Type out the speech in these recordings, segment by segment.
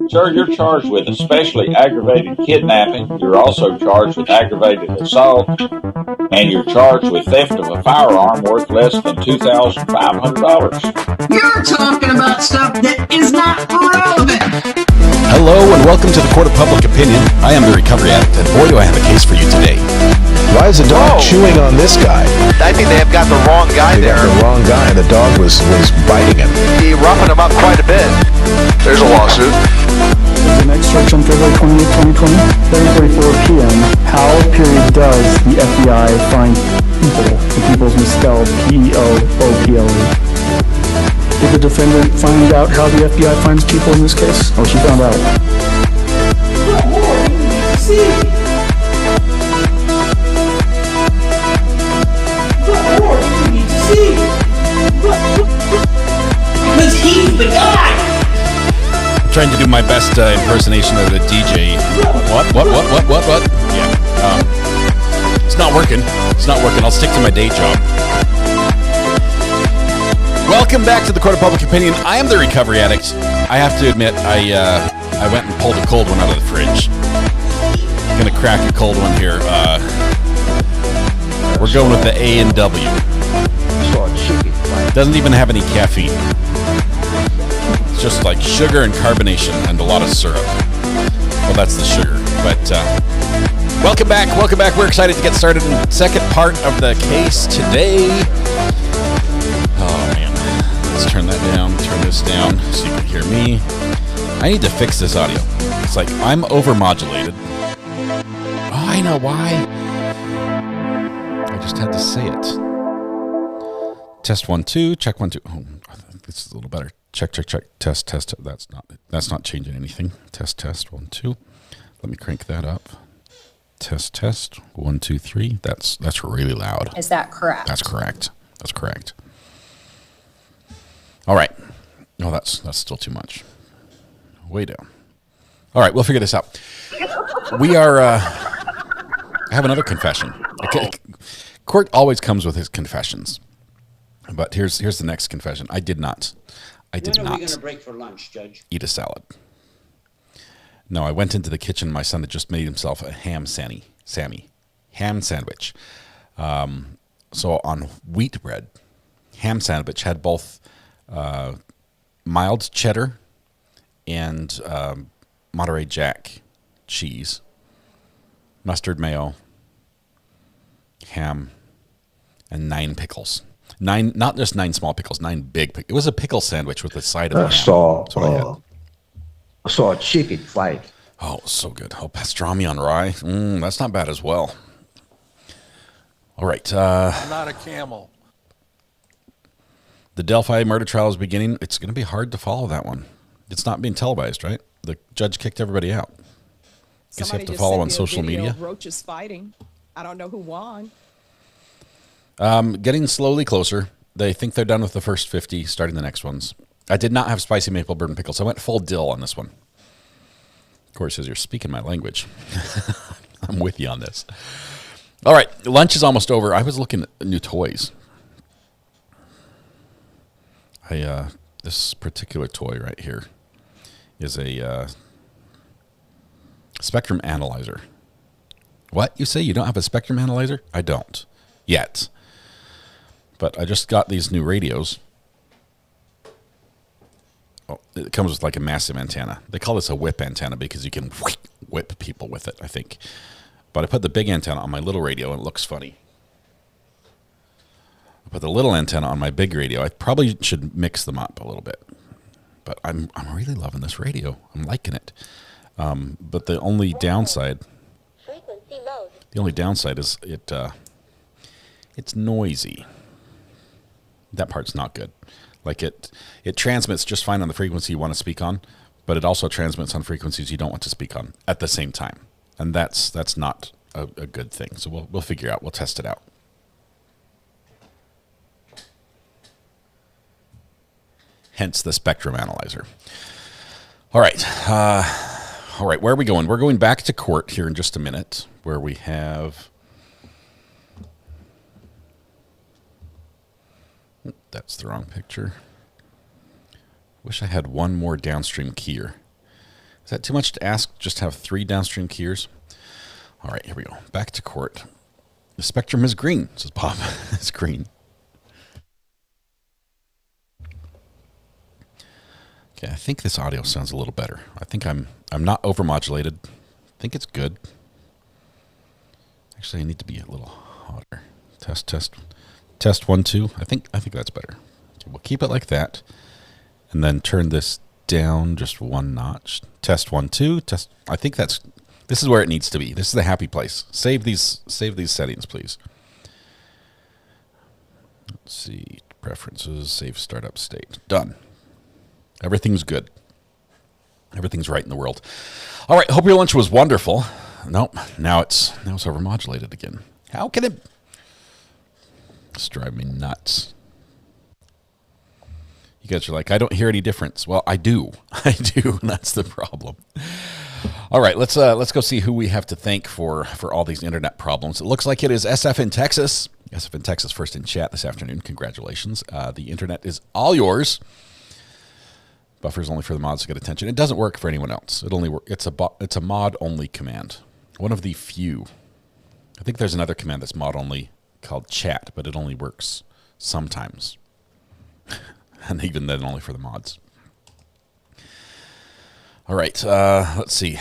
Sir, you're charged with especially aggravated kidnapping. You're also charged with aggravated assault, and you're charged with theft of a firearm worth less than $2,500. You're talking about stuff that is not relevant. Hello and welcome to the Court of Public Opinion. I am the Recovery Addict, and boy do I have a case for you today. Why is the dog chewing on this guy? I think they have got the wrong guy there. Got the wrong guy. The dog was biting him. He roughing him up quite a bit. There's a lawsuit. The next search on February 28, 2020, 7:44 p.m. How does the FBI find people? The people's misspelled P-E-O-O-P-L-E. Did the defendant find out how the FBI finds people in this case? Oh, she found out. What more do you need to see? What more do you need to see? Because he's the guy! I'm trying to do my best impersonation of the DJ. What? Yeah. It's not working. I'll stick to my day job. Welcome back to the Court of Public Opinion. I am the Recovery Addict. I have to admit, I went and pulled a cold one out of the fridge. Gonna crack a cold one here. We're going with the A&W. Doesn't even have any caffeine. It's just like sugar and carbonation and a lot of syrup. Well, that's the sugar. But welcome back. We're excited to get started in the second part of the case today. Oh, man. Let's turn that down, turn this down so you can hear me. I need to fix this audio. It's like I'm overmodulated. Oh, I know why. I just had to say it. Test 1 2, check 1 2. Oh, this is a little better. Check. Test. That's not changing anything. Test 1 2. Let me crank that up. Test 1 2 3. That's really loud. Is that correct? That's correct. All right. No, that's still too much. Way down. All right, we'll figure this out. We are. I have another confession. Okay. Court always comes with his confessions, but here's the next confession. I did not. When are we going to break for lunch, Judge? Eat a salad. No, I went into the kitchen. My son had just made himself a ham sandwich. So on wheat bread, ham sandwich had both mild cheddar and Monterey Jack cheese, mustard mayo, ham, and 9 pickles. 9, not just 9 small pickles, 9 big pickles. It was a pickle sandwich with a side of ham. I saw a chicken fight. Oh, so good. Oh, pastrami on rye. That's not bad as well. All right. I'm not a camel. The Delphi murder trial is beginning. It's going to be hard to follow that one. It's not being televised, right? The judge kicked everybody out. Guess you have to follow on social media. Roaches fighting. I don't know who won. Getting slowly closer. They think they're done with the first 50, starting the next ones. I did not have spicy maple bourbon pickles. I went full dill on this one. Corey says, you're speaking my language. I'm with you on this. All right, lunch is almost over. I was looking at new toys. This particular toy right here is a spectrum analyzer. What? You say you don't have a spectrum analyzer? I don't. Yet. But I just got these new radios. Oh, it comes with like a massive antenna. They call this a whip antenna because you can whip people with it, I think. But I put the big antenna on my little radio and it looks funny. I put the little antenna on my big radio. I probably should mix them up a little bit. But I'm really loving this radio. I'm liking it. But the only downside is it's noisy. That part's not good. Like it transmits just fine on the frequency you want to speak on, but it also transmits on frequencies you don't want to speak on at the same time. And that's not a good thing. So we'll figure out. We'll test it out. Hence the spectrum analyzer. All right. Where are we going? We're going back to court here in just a minute, where we have. That's the wrong picture. Wish I had one more downstream keyer. Is that too much to ask? Just have 3 downstream keyers? All right, here we go. Back to court. The spectrum is green, says Bob. It's green. Okay, I think this audio sounds a little better. I think I'm not overmodulated. I think it's good. Actually, I need to be a little hotter. Test 1, 2. I think that's better. Okay, we'll keep it like that, and then turn this down just 1 notch. Test 1, 2. Test. I think this is where it needs to be. This is the happy place. Save these settings, please. Let's see. Preferences. Save startup state. Done. Everything's good. Everything's right in the world. All right. Hope your lunch was wonderful. Nope. Now it's overmodulated again. How can it? It's driving me nuts. You guys are like, I don't hear any difference. Well, I do. I do. And that's the problem. All right. Let's go see who we have to thank for all these internet problems. It looks like it is SF in Texas. SF in Texas first in chat this afternoon. Congratulations. The internet is all yours. Buffer's only for the mods to get attention. It doesn't work for anyone else. It's a mod only command. One of the few. I think there's another command that's mod only called chat, but it only works sometimes. And even then only for the mods. All right, let's see.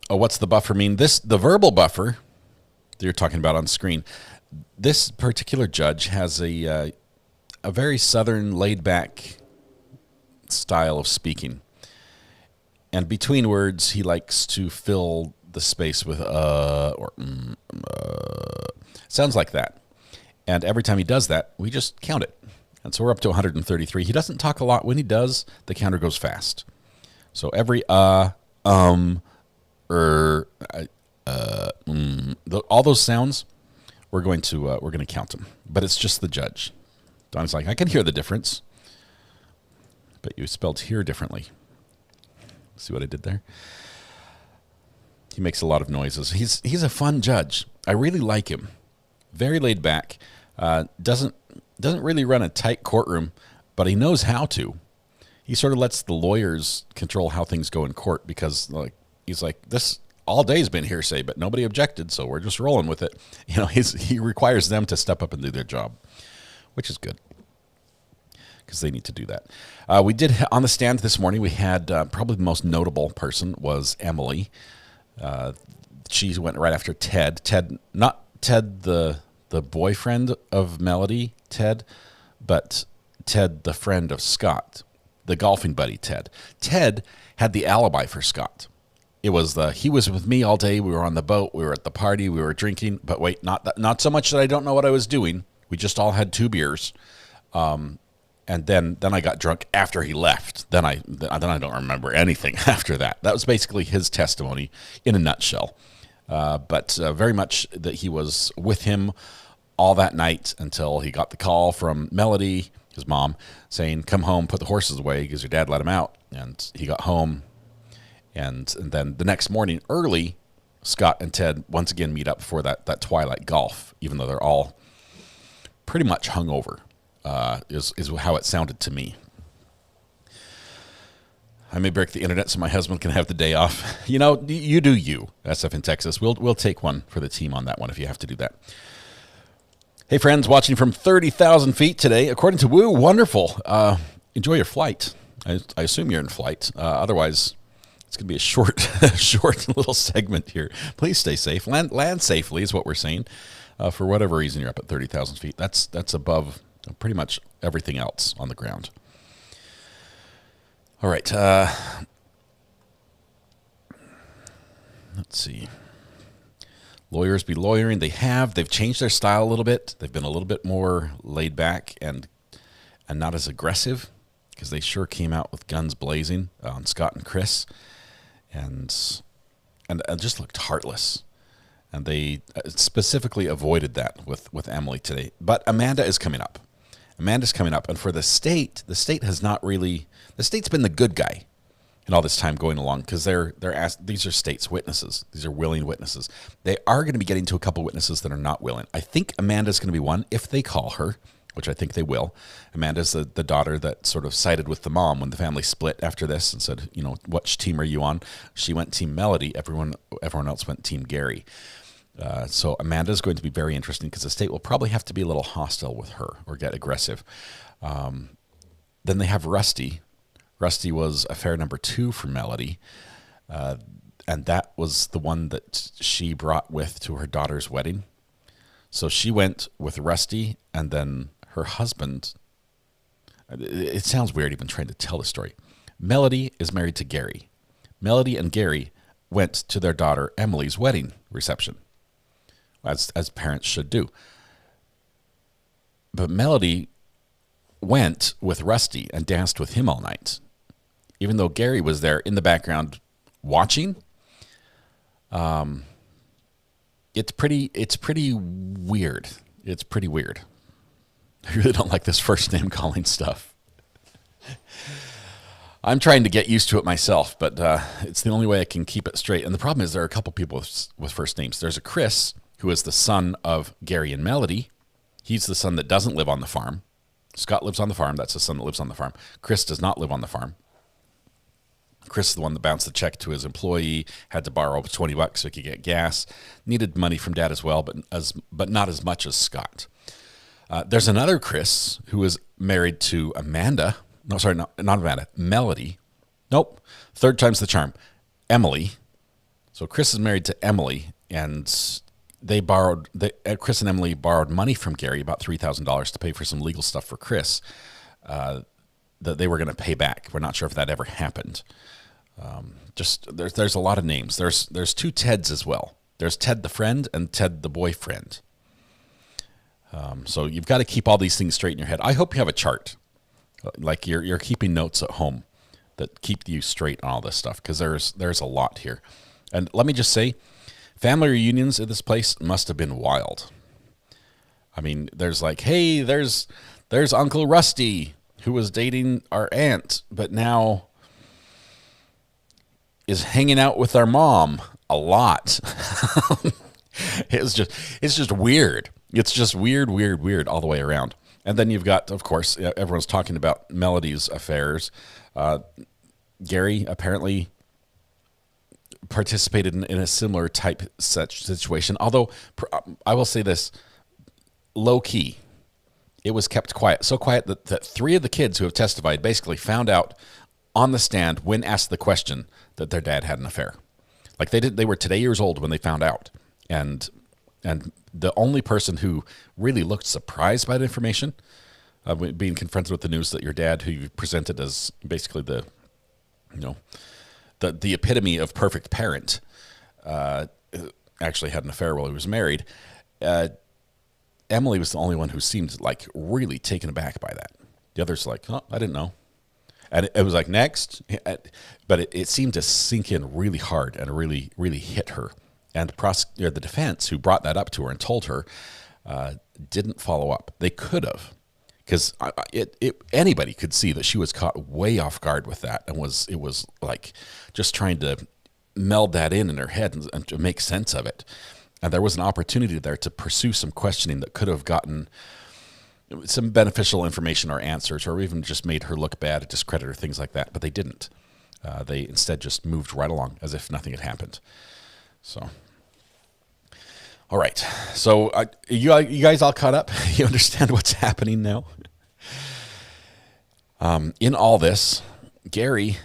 Oh, what's the buffer mean? The verbal buffer that you're talking about on screen. This particular judge has a very southern laid back style of speaking, and between words he likes to fill the space with or sounds like that, and every time he does that we just count it, and so we're up to 133. He doesn't talk a lot. When he does, the counter goes fast, so every all those sounds we're going to count them, but it's just the judge. Don's like, I can hear the difference. But you spelled here differently. See what I did there? He makes a lot of noises. He's a fun judge. I really like him. Very laid back. Doesn't really run a tight courtroom, but he knows how to. He sort of lets the lawyers control how things go in court because he's like, this all day's been hearsay, but nobody objected, so we're just rolling with it. He requires them to step up and do their job, which is good, because they need to do that. We did, on the stand this morning, we had probably the most notable person was Emily. She went right after Ted. Ted, not Ted the boyfriend of Melody, Ted, but Ted the friend of Scott, the golfing buddy Ted. Ted had the alibi for Scott. It was he was with me all day. We were on the boat. We were at the party. We were drinking. But wait, not so much that I don't know what I was doing. We just all had 2 beers. And then I got drunk after he left. Then I don't remember anything after that. That was basically his testimony in a nutshell. But very much that he was with him all that night until he got the call from Melody, his mom, saying, come home, put the horses away because your dad let him out. And he got home. And then the next morning early, Scott and Ted once again meet up for that twilight golf, even though they're all pretty much hungover. Is how it sounded to me. I may break the internet so my husband can have the day off. You do you, SF in Texas. We'll take one for the team on that one if you have to do that. Hey, friends, watching from 30,000 feet today. According to Woo, wonderful. Enjoy your flight. I assume you're in flight. Otherwise, it's going to be a short little segment here. Please stay safe. Land safely is what we're saying. For whatever reason, you're up at 30,000 feet. That's above pretty much everything else on the ground. All right. Let's see. Lawyers be lawyering. They've changed their style a little bit. They've been a little bit more laid back and not as aggressive, because they sure came out with guns blazing on Scott and Chris, and just looked heartless. And they specifically avoided that with Emily today. But Amanda is coming up. Amanda's coming up. And for the state has not really... The state's been the good guy in all this time going along, because they're asked, these are state's witnesses. These are willing witnesses. They are going to be getting to a couple witnesses that are not willing. I think Amanda's going to be one if they call her. which I think they will. Amanda's the daughter that sort of sided with the mom when the family split after this and said, which team are you on? She went Team Melody. Everyone else went Team Gary. So Amanda's going to be very interesting because the state will probably have to be a little hostile with her or get aggressive. Then they have Rusty. Rusty was affair number 2 for Melody. And that was the one that she brought to her daughter's wedding. So she went with Rusty, and then her husband. It sounds weird even trying to tell the story. Melody is married to Gary. Melody and Gary went to their daughter Emily's wedding reception, as parents should do. But Melody went with Rusty and danced with him all night, even though Gary was there in the background watching. It's pretty weird. It's pretty weird. I really don't like this first name calling stuff. I'm trying to get used to it myself, but it's the only way I can keep it straight. And the problem is there are a couple people with first names. There's a Chris, who is the son of Gary and Melody. He's the son that doesn't live on the farm. Scott lives on the farm. That's the son that lives on the farm. Chris does not live on the farm. Chris is the one that bounced the check to his employee, had to borrow $20 so he could get gas, needed money from Dad as well, but not as much as Scott. There's another Chris who is married to Amanda. No, sorry, not Amanda. Melody. Nope. Third time's the charm. Emily. So Chris is married to Emily, and Chris and Emily borrowed money from Gary, about $3,000, to pay for some legal stuff for Chris that they were going to pay back. We're not sure if that ever happened. There's a lot of names. There's 2 Teds as well. There's Ted the friend and Ted the boyfriend. So you've got to keep all these things straight in your head. I hope you have a chart, like you're keeping notes at home that keep you straight on all this stuff, because there's a lot here. And let me just say, family reunions at this place must have been wild. I mean, there's like, hey, there's Uncle Rusty, who was dating our aunt, but now is hanging out with our mom a lot. It's just weird. It's just weird all the way around. And then you've got, of course, everyone's talking about Melody's affairs. Gary apparently participated in a similar type such situation. Although I will say this, low key, it was kept quiet. So quiet that 3 of the kids who have testified basically found out on the stand when asked the question that their dad had an affair. Like they were today years old when they found out. And the only person who really looked surprised by the information, being confronted with the news that your dad, who you presented as basically the epitome of perfect parent, actually had an affair while he was married. Emily was the only one who seemed like really taken aback by that. The others like, oh, I didn't know. And it was like, next. But it seemed to sink in really hard and really, really hit her. And the defense, who brought that up to her and told her, didn't follow up. They could have, because anybody could see that she was caught way off guard with that, and it was like just trying to meld that in her head and to make sense of it. And there was an opportunity there to pursue some questioning that could have gotten some beneficial information or answers, or even just made her look bad, discredit her, things like that. But they didn't. They instead just moved right along as if nothing had happened. So, all right. So you guys all caught up? You understand what's happening now? In all this, Gary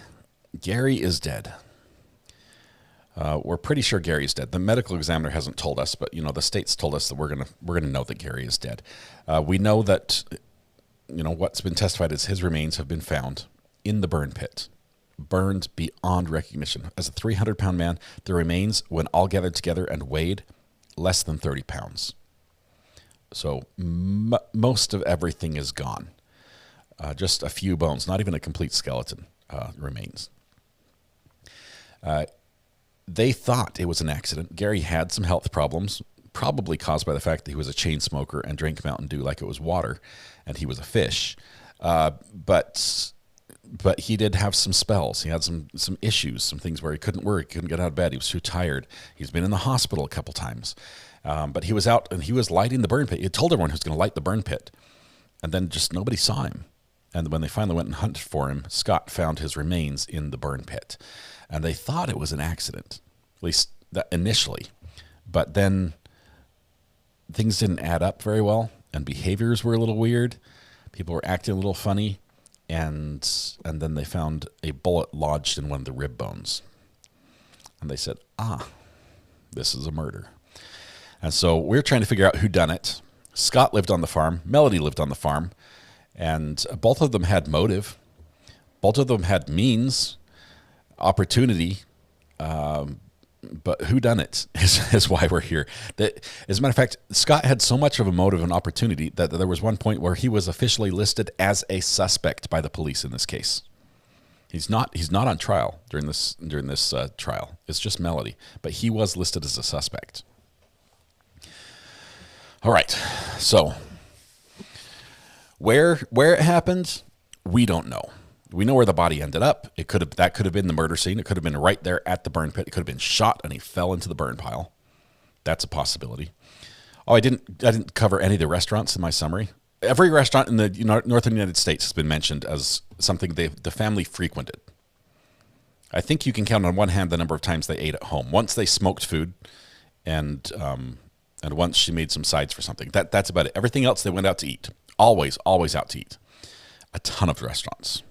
is dead. We're pretty sure Gary's dead. The medical examiner hasn't told us, but the state's told us that we're gonna know that Gary is dead. We know that what's been testified is his remains have been found in the burn pit, burned beyond recognition. As a 300-pound man, the remains, when all gathered together and weighed, less than 30 pounds. So most of everything is gone. Just a few bones, not even a complete skeleton, remains. They thought it was an accident. Gary had some health problems, probably caused by the fact that he was a chain smoker and drank Mountain Dew like it was water, and he was a fish. But he did have some spells. He had some issues, some things where he couldn't work, couldn't get out of bed. He was too tired. He's been in the hospital a couple times. But he was out and he was lighting the burn pit. He had told everyone he was going to light the burn pit. and then just nobody saw him. And when they finally went and hunted for him, Scott found his remains in the burn pit. And they thought it was an accident, at least that initially. But then things didn't add up very well, and behaviors were a little weird. People were acting a little funny, and then they found a bullet lodged in one of the rib bones. And they said, this is a murder. And so we're trying to figure out who done it. Scott lived on the farm. Melody lived on the farm. And both of them had motive. Both of them had means, opportunity. But who done it is why we're here. As a matter of fact, Scott had so much of a motive and opportunity that there was one point where he was officially listed as a suspect by the police in this case. He's not on trial during this trial. It's just Melody, but he was listed as a suspect. All right, so where it happened, we don't know. We know where the body ended up. That could have been the murder scene. It could have been right there at the burn pit. It could have been shot and he fell into the burn pile. That's a possibility. Oh, I didn't cover any of the restaurants in my summary. Every restaurant in the northern United States has been mentioned as something the family frequented. I think you can count on one hand the number of times they ate at home. Once they smoked food, and once she made some sides for something. That's about it. Everything else they went out to eat. Always out to eat. A ton of restaurants.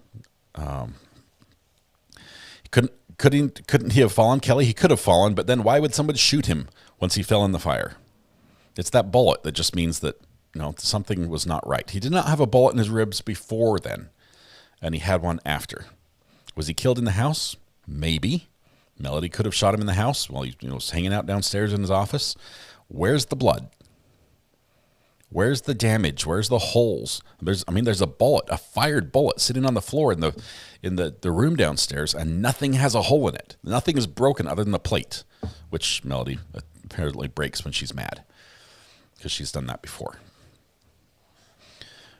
Couldn't he have fallen, Kelly? He could have fallen, but then why would somebody shoot him once he fell in the fire? It's that bullet that just means that something was not right. He did not have a bullet in his ribs before then, and he had one after. Was he killed in the house? Maybe. Melody could have shot him in the house while he was hanging out downstairs in his office. Where's the blood? Where's the damage? Where's the holes? There's a bullet, a fired bullet sitting on the floor in the room downstairs, and nothing has a hole in it. Nothing is broken other than the plate, which Melody apparently breaks when she's mad because she's done that before.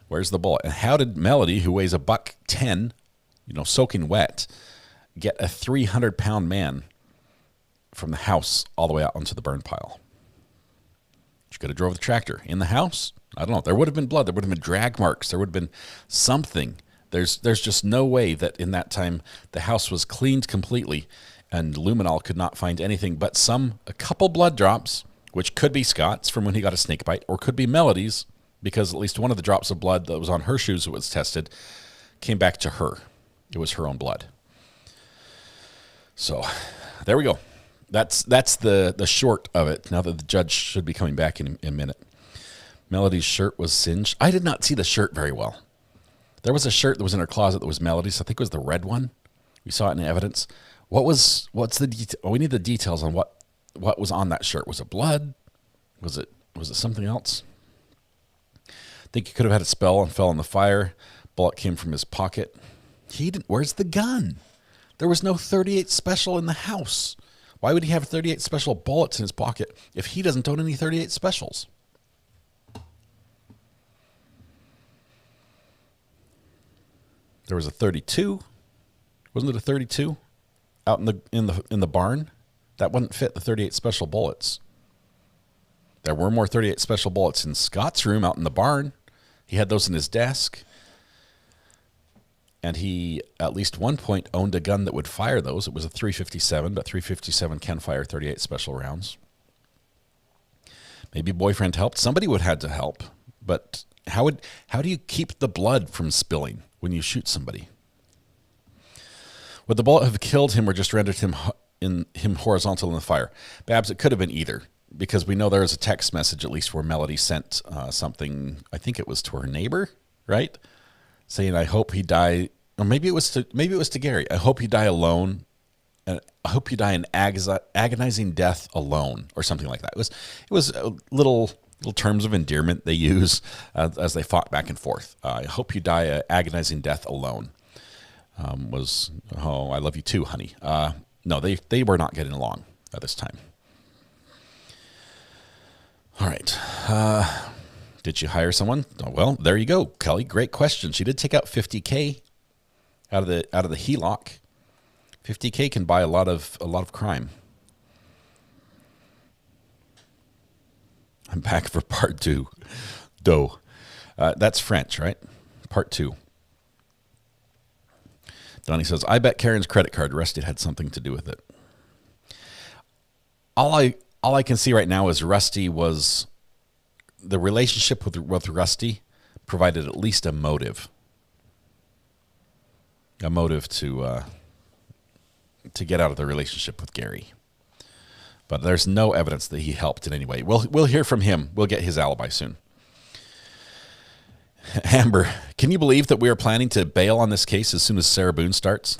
Where's the bullet? And how did Melody, who weighs $110, soaking wet, get a 300-pound man from the house all the way out onto the burn pile? She could have drove the tractor in the house. I don't know. There would have been blood. There would have been drag marks. There would have been something. There's just no way that in that time the house was cleaned completely and Luminol could not find anything but a couple blood drops, which could be Scott's from when he got a snake bite, or could be Melody's, because at least one of the drops of blood that was on her shoes that was tested came back to her. It was her own blood. So there we go. That's the short of it. Now that the judge should be coming back in a minute. Melody's shirt was singed. I did not see the shirt very well. There was a shirt that was in her closet that was Melody's. I think it was the red one. We saw it in evidence. What's the detail? Oh, we need the details on what was on that shirt. Was it blood? Was it something else? I think he could have had a spell and fell in the fire. Bullet came from his pocket. He didn't. Where's the gun? There was no .38 special in the house. Why would he have 38 special bullets in his pocket if he doesn't own any 38 specials? There was a 32. Wasn't it a 32 out in the barn? That wouldn't fit the 38 special bullets. There were more 38 special bullets in Scott's room out in the barn. He had those in his desk. And he, at least one point, owned a gun that would fire those. It was a .357, but .357 can fire 38 special rounds. Maybe boyfriend helped. Somebody would have had to help. But how do you keep the blood from spilling when you shoot somebody? Would the bullet have killed him or just rendered him horizontal in the fire? Babs, it could have been either, because we know there was a text message, at least where Melody sent something. I think it was to her neighbor, right? Saying, "I hope he die," or maybe it was to Gary. "I hope he die alone. I hope you die an agonizing death alone," or something like that. It was little terms of endearment they use as they fought back and forth. "I hope you die an agonizing death alone." "Oh, I love you too, honey." No, they were not getting along at this time. All right. Did she hire someone? Oh, well, there you go, Kelly. Great question. She did take out $50K out of the HELOC. $50K can buy a lot of crime. I'm back for part 2. Doe. That's French, right? Part 2. Donnie says, I bet Karen's credit card, Rusty, had something to do with it. All I can see right now is Rusty was... The relationship with Rusty provided at least a motive. A motive to get out of the relationship with Gary. But there's no evidence that he helped in any way. We'll hear from him. We'll get his alibi soon. Amber, can you believe that we are planning to bail on this case as soon as Sarah Boone starts?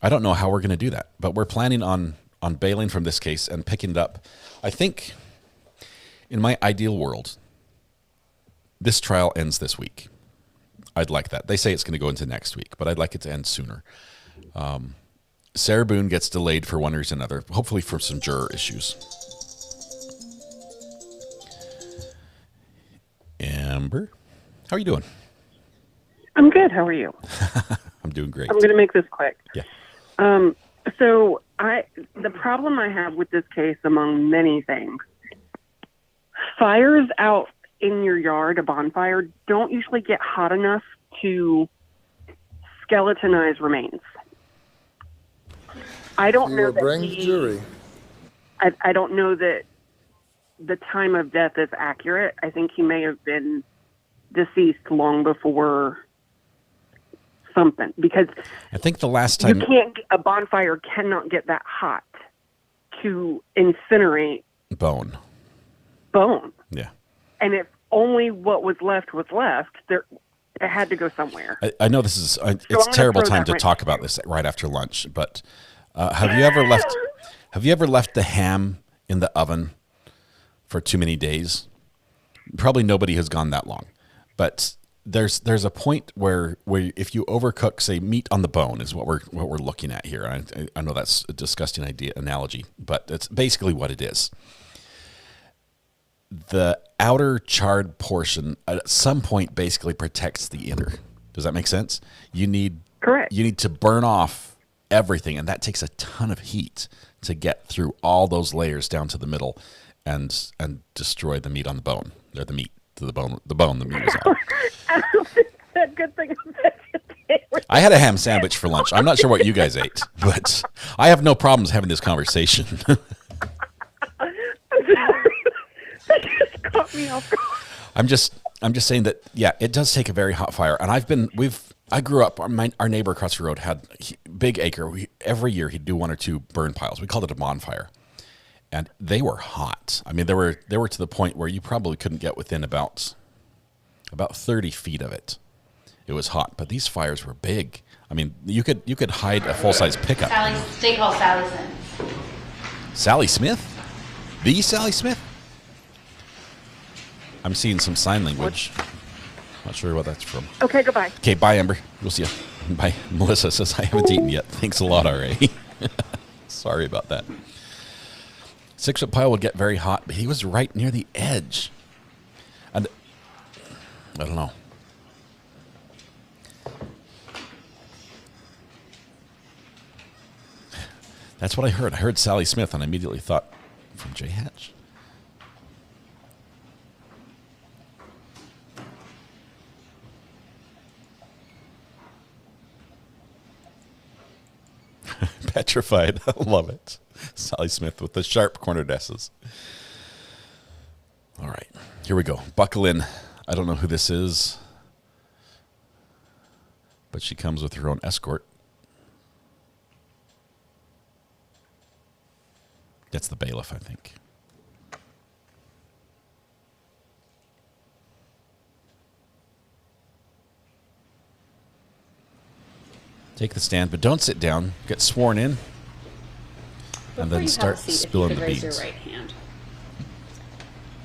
I don't know how we're going to do that, but we're planning on bailing from this case and picking it up. I think, in my ideal world, this trial ends this week. I'd like that. They say it's going to go into next week, but I'd like it to end sooner. Sarah Boone gets delayed for one reason or another, hopefully for some juror issues. Amber, how are you doing? I'm good. How are you? I'm doing great. I'm going to make this quick. Yeah. So the problem I have with this case, among many things, fires out in your yard, a bonfire, don't usually get hot enough to skeletonize remains. I don't know that I don't know that the time of death is accurate. I think he may have been deceased long before something, because I think the last time a bonfire cannot get that hot to incinerate bone. Yeah. And if only what was left, there it had to go somewhere. I know this is it's a terrible time to talk about this right after lunch, but have you ever left the ham in the oven for too many days? Probably nobody has gone that long, but there's a point where if you overcook, say, meat on the bone is what we're looking at here. I know that's a disgusting analogy, but it's basically what it is. The outer charred portion at some point basically protects the inner. Does that make sense? Correct. You need to burn off everything, and that takes a ton of heat to get through all those layers down to the middle and destroy the meat on the bone, or the meat to the bone the meat is on. I don't think that good thing I had a ham sandwich for lunch. I'm not sure what you guys ate, but I have no problems having this conversation. That just caught me off guard. I'm just saying that, yeah, it does take a very hot fire. And I grew up, our neighbor across the road had big acre. Every year he'd do 1 or 2 burn piles. We called it a bonfire. And they were hot. I mean, they were to the point where you probably couldn't get within about 30 feet of it. It was hot, but these fires were big. I mean, you could hide a full-size pickup. They call Sally Smith. Sally Smith? The Sally Smith? I'm seeing some sign language. Not sure what that's from. Okay, goodbye. Okay, bye, Amber. We'll see you. Bye. Melissa says, I haven't eaten yet. Thanks a lot, R.A. Sorry about that. 6-foot pile would get very hot, but he was right near the edge. And I don't know. That's what I heard. I heard Sally Smith, and I immediately thought, from J. Hatch. Petrified. I love it. Sally Smith with the sharp cornered S's. All right, here we go. Buckle in. I don't know who this is, but she comes with her own escort. That's the bailiff, I think. Take the stand, but don't sit down. Get sworn in, and then start spilling the beans. Raise your right hand.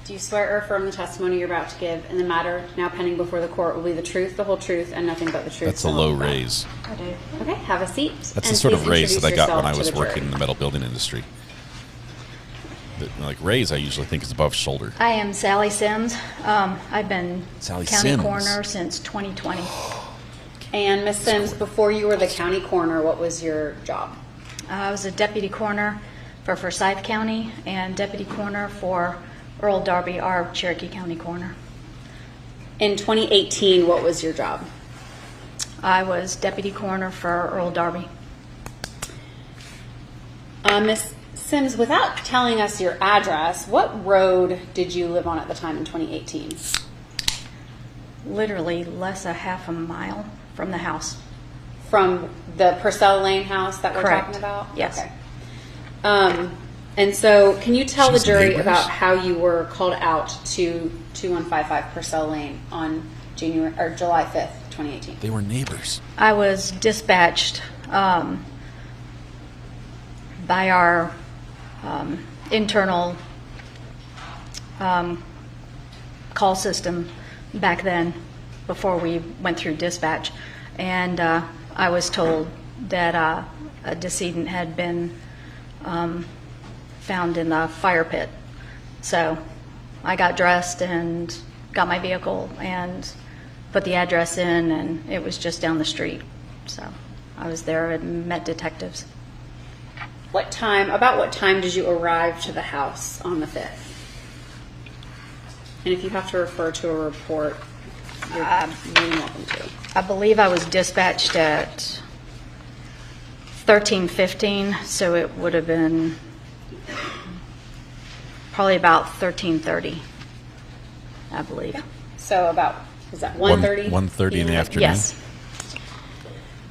Do you swear or affirm the testimony you're about to give in the matter now pending before the court will be the truth, the whole truth, and nothing but the truth? That's a low raise. Okay, have a seat. That's the sort of raise that I got when I was working in the metal building industry. Like raise, I usually think is above shoulder. I am Sally Sims. I've been county coroner since 2020. And Ms. Sims, before you were the county coroner, what was your job? I was a deputy coroner for Forsyth County and deputy coroner for Earl Darby, our Cherokee County coroner. In 2018, what was your job? I was deputy coroner for Earl Darby. Miss Sims, without telling us your address, what road did you live on at the time in 2018? Literally less a half a mile from the house. From the Purcell Lane house that we're Correct. talking about? Yes. Okay. And so can you tell the jury neighbors? about how you were called out to 2155 Purcell Lane on July 5th, 2018? They were neighbors. I was dispatched by our internal call system back then, before we went through dispatch, and I was told that a decedent had been found in the fire pit. So I got dressed and got my vehicle and put the address in, and it was just down the street. So I was there and met detectives. About what time did you arrive to the house on the 5th? And if you have to refer to a report, you're more than welcome to. I believe I was dispatched at 13:15, so it would have been probably about 13:30, I believe. So about, is that 1:30? 1:30 in the afternoon? Yes.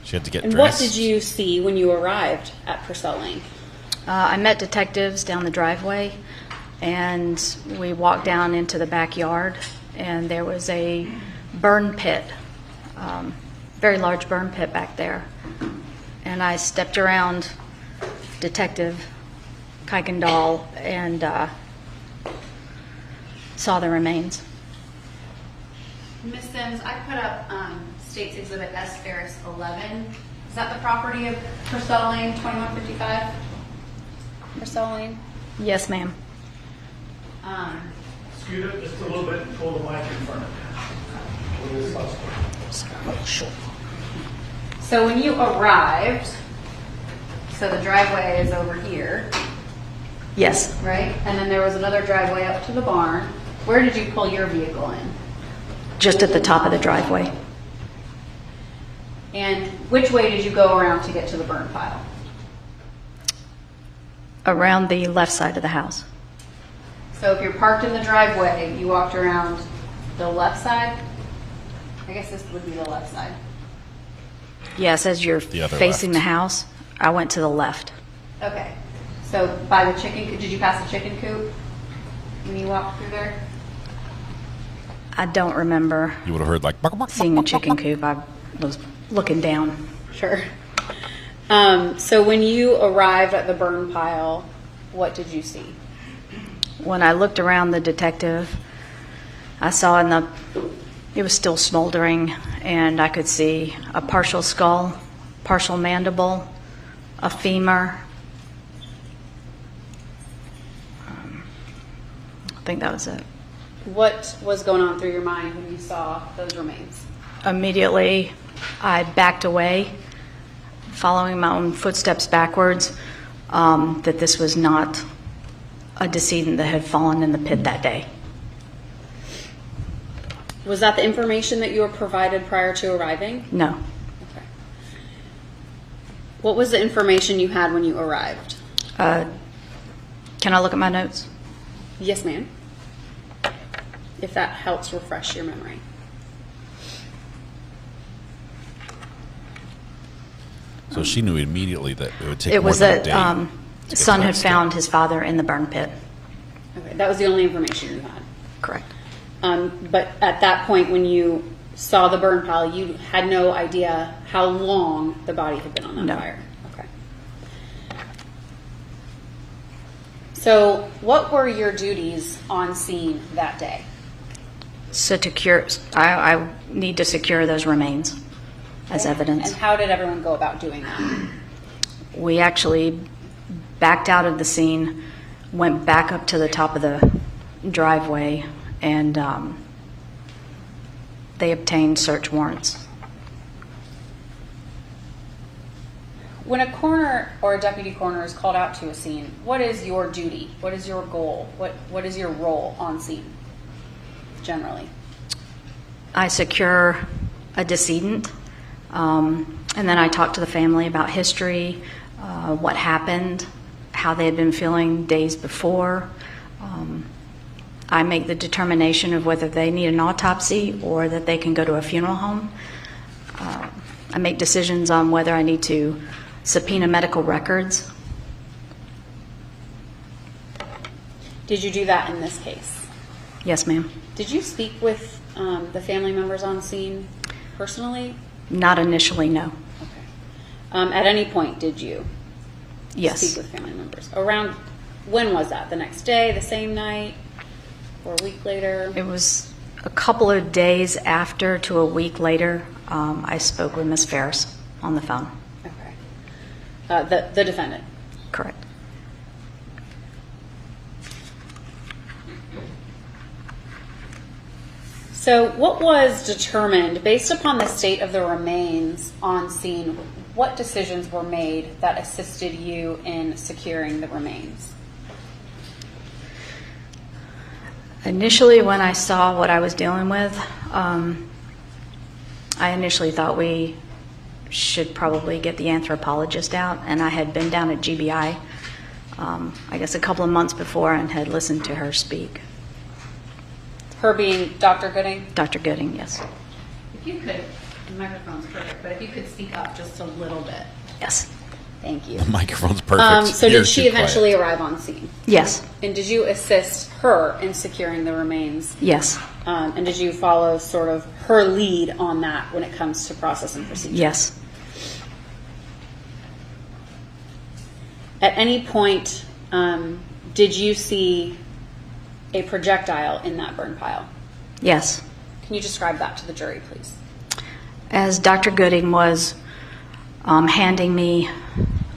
She had to get And dressed. what did you see when you arrived at Purcell Lane? I met detectives down the driveway, and we walked down into the backyard, and there was a burn pit, very large burn pit back there. And I stepped around Detective Kuykendall and saw the remains. Ms. Sims, I put up State's Exhibit S, Farris 11. Is that the property of Purcell Lane, 2155? Purcell Lane? Yes, ma'am. Scoot it just a little bit and pull the mic in front of you. So when you arrived, so the driveway is over here, Yes. right? And then there was another driveway up to the barn. Where did you pull your vehicle in? Just at the top of the driveway. And which way did you go around to get to the burn pile? Around the left side of the house. So if you're parked in the driveway, you walked around the left side? I guess this would be the left side. Yes, as you're The other facing left. the house, I went to the left. Okay. So by the chicken, did you pass the chicken coop when you walked through there? I don't remember You would have heard like, bark, bark, seeing the chicken coop. I was looking down. Sure. So when you arrived at the burn pile, what did you see? When I looked around the detective, I saw it was still smoldering, and I could see a partial skull, partial mandible, a femur. I think that was it. What was going on through your mind when you saw those remains? Immediately, I backed away, following my own footsteps backwards, that this was not a decedent that had fallen in the pit that day. Was that the information that you were provided prior to arriving? No. Okay. What was the information you had when you arrived? Can I look at my notes? Yes, ma'am. If that helps refresh your memory. So she knew immediately that it would take It more was than a that day to get son to had that step. found his father in the burn pit. Okay, that was the only information you had. Correct. But at that point, when you saw the burn pile, you had no idea how long the body had been on that No. fire. Okay. So, what were your duties on scene that day? I need to secure those remains as evidence. And how did everyone go about doing that? We actually backed out of the scene, went back up to the top of the driveway, and they obtained search warrants. When a coroner or a deputy coroner is called out to a scene, what is your duty? What is your goal? What is your role on scene, generally? I secure a decedent, and then I talk to the family about history, what happened, how they had been feeling days before. I make the determination of whether they need an autopsy or that they can go to a funeral home. I make decisions on whether I need to subpoena medical records. Did you do that in this case? Yes, ma'am. Did you speak with the family members on scene personally? Not initially, no. Okay. At any point, did you Yes. speak with family members? Around, when was that? The next day, the same night, or a week later? It was a couple of days after to a week later. I spoke with Ms. Farris on the phone. Okay. The defendant? Correct. So what was determined, based upon the state of the remains on scene, what decisions were made that assisted you in securing the remains? Initially, when I saw what I was dealing with, I initially thought we should probably get the anthropologist out, and I had been down at GBI, I guess a couple of months before, and had listened to her speak. Her being Dr. Gooding? Dr. Gooding, yes. If you could, the microphone's perfect, but if you could speak up just a little bit. Yes. Thank you. The microphone's perfect. So You're did she too eventually quiet. arrive on scene? Yes. And did you assist her in securing the remains? Yes. And did you follow sort of her lead on that when it comes to process and procedure? Yes. At any point, did you see a projectile in that burn pile? Yes. Can you describe that to the jury, please? As Dr. Gooding was handing me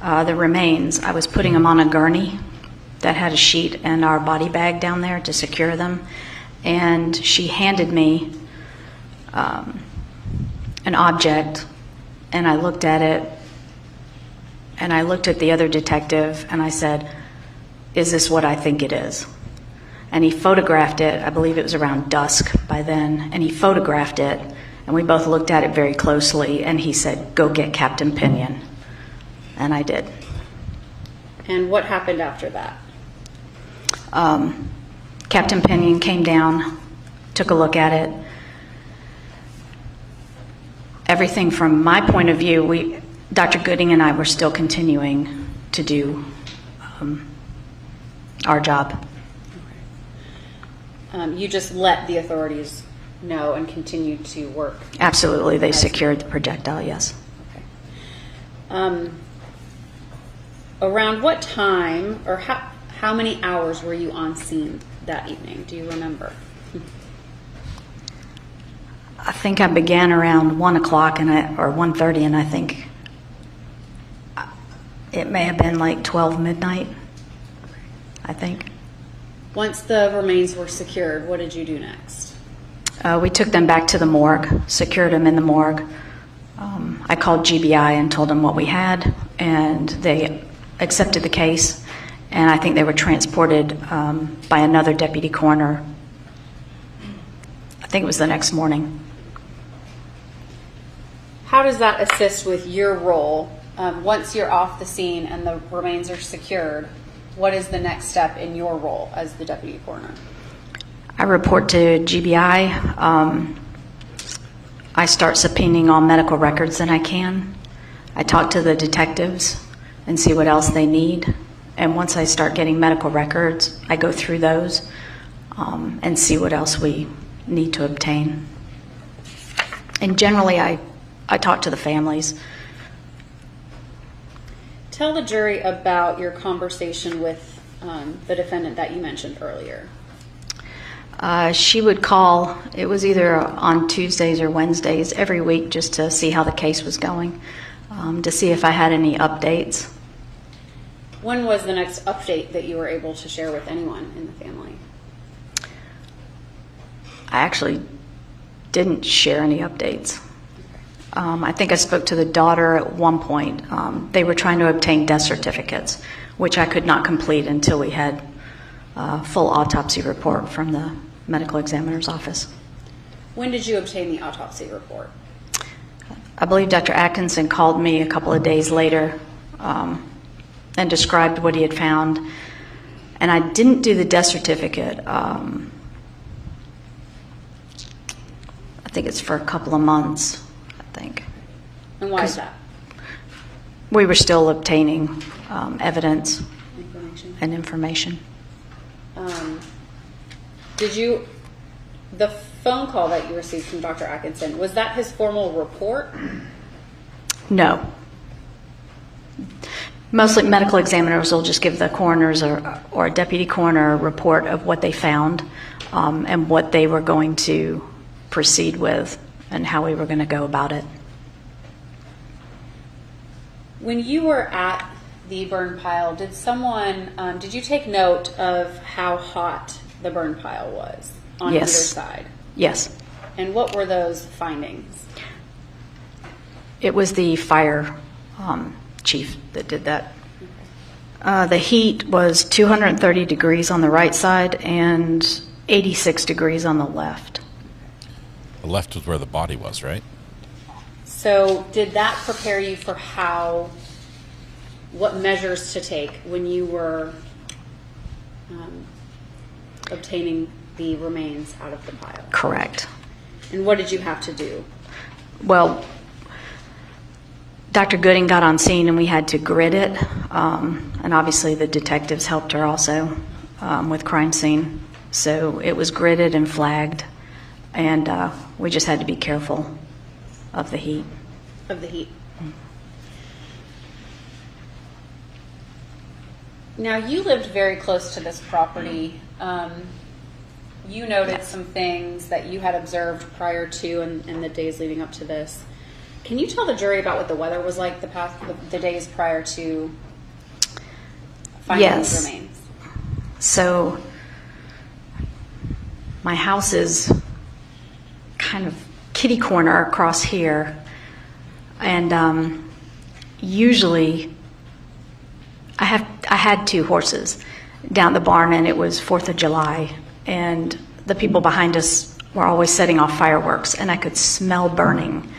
the remains, I was putting them on a gurney that had a sheet and our body bag down there to secure them. And she handed me an object, and I looked at it, and I looked at the other detective, and I said, "Is this what I think it is?" And he photographed it. I believe it was around dusk by then, and he photographed it, and we both looked at it very closely, and he said, "Go get Captain Pinion." And I did. And what happened after that? Captain Pinion came down, took a look at it. Everything from my point of view, Dr. Gooding and I were still continuing to do our job. You just let the authorities know and continued to work? Absolutely. They secured the projectile, yes. Okay. Around what time or how many hours were you on scene that evening? Do you remember? I think I began around 1 o'clock or 1:30, and I think it may have been like 12 midnight, I think. Once the remains were secured, what did you do next? We took them back to the morgue, secured them in the morgue. I called GBI and told them what we had, and they accepted the case, and I think they were transported by another deputy coroner. I think it was the next morning. How does that assist with your role? Once you're off the scene and the remains are secured, what is the next step in your role as the deputy coroner? I report to GBI. I start subpoenaing all medical records that I can. I talk to the detectives and see what else they need. And once I start getting medical records, I go through those and see what else we need to obtain. And generally, I talk to the families. Tell the jury about your conversation with the defendant that you mentioned earlier. She would call, it was either on Tuesdays or Wednesdays every week, just to see how the case was going, to see if I had any updates. When was the next update that you were able to share with anyone in the family? I actually didn't share any updates. I think I spoke to the daughter at one point. They were trying to obtain death certificates, which I could not complete until we had a full autopsy report from the medical examiner's office. When did you obtain the autopsy report? I believe Dr. Atkinson called me a couple of days later and described what he had found. And I didn't do the death certificate. I think it's for a couple of months, I think. And why is that? We were still obtaining evidence and information. The phone call that you received from Dr. Atkinson, was that his formal report? No. Mostly medical examiners will just give the coroners or a deputy coroner a report of what they found and what they were going to proceed with and how we were going to go about it. When you were at the burn pile, did you take note of how hot the burn pile was on either side? Yes. And what were those findings? It was the fire chief that did that. The heat was 230 degrees on the right side and 86 degrees on the left. The left was where the body was, right? So did that prepare you for what measures to take when you were obtaining the remains out of the pile? Correct. And what did you have to do? Well, Dr. Gooding got on scene and we had to grid it. And obviously the detectives helped her also with crime scene. So it was gridded and flagged. And we just had to be careful of the heat. Of the heat. Now, you lived very close to this property. You noted some things that you had observed prior to and the days leading up to this. Can you tell the jury about what the weather was like the days prior to finding these remains? So my house is kind of kitty corner across here, and usually I had 2 horses down the barn, and it was 4th of July, and the people behind us were always setting off fireworks, and I could smell burning.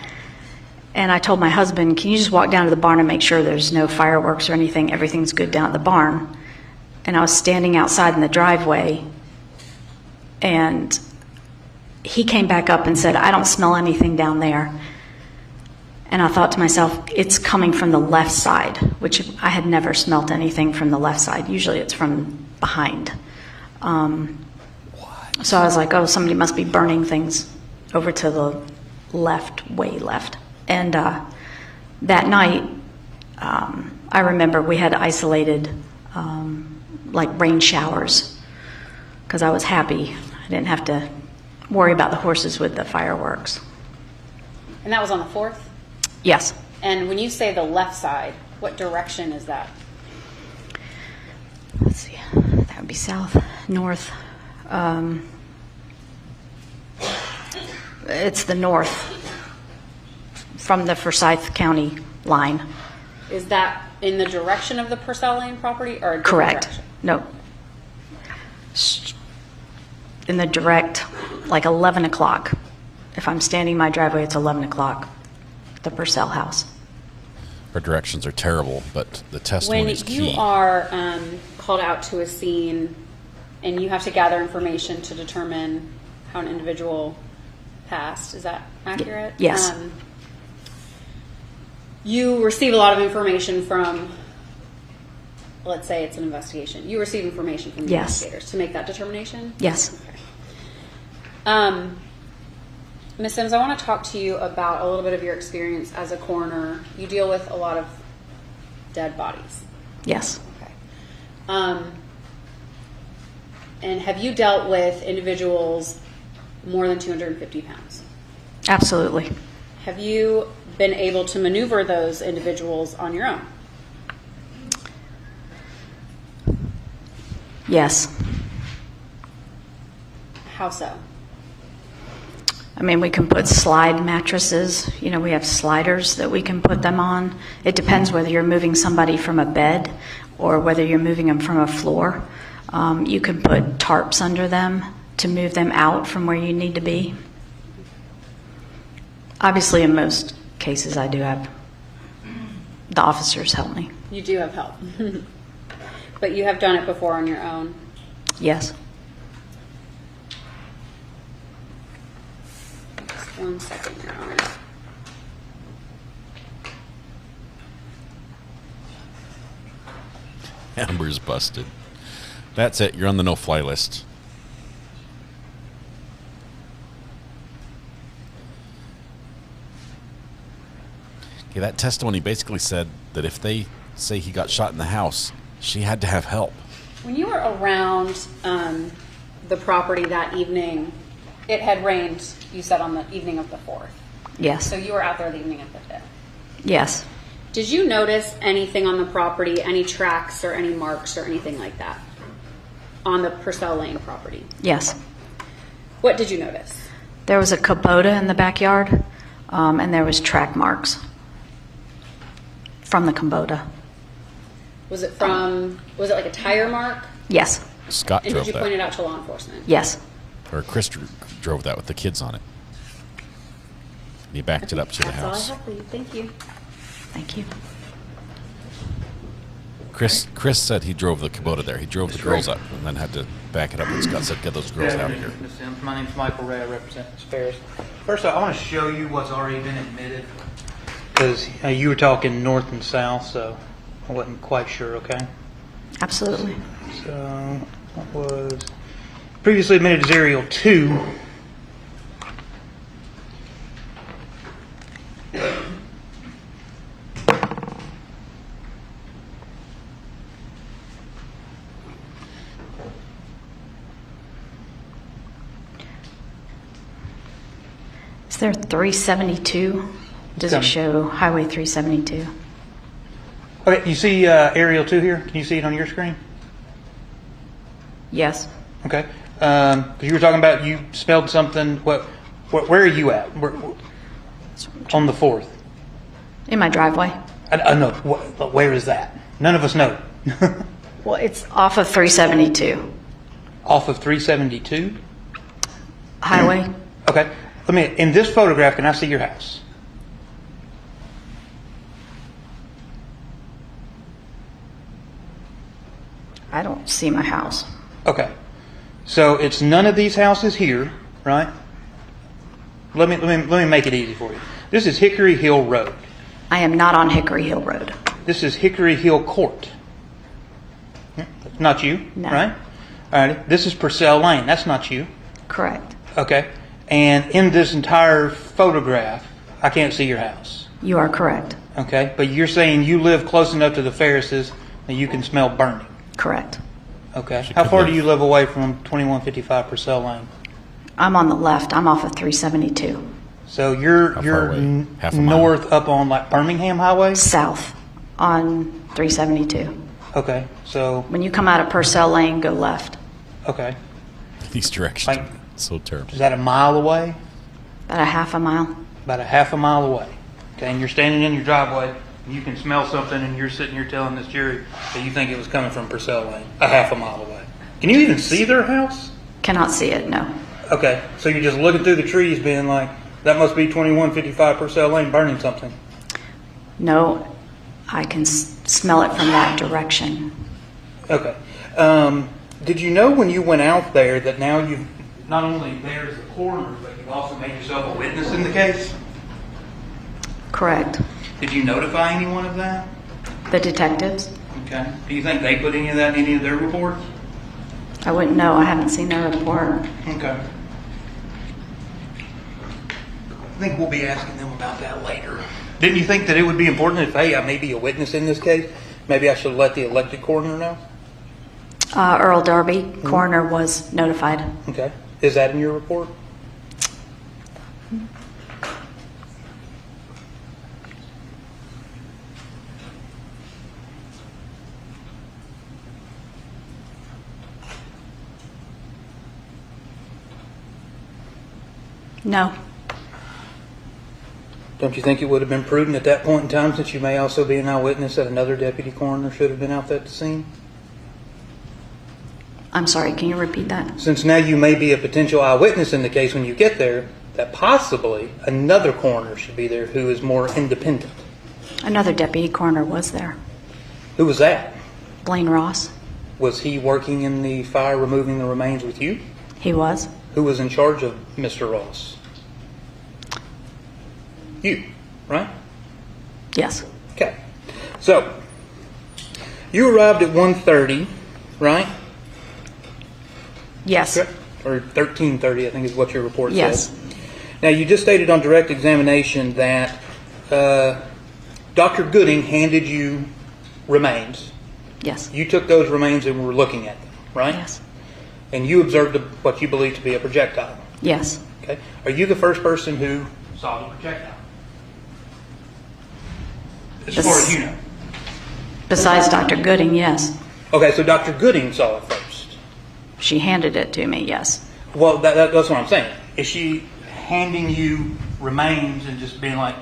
And I told my husband, can you just walk down to the barn and make sure there's no fireworks or anything, everything's good down at the barn. And I was standing outside in the driveway, and he came back up and said, I don't smell anything down there. And I thought to myself, it's coming from the left side, which I had never smelt anything from the left side. Usually it's from behind. So I was like, oh, somebody must be burning things over to the left, way left. And that night, I remember we had isolated like rain showers because I was happy. I didn't have to worry about the horses with the fireworks. And that was on the 4th? Yes. And when you say the left side, what direction is that? Let's see. That would be south, north. It's the north from the Forsyth County line. Is that in the direction of the Purcell Lane property or a different Correct. direction? No. In the direct, like 11 o'clock. If I'm standing in my driveway, it's 11 o'clock. The Purcell house. Our directions are terrible, but the testimony is key. When you are called out to a scene and you have to gather information to determine how an individual passed, is that accurate? Yes. You receive a lot of information from, let's say it's an investigation. You receive information from the investigators to make that determination? Yes. Okay. Ms. Sims, I want to talk to you about a little bit of your experience as a coroner. You deal with a lot of dead bodies. Yes. Okay. And have you dealt with individuals more than 250 pounds? Absolutely. Have you been able to maneuver those individuals on your own? Yes. How so? I mean, we can put slide mattresses. You know, we have sliders that we can put them on. It depends whether you're moving somebody from a bed or whether you're moving them from a floor. You can put tarps under them to move them out from where you need to be. Obviously, in most cases, I do have the officers help me. You do have help. But you have done it before on your own? Yes. Just 1 second, Your Honor. Amber's busted. That's it. You're on the no-fly list. Okay, that testimony basically said that if they say he got shot in the house, she had to have help. When you were around the property that evening, it had rained, you said, on the evening of the 4th. Yes. So you were out there the evening of the 5th. Yes. Did you notice anything on the property, any tracks or any marks or anything like that on the Purcell Lane property? Yes. What did you notice? There was a Kubota in the backyard, and there was track marks from the Kubota. Was it like a tire mark? Yes. Scott And drove did you that. point it out to law enforcement? Yes. Or Chris drove that with the kids on it. He backed it up to the house. That's all I have for you. Thank you. Thank you. Chris said he drove the Kubota there. He drove the girls up and then had to back it up. And Scott said, get those girls out of here. Ms. Sims. My name's Michael Ray. I represent Ms. Farris. First off, I want to show you what's already been admitted, because you were talking north and south, so I wasn't quite sure, okay? Absolutely. So, what was previously admitted as Aerial 2. Is there 372? Does it show Highway 372? Okay, you see Aerial 2 here? Can you see it on your screen? Yes. Okay. Because you were talking about you spelled something. Where are you at? On the 4th? In my driveway. I know. Where is that? None of us know. Well, it's off of 372. Off of 372? Highway. Okay. In this photograph, can I see your house? I don't see my house. Okay. So it's none of these houses here, right? Let me make it easy for you. This is Hickory Hill Road. I am not on Hickory Hill Road. This is Hickory Hill Court. Not you, No. right? All right. This is Purcell Lane. That's not you. Correct. Okay. And in this entire photograph, I can't see your house. You are correct. Okay. But you're saying you live close enough to the Farrises that you can smell burning. Correct. Okay. How far do you live away from 2155 Purcell Lane? I'm on the left. I'm off of 372. So you're Half a mile. north up on like Birmingham Highway? South on 372. Okay. So When you come out of Purcell Lane, go left. okay. These directions Like- are so terrible. Is that a mile away? About a half a mile. About a half a mile away. Okay, and you're standing in your driveway, and you can smell something, and you're sitting here telling this jury that you think it was coming from Purcell Lane, a half a mile away. Can you even see their house? Cannot see it, no. Okay, so you're just looking through the trees being like, that must be 2155 Purcell Lane burning something. No, I can smell it from that direction. Okay. Did you know when you went out there that now you've not only there as the coroner, but you've also made yourself a witness in the case? Correct. Did you notify anyone of that? The detectives? Okay. Do you think they put any of that in any of their reports? I wouldn't know. I haven't seen their report. Okay. I think we'll be asking them about that later. Didn't you think that it would be important if, hey, I may be a witness in this case? Maybe I should let the elected coroner know? Earl Darby, coroner, was notified. Okay. Is that in your report? No. Don't you think it would have been prudent at that point in time, since you may also be an eyewitness, that another deputy coroner should have been out at the scene? I'm sorry, can you repeat that? Since now you may be a potential eyewitness in the case when you get there, that possibly another coroner should be there who is more independent. Another deputy coroner was there. Who was that? Blaine Ross. Was he working in the fire removing the remains with you? He was. Who was in charge of Mr. Ross? You, right? Yes. Okay. So, you arrived at 1:30, right? Yes. Or 13:30, I think is what your report Yes. says. Now, you just stated on direct examination that Dr. Gooding handed you remains. Yes. You took those remains and were looking at them, right? Yes. And you observed what you believe to be a projectile. Yes. Okay. Are you the first person who saw the projectile? As far as you know. Besides Dr. Gooding, yes. Okay, so Dr. Gooding saw it first. She handed it to me, yes. Well, that's what I'm saying. Is she handing you remains and just being like,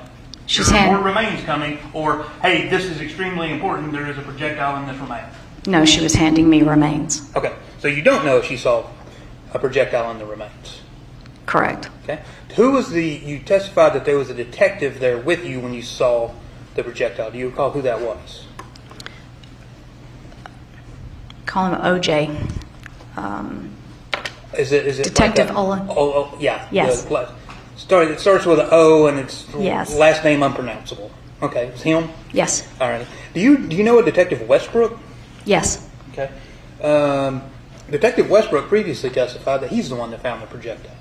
She's there are more remains coming, or, hey, this is extremely important, there is a projectile in this remain? No, she was handing me remains. Okay, so you don't know if she saw a projectile in the remains? Correct. Okay. Who was you testified that there was a detective there with you when you saw the projectile. Do you recall who that was? Call him OJ. Is it Detective like Olin? Oh, yeah. Yes. It starts with an O and it's Yes. last name unpronounceable. Okay, it's him? Yes. All right. Do you know a Detective Westbrook? Yes. Okay. Detective Westbrook previously testified that he's the one that found the projectile.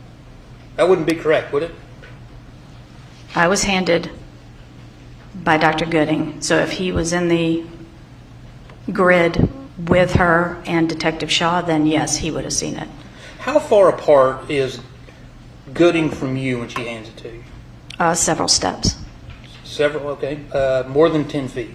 That wouldn't be correct, would it? I was handed by Dr. Gooding, so if he was in the grid with her and Detective Shaw, then yes, he would have seen it. How far apart is Gooding from you when she hands it to you? Several steps. Several, okay. More than 10 feet?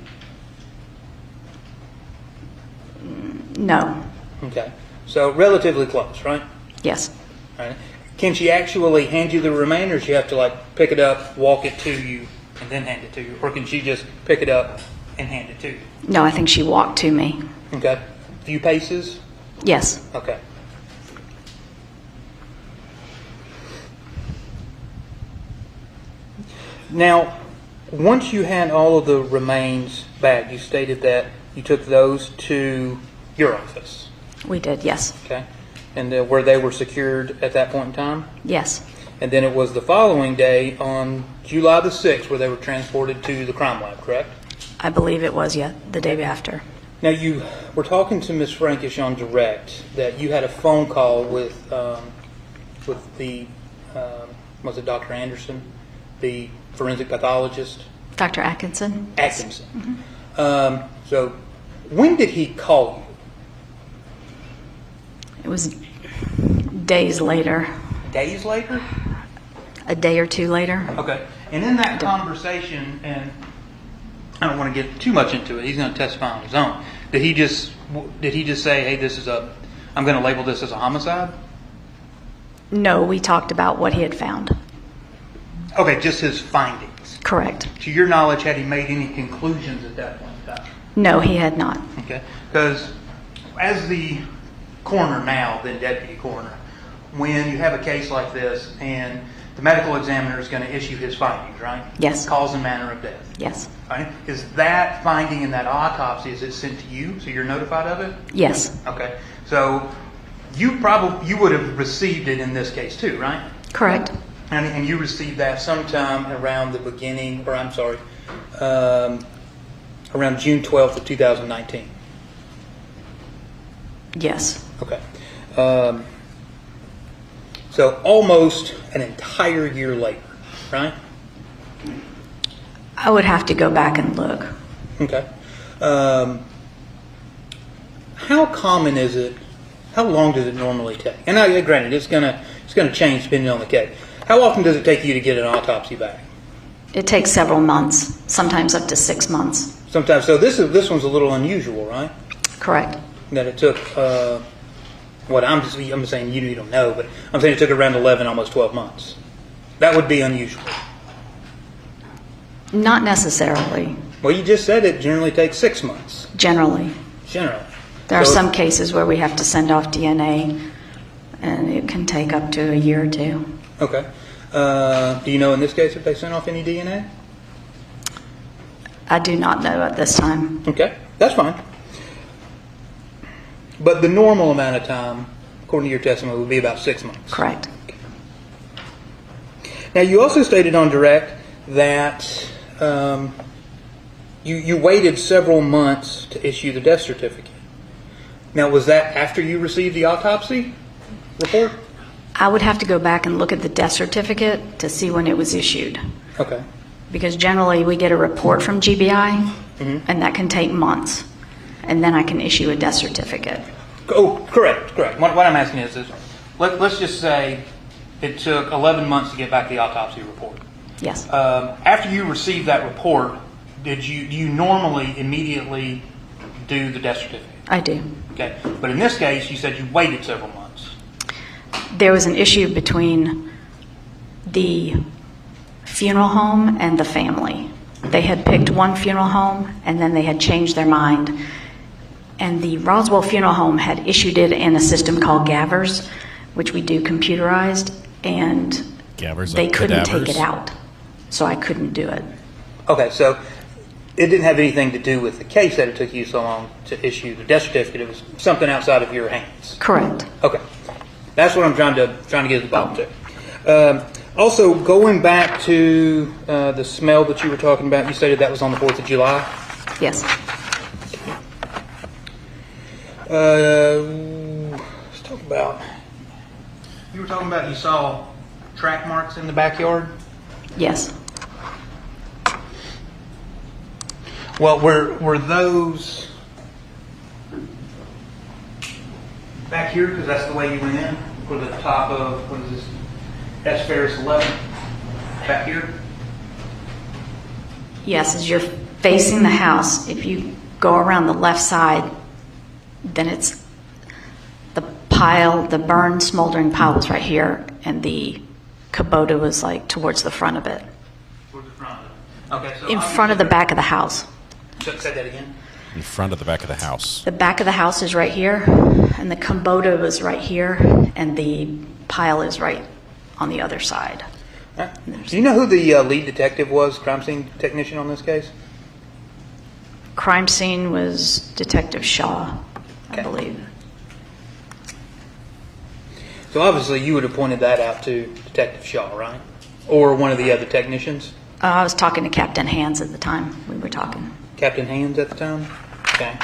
No. Okay. So relatively close, right? Yes. All right. Can she actually hand you the remainder, or does she have to like pick it up, walk it to you, and then hand it to you? Or can she just pick it up and hand it to you? No, I think she walked to me. Okay. A few paces? Yes. Okay. Now, once you had all of the remains back, you stated that you took those to your office. We did, yes. Okay. And where they were secured at that point in time? Yes. And then it was the following day on July the 6th where they were transported to the crime lab, correct? I believe it was, yeah, the day after. Now, you were talking to Ms. Frankish on direct that you had a phone call with the, was it Dr. Anderson, the forensic pathologist? Dr. Atkinson? Atkinson. Mm-hmm. So, when did he call you? It was days later. Days later? A day or two later. Okay. And in that conversation, and I don't want to get too much into it, he's going to testify on his own. Did he just say, hey, I'm going to label this as a homicide? No, we talked about what he had found. Okay, just his findings. Correct. To your knowledge, had he made any conclusions at that point in time? No, he had not. Okay. Because as the coroner now, then deputy coroner, when you have a case like this and the medical examiner is going to issue his findings, right? Yes. Cause and manner of death. Yes. Right? Is that finding in that autopsy, is it sent to you so you're notified of it? Yes. Okay. So you would have received it in this case too, right? Correct. And you received that sometime around the beginning, or I'm sorry, around June 12th of 2019. Yes. Okay. So almost an entire year later, right? I would have to go back and look. Okay. How common is it? How long does it normally take? And granted, it's gonna change depending on the case. How often does it take you to get an autopsy back? It takes several months, sometimes up to 6 months. Sometimes. So this one's a little unusual, right? Correct. That it took. I'm saying you don't know, but I'm saying it took around 11, almost 12 months. That would be unusual. Not necessarily. Well, you just said it generally takes 6 months. Generally. Generally. There are some cases where we have to send off DNA, and it can take up to a year or two. Okay. Do you know in this case if they sent off any DNA? I do not know at this time. Okay, that's fine. But the normal amount of time, according to your testimony, would be about 6 months. Correct. Now, you also stated on direct that you waited several months to issue the death certificate. Now, was that after you received the autopsy report? I would have to go back and look at the death certificate to see when it was issued. Okay. Because generally we get a report from GBI, and that can take months, and then I can issue a death certificate. Oh, correct. What I'm asking is let's just say it took 11 months to get back the autopsy report. Yes. After you received that report, do you normally immediately do the death certificate? I do. Okay. But in this case, you said you waited several months. There was an issue between the funeral home and the family. They had picked one funeral home, and then they had changed their mind. And the Roswell Funeral Home had issued it in a system called Gavers, which we do computerized, and Gavers they couldn't cadavers? take it out. So I couldn't do it. Okay, so it didn't have anything to do with the case that it took you so long to issue the death certificate. It was something outside of your hands. Correct. Okay, that's what I'm trying to get to the bottom to. Also, going back to the smell that you were talking about, you stated that was on the 4th of July? Yes. Let's talk about. You were talking about you saw track marks in the backyard? Yes. Well, were those back here? Because that's the way you went in? Or the top of, what is this? That's Farris 11. Back here? Yes, as you're facing the house, if you go around the left side, then it's the pile, the burned, smoldering pile was right here, and the Kubota was like towards the front of it. Towards the front of it. Okay, so in front of the back of the house. Say that again. In front of the back of the house. The back of the house is right here, and the Kubota was right here, and the pile is right on the other side. Do you know who the lead detective was, crime scene technician on this case? Crime scene was Detective Shaw, I believe. So obviously you would have pointed that out to Detective Shaw, right? Or one of the other technicians? I was talking to Captain Hands at the time we were talking. Captain Hands at the time? Okay.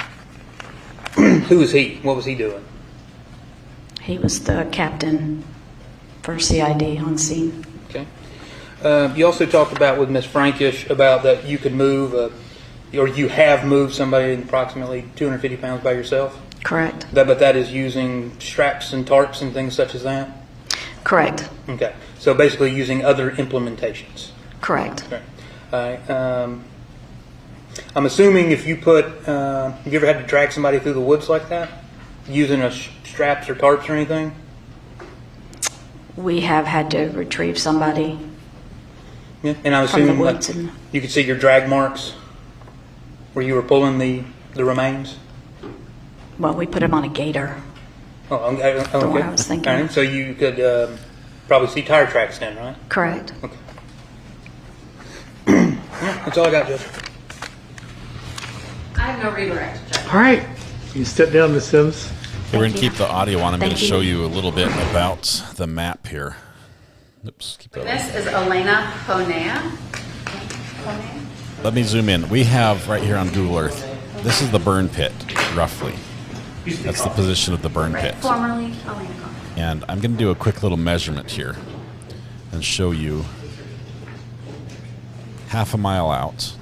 Who was he? What was he doing? He was the captain for CID on scene. Okay. You also talked about with Ms. Frankish about that you could move, or you have moved somebody approximately 250 pounds by yourself? Correct. But that is using straps and tarps and things such as that? Correct. Okay. So basically using other implementations? Correct. Okay. All right. I'm assuming if you put, have you ever had to drag somebody through the woods like that? Using straps or tarps or anything? We have had to retrieve somebody. Yeah. And I'm from the assuming woods like, and you could see your drag marks where you were pulling the remains? well, we put him on a gator. Oh, okay. From what I was thinking. All right. So you could probably see tire tracks then, right? Correct. Okay. Yeah, that's all I got, Judge. I have no redirect, Judge. All right. You step down, Ms. Sims. Okay, we're going to keep the audio on. I'm going Thank to you. show you a little bit about the map here. Oops, keep that on. This is Elena Honea. Let me zoom in. We have right here on Google Earth, this is the burn pit, roughly. That's the position of the burn pit. Formerly Elena Honea. And I'm going to do a quick little measurement here and show you half a mile out.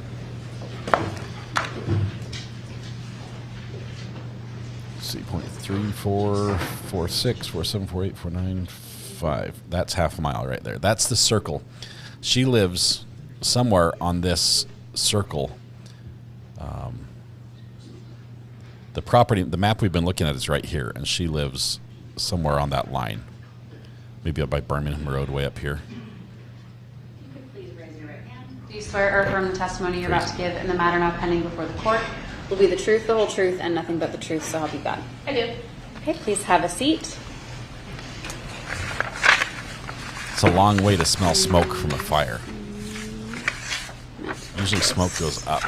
Let's see, 0.3446, 47, 48, 49, 5. That's half a mile right there. That's the circle. She lives somewhere on this circle. The property, the map we've been looking at is right here, and she lives somewhere on that line. Maybe up by Birmingham Road, way up here. Please raise your right hand. Do you swear or affirm the testimony you're about to give in the matter now pending before the court will be the truth, the whole truth, and nothing but the truth, so help you God? I do. Okay, please have a seat. It's a long way to smell smoke from a fire. Usually smoke goes up.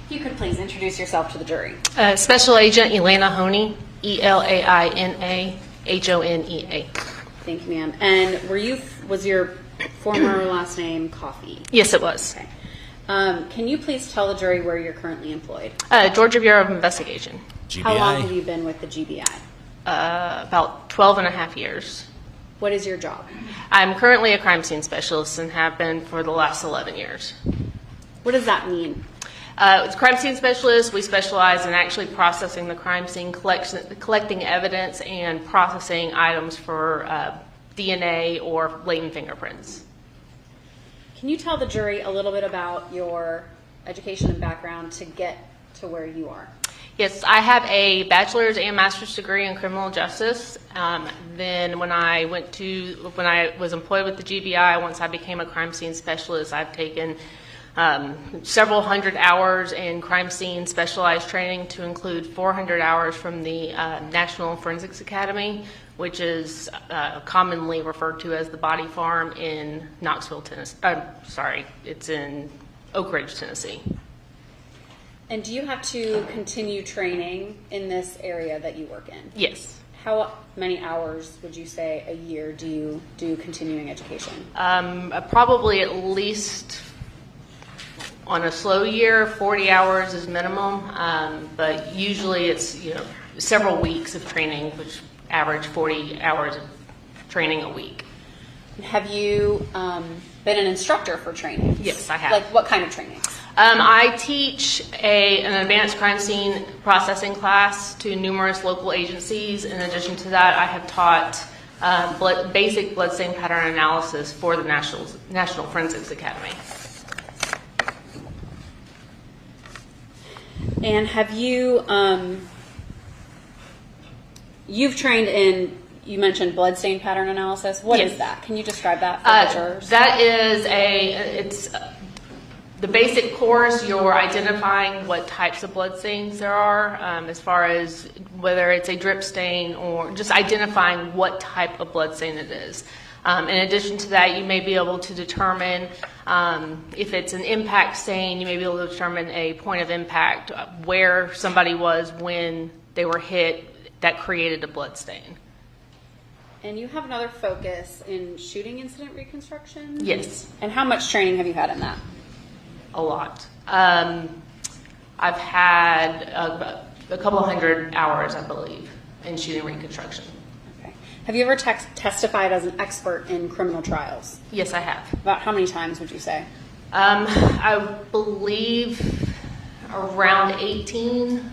If you could please introduce yourself to the jury. Special Agent Elena Hony, ELAINA HONEA. Thank you, ma'am. And was your former last name Coffee? Yes, it was. Okay. Can you please tell the jury where you're currently employed? Georgia Bureau of Investigation. GBI. How long have you been with the GBI? About 12 and a half years. What is your job? I'm currently a crime scene specialist and have been for the last 11 years. What does that mean? As a crime scene specialist, we specialize in actually processing the crime scene, collecting evidence, and processing items for DNA or latent fingerprints. Can you tell the jury a little bit about your education and background to get to where you are? Yes, I have a bachelor's and master's degree in criminal justice. Then when I was employed with the GBI, once I became a crime scene specialist, I've taken several hundred hours in crime scene specialized training, to include 400 hours from the National Forensics Academy, which is commonly referred to as the Body Farm in Knoxville, Tennessee. It's in Oak Ridge, Tennessee. And do you have to continue training in this area that you work in? Yes. How many hours would you say a year do you do continuing education? Probably at least, on a slow year, 40 hours is minimum, but usually it's several weeks of training, which average 40 hours of training a week. Have you been an instructor for training? Yes, I have. Like what kind of training? I teach an advanced crime scene processing class to numerous local agencies. In addition to that, I have taught basic bloodstain pattern analysis for the National Forensics Academy. And have you, you've trained in, you mentioned bloodstain pattern analysis. What is that? Can you describe that for the jurors? That is it's the basic course. You're identifying what types of bloodstains there are, as far as whether it's a drip stain or just identifying what type of bloodstain it is. In addition to that, you may be able to determine if it's an impact stain. You may be able to determine a point of impact, where somebody was when they were hit that created a blood stain. And you have another focus in shooting incident reconstruction? Yes. And how much training have you had in that? A lot. I've had a couple hundred hours, I believe, in shooting reconstruction. Okay. Have you ever testified as an expert in criminal trials? Yes, I have. About how many times would you say? I believe around 18,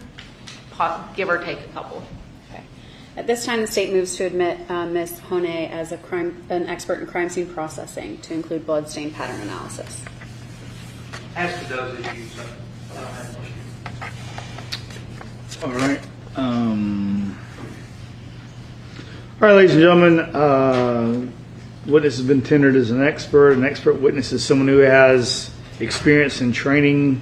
give or take a couple. Okay. At this time, the state moves to admit Ms. Hony as an expert in crime scene processing, to include bloodstain pattern analysis. As to those issues, I don't have an issue. All right. All right, ladies and gentlemen, witness has been tendered as an expert. An expert witness is someone who has experience and training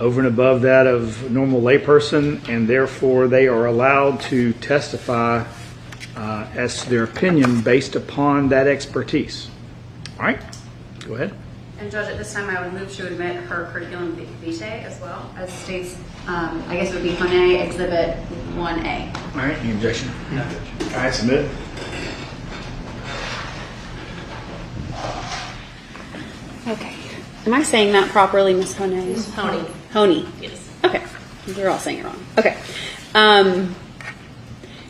over and above that of a normal layperson, and therefore they are allowed to testify as to their opinion based upon that expertise. All right, go ahead. And Judge, at this time I would move to admit her curriculum vitae as well, as states, I guess it would be Hony Exhibit 1A. All right, any objection? No. All right, submit. Okay. Am I saying that properly, Ms. Hony? Hony. Hony. Yes. Okay. We're all saying it wrong. Okay.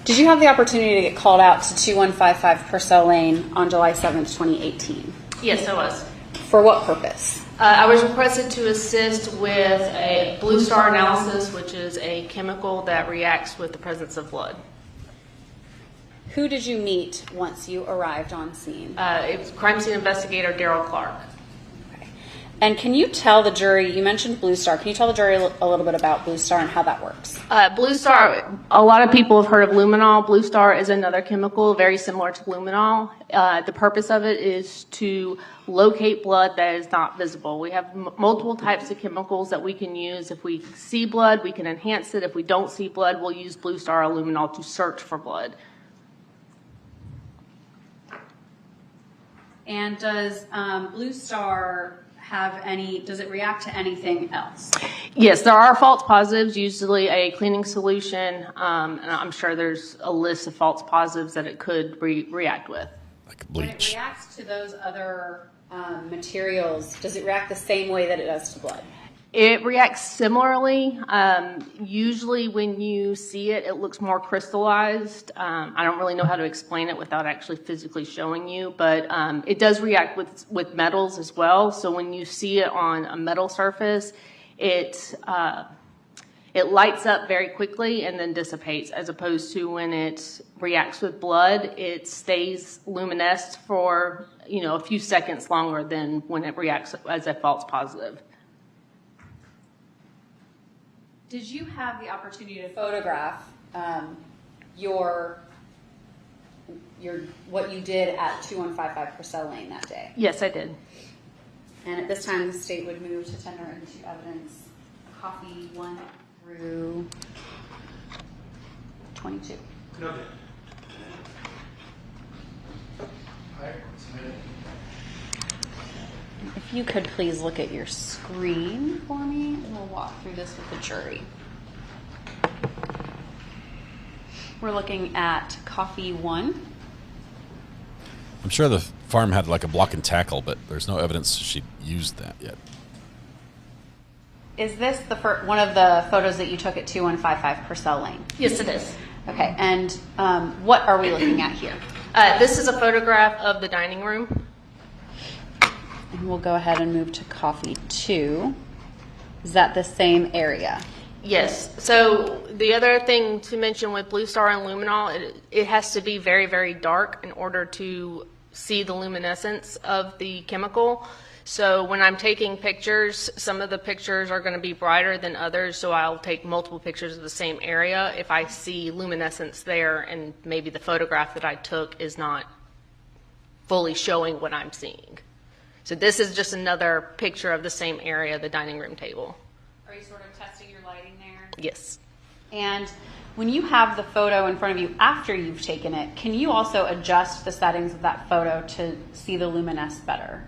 Did you have the opportunity to get called out to 2155 Purcell Lane on July 7th, 2018? Yes, I was. For what purpose? I was requested to assist with a blue star analysis, which is a chemical that reacts with the presence of blood. Who did you meet once you arrived on scene? It was crime scene investigator Daryl Clark. Okay. And can you tell the jury, you mentioned Blue Star, can you tell the jury a little bit about Blue Star and how that works? Blue Star, a lot of people have heard of luminol. Blue Star is another chemical very similar to luminol. The purpose of it is to locate blood that is not visible. We have multiple types of chemicals that we can use. If we see blood, we can enhance it. If we don't see blood, we'll use Blue Star or luminol to search for blood. And does Blue Star does it react to anything else? Yes, there are false positives, usually a cleaning solution, and I'm sure there's a list of false positives that it could react with. Like bleach. When it reacts to those other materials, does it react the same way that it does to blood? It reacts similarly. Usually when you see it, it looks more crystallized. I don't really know how to explain it without actually physically showing you, but it does react with metals as well. So when you see it on a metal surface, it lights up very quickly and then dissipates, as opposed to when it reacts with blood, it stays luminescent for a few seconds longer than when it reacts as a false positive. Did you have the opportunity to photograph what you did at 2155 Purcell Lane that day? Yes, I did. And at this time, the state would move to tender into evidence copy 1 through 22. Okay. If you could please look at your screen for me, and we'll walk through this with the jury. We're looking at coffee 1. I'm sure the farm had like a block and tackle, but there's no evidence she used that yet. Is this one of the photos that you took at 2155 Purcell Lane? Yes, it is. Okay, and what are we looking at here? This is a photograph of the dining room. And we'll go ahead and move to coffee 2. Is that the same area? Yes. So the other thing to mention with Blue Star and luminol, it has to be very, very dark in order to see the luminescence of the chemical. So when I'm taking pictures, some of the pictures are going to be brighter than others, so I'll take multiple pictures of the same area if I see luminescence there and maybe the photograph that I took is not fully showing what I'm seeing. So this is just another picture of the same area, the dining room table. Are you sort of testing your lighting there? Yes. And when you have the photo in front of you after you've taken it, can you also adjust the settings of that photo to see the luminescence better?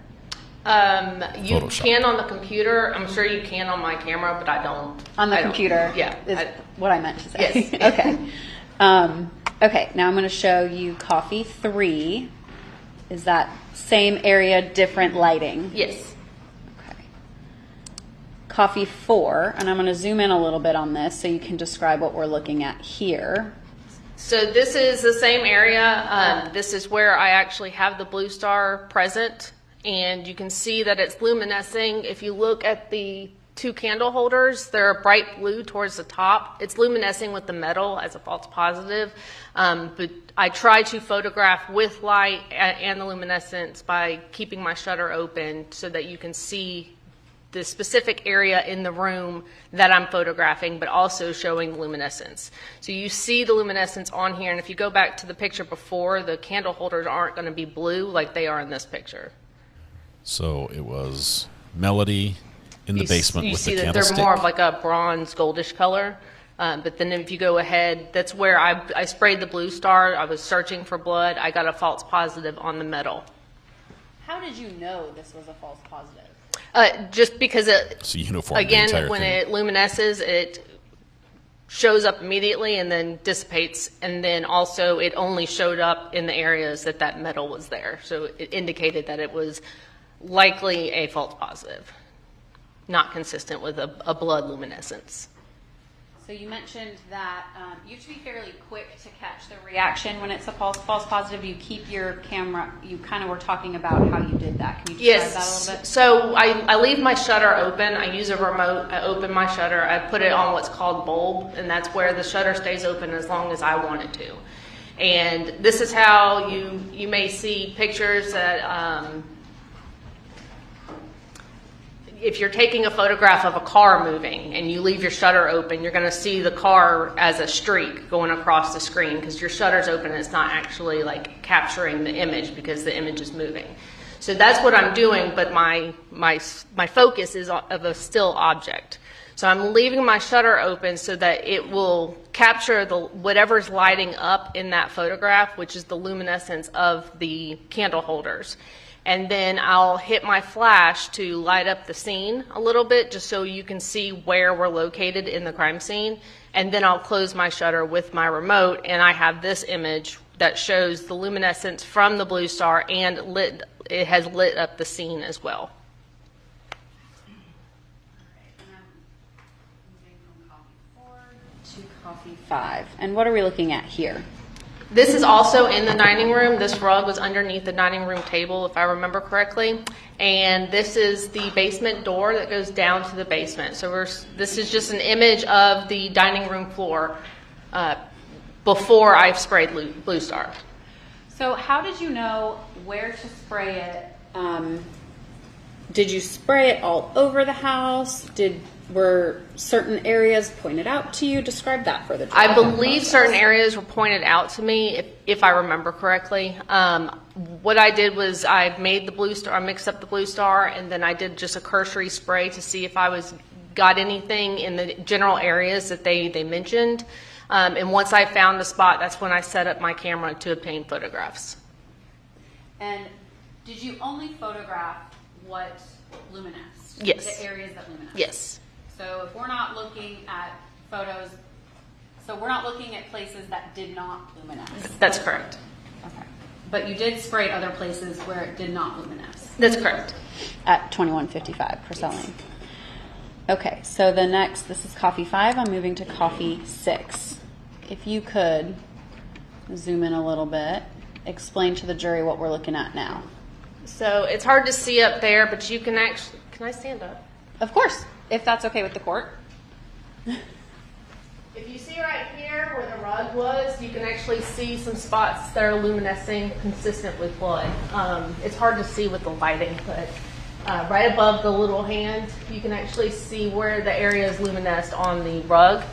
You Photoshop. Can on the computer. I'm sure you can on my camera, but I don't. On the computer? Yeah. Is what I meant to say. Yes. Okay. Okay, now I'm going to show you coffee 3. Is that same area, different lighting? Yes. Okay. Coffee 4, and I'm going to zoom in a little bit on this so you can describe what we're looking at here. So this is the same area. This is where I actually have the Blue Star present, and you can see that it's luminescing. If you look at the 2 candle holders, they're bright blue towards the top. It's luminescing with the metal as a false positive, but I try to photograph with light and the luminescence by keeping my shutter open so that you can see the specific area in the room that I'm photographing, but also showing luminescence. So you see the luminescence on here, and if you go back to the picture before, the candle holders aren't going to be blue like they are in this picture. So it was Melody in the basement with the candlestick. You see that they're more of like a bronze goldish color. But then if you go ahead, that's where I sprayed the Blue Star. I was searching for blood. I got a false positive on the metal. How did you know this was a false positive? Just because it's uniform. Again, when it luminesces, it shows up immediately and then dissipates. And then also it only showed up in the areas that metal was there. So it indicated that it was likely a false positive, not consistent with a blood luminescence. So you mentioned that you have to be fairly quick to catch the reaction when it's a false positive. You keep your camera, you kind of were talking about how you did that. Can you describe that a little bit? So I leave my shutter open. I use a remote. I open my shutter. I put it on what's called bulb, and that's where the shutter stays open as long as I want it to. And this is how you may see pictures that if you're taking a photograph of a car moving and you leave your shutter open, you're going to see the car as a streak going across the screen because your shutter's open and it's not actually like capturing the image because the image is moving. So that's what I'm doing, but my focus is of a still object. So I'm leaving my shutter open so that it will capture whatever's lighting up in that photograph, which is the luminescence of the candle holders. And then I'll hit my flash to light up the scene a little bit just so you can see where we're located in the crime scene. And then I'll close my shutter with my remote, and I have this image that shows the luminescence from the blue star, and it has lit up the scene as well. To coffee 5. And what are we looking at here? This is also in the dining room. This rug was underneath the dining room table, if I remember correctly. And this is the basement door that goes down to the basement. So this is just an image of the dining room floor before I've sprayed Blue Star. So how did you know where to spray it? Did you spray it all over the house? Were certain areas pointed out to you? Describe that further. I believe certain areas were pointed out to me, if I remember correctly. What I did was I made the Blue Star, I mixed up the Blue Star, and then I did just a cursory spray to see if I got anything in the general areas that they mentioned. And once I found the spot, that's when I set up my camera to obtain photographs. And did you only photograph what luminesced? Yes. The areas that luminesced? Yes. So if we're not looking at photos, so we're not looking at places that did not luminesce? That's correct. Okay. But you did spray other places where it did not luminesce? That's correct. At 2155 Purcell Lane. Okay, so this is coffee 5. I'm moving to coffee 6. If you could zoom in a little bit, explain to the jury what we're looking at now. So it's hard to see up there, but you can actually, can I stand up? Of course, if that's okay with the court. If you see right here where the rug was, you can actually see some spots that are luminescing consistent with blood. It's hard to see with the lighting, but right above the little hand, you can actually see where the area is luminesced on the rug.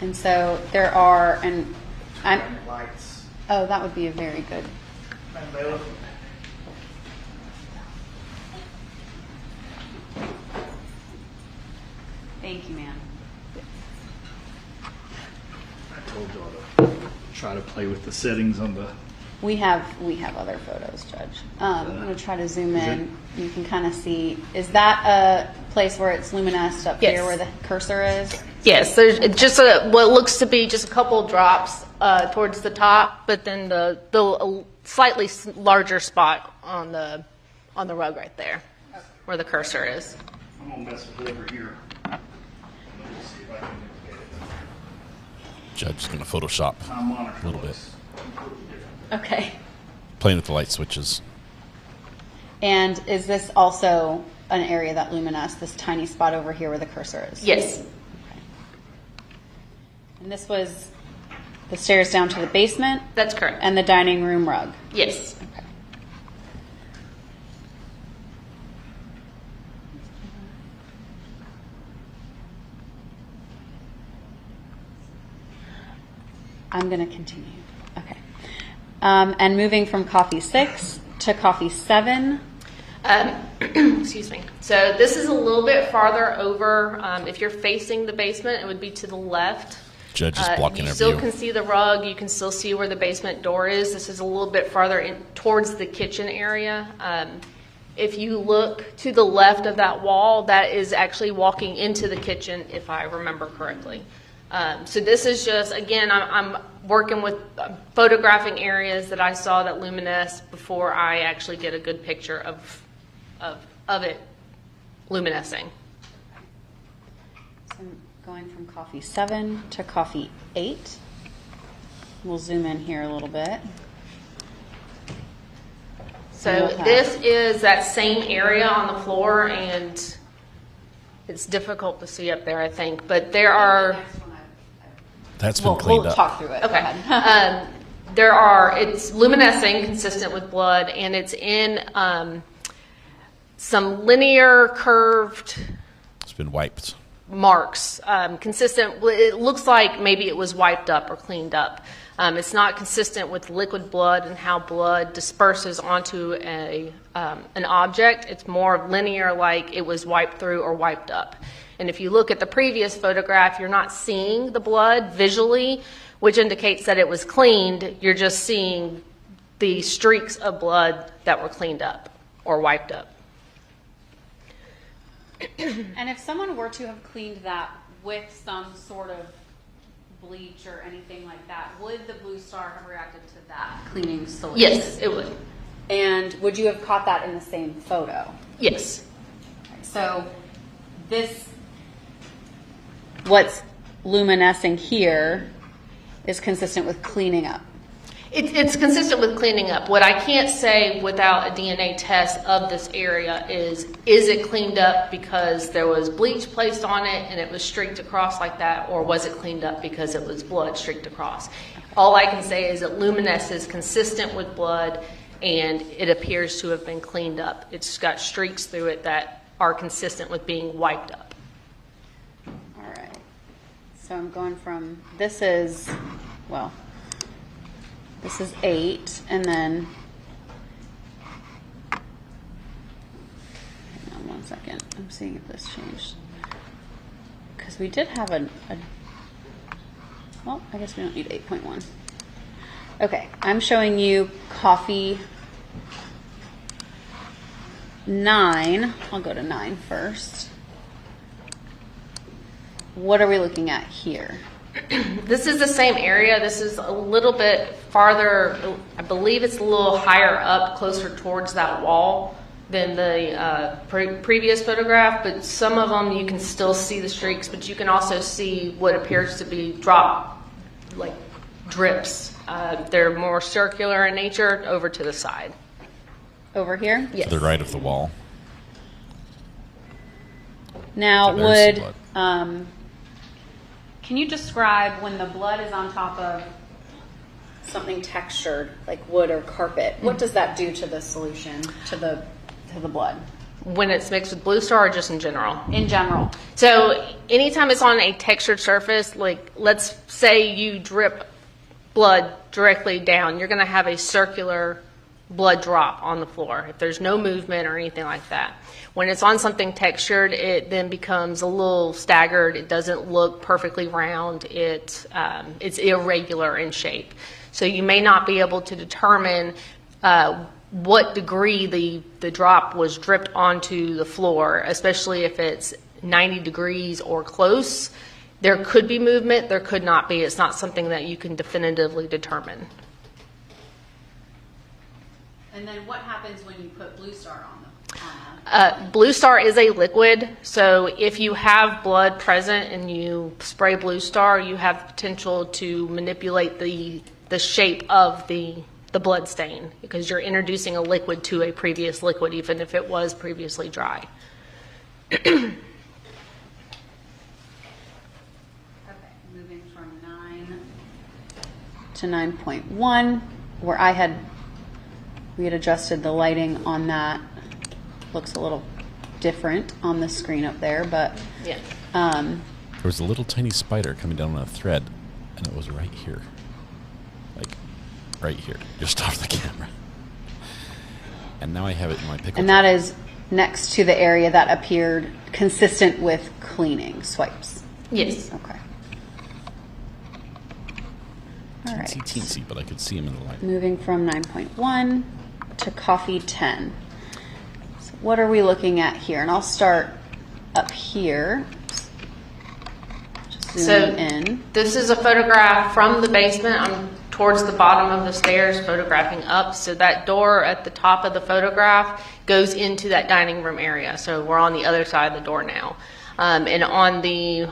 And so there are, and I'm, Lights. oh, that would be a very good. Thank you, ma'am. I told y'all to try to play with the settings on the. We have other photos, Judge. I'm going to try to zoom in. You can kind of see. Is that a place where it's luminesced up here where the cursor is? Yes, there's just what looks to be just a couple drops towards the top, but then the slightly larger spot on the rug right there, where the cursor is. I'm gonna mess with it over here. Judge is going to Photoshop a little bit. Okay. Playing with the light switches. And is this also an area that luminesced, this tiny spot over here where the cursor is? Yes. Okay. And this was the stairs down to the basement? That's correct. And the dining room rug? Yes. Okay. I'm going to continue. Okay. And moving from coffee 6 to coffee 7. Excuse me. So this is a little bit farther over. If you're facing the basement, it would be to the left. Judge is blocking you our still view. can see the rug. You can still see where the basement door is. This is a little bit farther in towards the kitchen area. If you look to the left of that wall, that is actually walking into the kitchen, if I remember correctly. So this is just, again, I'm working with photographing areas that I saw that luminesced before I actually get a good picture of it luminescing. So going from coffee 7 to coffee 8. We'll zoom in here a little bit. So this is that same area on the floor, and it's difficult to see up there, I think, but there are... That's been cleaned we'll up. talk through it. Okay. Go ahead. It's luminescing, consistent with blood, and it's in some linear curved It's been wiped. marks, consistent. It looks like maybe it was wiped up or cleaned up. It's not consistent with liquid blood and how blood disperses onto an object. It's more linear, like it was wiped through or wiped up. And if you look at the previous photograph, you're not seeing the blood visually, which indicates that it was cleaned. You're just seeing the streaks of blood that were cleaned up or wiped up. And if someone were to have cleaned that with some sort of bleach or anything like that, would the Blue Star have reacted to that cleaning solution? Yes, it would. And would you have caught that in the same photo? Yes. So this, what's luminescing here, is consistent with cleaning up. It's consistent with cleaning up. What I can't say without a DNA test of this area is it cleaned up because there was bleach placed on it and it was streaked across like that, or was it cleaned up because it was blood streaked across? All I can say is that luminesce is consistent with blood and it appears to have been cleaned up. It's got streaks through it that are consistent with being wiped up. All right. So I'm going from, this is 8, and then, hang on 1 second, I'm seeing if this changed. Because we did have well, I guess we don't need 8.1. Okay, I'm showing you coffee 9. I'll go to 9 first. What are we looking at here? This is the same area. This is a little bit farther. I believe it's a little higher up, closer towards that wall than the previous photograph, but some of them you can still see the streaks, but you can also see what appears to be like drips. They're more circular in nature over to the side. Over here? Yes. To the right of the wall. Now, So there's would, some can you describe when the blood is on top of something textured, like wood or carpet, what does that do to the solution, to the blood? When it's mixed with Blue Star or just in general? In general. So anytime it's on a textured surface, like let's say you drip blood directly down, you're going to have a circular blood drop on the floor if there's no movement or anything like that. When it's on something textured, it then becomes a little staggered. It doesn't look perfectly round. It's irregular in shape. So you may not be able to determine what degree the drop was dripped onto the floor, especially if it's 90 degrees or close. There could be movement, there could not be. It's not something that you can definitively determine. And then what happens when you put Blue Star on them? Blue Star is a liquid, so if you have blood present and you spray Blue Star, you have the potential to manipulate the shape of the blood stain because you're introducing a liquid to a previous liquid, even if it was previously dry. Okay, moving from 9 to 9.1, where we had adjusted the lighting on that. Looks a little different on the screen up there, but yeah. There was a little tiny spider coming down on a thread, and it was right here. Like, right here, just off the camera. And now I have it in my pickle. And that is next to the area that appeared consistent with cleaning swipes. Yes. Okay. All right. Teensy, but I could see him in the light. Moving from 9.1 to coffee 10. So what are we looking at here? And I'll start up here. Just zoom in. This is a photograph from the basement. I'm towards the bottom of the stairs photographing up. So that door at the top of the photograph goes into that dining room area. So we're on the other side of the door now. And on the,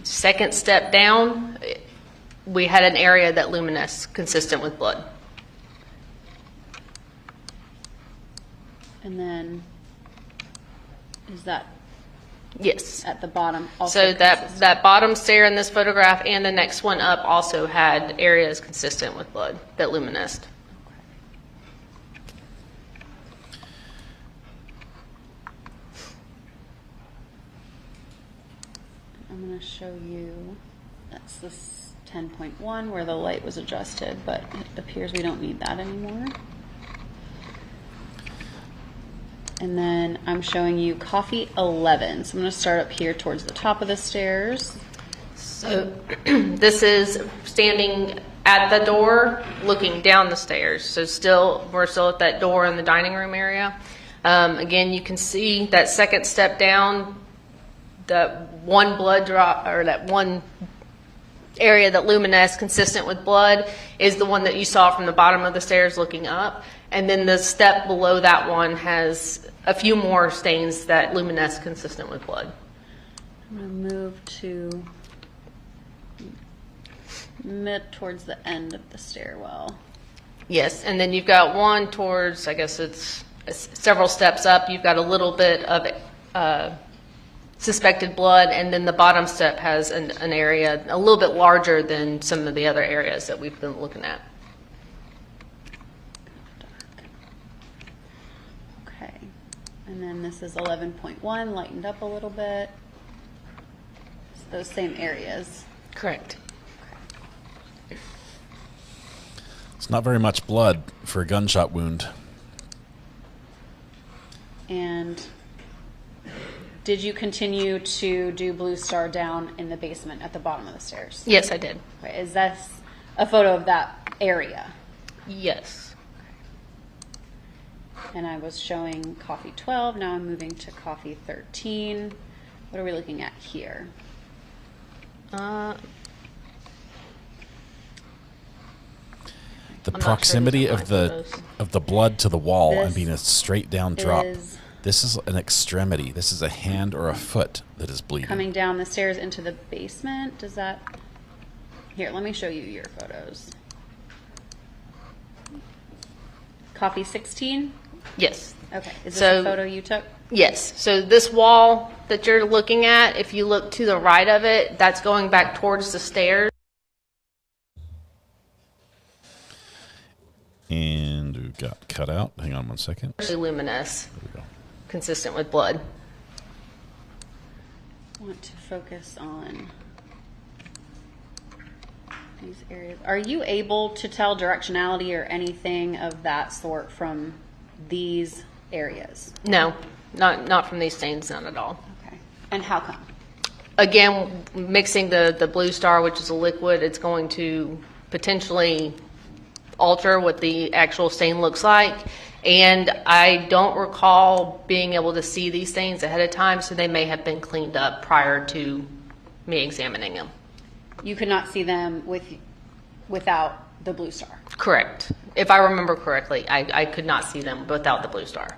second step down, we had an area that luminesced consistent with blood. And then, is that? Yes. At the bottom. Also so that bottom stair in this photograph and the next one up also had areas consistent with blood that luminesced. I'm going to show you, that's this 10.1 where the light was adjusted, but it appears we don't need that anymore. And then I'm showing you coffee 11. So I'm going to start up here towards the top of the stairs. So this is standing at the door, looking down the stairs. So we're still at that door in the dining room area. Again, you can see that second step down, that one blood drop, or that one area that luminesced consistent with blood is the one that you saw from the bottom of the stairs looking up. And then the step below that one has a few more stains that luminesce consistent with blood. I'm going to move to mid towards the end of the stairwell. Yes, and then you've got one towards, I guess it's several steps up, you've got a little bit of suspected blood, and then the bottom step has an area a little bit larger than some of the other areas that we've been looking at. Okay, and then this is 11.1, lightened up a little bit. It's those same areas. Correct. It's not very much blood for a gunshot wound. And did you continue to do Blue Star down in the basement at the bottom of the stairs? Yes, I did. Okay. Is that a photo of that area? Yes. Okay. And I was showing coffee 12. Now I'm moving to coffee 13. What are we looking at here? The proximity of the blood to the wall and being a straight down drop. This is an extremity. This is a hand or a foot that is bleeding. Coming down the stairs into the basement. Does that... Here, let me show you your photos. Coffee 16? Yes. Okay. Is this a photo you took? Yes. So this wall that you're looking at, if you look to the right of it, that's going back towards the stairs. And we got cut out. Hang on one second. Luminous. There we go. Consistent with blood. I want to focus on these areas. Are you able to tell directionality or anything of that sort from these areas? No, not from these stains, not at all. Okay. And how come? Again, mixing the Blue Star, which is a liquid, it's going to potentially alter what the actual stain looks like. And I don't recall being able to see these stains ahead of time, so they may have been cleaned up prior to me examining them. You could not see them without the Blue Star? Correct. If I remember correctly, I could not see them without the Blue Star.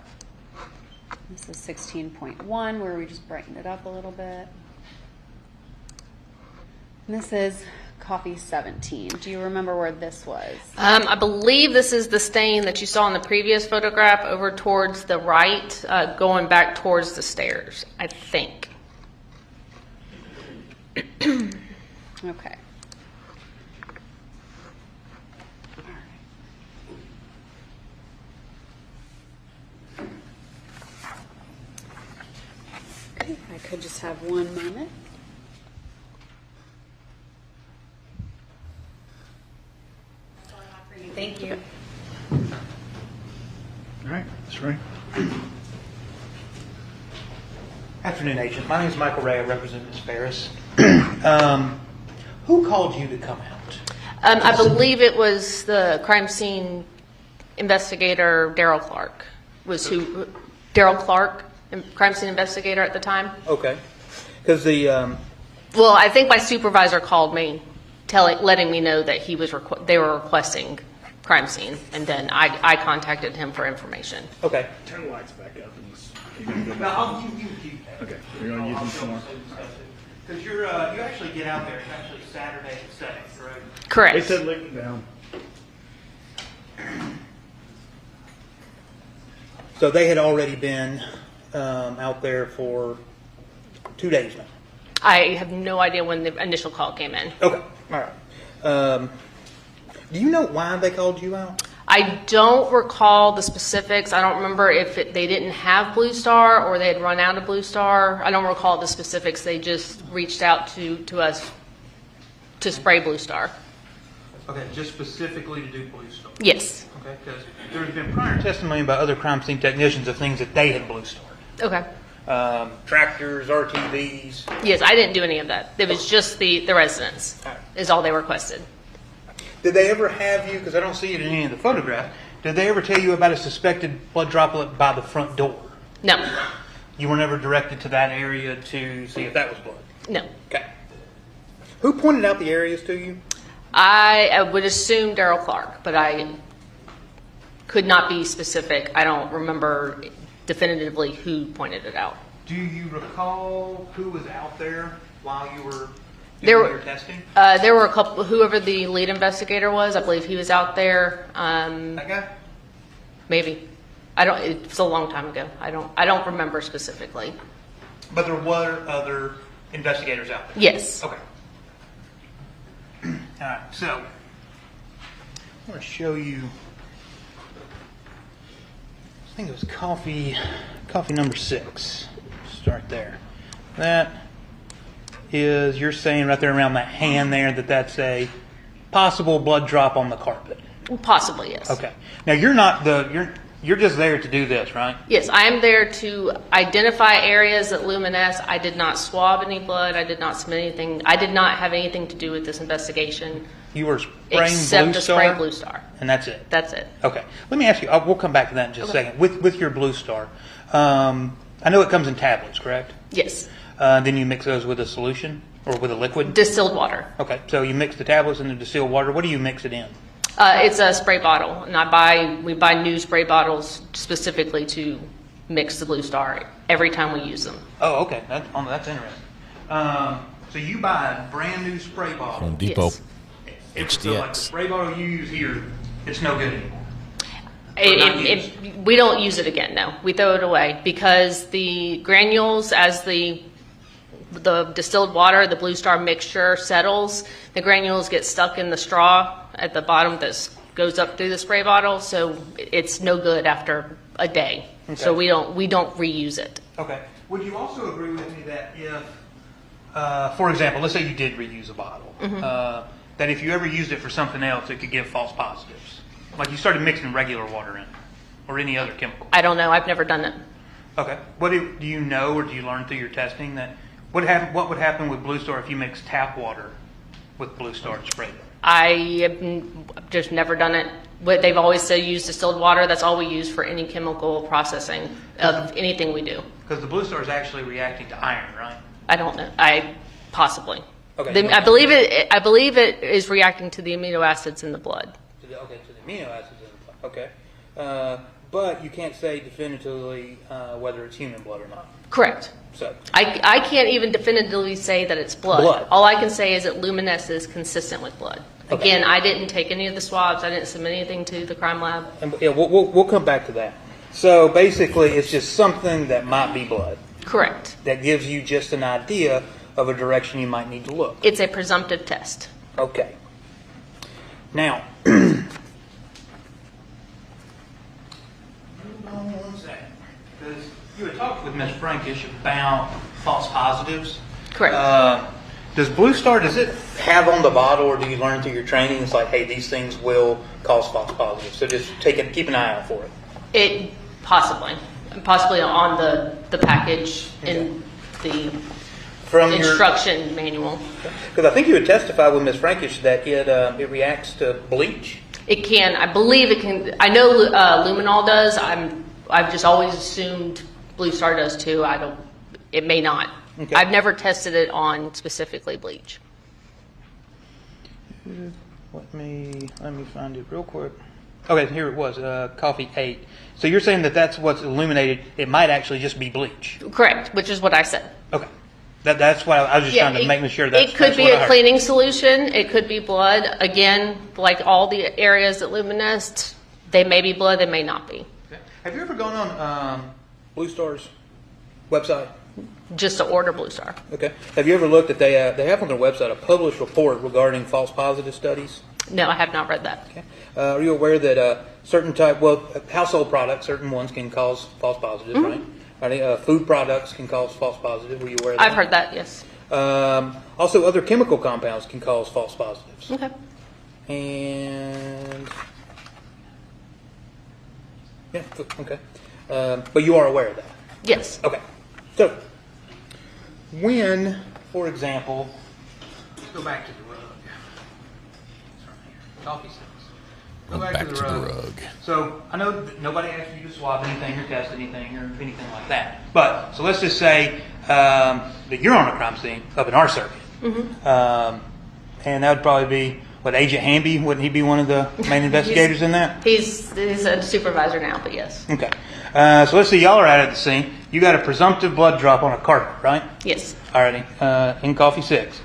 This is 16.1, where we just brightened it up a little bit. And this is coffee 17. Do you remember where this was? I believe this is the stain that you saw in the previous photograph over towards the right, going back towards the stairs, I think. Okay. Okay, I could just have one moment. Thank you. All right, that's right. Afternoon, Agent. My name is Michael Ray. I represent Ms. Farris. Who called you to come out? I believe it was the crime scene investigator, Daryl Clark, Daryl Clark, crime scene investigator at the time. Okay. Because well, I think my supervisor called me, letting me know that they were requesting crime scene, and then I contacted him for information. Okay. Turn the lights back up. You're going to go back. Okay, you're going to use them some more. Because you actually get out there. It's actually Saturday at 7, correct? Correct. They said lick them down. So they had already been out there for 2 days now. I have no idea when the initial call came in. Okay. All right. Do you know why they called you out? I don't recall the specifics. I don't remember if they didn't have Blue Star or they had run out of Blue Star. I don't recall the specifics. They just reached out to us to spray Blue Star. Okay, just specifically to do Blue Star? Yes. Okay, because there has been prior testimony by other crime scene technicians of things that they had Blue Star. Okay. Tractors, RTVs. Yes, I didn't do any of that. It was just the residents is all they requested. Did they ever have you, because I don't see it in any of the photographs, did they ever tell you about a suspected blood droplet by the front door? No. You were never directed to that area to see if that was blood? No. Okay. Who pointed out the areas to you? I would assume Daryl Clark, but I could not be specific. I don't remember definitively who pointed it out. Do you recall who was out there while you were There doing were your testing? There were a couple. Whoever the lead investigator was, I believe he was out there. That guy? Maybe. I don't. It was a long time ago. I don't remember specifically. But there were other investigators out there. Yes. Okay. All right. So I want to show you. I think it was coffee number 6. Start there. That is, you're saying right there around that hand there that's a possible blood drop on the carpet. Possibly, yes. Okay. Now you're just there to do this, right? Yes, I am there to identify areas that luminesce. I did not swab any blood. I did not submit anything. I did not have anything to do with this investigation. You were spraying except Blue to Star? spray Blue Star. And that's it? That's it. Okay. Let me ask you, we'll come back to that in just a second. With your Blue Star, I know it comes in tablets, correct? Yes. Then you mix those with a solution or with a liquid? Distilled water. Okay. So you mix the tablets in the distilled water. What do you mix it in? It's a spray bottle, and we buy new spray bottles specifically to mix the Blue Star every time we use them. Oh, okay. That's interesting. So you buy a brand new spray bottle. Home Depot. Yes. So like the spray bottle you use here, it's no good anymore. We don't use it again, no. We throw it away because the granules, as the distilled water, the Blue Star mixture settles, the granules get stuck in the straw at the bottom that goes up through the spray bottle, so it's no good after a day. Okay. So we don't reuse it. Okay. Would you also agree with me that if, for example, let's say you did reuse a bottle, that if you ever used it for something else, it could give false positives? Like you started mixing regular water in, or any other chemical? I don't know. I've never done it. Okay. What do you know, or do you learn through your testing that what would happen with Blue Star if you mix tap water with Blue Star and sprayed it? I have just never done it. But they've always said use distilled water. That's all we use for any chemical processing of anything we do. Because the Blue Star is actually reacting to iron, right? I don't know. Possibly. Okay. I believe it is reacting to the amino acids in the blood. To the amino acids in the blood. Okay. But you can't say definitively whether it's human blood or not. Correct. So I can't even definitively say that it's blood. All I can say is that luminesce is consistent with blood. Okay. Again, I didn't take any of the swabs. I didn't submit anything to the crime lab. And, yeah, we'll come back to that. So basically, it's just something that might be blood. Correct. That gives you just an idea of a direction you might need to look. It's a presumptive test. Okay. Now, one second, because you had talked with Ms. Frankish about false positives. Correct. Does Blue Star, does it have on the bottle, or do you learn through your training, it's like, hey, these things will cause false positives, so just keep an eye out for it? It possibly on the package in the instruction manual. Because I think you would testify with Ms. Frankish that it reacts to bleach. It can. I believe it can. I know luminol does. I've just always assumed Blue Star does too. It may not. Okay. I've never tested it on specifically bleach. Let me find it real quick. Okay, here it was, coffee 8. So you're saying that's what's illuminated. It might actually just be bleach. Correct, which is what I said. Okay. That's why I was just trying to make sure that it could be a cleaning solution. It could be blood. Again, like all the areas that luminesced, they may be blood, they may not be. Okay. Have you ever gone on Blue Star's website? Just to order Blue Star. Okay. Have you ever looked at they have on their website a published report regarding false positive studies? No, I have not read that. Okay. Are you aware that certain household products, certain ones can cause false positives, right? Food products can cause false positives. Were you aware of that? I've heard that, yes. Also, other chemical compounds can cause false positives. Okay. And yeah, okay. But you are aware of that? Yes. Okay. So, when, for example, let's go back to the rug. It's right here. Coffee sticks. Go back to the rug. So, I know that nobody asked you to swab anything or test anything or anything like that. But, so let's just say that you're on a crime scene of an arson circuit. Mm-hmm. And that would probably be, Agent Hamby? Wouldn't he be one of the main investigators in that? He's a supervisor now, but yes. Okay. So let's say y'all are out at the scene. You got a presumptive blood drop on a carpet, right? Yes. Alrighty. In coffee 6.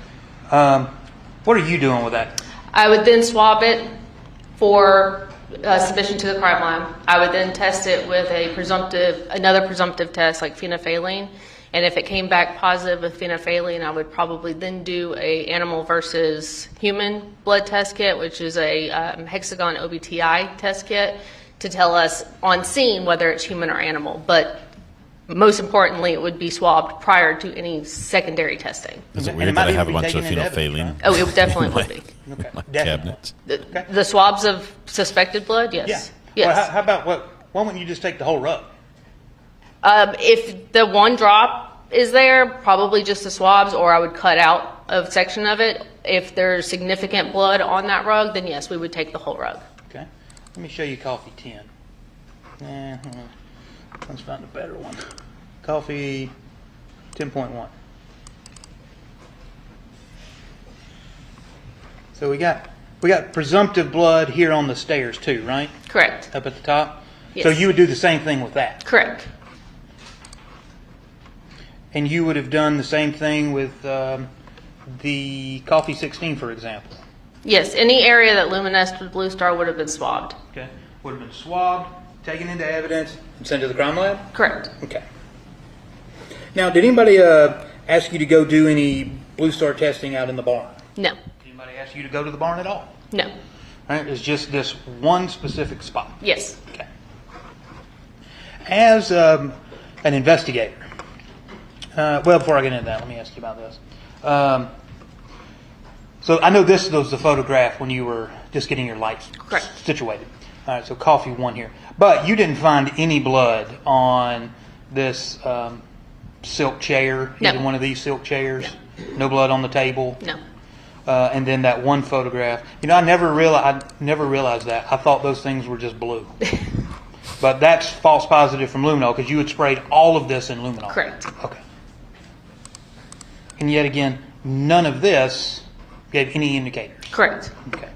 What are you doing with that? I would then swab it for submission to the crime lab. I would then test it with another presumptive test like phenolphthalein. And if it came back positive with phenolphthalein, I would probably then do a animal versus human blood test kit, which is a hexagon OBTI test kit to tell us on scene whether it's human or animal. But most importantly, it would be swabbed prior to any secondary testing. Is it weird that I have a bunch of phenolphthalein? Oh, it definitely would be. Okay. Cabinets. The swabs of suspected blood, yes. Yeah. Yes. Well, how about why wouldn't you just take the whole rug? If the one drop is there, probably just the swabs, or I would cut out a section of it. If there's significant blood on that rug, then yes, we would take the whole rug. Okay. Let me show you coffee 10. Let's find a better one. Coffee 10.1. So we got presumptive blood here on the stairs too, right? Correct. Up at the top? Yes. So you would do the same thing with that? Correct. And you would have done the same thing with the coffee 16, for example? Yes, any area that luminesced with blue star would have been swabbed. Okay. Would have been swabbed, taken into evidence, and sent to the crime lab? Correct. Okay. Now, did anybody ask you to go do any blue star testing out in the barn? No. Did anybody ask you to go to the barn at all? No. All right, it's just this one specific spot. Yes. Okay. As an investigator, before I get into that, let me ask you about this. So I know this was the photograph when you were just getting your lights situated. All right, so coffee 1 here. But you didn't find any blood on this silk chair, either one of these silk chairs? No blood on the table? No. And then that one photograph. I never realized that. I thought those things were just blue. But that's false positive from luminol because you had sprayed all of this in luminol. Correct. Okay. And yet again, none of this gave any indicators. Correct. Okay.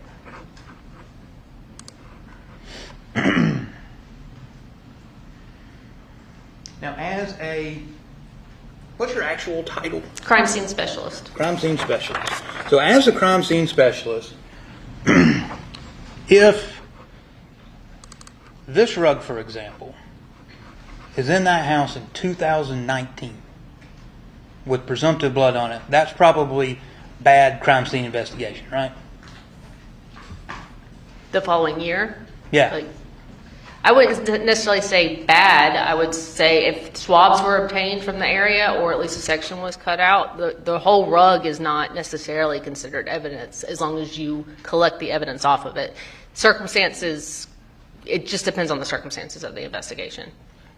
Now, what's your actual title? Crime scene specialist. Crime scene specialist. So as a crime scene specialist, if this rug, for example, is in that house in 2019 with presumptive blood on it, that's probably bad crime scene investigation, right? The following year? Yeah. I wouldn't necessarily say bad. I would say if swabs were obtained from the area or at least a section was cut out, the whole rug is not necessarily considered evidence as long as you collect the evidence off of it. Circumstances, it just depends on the circumstances of the investigation.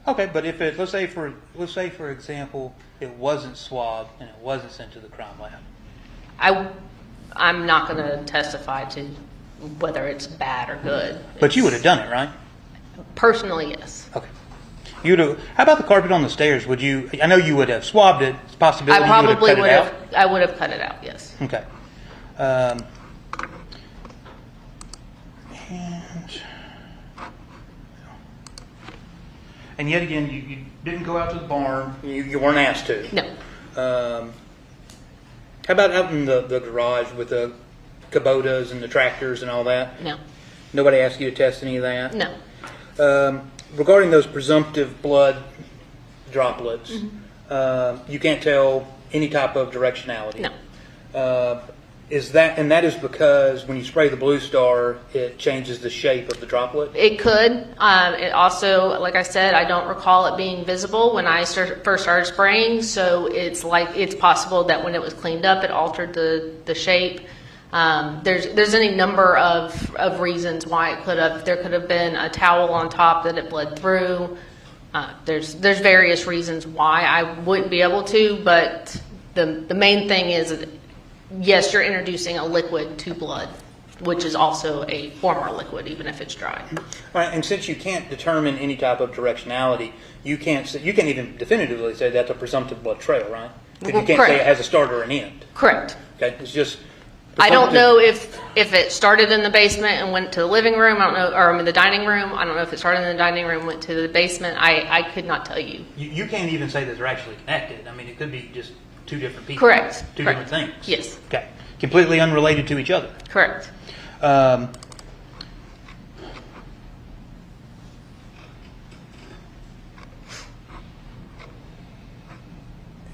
Okay, but if let's say for example, it wasn't swabbed and it wasn't sent to the crime lab. I'm not going to testify to whether it's bad or good. But you would have done it, right? Personally, yes. Okay. How about the carpet on the stairs? Would you? I know you would have swabbed it. It's a possibility. I probably you would have cut it out. I would have cut it out. Yes. Okay. And yet again, you didn't go out to the barn. You weren't asked to. No. How about out in the garage with the Kubotas and the tractors and all that? No. Nobody asked you to test any of that? No. Regarding those presumptive blood droplets, you can't tell any type of directionality. No. And that is because when you spray the Blue Star, it changes the shape of the droplet? It could. It also, like I said, I don't recall it being visible when I first started spraying, so it's possible that when it was cleaned up, it altered the shape. There's any number of reasons why it could have. There could have been a towel on top that it bled through. There's various reasons why I wouldn't be able to, but the main thing is, yes, you're introducing a liquid to blood, which is also a former liquid, even if it's dry. Right, and since you can't determine any type of directionality, you can't even definitively say that's a presumptive blood trail, right? Because you can't say it has a start or an end. Correct. Okay, it's just. I don't know if it started in the basement and went to the living room. I don't know, or the dining room. I don't know if it started in the dining room, went to the basement. I could not tell you. You can't even say that they're actually connected. I mean, it could be just two different people. Correct. Two different things. Yes. Okay. Completely unrelated to each other. Correct.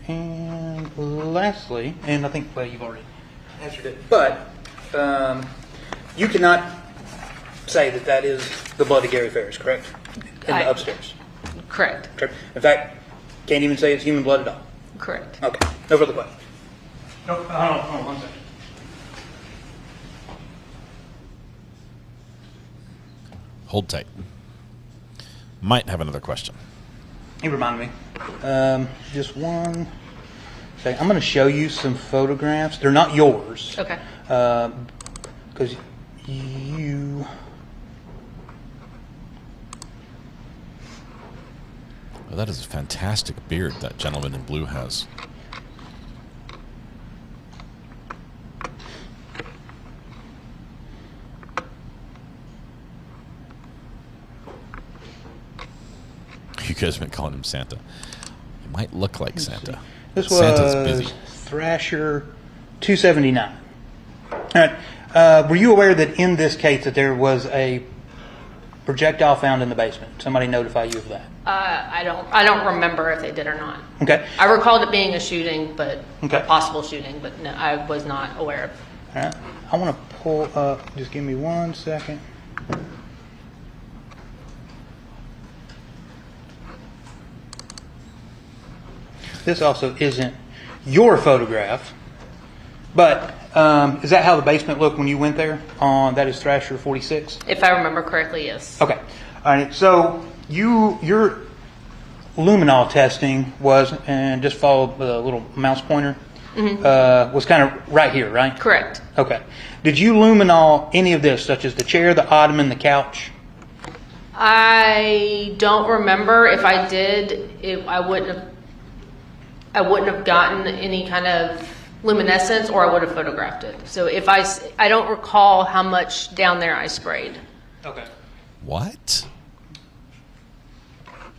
And lastly, and I think you've already answered it, but you cannot say that is the blood of Gary Farris, correct? In the upstairs. Correct. In fact, can't even say it's human blood at all. Correct. Okay. No further questions. No. Hold on 1 second. Hold tight. Might have another question. He reminded me. Just one second. I'm going to show you some photographs. They're not yours. Okay. Because you. Well, that is a fantastic beard that gentleman in blue has. You guys have been calling him Santa. He might look like Santa. This Santa's was busy. Thrasher 279. All right. Were you aware that in this case that there was a projectile found in the basement? Somebody notify you of that? I don't remember if they did or not. Okay. I recalled it being a shooting, but Okay. a possible shooting, but no, I was not aware of. All right. I want to pull up. Just give me 1 second. This also isn't your photograph, but is that how the basement looked when you went there? That is Thrasher 46? If I remember correctly, yes. Okay. All right. So your luminol testing was, and just follow the little mouse pointer, was kind of right here, right? Correct. Okay. Did you luminol any of this, such as the chair, the ottoman, the couch? I don't remember. If I did, I wouldn't have gotten any kind of luminescence, or I would have photographed it. So if I don't recall how much down there I sprayed. Okay. What?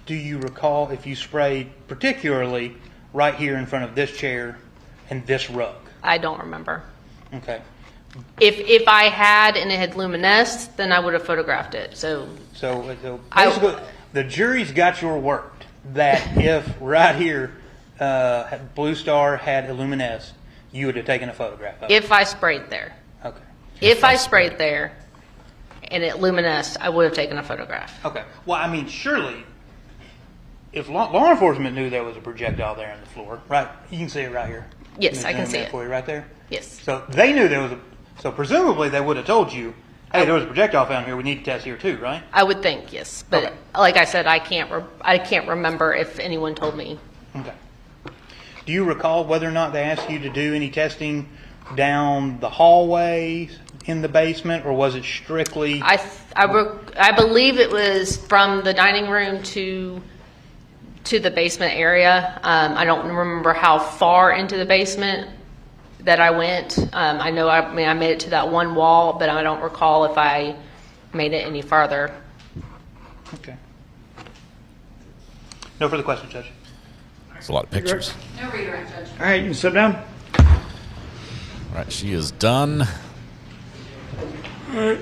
Do you recall if you sprayed particularly right here in front of this chair and this rug? I don't remember. Okay. If I had and it had luminesced, then I would have photographed it. So basically, the jury's got your word that if right here Blue Star had a luminescence, you would have taken a photograph of it. If I sprayed there. Okay. If I sprayed there and it luminesced, I would have taken a photograph. Okay. Well, I mean, surely, if law enforcement knew there was a projectile there on the floor, right? You can see it right here. Yes, I can see it. For you right there. Yes. So they knew there was so presumably they would have told you, hey, there was a projectile found here. We need to test here too, right? I would think, yes. But like I said, I can't remember if anyone told me. Okay. Do you recall whether or not they asked you to do any testing down the hallway in the basement, or was it strictly? I believe it was from the dining room to the basement area. I don't remember how far into the basement that I went. I know I made it to that one wall, but I don't recall if I made it any farther. Okay. No further questions, Judge. There's a lot of pictures. No redirect, Judge. All right, you can sit down. All right, she is done. All right.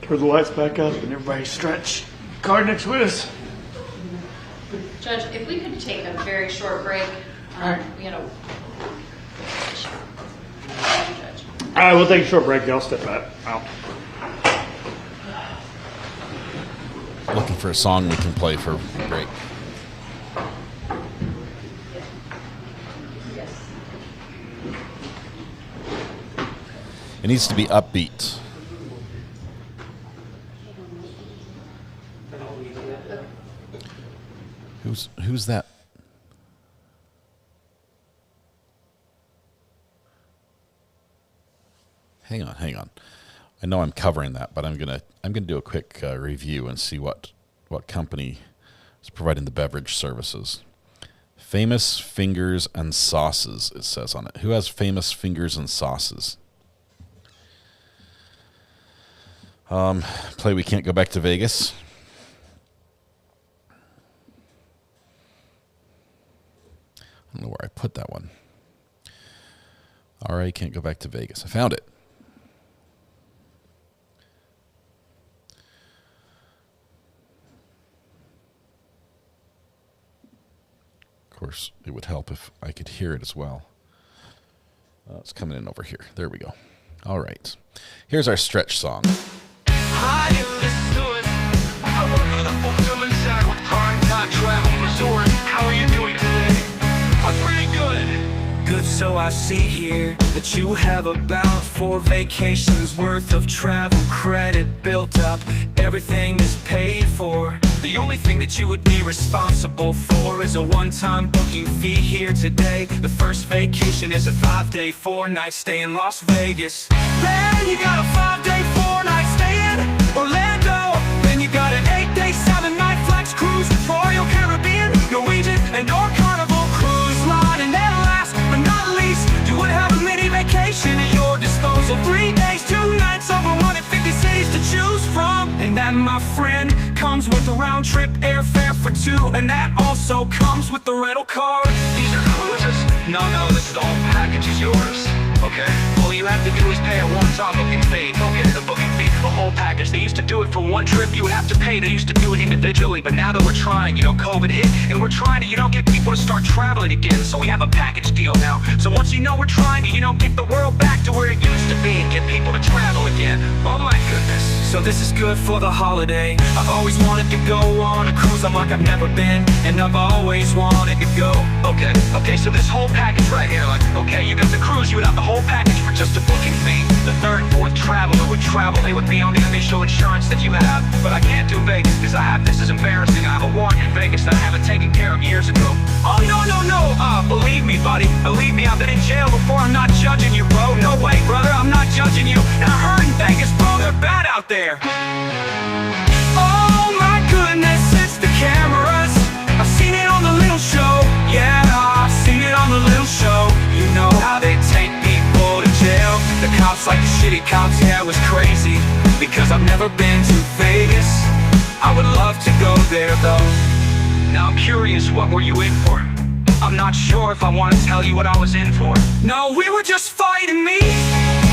Turn the lights back up and everybody stretch. Card next witness. Judge, if we could take a very short break, All right. Judge. All right, we'll take a short break. I'll step back out. Looking for a song we can play for break. It needs to be upbeat. Who's that? Hang on. I know I'm covering that, but I'm gonna do a quick review and see what company is providing the beverage services. Famous Fingers and Sauces, it says on it. Who has Famous Fingers and Sauces? Play We Can't Go Back to Vegas. I don't know where I put that one. All right, Can't Go Back to Vegas. I found it. Of course, it would help if I could hear it as well. It's coming in over here. There we go. All right. Here's our stretch song. Hi, Missouri. I work for the fulfillment center with Prime Time Travel, Missouri. How are you doing today? I'm pretty good. Good, so I see here that you have about 4 vacations worth of travel credit built up. Everything is paid for. The only thing that you would be responsible for is a one-time booking fee here today. The first vacation is a 5-day, 4-night stay in Las Vegas. Then you got a 5-day, 4-night stay in Orlando. Then you got an 8-day, 7-night flex cruise with Royal Caribbean, Norwegian, and or Carnival Cruise Line. And then last but not least, you would have a mini vacation at your disposal. 3 days, 2 nights over 150 cities to choose from. And that, my friend, comes with a round-trip airfare for 2. And that also comes with the rental car. These are cruises? No, this whole package is yours. Okay. All you have to do is pay a one-time booking fee. Okay, the booking fee for the whole package. They used to do it for one trip. You would have to pay. They used to do it individually. But now that we're trying, COVID hit, and we're trying to, get people to start traveling again. So we have a package deal now. So once we're trying to, get the world back to where it used to be and get people to travel again. Oh my goodness. So this is good for the holiday. I've always wanted to go on a cruise like I've never been, and I've always wanted to go. Okay, so this whole package right here, you got the cruise, you would have the whole package for just a booking fee. The third and fourth traveler would travel, they would be on the initial insurance that you have. But I can't do Vegas because this is embarrassing. I have a warrant in Vegas that I haven't taken care of years ago. Oh no, believe me, buddy, believe me, I've been in jail before. I'm not judging you, bro. No way, brother, I'm not judging you. And I heard in Vegas, bro, they're bad out there. Oh my goodness, it's the cameras. I've seen it on the little show. Yeah, I've seen it on the little show. You know how they take people to jail. The cops like the shitty cops, yeah, it was crazy. Because I've never been to Vegas. I would love to go there though. Now I'm curious, what were you in for? I'm not sure if I want to tell you what I was in for. No, we were just fighting, me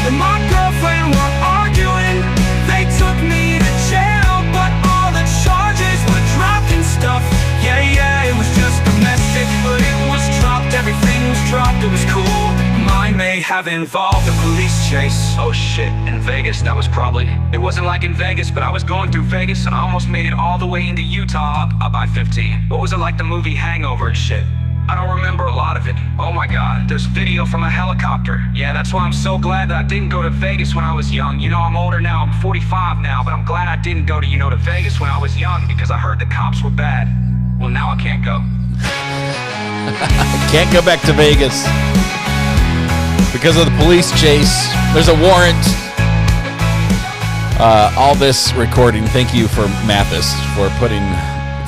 and my girlfriend were arguing. They took me to jail, but all the charges were dropped and stuff. Yeah, it was just domestic, but it was dropped. Everything was dropped, it was cool. Mine may have involved a police chase. Oh shit, in Vegas, that was probably... It wasn't like in Vegas, but I was going through Vegas and I almost made it all the way into Utah up I-15. What was it like, the movie Hangover and shit? I don't remember a lot of it. Oh my god, there's video from a helicopter. Yeah, that's why I'm so glad that I didn't go to Vegas when I was young. I'm older now, I'm 45 now, but I'm glad I didn't go to, to Vegas when I was young, because I heard the cops were bad. Well, now I can't go. Can't go back to Vegas because of the police chase. There's a warrant. All this recording, thank you for Mathis for putting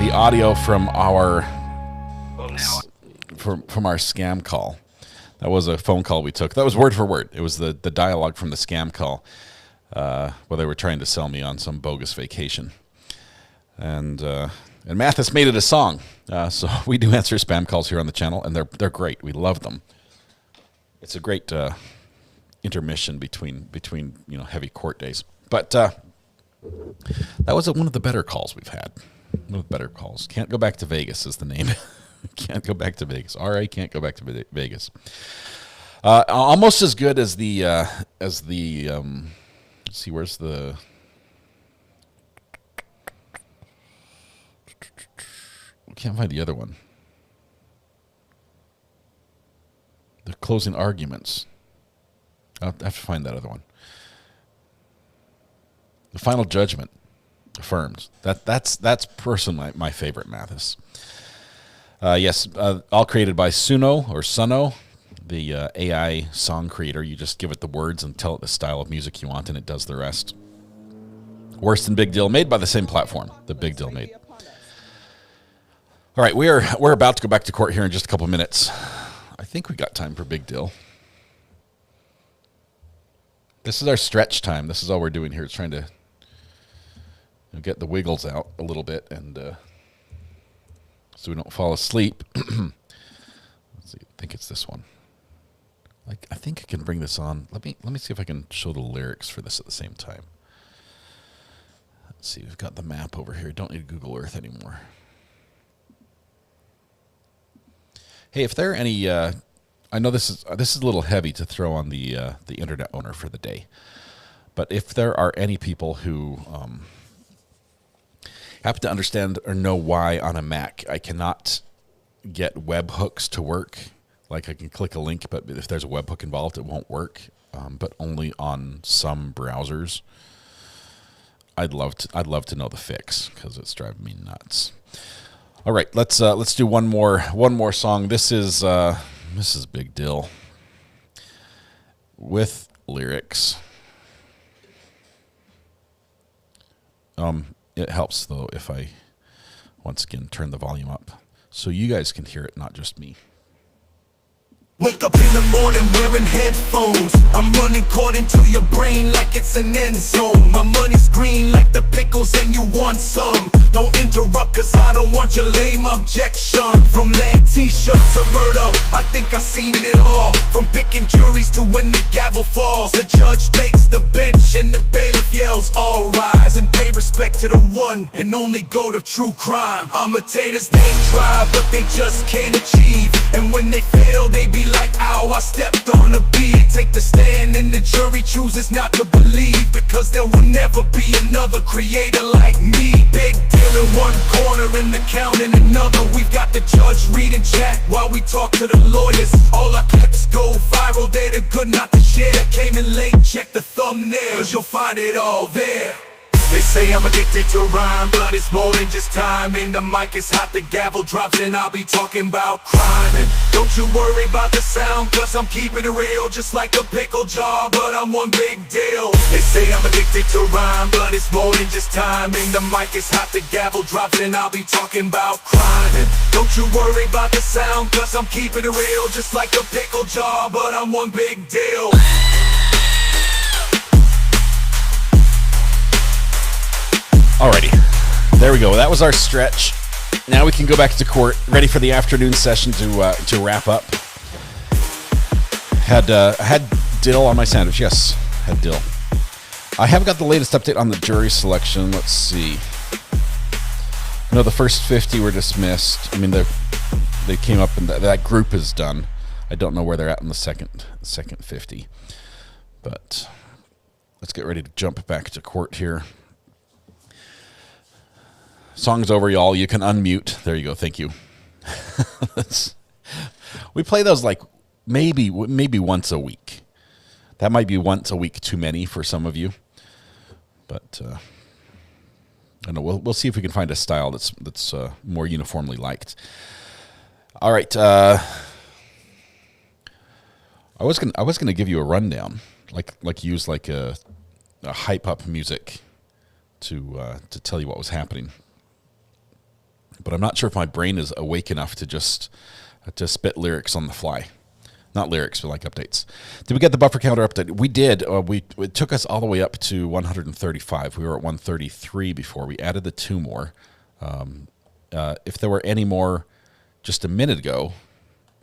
the audio from our from our scam call. That was a phone call we took. That was word for word. It was the dialogue from the scam call where they were trying to sell me on some bogus vacation. And Mathis made it a song. So we do answer spam calls here on the channel, and they're great. We love them. It's a great intermission between heavy court days. But that was one of the better calls we've had. One of the better calls. Can't Go Back to Vegas is the name. Can't Go Back to Vegas. All right, Can't Go Back to Vegas. Almost as good as the let's see, where's the can't find the other one. The closing arguments. I'll have to find that other one. The final judgment affirmed. That's personally my favorite Mathis. Yes, all created by Suno, the AI song creator. You just give it the words and tell it the style of music you want, and it does the rest. Worse than Big Deal, made by the same platform that Big Deal made. All right, we're about to go back to court here in just a couple minutes. I think we got time for Big Deal. This is our stretch time. This is all we're doing here. It's trying to get the wiggles out a little bit, and so we don't fall asleep. Let's see. I think it's this one. I think I can bring this on. Let me see if I can show the lyrics for this at the same time. Let's see. We've got the map over here. Don't need Google Earth anymore. Hey, if there are any, I know this is a little heavy to throw on the internet owner for the day, but if there are any people who happen to understand or know why on a Mac I cannot get webhooks to work, like I can click a link, but if there's a webhook involved, it won't work, but only on some browsers. I'd love to know the fix because it's driving me nuts. All right, let's do one more song. This is Big Deal with lyrics. It helps though if I once again turn the volume up so you guys can hear it, not just me. Wake up in the morning wearing headphones. I'm running court into your brain like it's an end zone. My money's green like the pickles and you want some. Don't interrupt cause I don't want your lame objection. From land t-shirts to murder, I think I've seen it all. From picking juries to when the gavel falls. The judge takes the bench and the bailiff yells all rise. And pay respect to the one and only go to true crime. Imitators they try but they just can't achieve. And when they fail they be like, ow, I stepped on a beat. Take the stand and the jury chooses not to believe. Because there will never be another creator like me. Big deal in one corner and the count in another. We've got the judge reading chat while we talk to the lawyers. All our clips go viral, they're too good not to share. Came in late, check the thumbnails, you'll find it all there. They say I'm addicted to rhyme, but it's more than just time. And the mic is hot, the gavel drops, and I'll be talking about crime. And don't you worry about the sound, cause I'm keeping it real. Just like a pickle jar, but I'm one big deal. They say I'm addicted to rhyme, but it's more than just time. And the mic is hot, the gavel drops, and I'll be talking about crime. And don't you worry about the sound, cause I'm keeping it real. Just like a pickle jar, but I'm one big deal. Alrighty, there we go. That was our stretch. Now we can go back to court, ready for the afternoon session to wrap up. Had dill on my sandwich. Yes, had dill. I have got the latest update on the jury selection. Let's see. No, the first 50 were dismissed. I mean, they came up and that group is done. I don't know where they're at in the second 50, but let's get ready to jump back to court here. Song's over, y'all. You can unmute. There you go. Thank you. We play those like maybe once a week. That might be once a week too many for some of you, but I don't know. We'll see if we can find a style that's more uniformly liked. All right. I was gonna give you a rundown, like use like a hype up music to tell you what was happening. But I'm not sure if my brain is awake enough to just spit lyrics on the fly. Not lyrics, but like updates. Did we get the buffer counter update? We did. It took us all the way up to 135. We were at 133 before. We added the 2 more. If there were any more just a minute ago,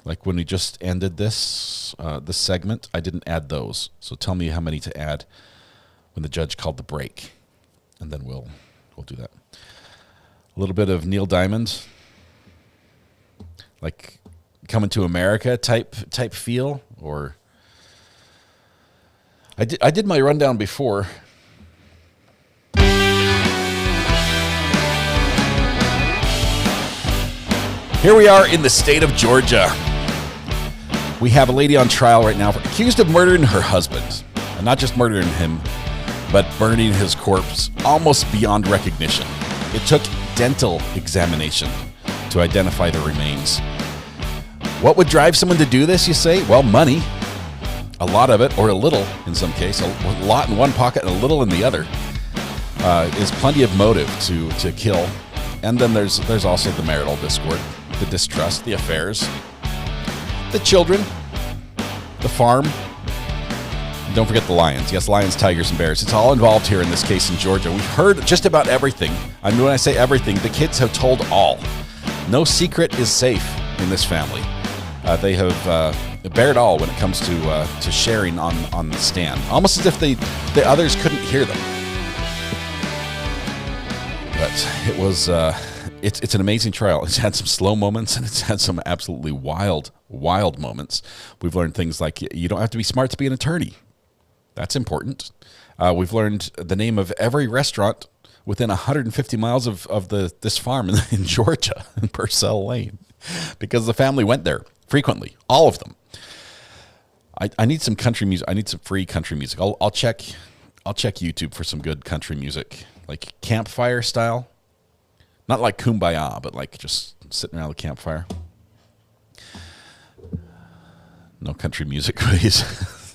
like when we just ended this segment, I didn't add those. So tell me how many to add when the judge called the break, and then we'll do that. A little bit of Neil Diamond, like Coming to America type feel, or I did my rundown before. Here we are in the state of Georgia. We have a lady on trial right now accused of murdering her husband. And not just murdering him, but burning his corpse almost beyond recognition. It took dental examination to identify the remains. What would drive someone to do this, you say? Well, money. A lot of it, or a little in some case. A lot in one pocket and a little in the other. Is plenty of motive to kill. And then there's also the marital discord, the distrust, the affairs, the children, the farm. And don't forget the lions. Yes, lions, tigers, and bears. It's all involved here in this case in Georgia. We've heard just about everything. I mean, when I say everything, the kids have told all. No secret is safe in this family. They have bared all when it comes to sharing on the stand, almost as if the others couldn't hear them. But it was it's an amazing trial. It's had some slow moments and it's had some absolutely wild moments. We've learned things like you don't have to be smart to be an attorney. That's important. We've learned the name of every restaurant within 150 miles of this farm in Georgia, in Purcell Lane, because the family went there frequently, all of them. I need some country music. I need some free country music. I'll check YouTube for some good country music, like campfire style. Not like Kumbaya, but like just sitting around the campfire. No country music, please.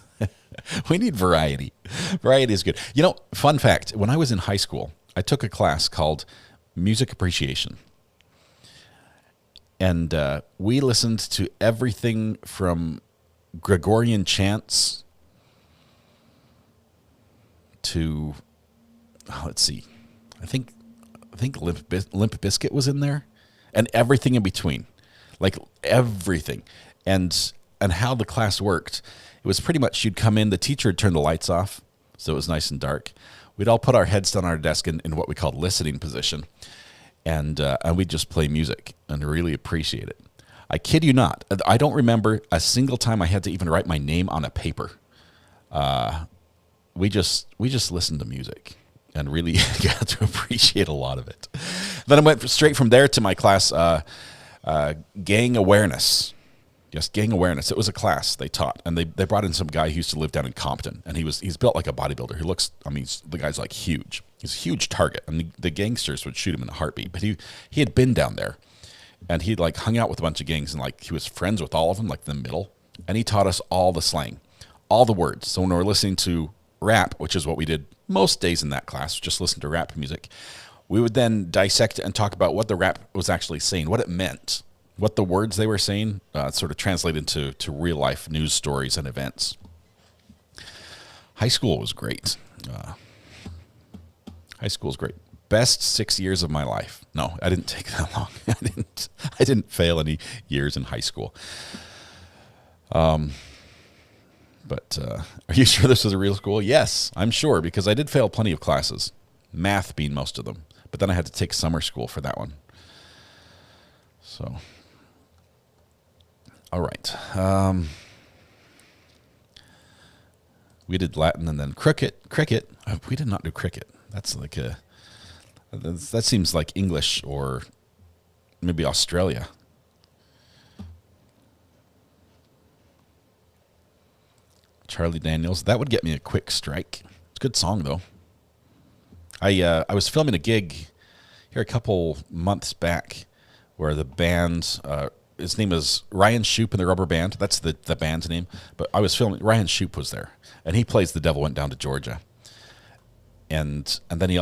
We need variety. Variety is good. You know, fun fact, when I was in high school, I took a class called Music Appreciation. And we listened to everything from Gregorian chants to, let's see, I think Limp Bizkit was in there, and everything in between, like everything. And how the class worked, it was pretty much you'd come in, the teacher would turn the lights off, so it was nice and dark. We'd all put our heads down on our desk in what we called listening position, and we'd just play music and really appreciate it. I kid you not, I don't remember a single time I had to even write my name on a paper. We just listened to music and really got to appreciate a lot of it. Then I went straight from there to my class, gang awareness. Yes, gang awareness. It was a class they taught, and they brought in some guy who used to live down in Compton, and he's built like a bodybuilder. He looks, the guy's like huge. He's a huge target, and the gangsters would shoot him in a heartbeat. But he had been down there, and he'd like hung out with a bunch of gangs, and like he was friends with all of them, like in the middle, and he taught us all the slang, all the words. So when we were listening to rap, which is what we did most days in that class, just listen to rap music, we would then dissect it and talk about what the rap was actually saying, what it meant, what the words they were saying sort of translate into real life news stories and events. High school was great. High school was great. Best 6 years of my life. No, I didn't take that long. I didn't fail any years in high school. But are you sure this was a real school? Yes, I'm sure, because I did fail plenty of classes, math being most of them. But then I had to take summer school for that one. So, all right. We did Latin and then cricket. We did not do cricket. That's like that seems like English or maybe Australia. Charlie Daniels. That would get me a quick strike. It's a good song though. I was filming a gig here a couple months back where the band, his name is Ryan Shoup and the Rubber Band. That's the band's name. But I was filming, Ryan Shoup was there, and he plays The Devil Went Down to Georgia. And then he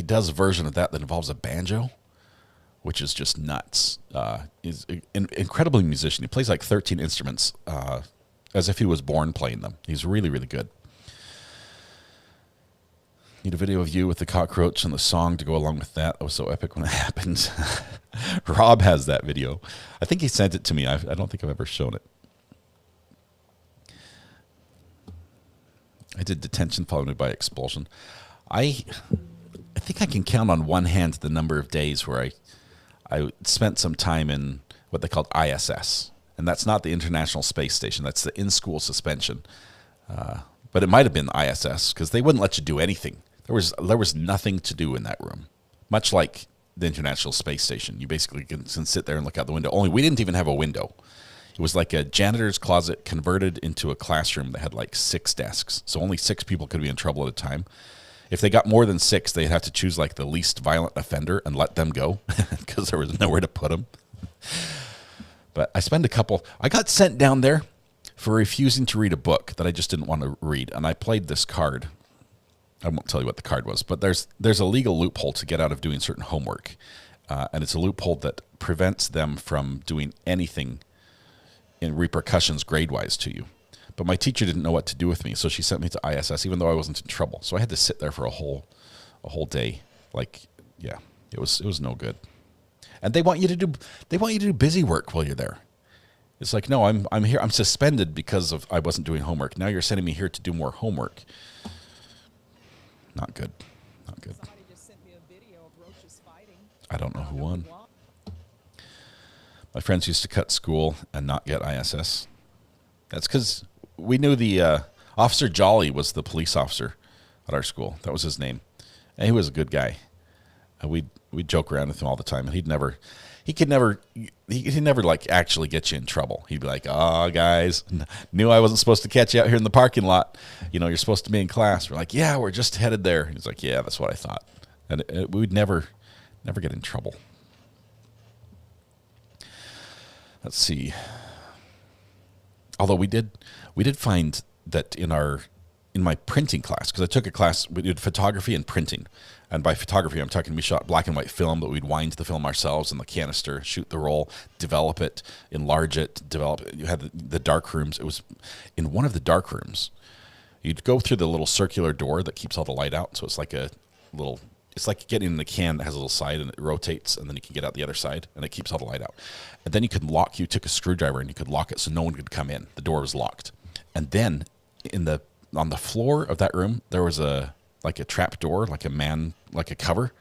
does a version of that involves a banjo, which is just nuts. He's an incredible musician. He plays like 13 instruments as if he was born playing them. He's really, really good. Need a video of you with the cockroach and the song to go along with that. That was so epic when it happened. Rob has that video. I think he sent it to me. I don't think I've ever shown it. I did detention followed by expulsion. I think I can count on one hand the number of days where I spent some time in what they called ISS. and that's not the International Space Station. That's the in-school suspension. But it might have been ISS because they wouldn't let you do anything. There was nothing to do in that room, much like the International Space Station. You basically can sit there and look out the window. Only we didn't even have a window. It was like a janitor's closet converted into a classroom that had like 6 desks. So only 6 people could be in trouble at a time. If they got more than 6, they'd have to choose like the least violent offender and let them go because there was nowhere to put them. But I got sent down there for refusing to read a book that I just didn't want to read. And I played this card. I won't tell you what the card was, but there's a legal loophole to get out of doing certain homework. And it's a loophole that prevents them from doing anything in repercussions grade-wise to you. But my teacher didn't know what to do with me, so she sent me to ISS, even though I wasn't in trouble. So I had to sit there for a whole day. Like, yeah, it was no good. And they want you to do busy work while you're there. It's like, no, I'm here. I'm suspended because I wasn't doing homework. Now you're sending me here to do more homework. Not good. Not good. I don't know who won. My friends used to cut school and not get ISS. That's because we knew the Officer Jolly was the police officer at our school. That was his name. And he was a good guy. And we'd joke around with him all the time. And he could never like actually get you in trouble. He'd be like, "Oh, guys, knew I wasn't supposed to catch you out here in the parking lot. You know, you're supposed to be in class." We're like, "Yeah, we're just headed there." He's like, "Yeah, that's what I thought." And we'd never get in trouble. Let's see. Although we did find that in my printing class, because I took a class, we did photography and printing. And by photography, I'm talking we shot black and white film, but we'd wind the film ourselves in the canister, shoot the roll, develop it, enlarge it, develop it. You had the dark rooms. It was in one of the dark rooms. You'd go through the little circular door that keeps all the light out. So it's like it's like getting in a can that has a little side and it rotates, and then you can get out the other side, and it keeps all the light out. And then you took a screwdriver and you could lock it so no one could come in. The door was locked. And then on the floor of that room, there was a trap door, like a cover.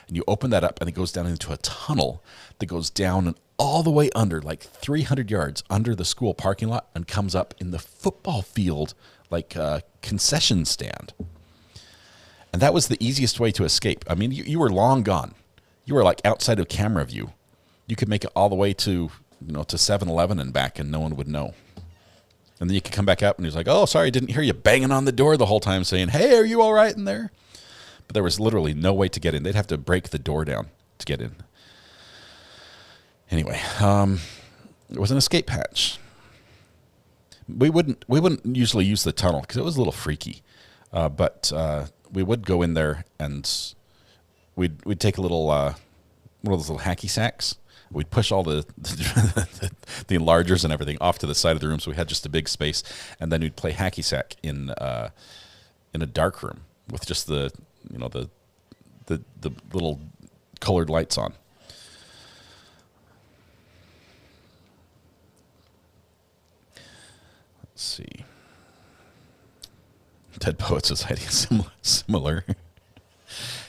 And you open that up and it goes down into a tunnel that goes down and all the way under, like 300 yards under the school parking lot, and comes up in the football field, like a concession stand. And that was the easiest way to escape. I mean, you were long gone. You were like outside of camera view. You could make it all the way to 7-Eleven and back, and no one would know. And then you could come back up and he's like, "Oh, sorry, I didn't hear you banging on the door the whole time saying, 'Hey, are you all right in there?'" But there was literally no way to get in. They'd have to break the door down to get in. Anyway, it was an escape hatch. We wouldn't usually use the tunnel because it was a little freaky. But we would go in there and we'd take a little one of those little hacky sacks. We'd push all the enlargers and everything off to the side of the room, so we had just a big space. And then we'd play hacky sack in a dark room with just the little colored lights on. Let's see. Dead Poet Society is similar.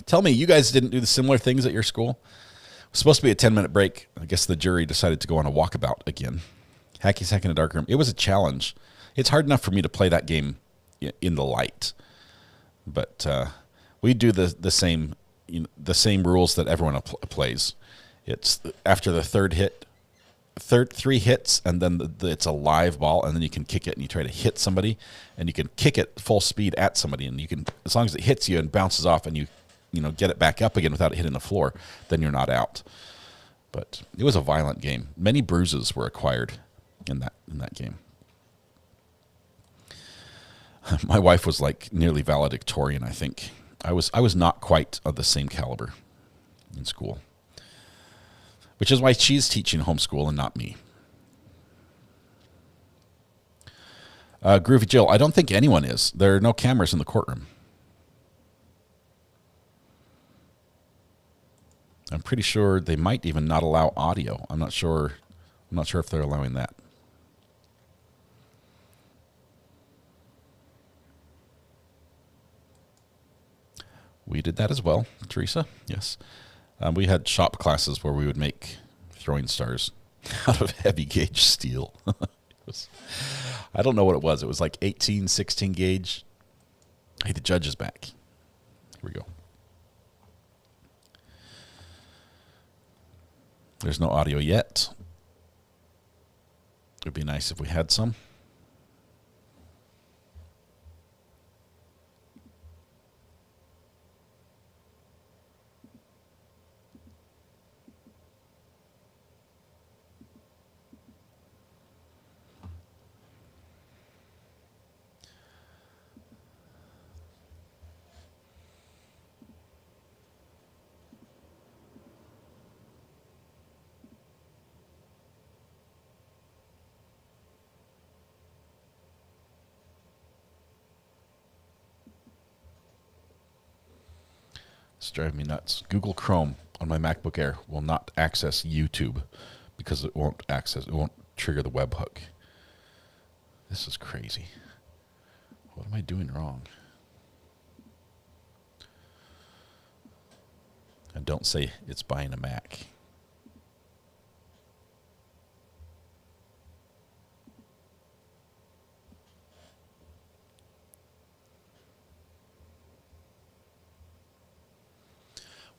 Tell me, you guys didn't do the similar things at your school? It was supposed to be a 10-minute break. I guess the jury decided to go on a walkabout again. Hacky sack in a dark room. It was a challenge. It's hard enough for me to play that game in the light. But we do the same rules that everyone plays. It's after the third hit, 3 hits, and then it's a live ball, and then you can kick it and you try to hit somebody, and you can kick it full speed at somebody, and you can, as long as it hits you and bounces off and you get it back up again without it hitting the floor, then you're not out. But it was a violent game. Many bruises were acquired in that game. My wife was like nearly valedictorian, I think. I was not quite of the same caliber in school, which is why she's teaching homeschool and not me. Groovy Jill, I don't think anyone is. There are no cameras in the courtroom. I'm pretty sure they might even not allow audio. I'm not sure if they're allowing that. We did that as well, Teresa. Yes. We had shop classes where we would make throwing stars. out of heavy gauge steel. I don't know what it was. It was like 18, 16 gauge. Hey, the judge is back. Here we go. There's no audio yet. It would be nice if we had some. It's driving me nuts. Google Chrome on my MacBook Air will not access YouTube because it won't trigger the webhook. This is crazy. What am I doing wrong? And don't say it's buying a Mac.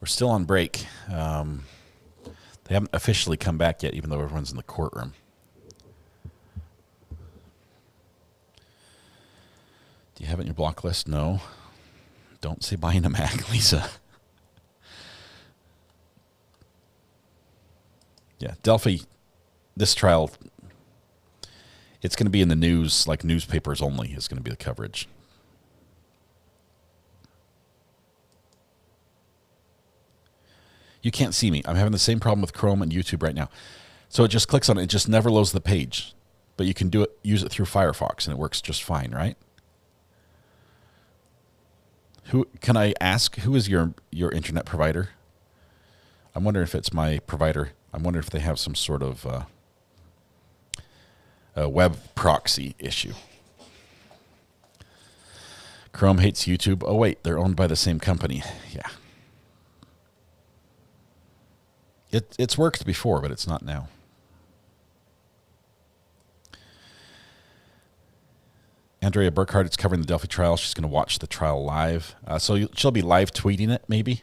We're still on break. They haven't officially come back yet, even though everyone's in the courtroom. Do you have it in your block list? No. Don't say buying a Mac, Lisa. Yeah, Delphi, this trial, it's going to be in the news, like newspapers only is going to be the coverage. You can't see me. I'm having the same problem with Chrome and YouTube right now. So it just clicks on it. It just never loads the page. But you can use it through Firefox, and it works just fine, right? Can I ask, who is your internet provider? I'm wondering if it's my provider. I'm wondering if they have some sort of a web proxy issue. Chrome hates YouTube. Oh, wait, they're owned by the same company. Yeah. It's worked before, but it's not now. Andrea Burkhardt is covering the Delphi trial. She's going to watch the trial live. So she'll be live tweeting it, maybe.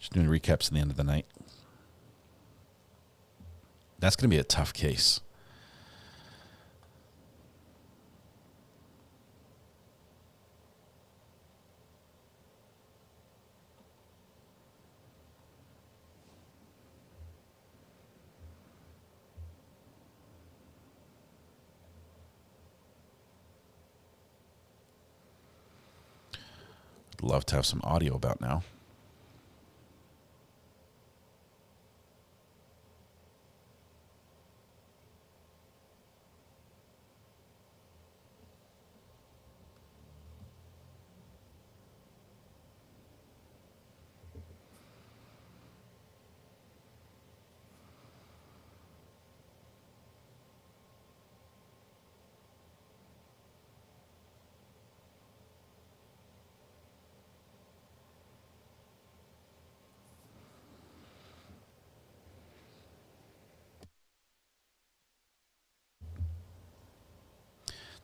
She's doing recaps at the end of the night. That's going to be a tough case. I'd love to have some audio about now.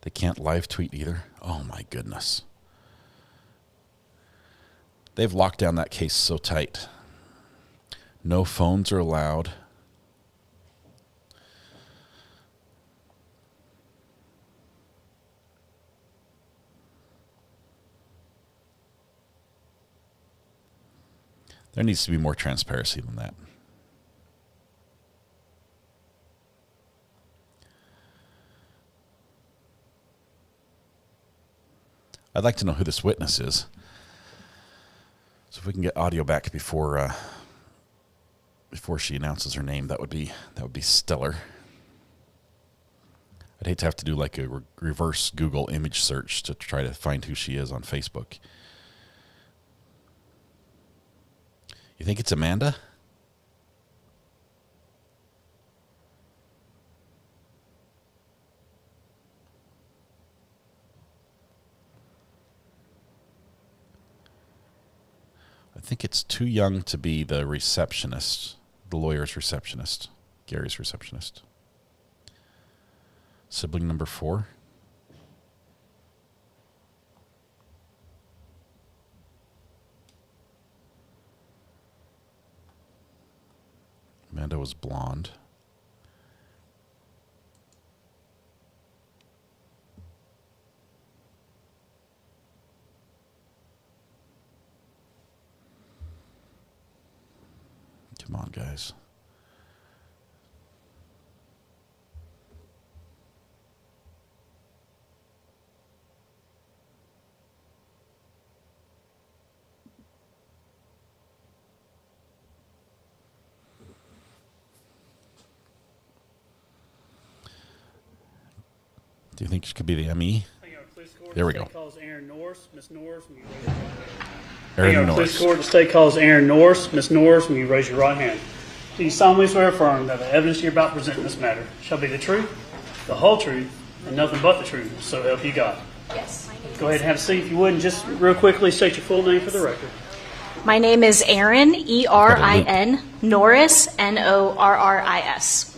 They can't live tweet either. Oh, my goodness. They've locked down that case so tight. No phones are allowed. There needs to be more transparency than that. I'd like to know who this witness is. So if we can get audio back before she announces her name, that would be stellar. I'd hate to have to do like a reverse Google image search to try to find who she is on Facebook. You think it's Amanda? I think it's too young to be the receptionist, the lawyer's receptionist, Gary's receptionist. Sibling number 4. Amanda was blonde. Come on, guys. Do you think she could be the ME? There we go. Calls Aaron Norris. Miss Norris. Aaron Norris. Police court, the state calls Aaron Norris. Miss Norris, will you raise your right hand? Do you solemnly swear or affirm that the evidence you're about to present in this matter shall be the truth, the whole truth, and nothing but the truth, so help you God? Yes. Go ahead and have a seat if you would, and just real quickly state your full name for the record. My name is Erin, E-R-I-N, Norris, N-O-R-R-I-S.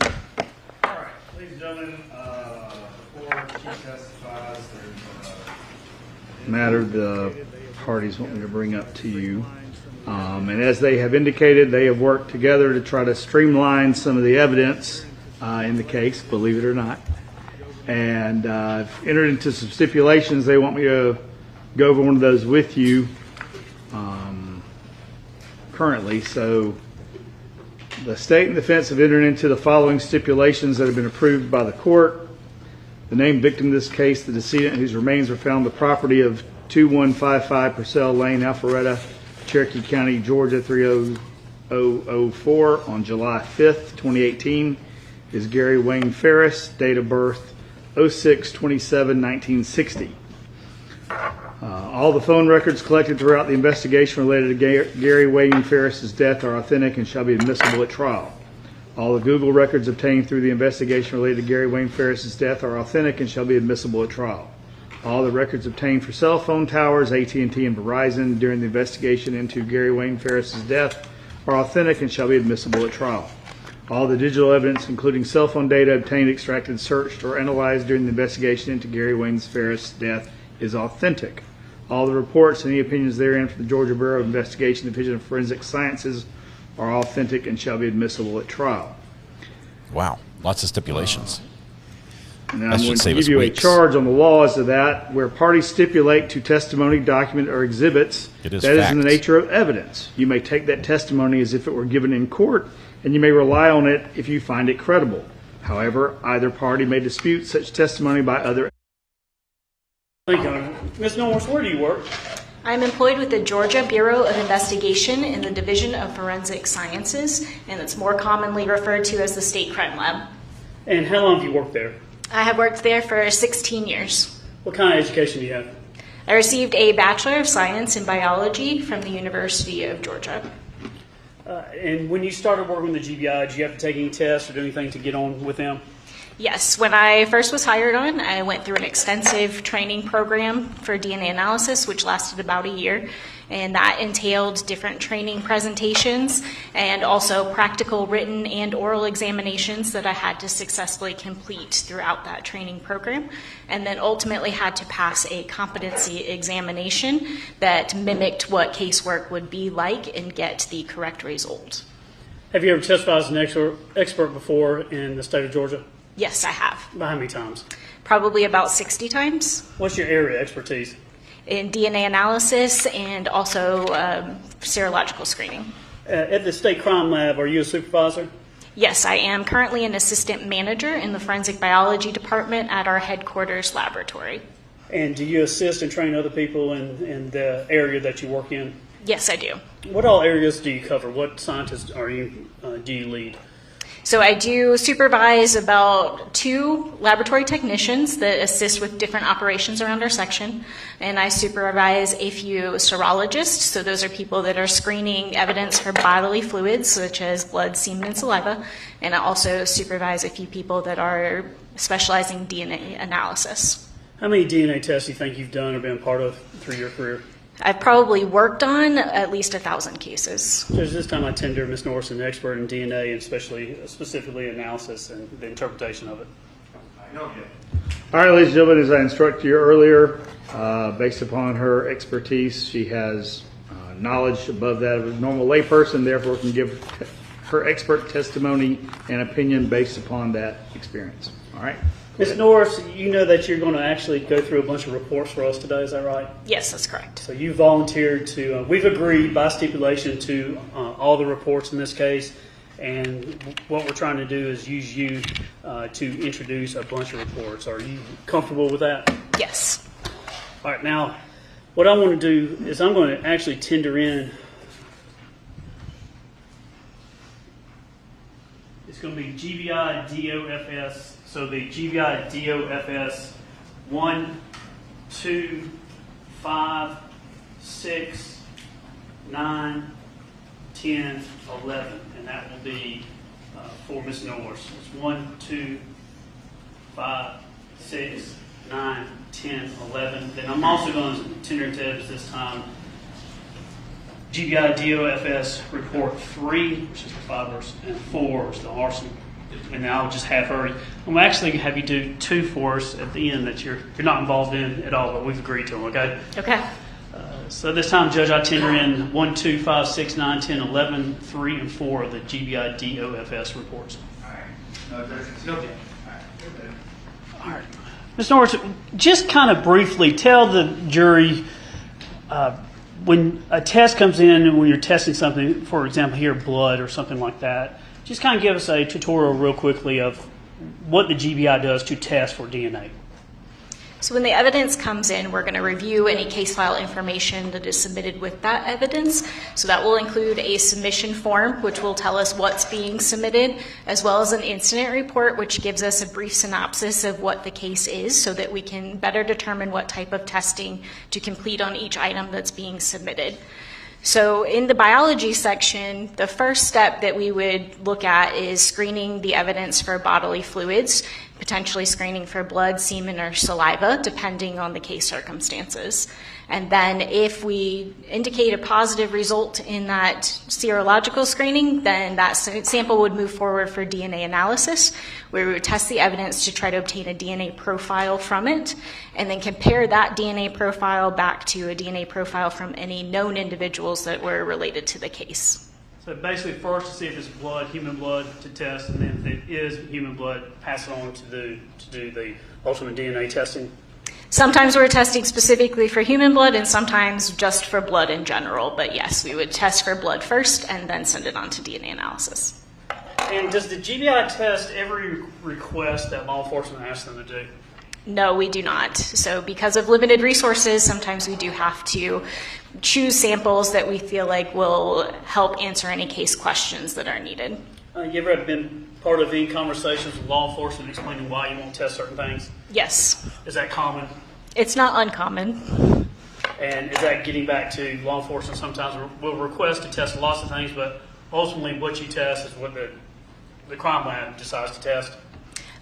All right, ladies and gentlemen, before she testifies, there's a matter the parties want me to bring up to you. And as they have indicated, they have worked together to try to streamline some of the evidence in the case, believe it or not. And I've entered into some stipulations. They want me to go over one of those with you currently. So the state and defense have entered into the following stipulations that have been approved by the court. The named victim in this case, the decedent whose remains were found on the property of 2155 Purcell Lane, Alpharetta, Cherokee County, Georgia 30004 on July 5th, 2018 is Gary Wayne Farris, date of birth 06/27/1960. All the phone records collected throughout the investigation related to Gary Wayne Farris's death are authentic and shall be admissible at trial. All the Google records obtained through the investigation related to Gary Wayne Farris's death are authentic and shall be admissible at trial. All the records obtained for cell phone towers, AT&T and Verizon during the investigation into Gary Wayne Farris's death are authentic and shall be admissible at trial. All the digital evidence, including cell phone data obtained, extracted, searched, or analyzed during the investigation into Gary Wayne Farris's death is authentic. All the reports and any opinions therein from the Georgia Bureau of Investigation Division of Forensic Sciences are authentic and shall be admissible at trial. Wow, lots of stipulations. And I'm going to give you a charge on the law as to that, where parties stipulate to testimony, document, or exhibits that is in the nature of evidence. You may take that testimony as if it were given in court, and you may rely on it if you find it credible. However, either party may dispute such testimony by other. Thank you. Ms. Norris, where do you work? I'm employed with the Georgia Bureau of Investigation in the Division of Forensic Sciences, and it's more commonly referred to as the State Crime Lab. And how long have you worked there? I have worked there for 16 years. What kind of education do you have? I received a Bachelor of Science in Biology from the University of Georgia. And when you started working with the GBI, did you have to take any tests or do anything to get on with them? Yes, when I first was hired on, I went through an extensive training program for DNA analysis, which lasted about a year, and that entailed different training presentations and also practical written and oral examinations that I had to successfully complete throughout that training program, and then ultimately had to pass a competency examination that mimicked what casework would be like and get the correct result. Have you ever testified as an expert before in the state of Georgia? Yes, I have. By how many times? Probably about 60 times. What's your area of expertise? In DNA analysis and also serological screening. At the State Crime Lab, are you a supervisor? Yes, I am currently an assistant manager in the forensic biology department at our headquarters laboratory. And do you assist and train other people in the area that you work in? Yes, I do. What all areas do you cover? What scientists do you lead? So I do supervise about 2 laboratory technicians that assist with different operations around our section, and I supervise a few serologists. So those are people that are screening evidence for bodily fluids such as blood, semen, and saliva. And I also supervise a few people that are specializing DNA analysis. How many DNA tests do you think you've done or been part of through your career? I've probably worked on at least 1,000 cases. Judge, this time I tender Ms. Norris an expert in DNA and specifically analysis and the interpretation of it. All right, ladies and gentlemen, as I instructed you earlier, based upon her expertise, she has knowledge above that of a normal layperson, therefore can give her expert testimony and opinion based upon that experience. All right? Ms. Norris, you know that you're going to actually go through a bunch of reports for us today, is that right? Yes, that's correct. So you volunteered to, we've agreed by stipulation to all the reports in this case, and what we're trying to do is use you to introduce a bunch of reports. Are you comfortable with that? Yes. All right, now, what I want to do is I'm going to actually tender in. It's going to be GBI DOFS. So the GBI DOFS 1, 2, 5, 6, 9, 10, 11, and that will be for Ms. Norris. It's 1, 2, 5, 6, 9, 10, 11. Then I'm also going to tender into evidence this time GBI DOFS report 3, which is the fibers, and 4, which is the arson. And then I'll just have her. I'm actually going to have you do 2 for us at the end that you're not involved in at all, but we've agreed to them. Okay. Okay. So this time, Judge, I tender in 1, 2, 5, 6, 9, 10, 11, 3, and 4 of the GBI DOFS reports. All right. No, Judge, it's okay. All right. Ms. Norris, just kind of briefly tell the jury when a test comes in and when you're testing something, for example, here blood or something like that. Just kind of give us a tutorial real quickly of what the GBI does to test for DNA. So when the evidence comes in, we're going to review any case file information that is submitted with that evidence. So that will include a submission form, which will tell us what's being submitted, as well as an incident report, which gives us a brief synopsis of what the case is so that we can better determine what type of testing to complete on each item that's being submitted. So in the biology section, the first step that we would look at is screening the evidence for bodily fluids, potentially screening for blood, semen, or saliva, depending on the case circumstances. And then if we indicate a positive result in that serological screening, then that sample would move forward for DNA analysis, where we would test the evidence to try to obtain a DNA profile from it, and then compare that DNA profile back to a DNA profile from any known individuals that were related to the case. So basically first to see if it's blood, human blood to test, and then if it is human blood, pass it on to do the ultimate DNA testing. Sometimes we're testing specifically for human blood and sometimes just for blood in general. But yes, we would test for blood first and then send it on to DNA analysis. And does the GBI test every request that law enforcement asks them to do? No, we do not. So because of limited resources, sometimes we do have to choose samples that we feel like will help answer any case questions that are needed. You ever been part of any conversations with law enforcement explaining why you won't test certain things? Yes. Is that common? It's not uncommon. And is that getting back to law enforcement sometimes will request to test lots of things, but ultimately what you test is what the crime lab decides to test?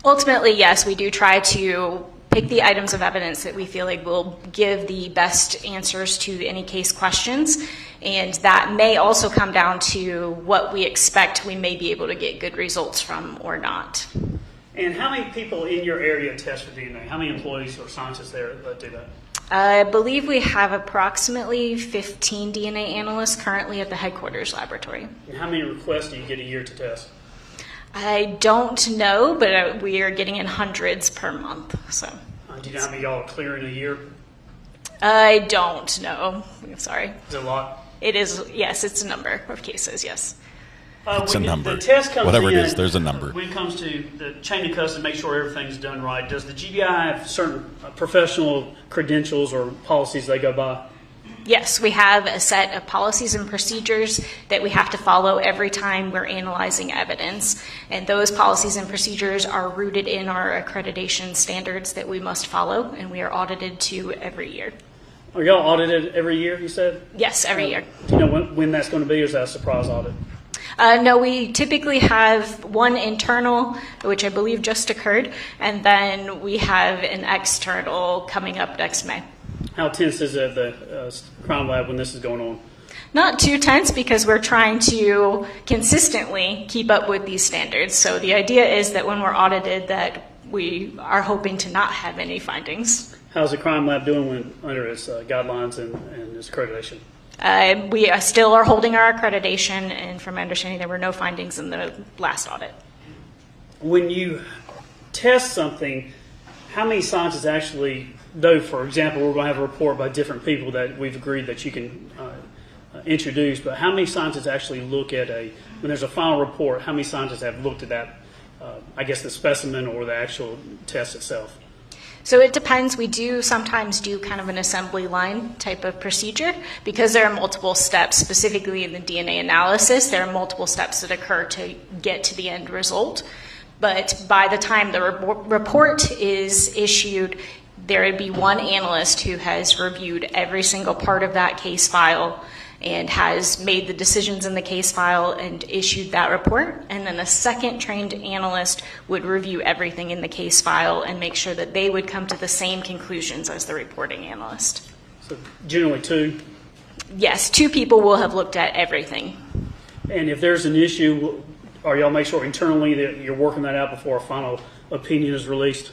Ultimately, yes, we do try to pick the items of evidence that we feel like will give the best answers to any case questions, and that may also come down to what we expect we may be able to get good results from or not. And how many people in your area test for DNA? How many employees or scientists there that do that? I believe we have approximately 15 DNA analysts currently at the headquarters laboratory. And how many requests do you get a year to test? I don't know, but we are getting in hundreds per month. So. Do you know how many y'all are clearing a year? I don't know. I'm sorry. Is it a lot? It is, yes, it's a number of cases, yes. It's a number. The test comes whatever in, it is, there's a number. When it comes to the chain of custody, make sure everything's done right. Does the GBI have certain professional credentials or policies they go by? Yes, we have a set of policies and procedures that we have to follow every time we're analyzing evidence. And those policies and procedures are rooted in our accreditation standards that we must follow, and we are audited to every year. Are y'all audited every year, you said? Yes, every year. Do you know when that's going to be, or is that a surprise audit? No, we typically have one internal, which I believe just occurred, and then we have an external coming up next May. How tense is it at the crime lab when this is going on? Not too tense, because we're trying to consistently keep up with these standards. So the idea is that when we're audited, that we are hoping to not have any findings. How's the crime lab doing when under its guidelines and its accreditation? We still are holding our accreditation, and from my understanding, there were no findings in the last audit. When you test something, how many scientists actually, though, for example, we're going to have a report by different people that we've agreed that you can introduce, but how many scientists actually look at when there's a final report, how many scientists have looked at that, I guess the specimen or the actual test itself? So it depends. We do sometimes do kind of an assembly line type of procedure, because there are multiple steps, specifically in the DNA analysis. There are multiple steps that occur to get to the end result. But by the time the report is issued, there would be one analyst who has reviewed every single part of that case file and has made the decisions in the case file and issued that report. And then a second trained analyst would review everything in the case file and make sure that they would come to the same conclusions as the reporting analyst. So generally two? Yes, two people will have looked at everything. And if there's an issue, are y'all make sure internally that you're working that out before a final opinion is released?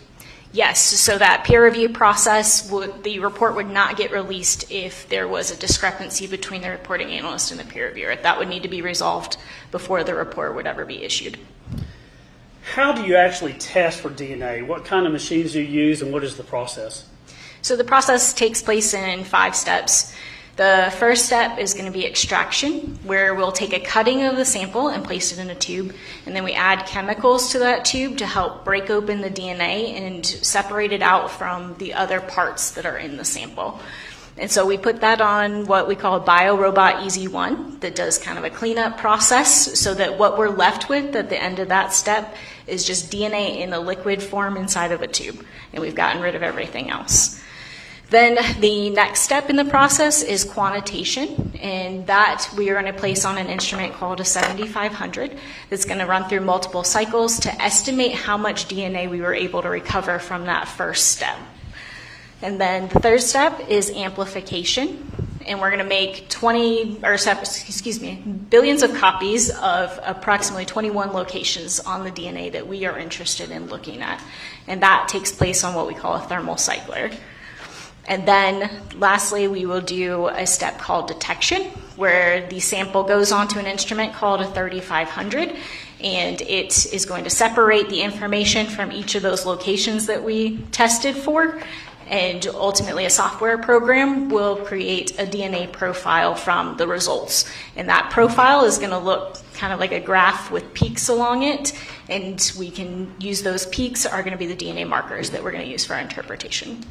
Yes, so that peer review process, the report would not get released if there was a discrepancy between the reporting analyst and the peer reviewer. That would need to be resolved before the report would ever be issued. How do you actually test for DNA? What kind of machines do you use, and what is the process? So the process takes place in 5 steps. The first step is going to be extraction, where we'll take a cutting of the sample and place it in a tube, and then we add chemicals to that tube to help break open the DNA and separate it out from the other parts that are in the sample. And so we put that on what we call a BioRobot Easy 1 that does kind of a cleanup process, so that what we're left with at the end of that step is just DNA in a liquid form inside of a tube, and we've gotten rid of everything else. Then the next step in the process is quantitation, and that we are going to place on an instrument called a 7500 that's going to run through multiple cycles to estimate how much DNA we were able to recover from that first step. And then the third step is amplification, and we're going to make billions of copies of approximately 21 locations on the DNA that we are interested in looking at, and that takes place on what we call a thermal cycler. And then lastly, we will do a step called detection, where the sample goes onto an instrument called a 3500, and it is going to separate the information from each of those locations that we tested for, and ultimately a software program will create a DNA profile from the results. And that profile is going to look kind of like a graph with peaks along it, and we can use those peaks are going to be the DNA markers that we're going to use for our interpretation.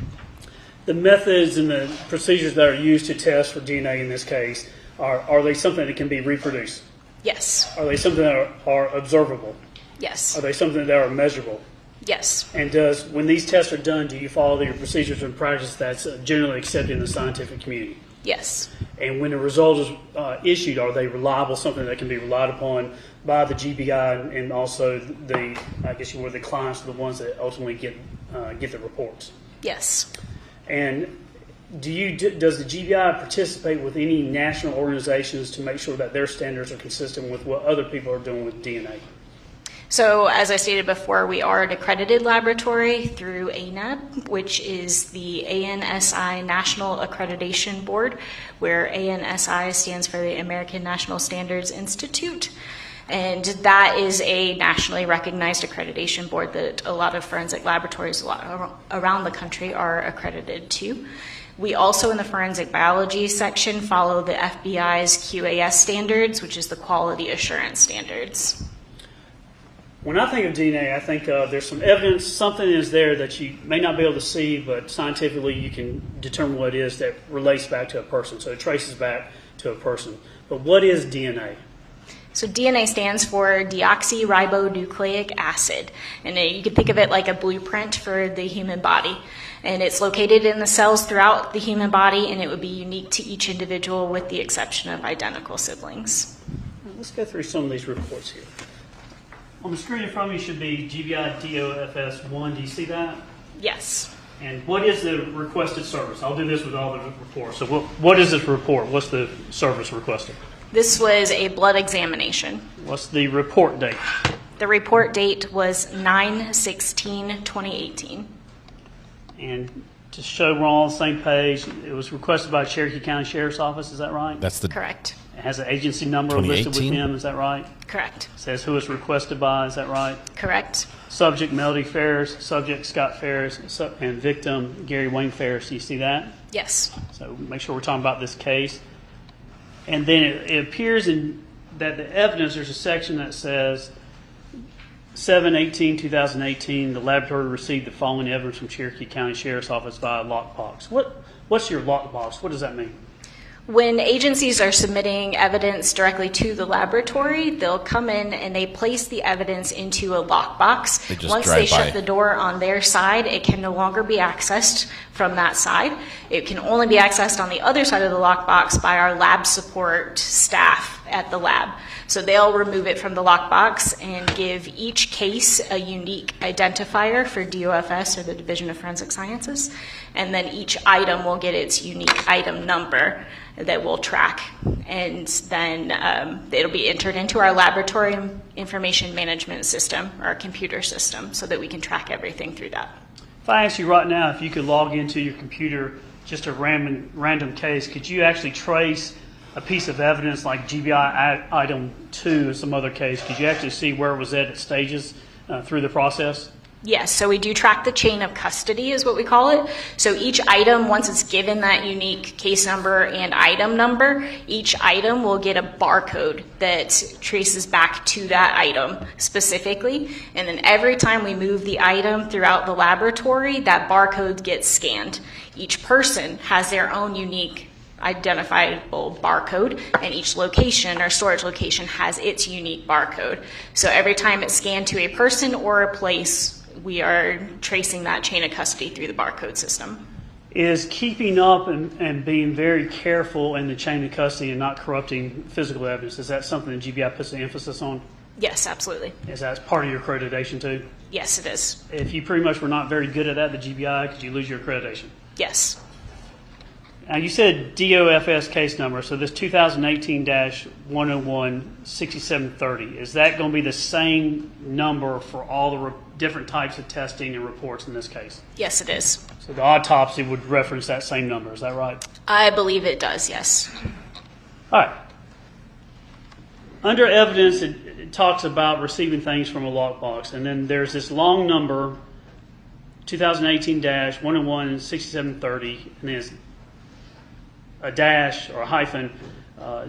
The methods and the procedures that are used to test for DNA in this case, are they something that can be reproduced? Yes. Are they something that are observable? Yes. Are they something that are measurable? Yes. And when these tests are done, do you follow your procedures and practice that's generally accepted in the scientific community? Yes. And when the result is issued, are they reliable, something that can be relied upon by the GBI and also the clients, the ones that ultimately get the reports? Yes. And does the GBI participate with any national organizations to make sure that their standards are consistent with what other people are doing with DNA? So as I stated before, we are an accredited laboratory through ANAB, which is the ANSI National Accreditation Board, where ANSI stands for the American National Standards Institute. And that is a nationally recognized accreditation board that a lot of forensic laboratories around the country are accredited to. We also, in the forensic biology section, follow the FBI's QAS standards, which is the quality assurance standards. When I think of DNA, I think there's some evidence, something is there that you may not be able to see, but scientifically you can determine what it is that relates back to a person. So it traces back to a person. But what is DNA? So DNA stands for deoxyribonucleic acid, and you can think of it like a blueprint for the human body. And it's located in the cells throughout the human body, and it would be unique to each individual with the exception of identical siblings. Let's go through some of these reports here. On the screen in front of you should be GBI DOFS1. Do you see that? Yes. And what is the requested service? I'll do this with all the reports. So what is this report? What's the service requested? This was a blood examination. What's the report date? The report date was 9/16/2018. And to show we're all on the same page, it was requested by Cherokee County Sheriff's Office, is that right? That's the correct. It has an agency number listed with 2018? him, is that right? Correct. It says who it's requested by, is that right? Correct. Subject Melody Farris, subject Scott Farris, and victim Gary Wayne Farris. Do you see that? Yes. So make sure we're talking about this case. And then it appears in that the evidence, there's a section that says 7/18/2018, the laboratory received the following evidence from Cherokee County Sheriff's Office via lockbox. What's your lockbox? What does that mean? When agencies are submitting evidence directly to the laboratory, they'll come in and they place the evidence into a lockbox. Once they shut the door on their side, it can no longer be accessed from that side. It can only be accessed on the other side of the lockbox by our lab support staff at the lab. So they'll remove it from the lockbox and give each case a unique identifier for DOFS, or the Division of Forensic Sciences, and then each item will get its unique item number that we'll track, and then it'll be entered into our laboratory information management system, or our computer system, so that we can track everything through that. If I ask you right now if you could log into your computer just a random case, could you actually trace a piece of evidence like GBI item 2 or some other case? Could you actually see where it was at stages through the process? Yes, so we do track the chain of custody is what we call it. So each item, once it's given that unique case number and item number, each item will get a barcode that traces back to that item specifically. And then every time we move the item throughout the laboratory, that barcode gets scanned. Each person has their own unique identifiable barcode, and each location or storage location has its unique barcode. So every time it's scanned to a person or a place, we are tracing that chain of custody through the barcode system. Is keeping up and being very careful in the chain of custody and not corrupting physical evidence, is that something that GBI puts an emphasis on? Yes, absolutely. Is that part of your accreditation too? Yes, it is. If you pretty much were not very good at that, the GBI, could you lose your accreditation? Yes. Now you said DOFS case number, so this 2018-101-6730, is that going to be the same number for all the different types of testing and reports in this case? Yes, it is. So the autopsy would reference that same number, is that right? I believe it does, yes. All right. Under evidence, it talks about receiving things from a lockbox, and then there's this long number, 2018-101-6730, and there's a dash or a hyphen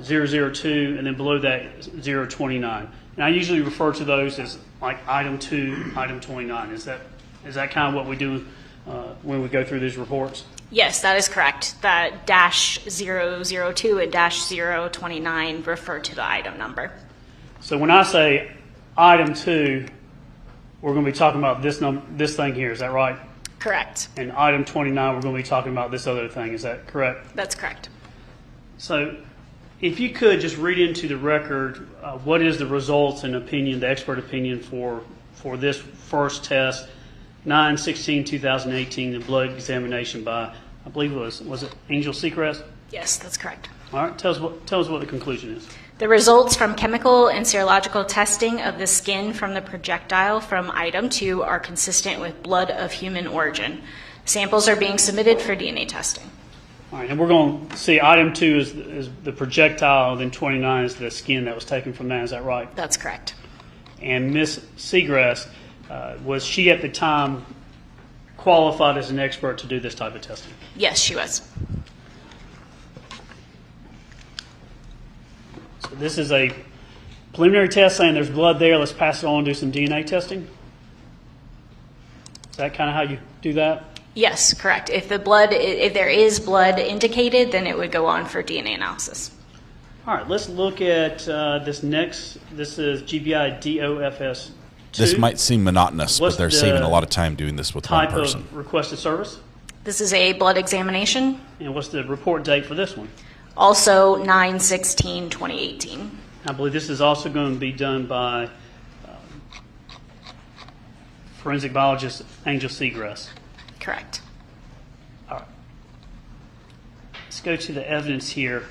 002, and then below that 029. And I usually refer to those as like item 2, item 29. Is that kind of what we do when we go through these reports? Yes, that is correct. That dash 002 and dash 029 refer to the item number. So when I say item 2, we're going to be talking about this thing here. Is that right? Correct. And item 29, we're going to be talking about this other thing. Is that correct? That's correct. So if you could just read into the record, what is the results and opinion, the expert opinion for this first test, 9/16/2018, the blood examination by, I believe it was it Angel Seacrest? Yes, that's correct. All right, tell us what the conclusion is. The results from chemical and serological testing of the skin from the projectile from item 2 are consistent with blood of human origin. Samples are being submitted for DNA testing. All right, and we're going to see item 2 is the projectile, then 29 is the skin that was taken from that. Is that right? That's correct. And Ms. Seagrass, was she at the time qualified as an expert to do this type of testing? Yes, she was. So this is a Preliminary test saying there's blood there. Let's pass it on and do some DNA testing. Is that kind of how you do that? Yes, correct. If there is blood indicated, then it would go on for DNA analysis. All right, let's look at this next. This is GBI DOFS 2. This might seem monotonous, but What's they're the saving a lot of time doing this with one type person. of requested service? This is a blood examination. And what's the report date for this one? Also 9/16/2018. I believe this is also going to be done by forensic biologist Angel Seagrass. Correct. All right. Let's go to the evidence here.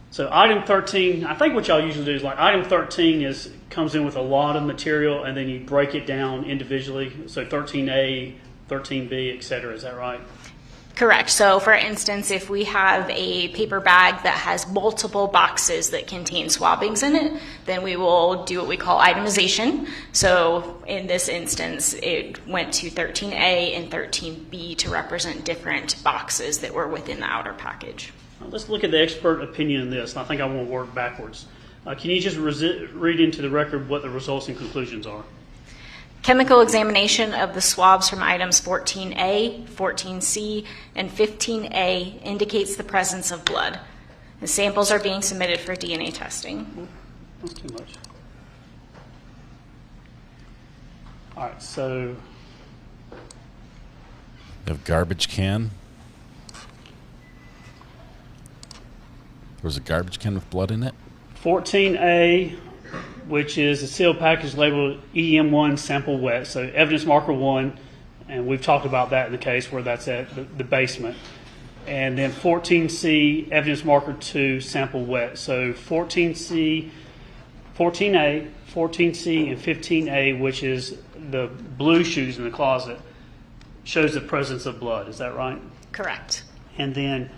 So item 13, I think what y'all usually do is like item 13 comes in with a lot of material and then you break it down individually. So 13A, 13B, et cetera. Is that right? Correct. So for instance, if we have a paper bag that has multiple boxes that contain swabbings in it, then we will do what we call itemization. So in this instance, it went to 13A and 13B to represent different boxes that were within the outer package. Let's look at the expert opinion in this. I think I want to work backwards. Can you just read into the record what the results and conclusions are? Chemical examination of the swabs from items 14A, 14C, and 15A indicates the presence of blood. The samples are being submitted for DNA testing. That's too much. All right, so You have garbage can. There was a garbage can with blood in it. 14A, which is a sealed package labeled EM1 sample wet, so evidence marker 1, and we've talked about that in the case where that's at the basement. And then 14C, evidence marker 2, sample wet. So 14C, 14A, 14C, and 15A, which is the blue shoes in the closet, shows the presence of blood. Is that right? Correct. And then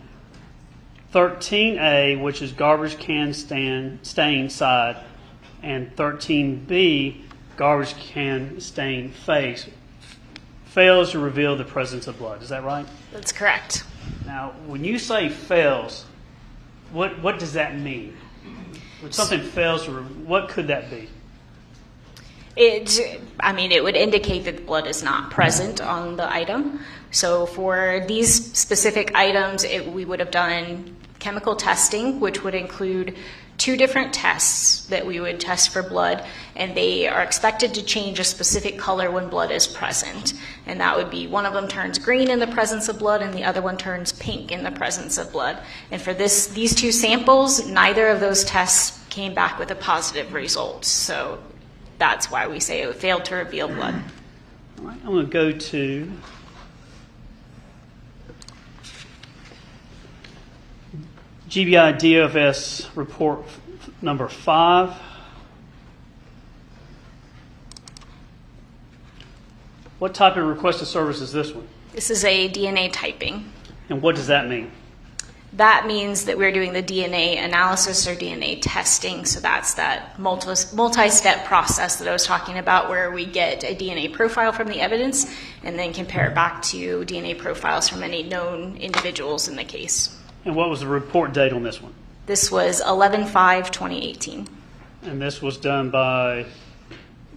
13A, which is garbage can stain side, and 13B, garbage can stain face, fails to reveal the presence of blood. Is that right? That's correct. Now, when you say fails, what does that mean? When something fails, what could that be? It would indicate that the blood is not present on the item. So for these specific items, we would have done chemical testing, which would include 2 different tests that we would test for blood, and they are expected to change a specific color when blood is present. And that would be one of them turns green in the presence of blood and the other one turns pink in the presence of blood. And for these 2 samples, neither of those tests came back with a positive result. So that's why we say it failed to reveal blood. All right, I'm going to go to GBI DOFS report number 5. What type of requested service is this one? This is a DNA typing. And what does that mean? That means that we're doing the DNA analysis or DNA testing. So that's that multi-step process that I was talking about, where we get a DNA profile from the evidence and then compare it back to DNA profiles from any known individuals in the case. And what was the report date on this one? This was 11/5/2018. And this was done by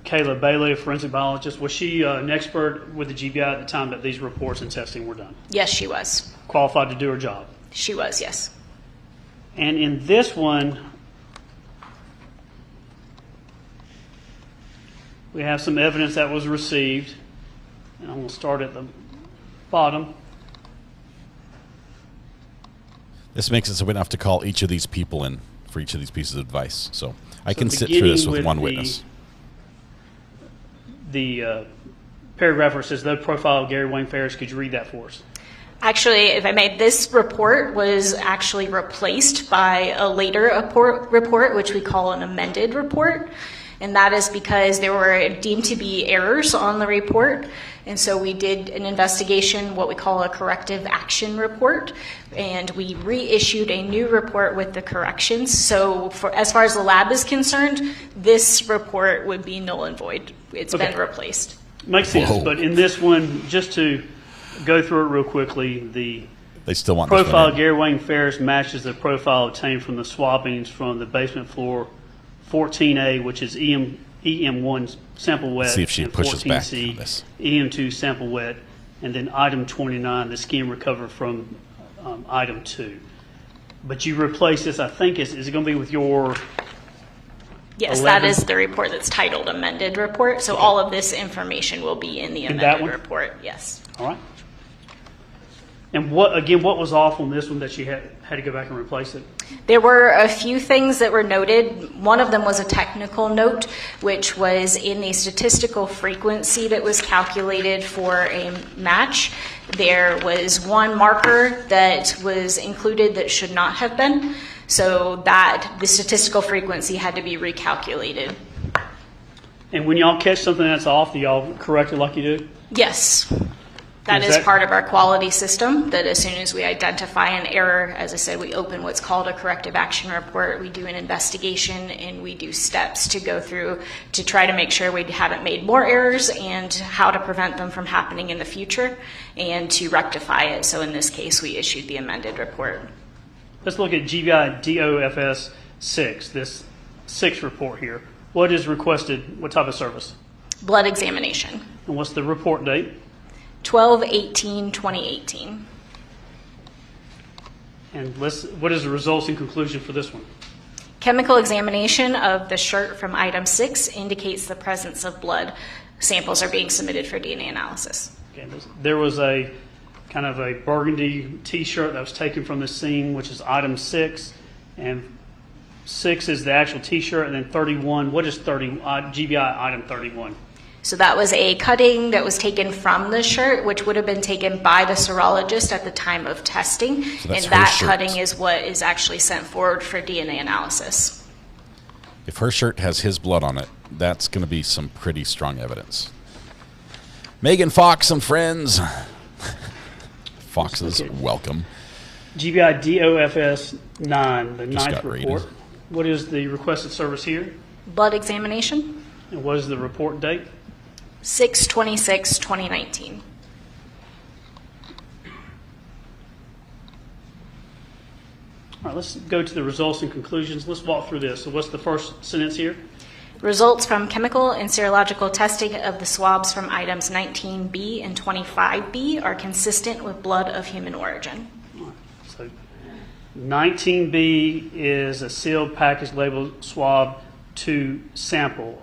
Kayla Bailey, a forensic biologist. Was she an expert with the GBI at the time that these reports and testing were done? Yes, she was. Qualified to do her job? She was, yes. And in this one, we have some evidence that was received. And I'm going to start at the bottom. This makes it so we don't have to call each of these people in for each of these pieces of advice. So I can sit through this with one witness. The paragraph where it says, the profile of Gary Wayne Farris, could you read that for us? Actually, if I may, this report was actually replaced by a later report, which we call an amended report. And that is because there were deemed to be errors on the report. And so we did an investigation, what we call a corrective action report, and we reissued a new report with the corrections. So as far as the lab is concerned, this report would be null and void. It's been replaced. Makes sense. Whoa. But in this one, just to go through it real quickly, they still want profile of Gary Wayne Farris matches the profile obtained from the swabbings from the basement floor 14A, which is EM1 sample wet. See if she and pushes back 14C, on this. EM2 sample wet. And then item 29, the skin recovered from item 2. But you replace this, I think, is it going to be with your... Yes, 11? that is the report that's titled amended report. So all of this information will be in the In that amended one? report. Yes. All right. And what was off on this one that you had to go back and replace it? There were a few things that were noted. One of them was a technical note, which was in the statistical frequency that was calculated for a match. There was one marker that was included that should not have been, so that the statistical frequency had to be recalculated. And when y'all catch something that's off, do y'all correct it like you do? Yes. That is part of our quality system, that as soon as we identify an error, as I said, we open what's called a corrective action report, we do an investigation, and we do steps to go through to try to make sure we haven't made more errors and how to prevent them from happening in the future and to rectify it. So in this case, we issued the amended report. Let's look at GBI DOFS 6, this 6 report here. What is requested? What type of service? Blood examination. And what's the report date? 12/18/2018. And what is the results and conclusion for this one? Chemical examination of the shirt from item 6 indicates the presence of blood. Samples are being submitted for DNA analysis. Okay, there was a kind of a burgundy t-shirt that was taken from the scene, which is item 6, and 6 is the actual t-shirt, and then 31, what is GBI item 31? So that was a cutting that was taken from the shirt, which would have been taken by the serologist at the time of testing. So and that cutting is what is actually sent forward for DNA analysis. If her shirt has his blood on it, that's going to be some pretty strong evidence. Megan Fox and friends. Foxes, welcome. GBI DOFS 9, the Just 9th got report. rated. What is the requested service here? Blood examination, And what is the report date? 6/26/2019. All right, let's go to the results and conclusions. Let's walk through this. So what's the first sentence here? Results from chemical and serological testing of the swabs from items 19B and 25B are consistent with blood of human origin. All right, so 19B is a sealed package labeled swab to sample.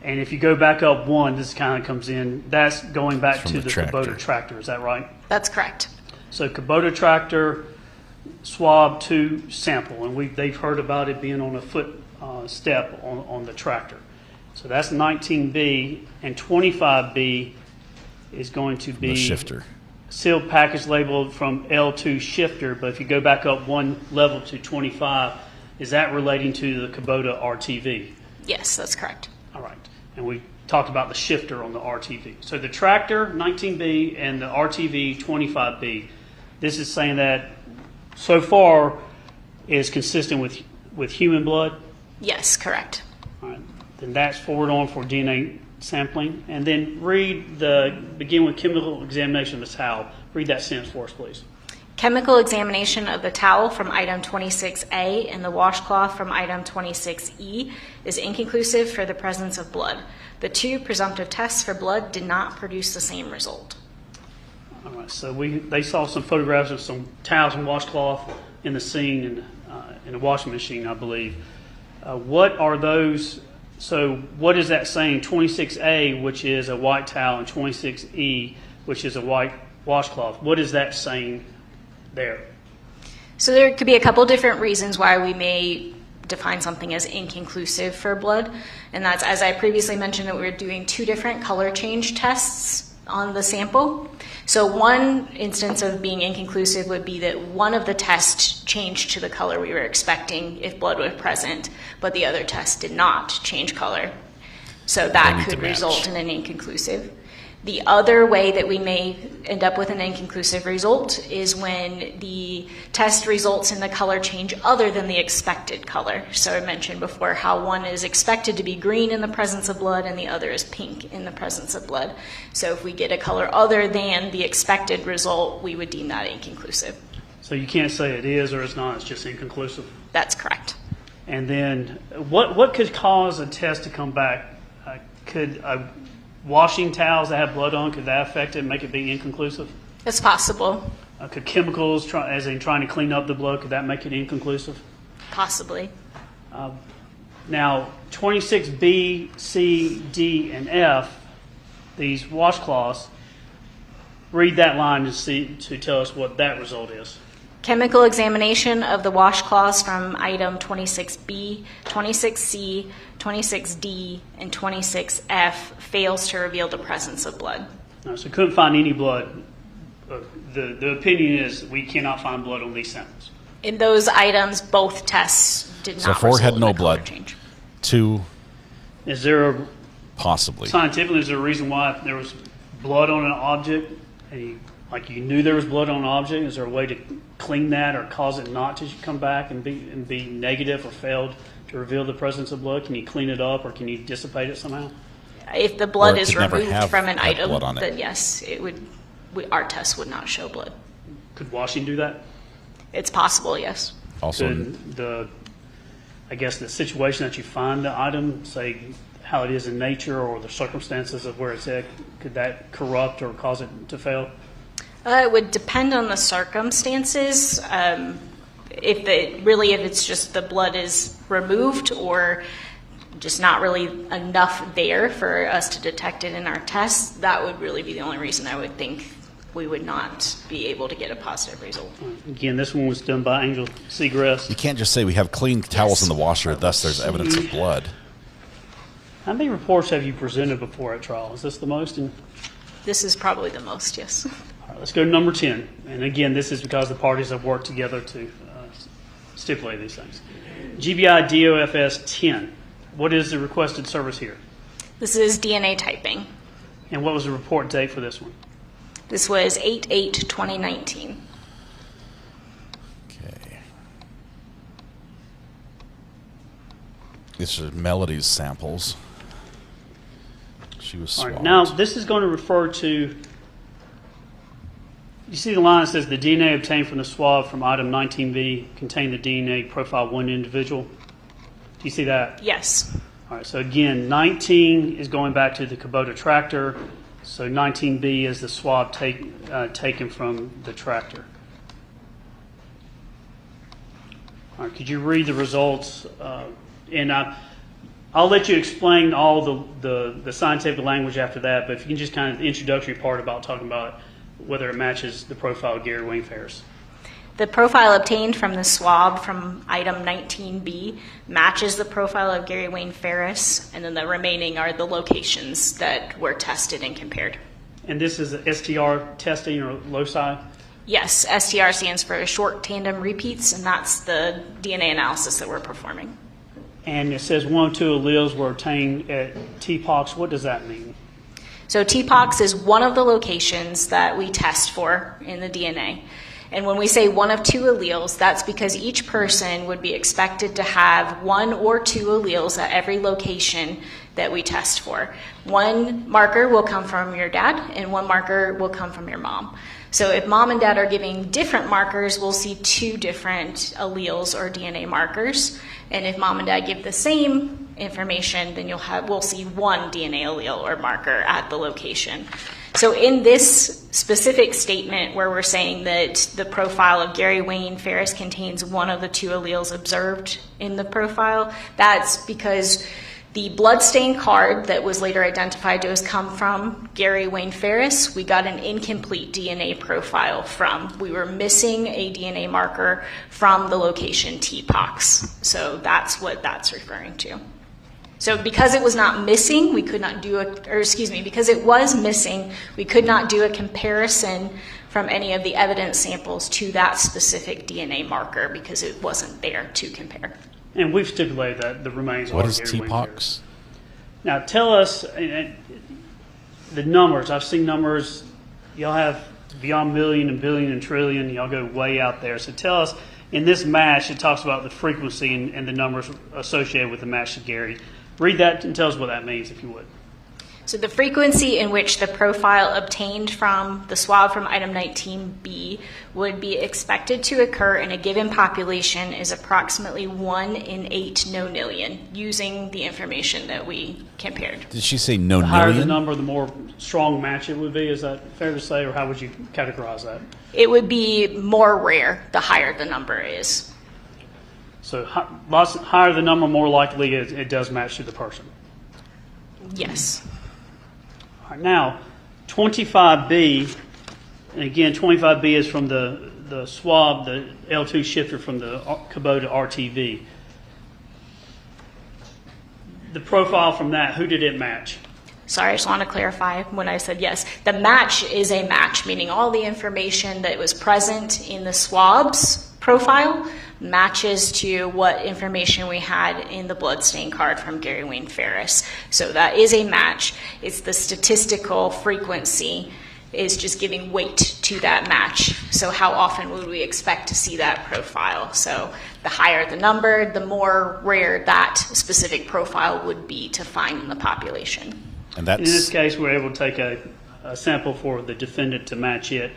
And if you go back up one, this kind of comes in, that's going back to the Kubota tractor. Is that right? That's correct. So Kubota tractor, swab to sample. And they've heard about it being on a foot step on the tractor. So that's 19B. And 25B is going to be the shifter. Sealed package labeled from L2 shifter. But if you go back up one level to 25, is that relating to the Kubota RTV? Yes, that's correct. All right. And we talked about the shifter on the RTV. So the tractor, 19B, and the RTV, 25B, this is saying that so far is consistent with human blood? Yes, correct. All right. Then that's forward on for DNA sampling. And then begin with chemical examination of the towel. Read that sentence for us, please. Chemical examination of the towel from item 26A and the washcloth from item 26E is inconclusive for the presence of blood. The two presumptive tests for blood did not produce the same result. All right, so they saw some photographs of some towels and washcloth in the scene in a washing machine, I believe. What are those? So what is that saying? 26A, which is a white towel, and 26E, which is a white washcloth. What is that saying there? So there could be a couple different reasons why we may define something as inconclusive for blood. And that's, as I previously mentioned, that we're doing two different color change tests on the sample. So one instance of being inconclusive would be that one of the tests changed to the color we were expecting if blood was present, but the other test did not change color. So that could result in an inconclusive. The other way that we may end up with an inconclusive result is when the test results in the color change other than the expected color. So I mentioned before how one is expected to be green in the presence of blood and the other is pink in the presence of blood. So if we get a color other than the expected result, we would deem that inconclusive. So you can't say it is or it's not, it's just inconclusive? That's correct. And then what could cause a test to come back? Could washing towels that have blood on, could that affect it and make it be inconclusive? It's possible. Could chemicals, as in trying to clean up the blood, could that make it inconclusive? Possibly. Now, 26B, C, D, and F, these washcloths, read that line to tell us what that result is. Chemical examination of the washcloths from item 26B, 26C, 26D, and 26F fails to reveal the presence of blood. So couldn't find any blood. The opinion is we cannot find blood on these samples. In those items, both tests did not. So 4 had result no in a color blood. change. 2 Is there possibly. scientifically, is there a reason why there was blood on an object? Like you knew there was blood on an object? Is there a way to clean that or cause it not to come back and be negative or failed to reveal the presence of blood? Can you clean it up or can you dissipate it somehow? If the blood Or it is could never removed have from an had item, blood on it. then yes, it would. Our test would not show blood. Could washing do that? It's possible, yes. Also, Could I guess the situation that you find the item, say how it is in nature or the circumstances of where it's at, could that corrupt or cause it to fail? It would depend on the circumstances. If it's just the blood is removed or just not really enough there for us to detect it in our tests, that would really be the only reason I would think we would not be able to get a positive result. Again, this one was done by Angel Seagrass. you can't just say we have clean towels in the washer, thus there's evidence of blood. How many reports have you presented before at trial? Is this the most? This is probably the most, yes. All right, let's go to number 10. And again, this is because the parties have worked together to stipulate these things. GBI DOFS 10. What is the requested service here? This is DNA typing. And what was the report date for this one? This was 8/8/2019. Okay. This is Melody's samples. She was All swabbed. right, now this is going to refer to, you see the line that says the DNA obtained from the swab from item 19B contained the DNA profile of one individual. Do you see that? Yes. All right, so again, 19 is going back to the Kubota tractor. So 19B is the swab taken from the tractor. All right, could you read the results? And I'll let you explain all the scientific language after that, but if you can just kind of the introductory part about talking about whether it matches the profile of Gary Wayne Farris. The profile obtained from the swab from item 19B matches the profile of Gary Wayne Farris, and then the remaining are the locations that were tested and compared. And this is STR testing or loci? Yes, STR stands for short tandem repeats, and that's the DNA analysis that we're performing. And it says 1 of 2 alleles were obtained at TPOX. What does that mean? So TPOX is one of the locations that we test for in the DNA. And when we say 1 of 2 alleles, that's because each person would be expected to have 1 or 2 alleles at every location that we test for. One marker will come from your dad, and one marker will come from your mom. So if mom and dad are giving different markers, we'll see 2 different alleles or DNA markers. And if mom and dad give the same information, then we'll see 1 DNA allele or marker at the location. So in this specific statement where we're saying that the profile of Gary Wayne Farris contains 1 of the 2 alleles observed in the profile, that's because the bloodstain card that was later identified to have come from Gary Wayne Farris, we got an incomplete DNA profile from. We were missing a DNA marker from the location TPOX. So that's what that's referring to. So because it was not missing, we could not do because it was missing, we could not do a comparison from any of the evidence samples to that specific DNA marker because it wasn't there to compare. And we've stipulated that the remains What are is Gary Wayne TPOX? Farris. Now tell us the numbers. I've seen numbers. Y'all have beyond million and billion and trillion. Y'all go way out there. So tell us, in this match, it talks about the frequency and the numbers associated with the match to Gary. Read that and tell us what that means, if you would. So the frequency in which the profile obtained from the swab from item 19B would be expected to occur in a given population is approximately 1 in 8 nonillion, using the information that we compared. Did she say The higher the nonillion? number, the more strong match it would be. Is that fair to say, or how would you categorize that? It would be more rare the higher the number is. So higher the number, more likely it does match to the person. Yes. All right, now, 25B, and again, 25B is from the swab, the L2 shifter from the Kubota RTV. The profile from that, who did it match? Sorry, I just want to clarify when I said yes. The match is a match, meaning all the information that was present in the swab's profile matches to what information we had in the bloodstain card from Gary Wayne Farris. So that is a match. It's the statistical frequency is just giving weight to that match. So how often would we expect to see that profile? So the higher the number, the more rare that specific profile would be to find in the population. And that's... In this case, we're able to take a sample for the defendant to match it.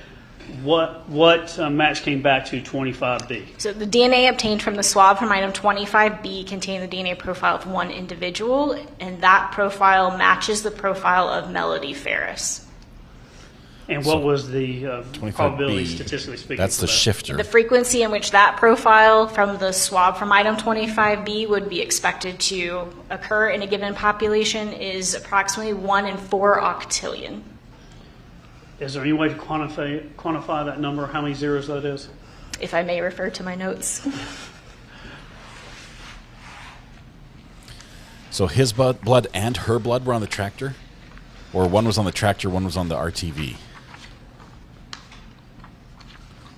What match came back to 25B? So the DNA obtained from the swab from item 25B contained the DNA profile of one individual, and that profile matches the profile of Melody Farris. And what was the probability, statistically speaking? That's the shifter. The frequency in which that profile from the swab from item 25B would be expected to occur in a given population is approximately 1 in 4 octillion. Is there any way to quantify that number, how many zeros that is? If I may refer to my notes. So his blood and her blood were on the tractor? Or one was on the tractor, one was on the RTV?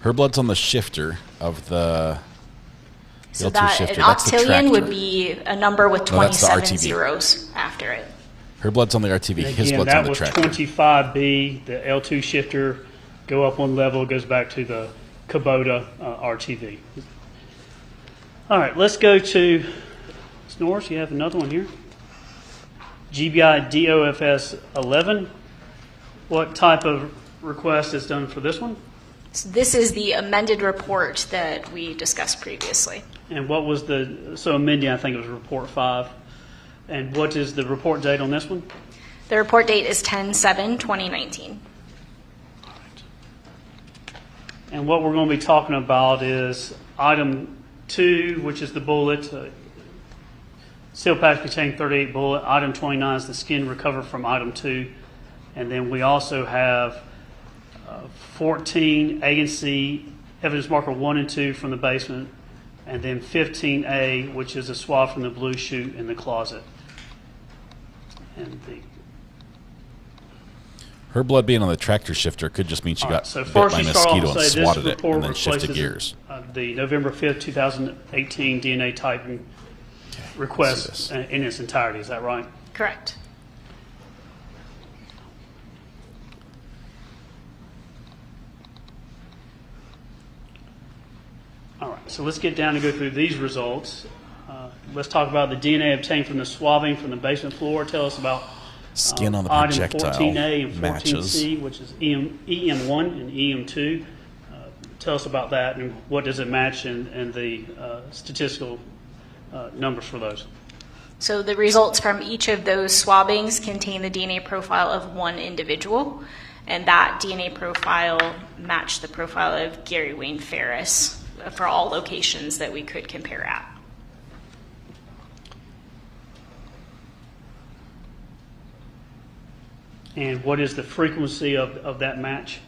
Her blood's on the shifter of the So L2 that shifter. an That's the octillion would tractor. be a number with No, that's the 27 RTV. zeros after it. Her blood's on the RTV, his Again, blood's that on the was tractor. 25B, the L2 shifter, go up one level, goes back to the Kubota RTV. All right, let's go to Norris. You have another one here. GBI DOFS 11. What type of request is done for this one? So this is the amended report that we discussed previously. And what was so amending, I think it was report 5. And what is the report date on this one? The report date is 10/7/2019. And what we're going to be talking about is item 2, which is the bullet. Seal pack containing 38 bullet. Item 29 is the skin recovered from item 2. And then we also have 14 A and C, evidence marker 1 and 2 from the basement. And then 15A, which is a swab from the blue chute in the closet. And Her blood being on the tractor shifter could just mean she got so bit first by a we start off mosquito to and say swatted this it report and then shifted replaces gears. The November 5th, 2018 DNA typing request in its entirety. Is that right? Correct. All right, so let's get down and go through these results. Let's talk about the DNA obtained from the swabbing from the basement floor. Tell us about Skin on the item projectile 14A and 14C, matches. which is EM1 and EM2. Tell us about that and what does it match and the statistical numbers for those. So the results from each of those swabbings contain the DNA profile of one individual, and that DNA profile matched the profile of Gary Wayne Farris for all locations that we could compare at. And what is the frequency of that match?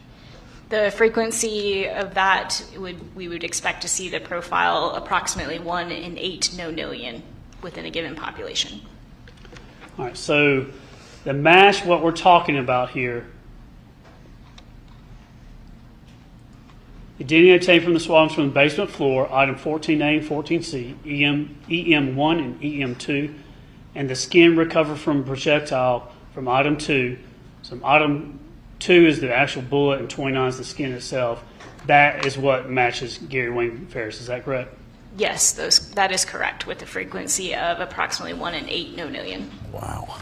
The frequency of that, we would expect to see the profile approximately 1 in 8 nonillion within a given population. All right, so the match, what we're talking about here, the DNA obtained from the swabs from the basement floor, item 14A and 14C, EM1 and EM2, and the skin recovered from projectile from item 2. So item 2 is the actual bullet and 29 is the skin itself. That is what matches Gary Wayne Farris. Is that correct? Yes, that is correct, with a frequency of approximately 1 in 8 nonillion. Wow.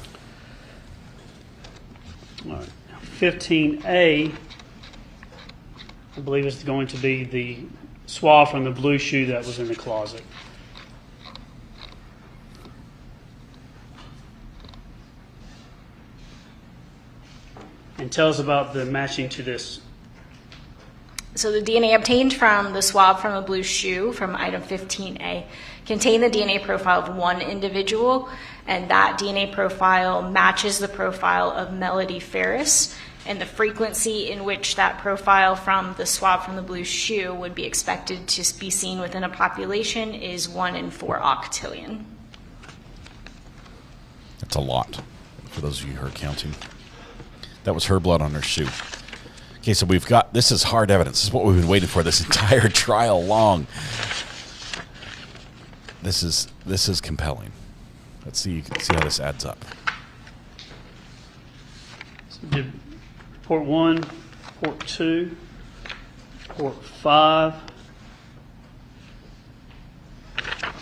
All right. 15A, I believe, is going to be the swab from the blue shoe that was in the closet. And tell us about the matching to this. So the DNA obtained from the swab from a blue shoe from item 15A contained the DNA profile of one individual, and that DNA profile matches the profile of Melody Farris, and the frequency in which that profile from the swab from the blue shoe would be expected to be seen within a population is 1 in 4 octillion. That's a lot, for those of you who are counting. That was her blood on her shoe. Okay, so we've got, this is hard evidence. This is what we've been waiting for this entire trial long. This is compelling. Let's see how this adds up. So did port 1, port 2, port 5,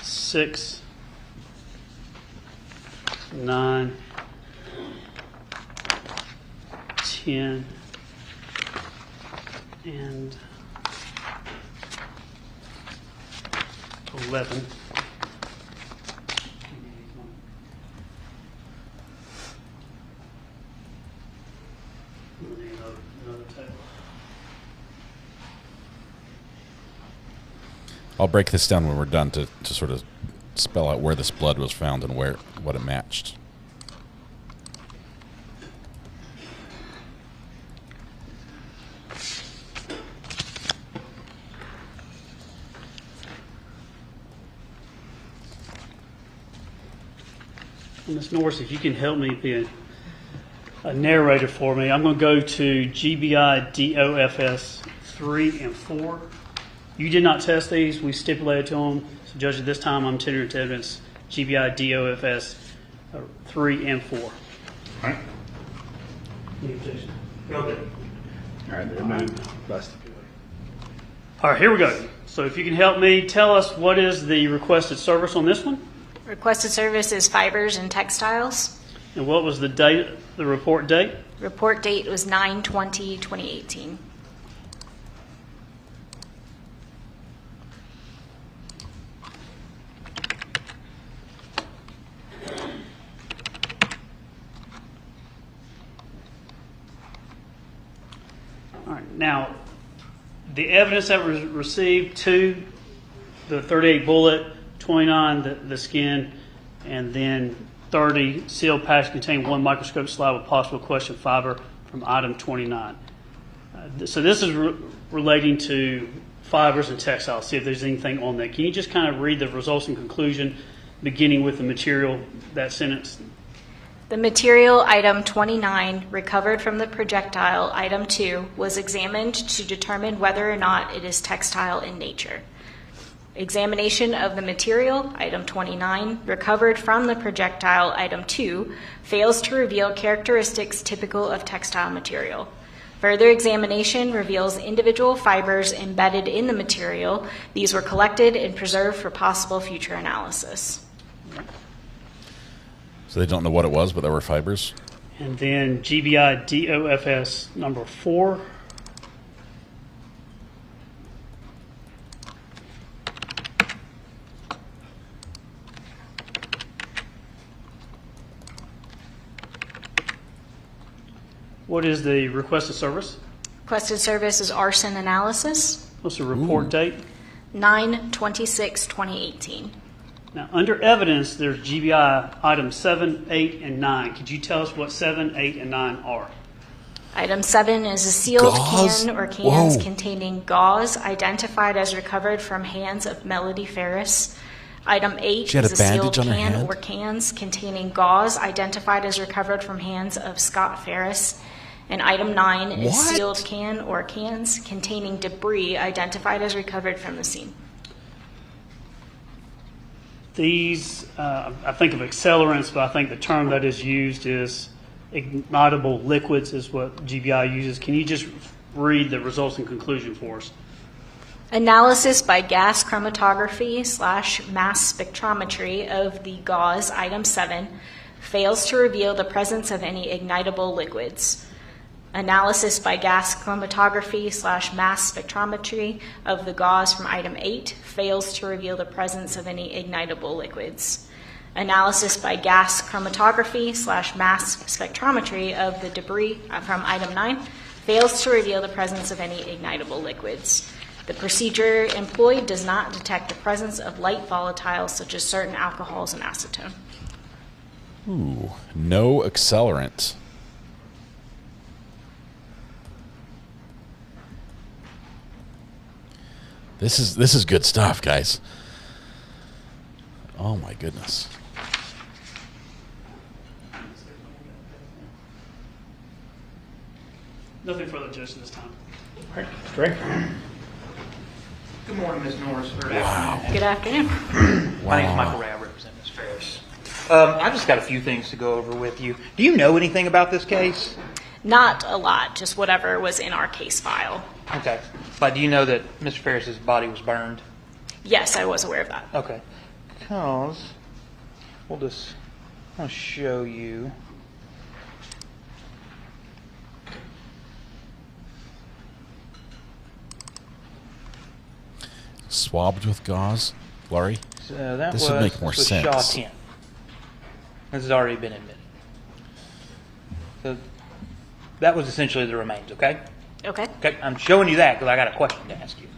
6, 9, 10, and 11. I'll break this down when we're done to sort of spell out where this blood was found and what it matched. Ms. Norris, if you can help me be a narrator for me, I'm going to go to GBI DOFS 3 and 4. You did not test these. We stipulated to them. So, Judge, at this time, I'm tendering to evidence GBI DOFS 3 and 4. All right. Any objection? Okay. All right, they're moved. Busted. All right, here we go. So if you can help me, tell us what is the requested service on this one? Requested service is fibers and textiles. And what was the date, the report date? Report date was 9/20/2018. All right. Now, the evidence that was received, 2, the 38 bullet, 29, the skin, and then 30 sealed package contained 1 microscope slide with possible question fiber from item 29. So this is relating to fibers and textiles. See if there's anything on that. Can you just kind of read the results and conclusion, beginning with the material, that sentence? The material, item 29, recovered from the projectile, item 2, was examined to determine whether or not it is textile in nature. Examination of the material, item 29, recovered from the projectile, item 2, fails to reveal characteristics typical of textile material. Further examination reveals individual fibers embedded in the material. These were collected and preserved for possible future analysis. So they don't know what it was, but there were fibers. And then GBI DOFS number 4. What is the requested service? Requested service is arson analysis. What's the report date? 9/26/2018. Now, under evidence, there's GBI items 7, 8, and 9. Could you tell us what 7, 8, and 9 are? Item 7 is a sealed Gauze? can or cans Whoa. containing gauze identified as recovered from hands of Melody Farris. Item 8 She had is a a sealed bandage on her can hand? or cans containing gauze identified as recovered from hands of Scott Farris. And item 9 is What? sealed can or cans containing debris identified as recovered from the scene. These, I think of accelerants, but I think the term that is used is ignitable liquids is what GBI uses. Can you just read the results and conclusion for us? Analysis by gas chromatography / mass spectrometry of the gauze, item 7, fails to reveal the presence of any ignitable liquids. Analysis by gas chromatography/mass spectrometry of the gauze from item 8 fails to reveal the presence of any ignitable liquids. Analysis by gas chromatography/mass spectrometry of the debris from item 9 fails to reveal the presence of any ignitable liquids. The procedure employed does not detect the presence of light volatiles such as certain alcohols and acetone. Ooh, no accelerant. This is good stuff, guys. Oh my goodness. Nothing further, Judge, this time. All right, great. Good morning, Ms. Norris. Wow. Good afternoon. My name's Michael Ray. I represent Ms. Farris. I've just got a few things to go over with you. Do you know anything about this case? Not a lot, just whatever was in our case file. Okay. But do you know that Mr. Farris's body was burned? Yes, I was aware of that. Okay. Because I'll show you. Swabbed with gauze, Laurie? So this would make more sense. Shaw 10. This has already been admitted. So that was essentially the remains, okay? Okay. Okay, I'm showing you that because I got a question to ask you.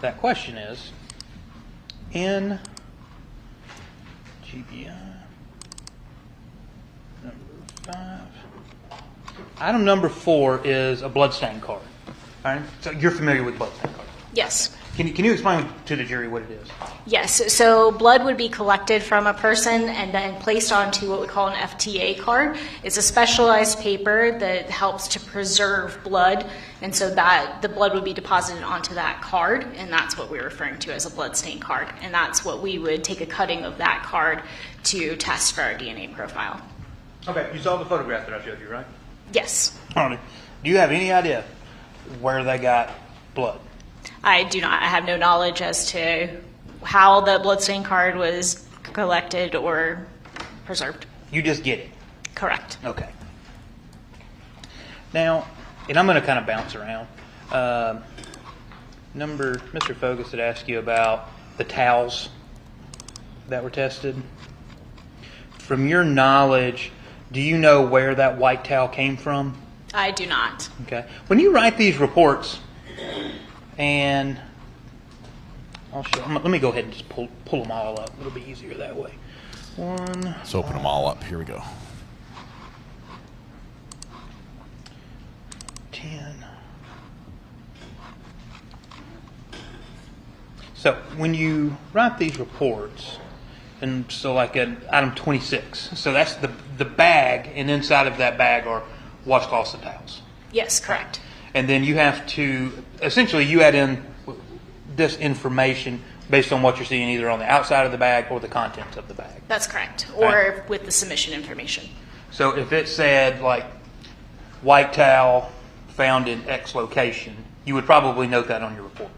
That question is, in GBI number 5, item number 4 is a bloodstain card. All right, so you're familiar with bloodstain cards? Yes. Can you explain to the jury what it is? Yes, so blood would be collected from a person and then placed onto what we call an FTA card. It's a specialized paper that helps to preserve blood, and so that the blood would be deposited onto that card, and that's what we're referring to as a bloodstain card. And that's what we would take a cutting of that card to test for our DNA profile. Okay, you saw the photograph that I showed you, right? Yes. Hony, do you have any idea where they got blood? I do not. I have no knowledge as to how the bloodstain card was collected or preserved. You just get it? Correct. Okay. Now, and I'm going to kind of bounce around. Mr. Fogus had asked you about the towels that were tested. From your knowledge, do you know where that white towel came from? I do not. Okay. When you write these reports, and let me go ahead and just pull them all up. It'll be easier that way. Let's open them all up. Here we go. 10. So when you write these reports, and so like at item 26, so that's the bag, and inside of that bag are washcloths and towels. Yes, correct. And then you have to, essentially you add in this information based on what you're seeing either on the outside of the bag or the contents of the bag. That's correct. Or with the submission information. So if it said like white towel found in X location, you would probably note that on your report.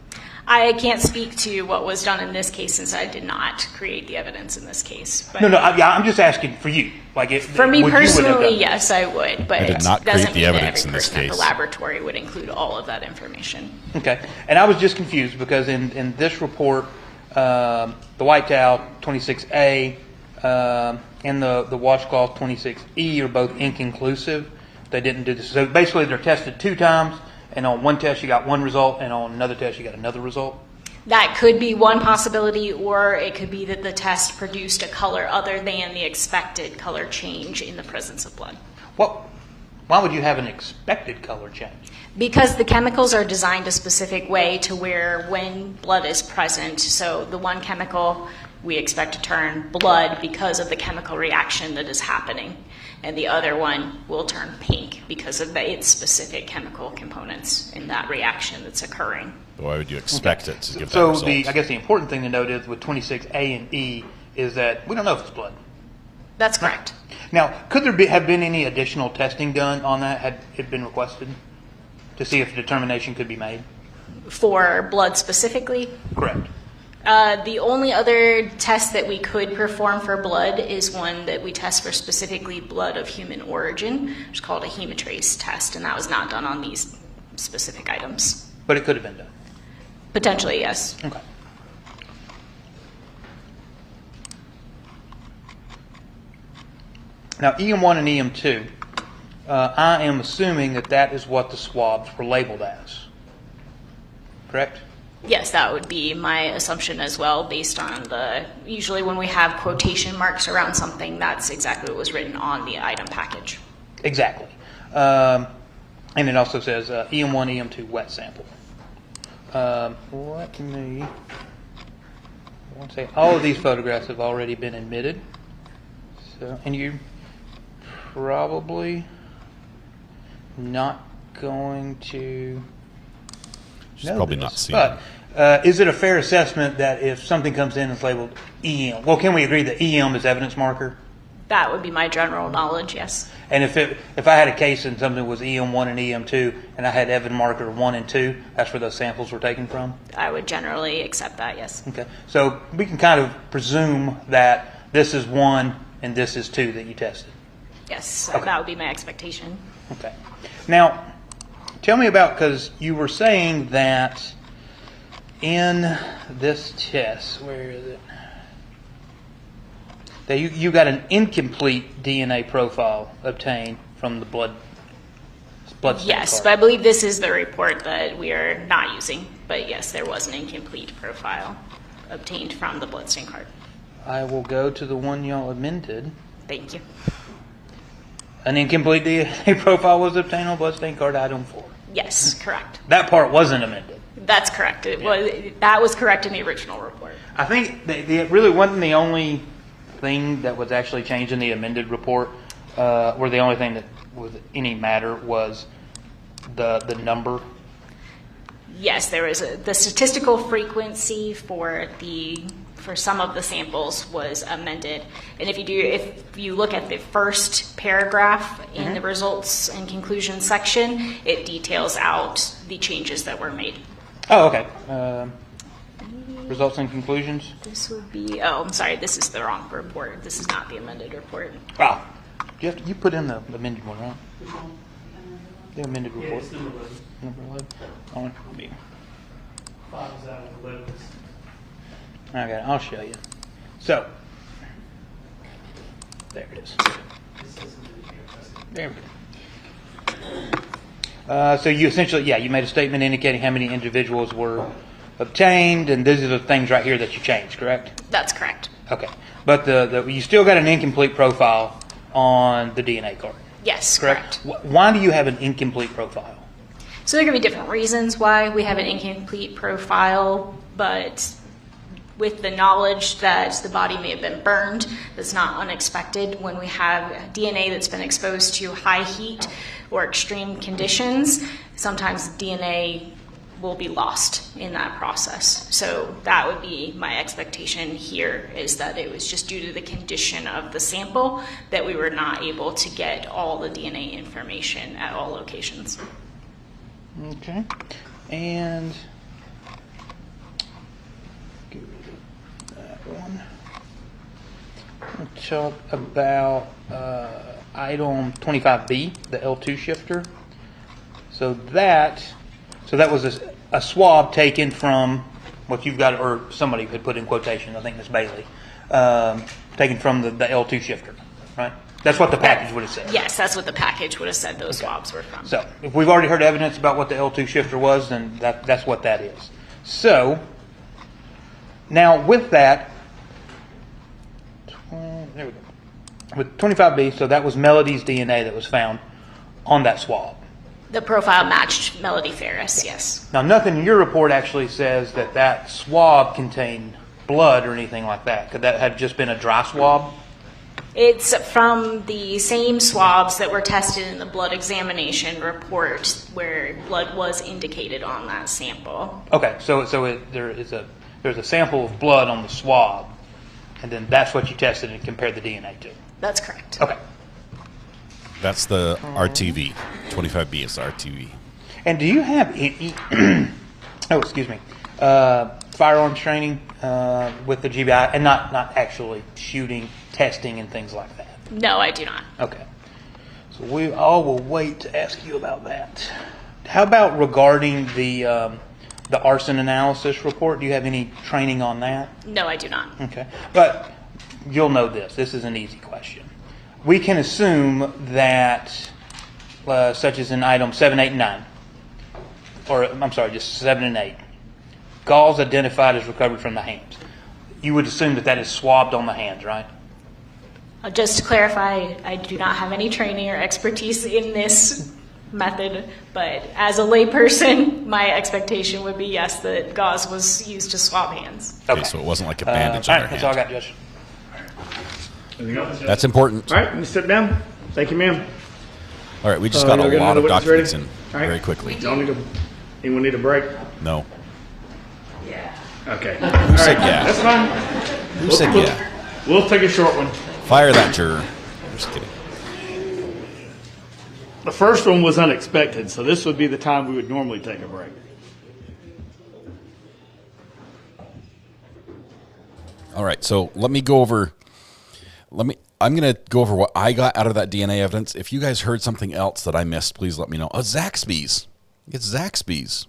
I can't speak to what was done in this case since I did not create the evidence in this case. But No, I'm just asking for you. Like for me personally, yes, I would. But I did not create the evidence in this case. The laboratory would include all of that information. Okay. And I was just confused because in this report, the white towel 26A and the washcloth 26E are both inconclusive. They didn't do this. So basically they're tested 2 times. And on one test you got one result, and on another test you got another result? That could be one possibility, or it could be that the test produced a color other than the expected color change in the presence of blood. Why would you have an expected color change? Because the chemicals are designed a specific way to where when blood is present, so the one chemical we expect to turn blood because of the chemical reaction that is happening. And the other one will turn pink because of its specific chemical components in that reaction that's occurring. Why would you expect it to give that So result? I guess the important thing to note is with 26A and E is that we don't know if it's blood. That's correct. Now, could there have been any additional testing done on that had it been requested to see if a determination could be made? For blood specifically? Correct. The only other test that we could perform for blood is one that we test for specifically blood of human origin, which is called a hemotrace test, and that was not done on these specific items. But it could have been done. Potentially, yes. Okay. Now, EM1 and EM2, I am assuming that that is what the swabs were labeled as. Correct? Yes, that would be my assumption as well, based on usually when we have quotation marks around something, that's exactly what was written on the item package. Exactly. And it also says EM1, EM2 wet sample. Let me, I want to say all of these photographs have already been admitted. So, and you probably not going to know probably this, not seen but is it a fair assessment that if something comes in and it's labeled EM, well, can we agree that EM is evidence marker? That would be my general knowledge, yes. And if I had a case and something was EM1 and EM2 and I had evidence marker 1 and 2, that's where those samples were taken from? I would generally accept that, yes. Okay. So we can kind of presume that this is 1 and this is 2 that you tested? Yes, Okay. that would be my expectation. Okay. Now, tell me about, because you were saying that in this test, where is it? That you got an incomplete DNA profile obtained from the blood stain Yes, card. but I believe this is the report that we are not using. But yes, there was an incomplete profile obtained from the bloodstain card. I will go to the one y'all amended. Thank you. An incomplete DNA profile was obtained on bloodstain card item 4. Yes, correct. That part wasn't amended. That's correct. That was correct in the original report. I think it really wasn't the only thing that was actually changed in the amended report, where the only thing that was any matter was the number. Yes, there was the statistical frequency for some of the samples was amended. And if you look at the first paragraph in the results and conclusions section, it details out the changes that were made. Oh, okay. Results and conclusions? This would be, I'm sorry, this is the wrong report. This is not the amended report. Wow. You put in the amended one, right? The amended report. Yeah, it's number 11. Number 11. I want it to be. 5 is out of 11. Okay, I'll show you. So, there it is. There we go. So you essentially, you made a statement indicating how many individuals were obtained, and these are the things right here that you changed, correct? That's correct. Okay. But you still got an incomplete profile on the DNA card. Yes, correct. Why do you have an incomplete profile? So there could be different reasons why we have an incomplete profile, but with the knowledge that the body may have been burned, that's not unexpected. When we have DNA that's been exposed to high heat or extreme conditions, sometimes DNA will be lost in that process. So that would be my expectation here, is that it was just due to the condition of the sample that we were not able to get all the DNA information at all locations. Okay. And that one. We'll talk about item 25B, the L2 shifter. So that was a swab taken from what you've got, or somebody had put in quotation, I think Ms. Bailey, taken from the L2 shifter, right? That's what the package would have said. Yes, that's what the package would have said those swabs were from. So if we've already heard evidence about what the L2 shifter was, then that's what that is. So now with that, there we go. With 25B, so that was Melody's DNA that was found on that swab. The profile matched Melody Farris, yes. Now, nothing in your report actually says that swab contained blood or anything like that. Could that have just been a dry swab? It's from the same swabs that were tested in the blood examination report where blood was indicated on that sample. Okay, so there's a sample of blood on the swab, and then that's what you tested and compared the DNA to. That's correct. Okay. That's the RTV. 25B is the RTV. And do you have any... oh, excuse me. firearms training with the GBI, and not actually shooting, testing, and things like that? No, I do not. Okay. So we all will wait to ask you about that. How about regarding the arson analysis report? Do you have any training on that? No, I do not. Okay. But you'll know this. This is an easy question. We can assume that, such as in item 7, 8, and 9, or I'm sorry, just 7 and 8, gauze identified as recovered from the hands. You would assume that is swabbed on the hands, right? Just to clarify, I do not have any training or expertise in this method, but as a layperson, my expectation would be yes, that gauze was used to swab hands. Okay, so it wasn't like a bandage on their hand. That's all I got, Judge. Anything else? That's important. All right, let me step down. Thank you, ma'am. All right, we just got a lot of documents in very quickly. Anyone need a break? No. Yeah. Okay. Who said yeah? That's fine. Who said yeah? We'll take a short one. Fire that juror. Just kidding. The first one was unexpected, so this would be the time we would normally take a break. All right, so I'm going to go over what I got out of that DNA evidence. If you guys heard something else that I missed, please let me know. Oh, Zaxby's. It's Zaxby's.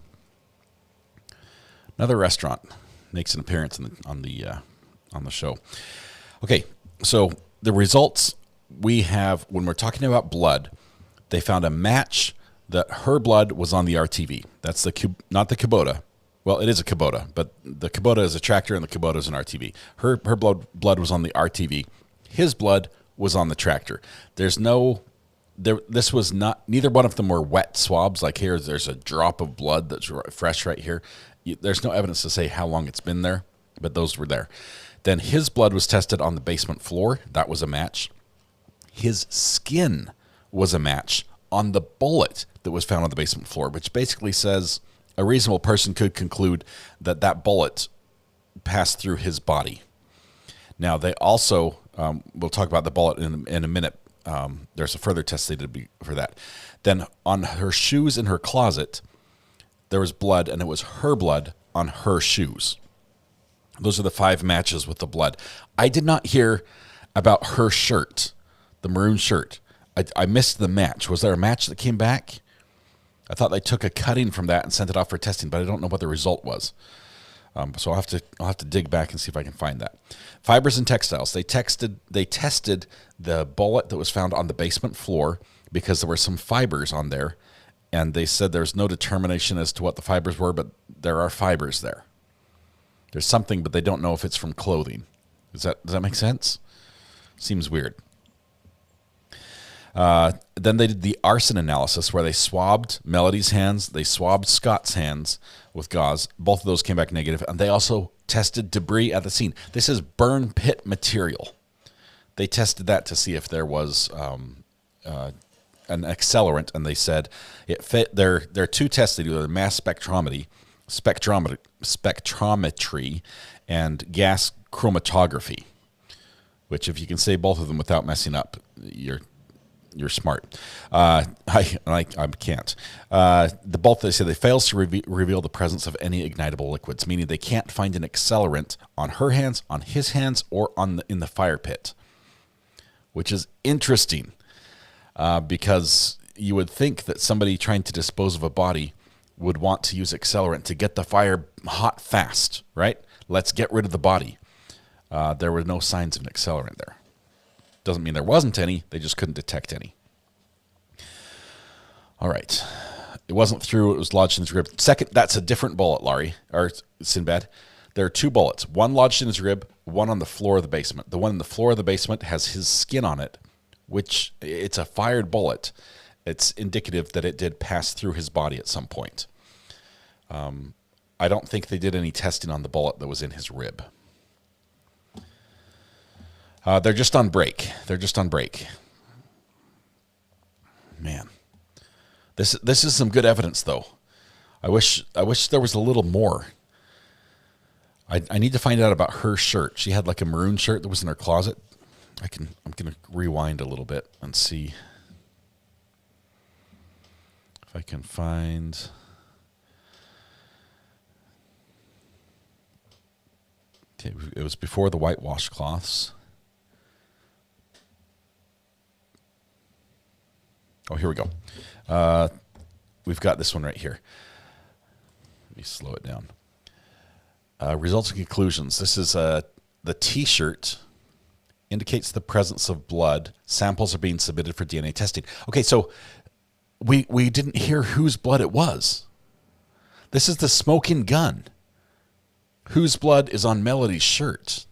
Another restaurant makes an appearance on the show. Okay, so the results we have when we're talking about blood, they found a match that her blood was on the RTV. That's not the Kubota. Well, it is a Kubota, but the Kubota is a tractor and the Kubota is an RTV. Her blood was on the RTV. His blood was on the tractor. This was not, neither one of them were wet swabs. Like here, there's a drop of blood that's fresh right here. There's no evidence to say how long it's been there, but those were there. Then his blood was tested on the basement floor. That was a match. His skin was a match on the bullet that was found on the basement floor, which basically says a reasonable person could conclude that that bullet passed through his body. Now, they also, we'll talk about the bullet in a minute. There's a further test they did for that. Then on her shoes in her closet, there was blood, and it was her blood on her shoes. Those are the 5 matches with the blood. I did not hear about her shirt, the maroon shirt. I missed the match. Was there a match that came back? I thought they took a cutting from that and sent it off for testing, but I don't know what the result was. So I'll have to dig back and see if I can find that. Fibers and textiles. They tested the bullet that was found on the basement floor because there were some fibers on there, and they said there's no determination as to what the fibers were, but there are fibers there. There's something, but they don't know if it's from clothing. Does that make sense? Seems weird. Then they did the arson analysis where they swabbed Melody's hands, they swabbed Scott's hands with gauze. Both of those came back negative, and they also tested debris at the scene. This is burn pit material. They tested that to see if there was an accelerant, and they said it fit. There are 2 tests they do: the mass spectrometry, and gas chromatography. Which, if you can say both of them without messing up, you're smart. I can't. They say they fails to reveal the presence of any ignitable liquids, meaning they can't find an accelerant on her hands, on his hands, or in the fire pit, which is interesting because you would think that somebody trying to dispose of a body would want to use accelerant to get the fire hot fast, right? Let's get rid of the body. There were no signs of an accelerant there. Doesn't mean there wasn't any. They just couldn't detect any. All right. It wasn't through. It was lodged in his rib. Second, that's a different bullet, Laurie, or Sinbad. There are 2 bullets. One lodged in his rib, one on the floor of the basement. The one in the floor of the basement has his skin on it, which it's a fired bullet. It's indicative that it did pass through his body at some point. I don't think they did any testing on the bullet that was in his rib. They're just on break. Man, this is some good evidence, though. I wish there was a little more. I need to find out about her shirt. She had like a maroon shirt that was in her closet. I'm gonna rewind a little bit and see if I can find. Okay, it was before the white washcloths. Oh, here we go. We've got this one right here. Let me slow it down. Results and conclusions. This is the T-shirt indicates the presence of blood. Samples are being submitted for DNA testing. Okay, so we didn't hear whose blood it was. This is the smoking gun. Whose blood is on Melody's shirt?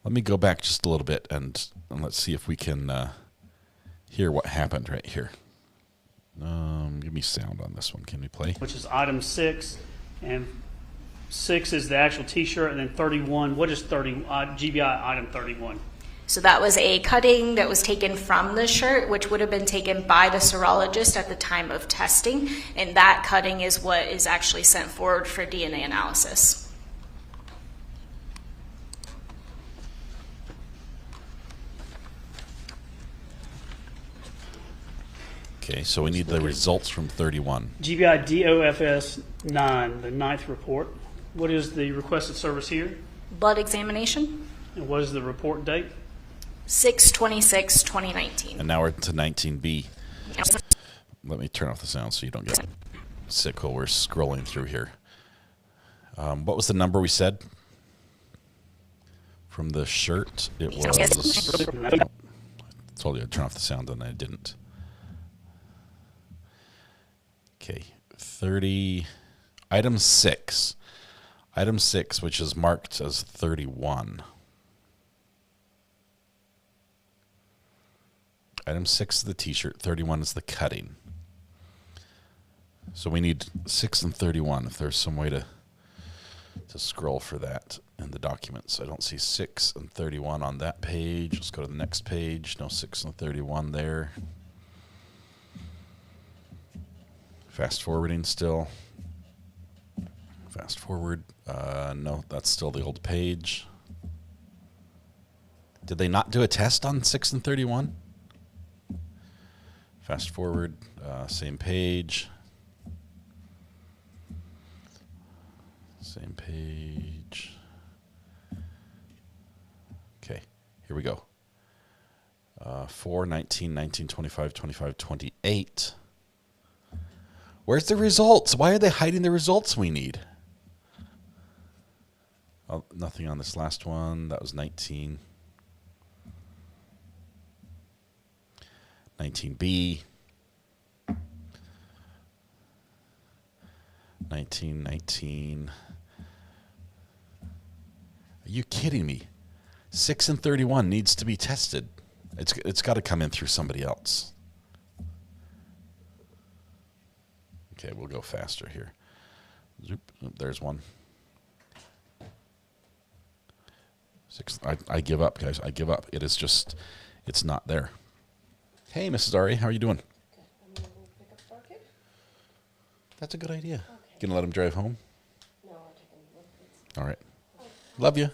Let me go back just a little bit and let's see if we can hear what happened right here. Give me sound on this one. Can we play? Which is item 6, and 6 is the actual T-shirt, and then 31. What is GBI item 31? So that was a cutting that was taken from the shirt, which would have been taken by the serologist at the time of testing, and that cutting is what is actually sent forward for DNA analysis. Okay, so we need the results from 31. GBI DOFS 9, the 9th report. What is the requested service here? Blood examination. And what is the report date? 6/26/2019. And now we're to 19B. Let me turn off the sound so you don't get sick while we're scrolling through here. What was the number we said? From the shirt, it was... I told you I'd turn off the sound and I didn't. Okay, 30, item 6. Item 6, which is marked as 31. Item 6 is the T-shirt, 31 is the cutting. So we need 6 and 31, if there's some way to scroll for that in the documents. I don't see 6 and 31 on that page. Let's go to the next page. No 6 and 31 there. Fast forwarding still. Fast forward. No, that's still the old page. Did they not do a test on 6 and 31? Fast forward. Same page. Same page. Okay, here we go. 4, 19, 19, 25, 25, 28. Where's the results? Why are they hiding the results we need? Oh, nothing on this last one. That was 19. 19B. 19, 19. Are you kidding me? 6 and 31 needs to be tested. It's got to come in through somebody else. Okay, we'll go faster here. Zoop, there's one. 6. I give up, guys. I give up. It is just, it's not there. Hey, Mrs. Ari, how are you doing? That's a good idea. Okay. Gonna let him drive home? No, I'll take him. All right. Love you.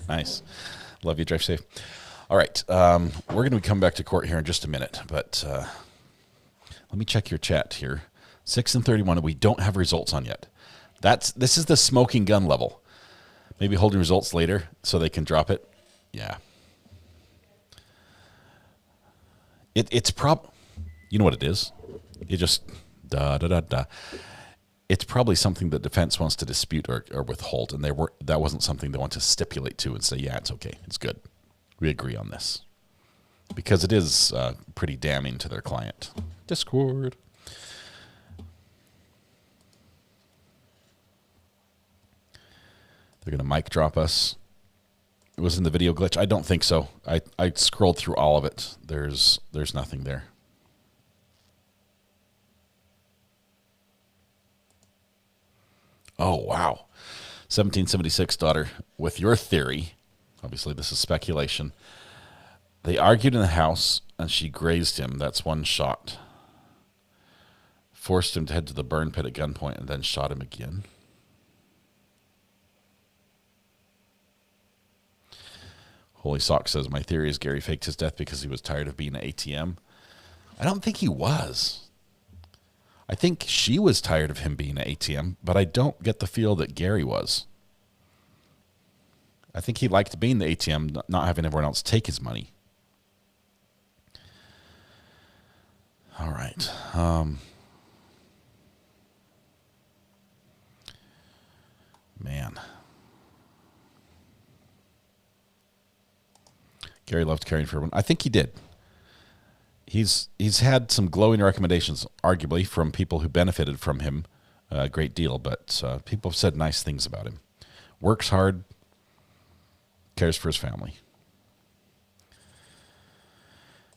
Nice. Love you. Drive safe. All right. We're going to come back to court here in just a minute, but let me check your chat here. 6 and 31, we don't have results on yet. This is the smoking gun level. Maybe holding results later so they can drop it. Yeah. It's you know what it is? You just da-da-da-da. It's probably something that defense wants to dispute or withhold, and that wasn't something they want to stipulate to and say, yeah, it's okay, it's good. We agree on this. Because it is pretty damning to their client. Discord. They're going to mic drop us. It was in the video glitch. I don't think so. I scrolled through all of it. There's nothing there. Oh, wow. 1776 daughter, with your theory, obviously this is speculation, they argued in the house and she grazed him. That's one shot. Forced him to head to the burn pit at gunpoint and then shot him again. Holy Sock says, my theory is Gary faked his death because he was tired of being an ATM. I don't think he was. I think she was tired of him being an ATM, but I don't get the feel that Gary was. I think he liked being the ATM, not having everyone else take his money. All right. Man. Gary loved caring for everyone. I think he did. He's had some glowing recommendations, arguably, from people who benefited from him a great deal, but people have said nice things about him. Works hard, cares for his family.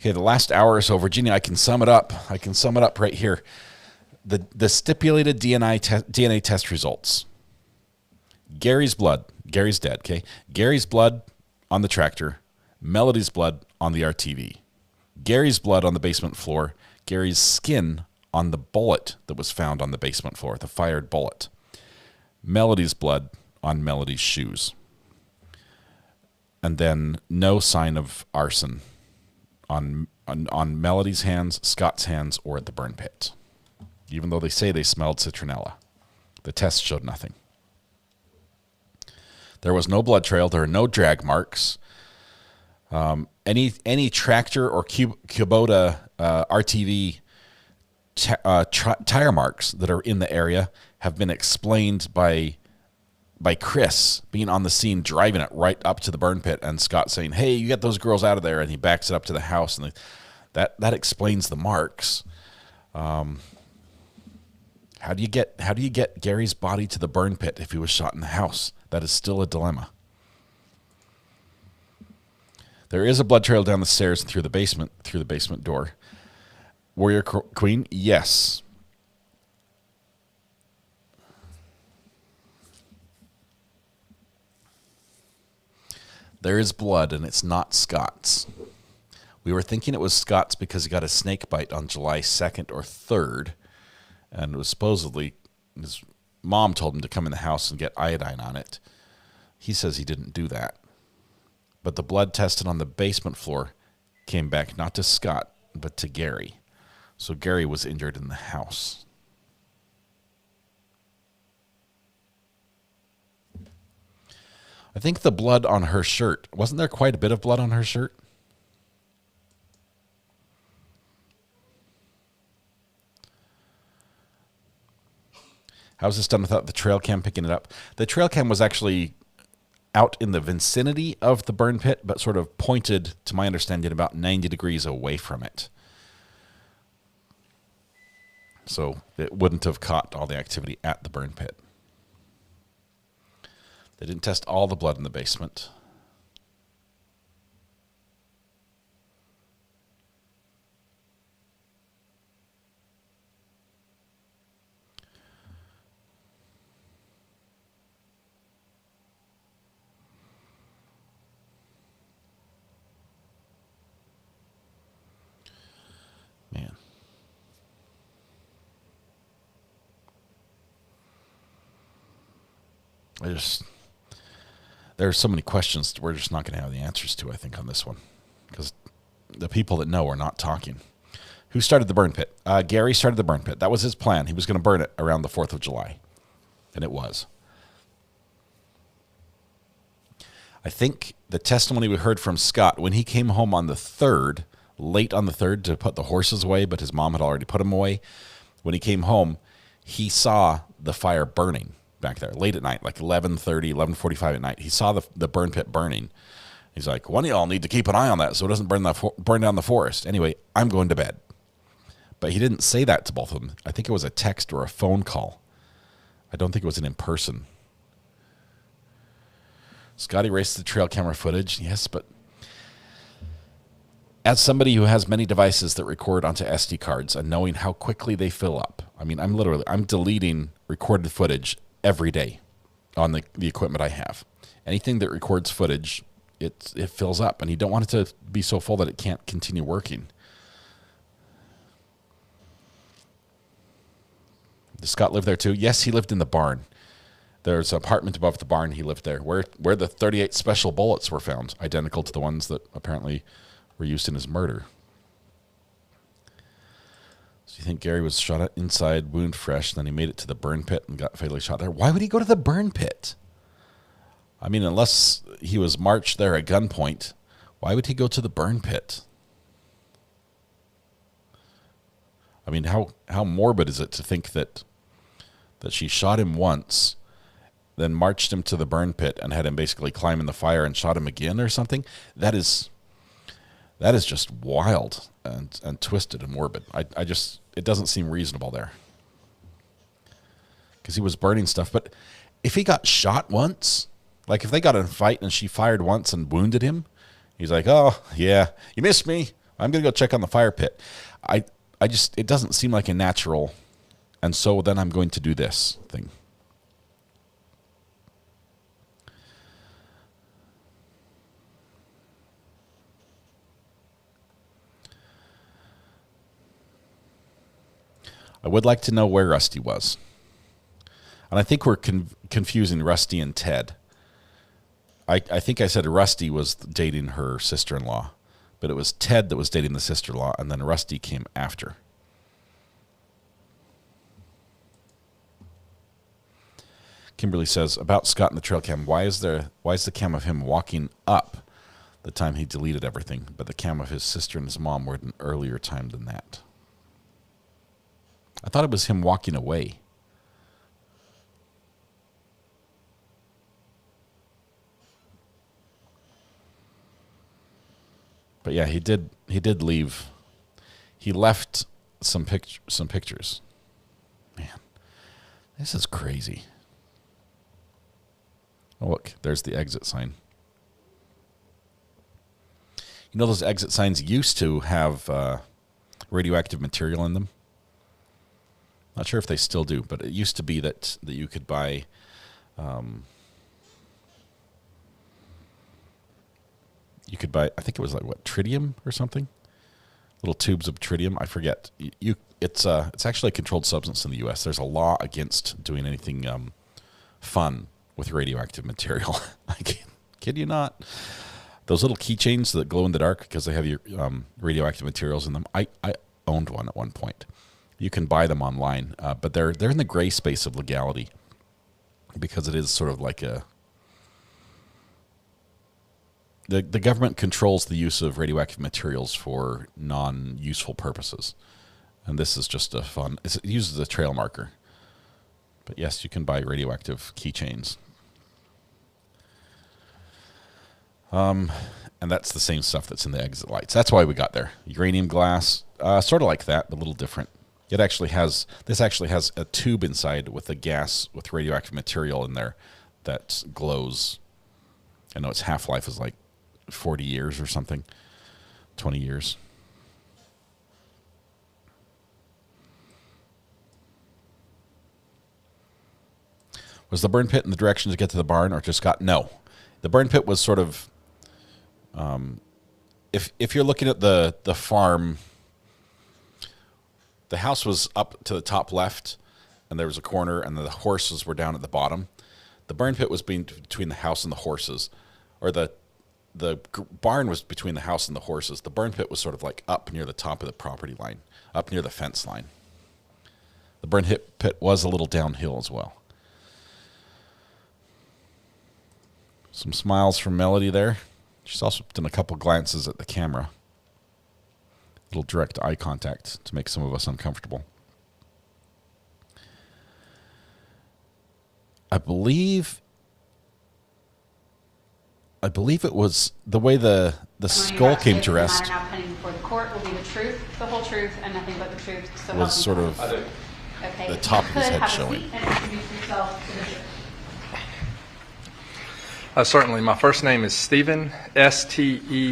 Okay, the last hour or so, Virginia, I can sum it up. I can sum it up right here. The stipulated DNA test results. Gary's blood. Gary's dead, okay? Gary's blood on the tractor. Melody's blood on the RTV. Gary's blood on the basement floor. Gary's skin on the bullet that was found on the basement floor, the fired bullet. Melody's blood on Melody's shoes. And then no sign of arson on Melody's hands, Scott's hands, or at the burn pit. Even though they say they smelled citronella. The test showed nothing. There was no blood trail. There are no drag marks. Any tractor or Kubota RTV tire marks that are in the area have been explained by Chris being on the scene, driving it right up to the burn pit, and Scott saying, "Hey, you get those girls out of there," and he backs it up to the house, and that explains the marks. How do you get Gary's body to the burn pit if he was shot in the house? That is still a dilemma. There is a blood trail down the stairs and through the basement door. Warrior Queen, yes. There is blood, and it's not Scott's. We were thinking it was Scott's because he got a snake bite on July 2nd or 3rd, and it was supposedly his mom told him to come in the house and get iodine on it. He says he didn't do that. But the blood tested on the basement floor came back not to Scott, but to Gary. So Gary was injured in the house. I think the blood on her shirt, wasn't there quite a bit of blood on her shirt? How's this done without the trail cam picking it up? The trail cam was actually out in the vicinity of the burn pit, but sort of pointed, to my understanding, about 90 degrees away from it. So it wouldn't have caught all the activity at the burn pit. They didn't test all the blood in the basement. Man. There are so many questions we're just not going to have the answers to, I think, on this one. Because the people that know are not talking. Who started the burn pit? Gary started the burn pit. That was his plan. He was going to burn it around the 4th of July. And it was. I think the testimony we heard from Scott, when he came home on the 3rd, late on the 3rd to put the horses away, but his mom had already put them away. When he came home, he saw the fire burning back there late at night, like 11:30, 11:45 at night. He saw the burn pit burning. He's like, one of y'all need to keep an eye on that so it doesn't burn down the forest. Anyway, I'm going to bed. But he didn't say that to both of them. I think it was a text or a phone call. I don't think it was an in-person. Scotty raced the trail camera footage. Yes, but as somebody who has many devices that record onto SD cards and knowing how quickly they fill up, I mean, I'm deleting recorded footage every day on the equipment I have. Anything that records footage, it fills up, and you don't want it to be so full that it can't continue working. Does Scott live there too? Yes, he lived in the barn. There's an apartment above the barn. He lived there, where the 38 special bullets were found, identical to the ones that apparently were used in his murder. So you think Gary was shot at inside, wound fresh, then he made it to the burn pit and got fatally shot there. Why would he go to the burn pit? I mean, unless he was marched there at gunpoint, why would he go to the burn pit? I mean, how morbid is it to think that she shot him once, then marched him to the burn pit and had him basically climb in the fire and shot him again or something? That is just wild and twisted and morbid. It doesn't seem reasonable there. Because he was burning stuff. But if he got shot once, like if they got in a fight and she fired once and wounded him, he's like, oh, yeah, you missed me. I'm going to go check on the fire pit. It doesn't seem like a natural, and so then I'm going to do this thing. I would like to know where Rusty was. And I think we're confusing Rusty and Ted. I think I said Rusty was dating her sister-in-law, but it was Ted that was dating the sister-in-law, and then Rusty came after. Kimberly says, about Scott and the trail cam, why is the cam of him walking up the time he deleted everything, but the cam of his sister and his mom were at an earlier time than that? I thought it was him walking away. But yeah, he did leave. He left some pictures. Man, this is crazy. Oh, look, there's the exit sign. You know those exit signs used to have radioactive material in them? Not sure if they still do, but it used to be that you could buy I think it was like what, tritium or something? Little tubes of tritium, I forget. It's actually a controlled substance in the US. There's a law against doing anything fun with radioactive material. I kid you not. Those little keychains that glow in the dark because they have your radioactive materials in them. I owned one at one point. You can buy them online, but they're in the gray space of legality because it is sort of like the government controls the use of radioactive materials for non-useful purposes, and this is just it uses a trail marker. But yes, you can buy radioactive keychains. And that's the same stuff that's in the exit lights. That's why we got there. Uranium glass, sort of like that, but a little different. This actually has a tube inside with a gas with radioactive material in there that glows. I know its half-life is like 40 years or something, 20 years. Was the burn pit in the direction to get to the barn or just got? No. The burn pit was sort of, if you're looking at the farm, the house was up to the top left, and there was a corner, and the horses were down at the bottom. The burn pit was between the house and the horses, or the barn was between the house and the horses. The burn pit was sort of like up near the top of the property line, up near the fence line. The burn pit was a little downhill as well. Some smiles from Melody there. She's also done a couple glances at the camera. A little direct eye contact to make some of us uncomfortable. I believe it was the way the skull came to rest. Now pending before the court will be the truth, the whole truth, and nothing but the truth. So was sort of okay. the top of his head showing. And introduce yourself to the jury. Certainly. My first name is Stephen, Steven.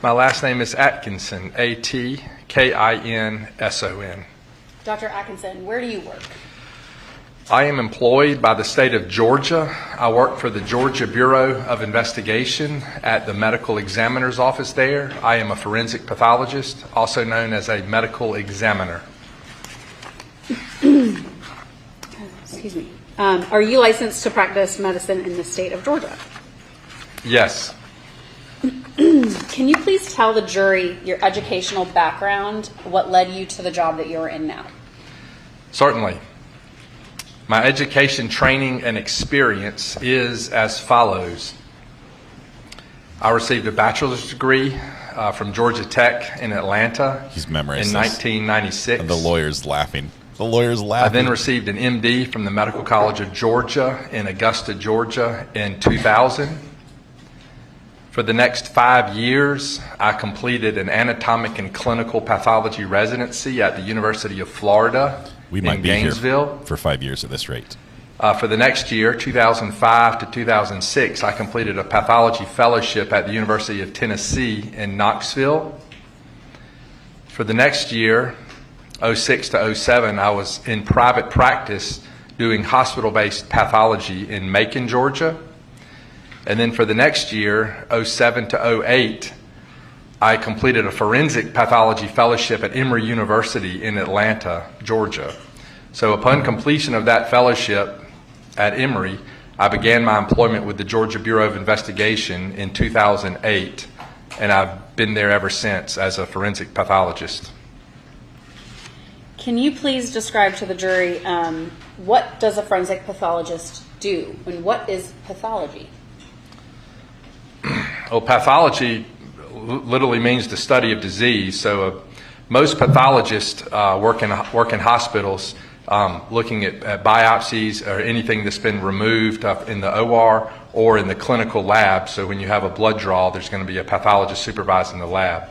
My last name is Atkinson, Atkinson. Dr. Atkinson, where do you work? I am employed by the state of Georgia. I work for the Georgia Bureau of Investigation at the medical examiner's office there. I am a forensic pathologist, also known as a medical examiner. excuse me. Are you licensed to practice medicine in the state of Georgia? Yes. Can you please tell the jury your educational background, what led you to the job that you're in now? Certainly. My education, training, and experience is as follows. I received a bachelor's degree from Georgia Tech in Atlanta. He's memorized in 1996. And the lawyer's laughing. The lawyer's laughing. I then received an MD from the Medical College of Georgia in Augusta, Georgia in 2000. For the next 5 years, I completed an anatomic and clinical pathology residency at the University of Florida in Gainesville. For 5 years at this rate. For the next year, 2005 to 2006, I completed a pathology fellowship at the University of Tennessee in Knoxville. For the next year, 06 to 07, I was in private practice doing hospital-based pathology in Macon, Georgia. And then for the next year, 07 to 08, I completed a forensic pathology fellowship at Emory University in Atlanta, Georgia. So upon completion of that fellowship at Emory, I began my employment with the Georgia Bureau of Investigation in 2008, and I've been there ever since as a forensic pathologist. Can you please describe to the jury what does a forensic pathologist do, and what is pathology? Well, pathology literally means the study of disease. So most pathologists work in hospitals looking at biopsies or anything that's been removed in the OR or in the clinical lab. So when you have a blood draw, there's going to be a pathologist supervising the lab.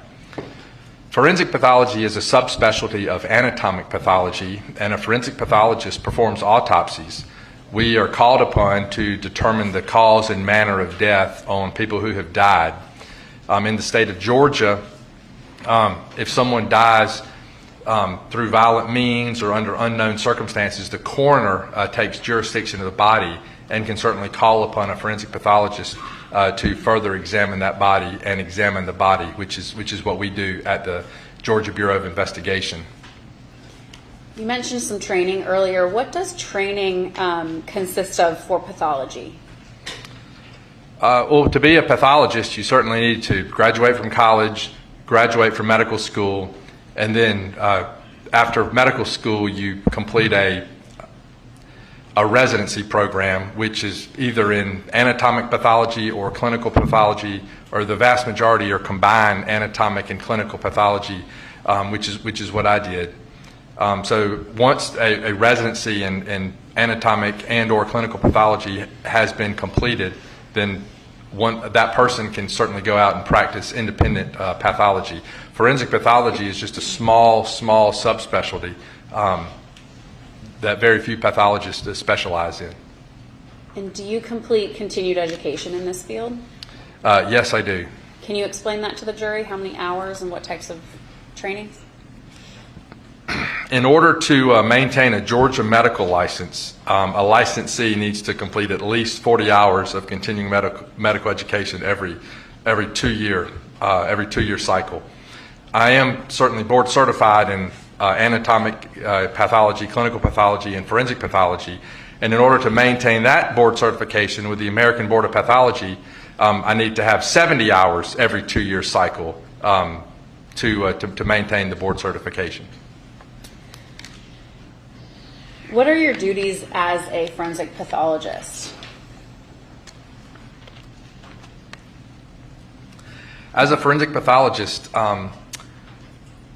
Forensic pathology is a subspecialty of anatomic pathology, and a forensic pathologist performs autopsies. We are called upon to determine the cause and manner of death on people who have died. In the state of Georgia, if someone dies through violent means or under unknown circumstances, the coroner takes jurisdiction of the body and can certainly call upon a forensic pathologist to further examine that body and examine the body, which is what we do at the Georgia Bureau of Investigation. You mentioned some training earlier. What does training consist of for pathology? Well, to be a pathologist, you certainly need to graduate from college, graduate from medical school, and then after medical school, you complete a residency program, which is either in anatomic pathology or clinical pathology, or the vast majority are combined anatomic and clinical pathology, which is what I did. So once a residency in anatomic and or clinical pathology has been completed, then that person can certainly go out and practice independent pathology. Forensic pathology is just a small subspecialty that very few pathologists specialize in. And do you complete continued education in this field? Yes, I do. Can you explain that to the jury? How many hours and what types of trainings? In order to maintain a Georgia medical license, a licensee needs to complete at least 40 hours of continuing medical education every 2 year cycle. I am certainly board certified in anatomic pathology, clinical pathology, and forensic pathology. And in order to maintain that board certification with the American Board of Pathology, I need to have 70 hours every 2 year cycle to maintain the board certification. What are your duties as a forensic pathologist? As a forensic pathologist,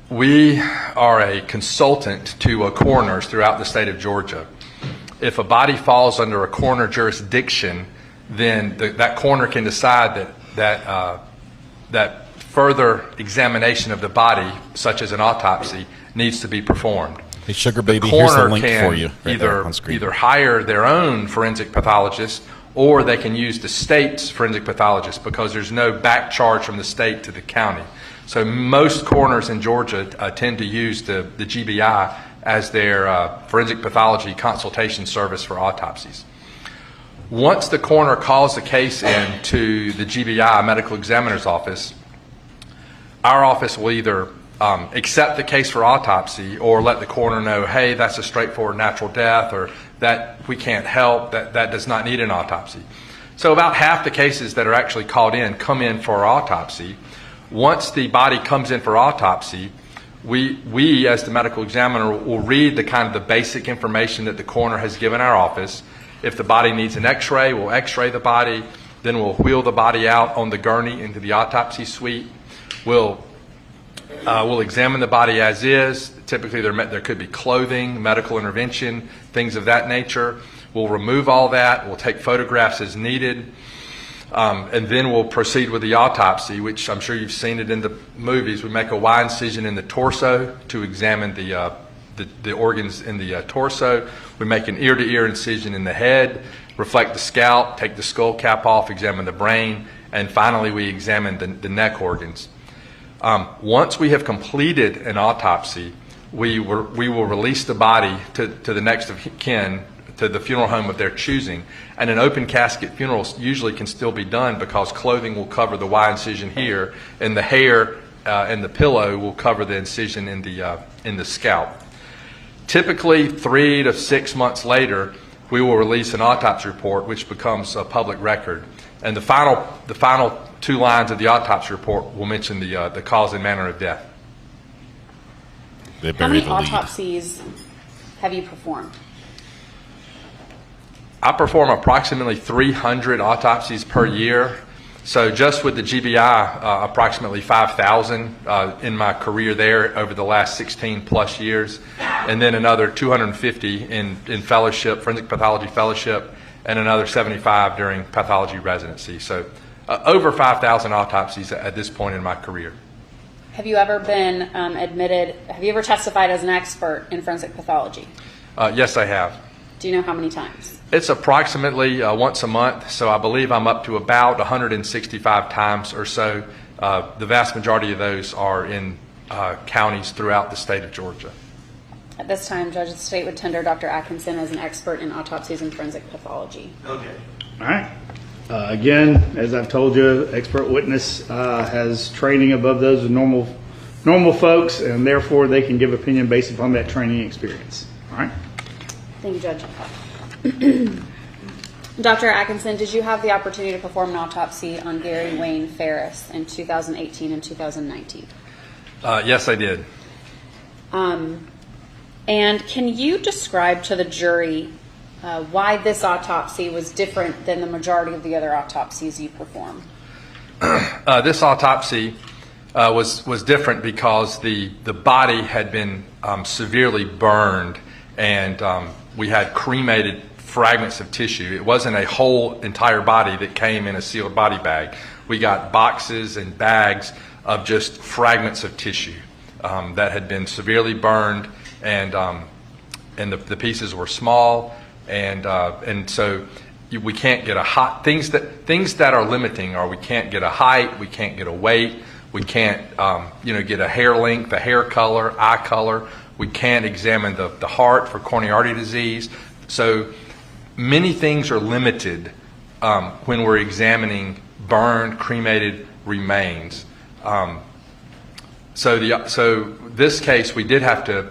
we are a consultant to coroners throughout the state of Georgia. If a body falls under a coroner jurisdiction, then that coroner can decide that further examination of the body, such as an autopsy, needs to be performed. Hey, Sugar Baby, the here's the coroner link can for you right there on screen. either hire their own forensic pathologist, or they can use the state's forensic pathologist, because there's no back charge from the state to the county. So most coroners in Georgia tend to use the GBI as their forensic pathology consultation service for autopsies. Once the coroner calls the case in to the GBI, medical examiner's office, our office will either accept the case for autopsy or let the coroner know, hey, that's a straightforward natural death, or that we can't help, that does not need an autopsy. So about half the cases that are actually called in come in for autopsy. Once the body comes in for autopsy, we as the medical examiner will read the basic information that the coroner has given our office. If the body needs an x-ray, we'll x-ray the body, then we'll wheel the body out on the gurney into the autopsy suite. We'll examine the body as is. Typically there could be clothing, medical intervention, things of that nature. We'll remove all that. We'll take photographs as needed. And then we'll proceed with the autopsy, which I'm sure you've seen it in the movies. We make a Y incision in the torso to examine the organs in the torso. We make an ear-to-ear incision in the head, reflect the scalp, take the skull cap off, examine the brain, and finally we examine the neck organs. Once we have completed an autopsy, we will release the body to the next of kin, to the funeral home of their choosing. And an open casket funeral usually can still be done because clothing will cover the Y incision here, and the hair and the pillow will cover the incision in the scalp. Typically 3 to 6 months later, we will release an autopsy report, which becomes a public record. And the final 2 lines of the autopsy report will mention the cause and manner of death. How many autopsies have you performed? I perform approximately 300 autopsies per year. So just with the GBI, approximately 5,000 in my career there over the last 16 plus years, and then another 250 in fellowship, forensic pathology fellowship, and another 75 during pathology residency. So over 5,000 autopsies at this point in my career. Have you ever been have you ever testified as an expert in forensic pathology? Yes, I have. Do you know how many times? It's approximately once a month, so I believe I'm up to about 165 times or so. The vast majority of those are in counties throughout the state of Georgia. At this time, Judge of the State would tender Dr. Atkinson as an expert in autopsies and forensic pathology. Okay. All right. Again, as I've told you, expert witness has training above those of normal folks, and therefore they can give opinion based upon that training experience. All right. Thank you, Judge. Dr. Atkinson, did you have the opportunity to perform an autopsy on Gary Wayne Farris in 2018 and 2019? Yes, I did. And can you describe to the jury why this autopsy was different than the majority of the other autopsies you performed? This autopsy was different because the body had been severely burned, and we had cremated fragments of tissue. It wasn't a whole entire body that came in a sealed body bag. We got boxes and bags of just fragments of tissue that had been severely burned, and the pieces were small, and so we can't get a height. Things that are limiting are we can't get a height, we can't get a weight, we can't get a hair length, a hair color, eye color. We can't examine the heart for coronary artery disease. So many things are limited when we're examining burned, cremated remains. So this case, we did have to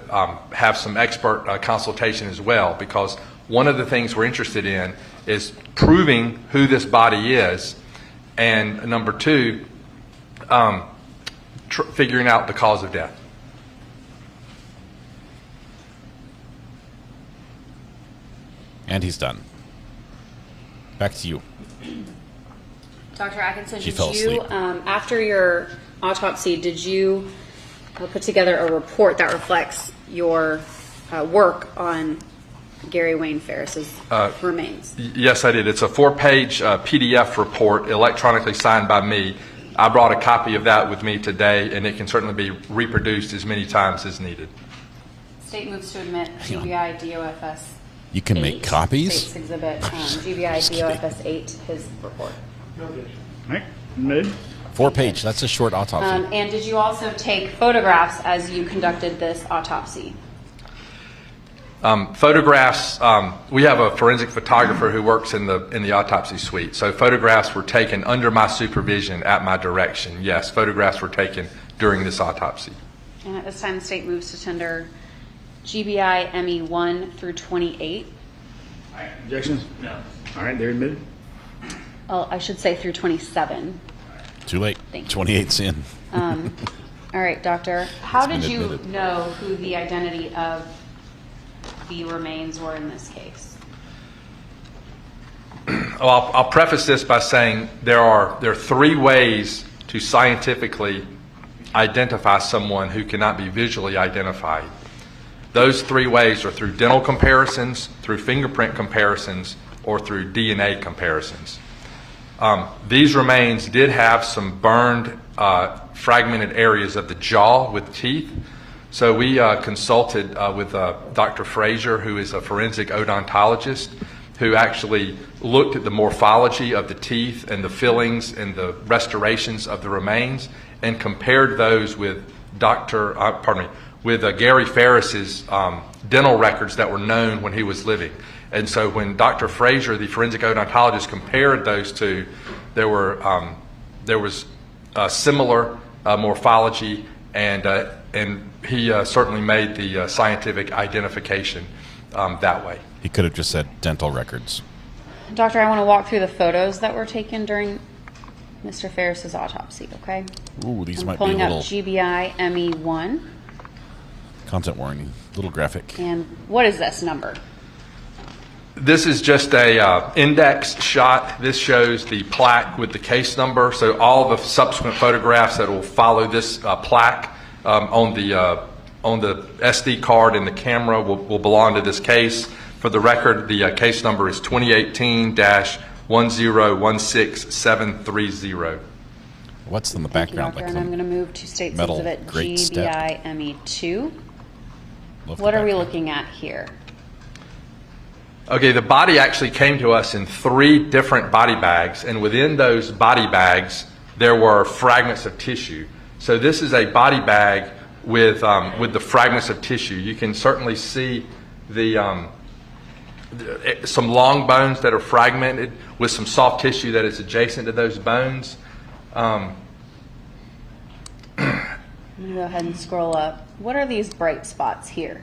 have some expert consultation as well, because one of the things we're interested in is proving who this body is, and number 2, figuring out the cause of death. And he's done. Back to you. Dr. Atkinson, She fell asleep. After your autopsy, did you put together a report that reflects your work on Gary Wayne Farris's remains? Yes, I did. It's a 4-page PDF report electronically signed by me. I brought a copy of that with me today, and it can certainly be reproduced as many times as needed. State moves to admit GBI DOFS. You can make copies? State's exhibit GBI DOFS 8, his report. Right. Mid. 4-page. That's a short autopsy. And did you also take photographs as you conducted this autopsy? Photographs. We have a forensic photographer who works in the autopsy suite. So photographs were taken under my supervision at my direction. Yes, photographs were taken during this autopsy. And at this time, the state moves to tender GBI ME 1 through 28. Objections? No. All right, they're admitted. Oh, I should say through 27. Too late. Thank you. 28's in. All right, doctor. How It's did been you admitted. know who the identity of the remains were in this case? Well, I'll preface this by saying there are 3 ways to scientifically identify someone who cannot be visually identified. Those 3 ways are through dental comparisons, through fingerprint comparisons, or through DNA comparisons. These remains did have some burned, fragmented areas of the jaw with teeth. So we consulted with Dr. Frazier, who is a forensic odontologist, who actually looked at the morphology of the teeth and the fillings and the restorations of the remains and compared those with Gary Farris's dental records that were known when he was living. And so when Dr. Frazier, the forensic odontologist, compared those two, there was similar morphology, and he certainly made the scientific identification that way. He could have just said dental records. Doctor, I want to walk through the photos that were taken during Mr. Farris's autopsy, okay? Ooh, these I'm might be a pulling little up GBI ME1. content warning, a little graphic. And what is this number? This is just a index shot. This shows the plaque with the case number. So all the subsequent photographs that will follow this plaque on the SD card in the camera will belong to this case. For the record, the case number is 2018-1016730. What's in the Thank you, background? doctor. And I'm going to move to State metal Exhibit grate step. GBI ME2. Love What the are we background. looking at here? Okay, the body actually came to us in 3 different body bags, and within those body bags, there were fragments of tissue. So this is a body bag with the fragments of tissue. You can certainly see some long bones that are fragmented with some soft tissue that is adjacent to those bones. I'm going to go ahead and scroll up. What are these bright spots here?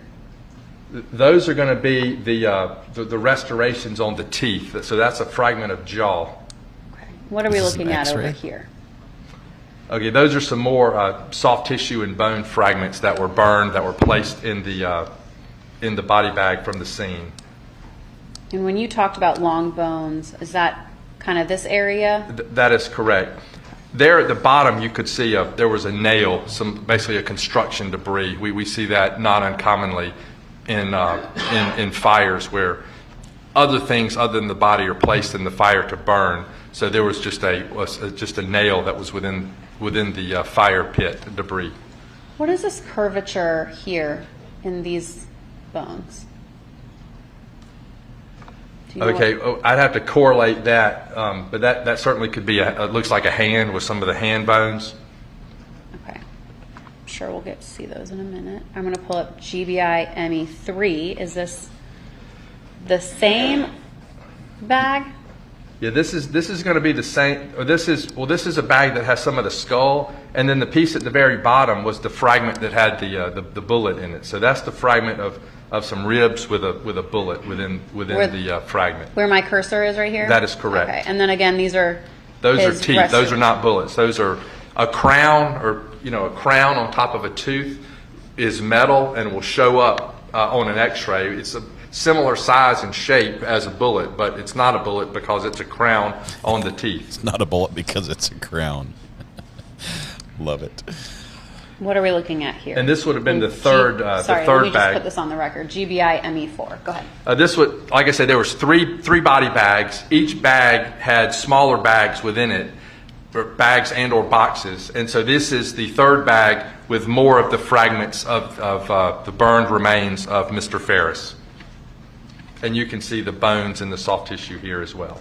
Those are going to be the restorations on the teeth. So that's a fragment of jaw. What are we This is an looking at over X-ray? here? Okay, those are some more soft tissue and bone fragments that were burned, that were placed in the body bag from the scene. And when you talked about long bones, is that kind of this area? That is correct. There at the bottom, you could see there was a nail, basically a construction debris. We see that not uncommonly in fires where other things other than the body are placed in the fire to burn. So there was just a nail that was within the fire pit debris. What is this curvature here in these bones? Do you know Okay, what- I'd have to correlate that, but that certainly could be, it looks like a hand with some of the hand bones. Okay. I'm sure we'll get to see those in a minute. I'm going to pull up GBI ME3. Is this the same bag? Yeah, this is going to be the same. Or this is a bag that has some of the skull, and then the piece at the very bottom was the fragment that had the bullet in it. So that's the fragment of some ribs with a bullet within the fragment. Where my cursor is right here? That is correct. Okay. And then again, those are teeth. Those are not bullets. Those are a crown, or a crown on top of a tooth is metal and will show up on an X-ray. It's a similar size and shape as a bullet, but it's not a bullet because it's a crown on the teeth. It's not a bullet because it's a crown. Love it. What are we looking at here? And this would have been the third Sorry, the let third me just bag. put this on the record. GBI ME4. Go ahead. This would, like I said, there was three body bags. Each bag had smaller bags within it, or bags and or boxes. And so this is the third bag with more of the fragments of the burned remains of Mr. Farris. And you can see the bones and the soft tissue here as well.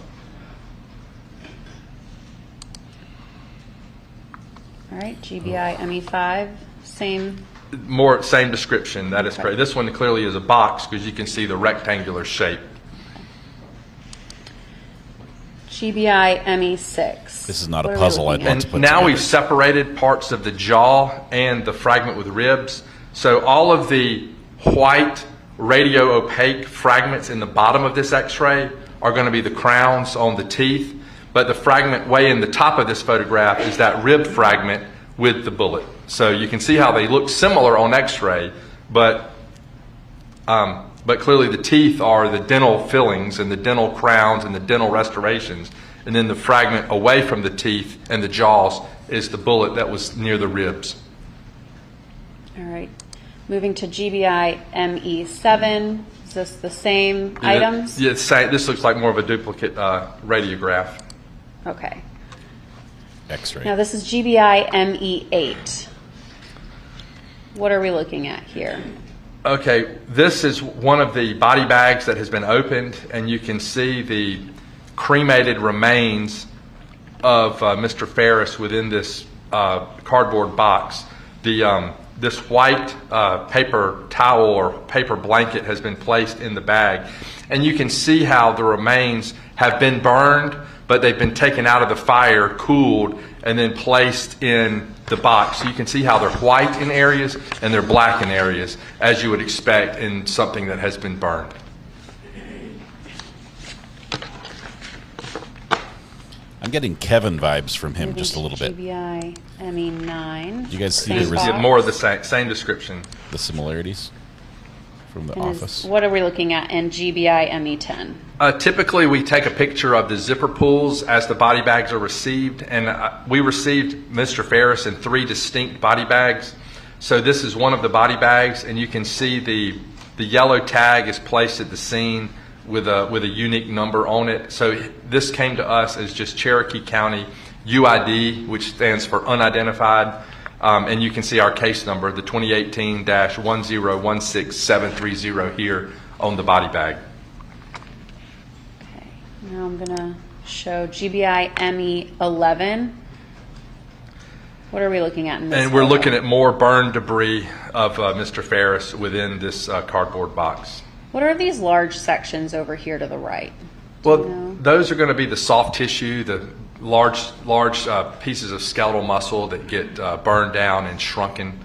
All right, GBI ME5, same. Same description, that is correct. This one clearly is a box because you can see the rectangular shape. GBI ME6. This is not What a are we puzzle I'd looking want at? to put And now together. we've separated parts of the jaw and the fragment with ribs. So all of the white radio opaque fragments in the bottom of this x-ray are going to be the crowns on the teeth, but the fragment way in the top of this photograph is that rib fragment with the bullet. So you can see how they look similar on x-ray, but clearly the teeth are the dental fillings and the dental crowns and the dental restorations, and then the fragment away from the teeth and the jaws is the bullet that was near the ribs. All right. Moving to GBI ME7. Is this the same items? Yeah, this looks like more of a duplicate radiograph. Okay. X-ray. Now this is GBI ME8. What are we looking at here? Okay, this is one of the body bags that has been opened, and you can see the cremated remains of Mr. Farris within this cardboard box. This white paper towel or paper blanket has been placed in the bag, and you can see how the remains have been burned, but they've been taken out of the fire, cooled, and then placed in the box. So you can see how they're white in areas and they're black in areas, as you would expect in something that has been burned. I'm getting Kevin vibes from him just a little bit. GBI ME9. Do you guys see more of the same description? The similarities from the office. What are we looking at in GBI ME10? Typically, we take a picture of the zipper pulls as the body bags are received, and we received Mr. Farris in 3 distinct body bags. So this is one of the body bags, and you can see the yellow tag is placed at the scene with a unique number on it. So this came to us as just Cherokee County UID, which stands for unidentified, and you can see our case number, the 2018-1016730 here on the body bag. Okay, now I'm going to show GBI ME11. What are we looking at in this? And we're looking at more burn debris of Mr. Farris within this cardboard box. What are these large sections over here to the right? Well, those are going to be the soft tissue, the large pieces of skeletal muscle that get burned down and shrunken.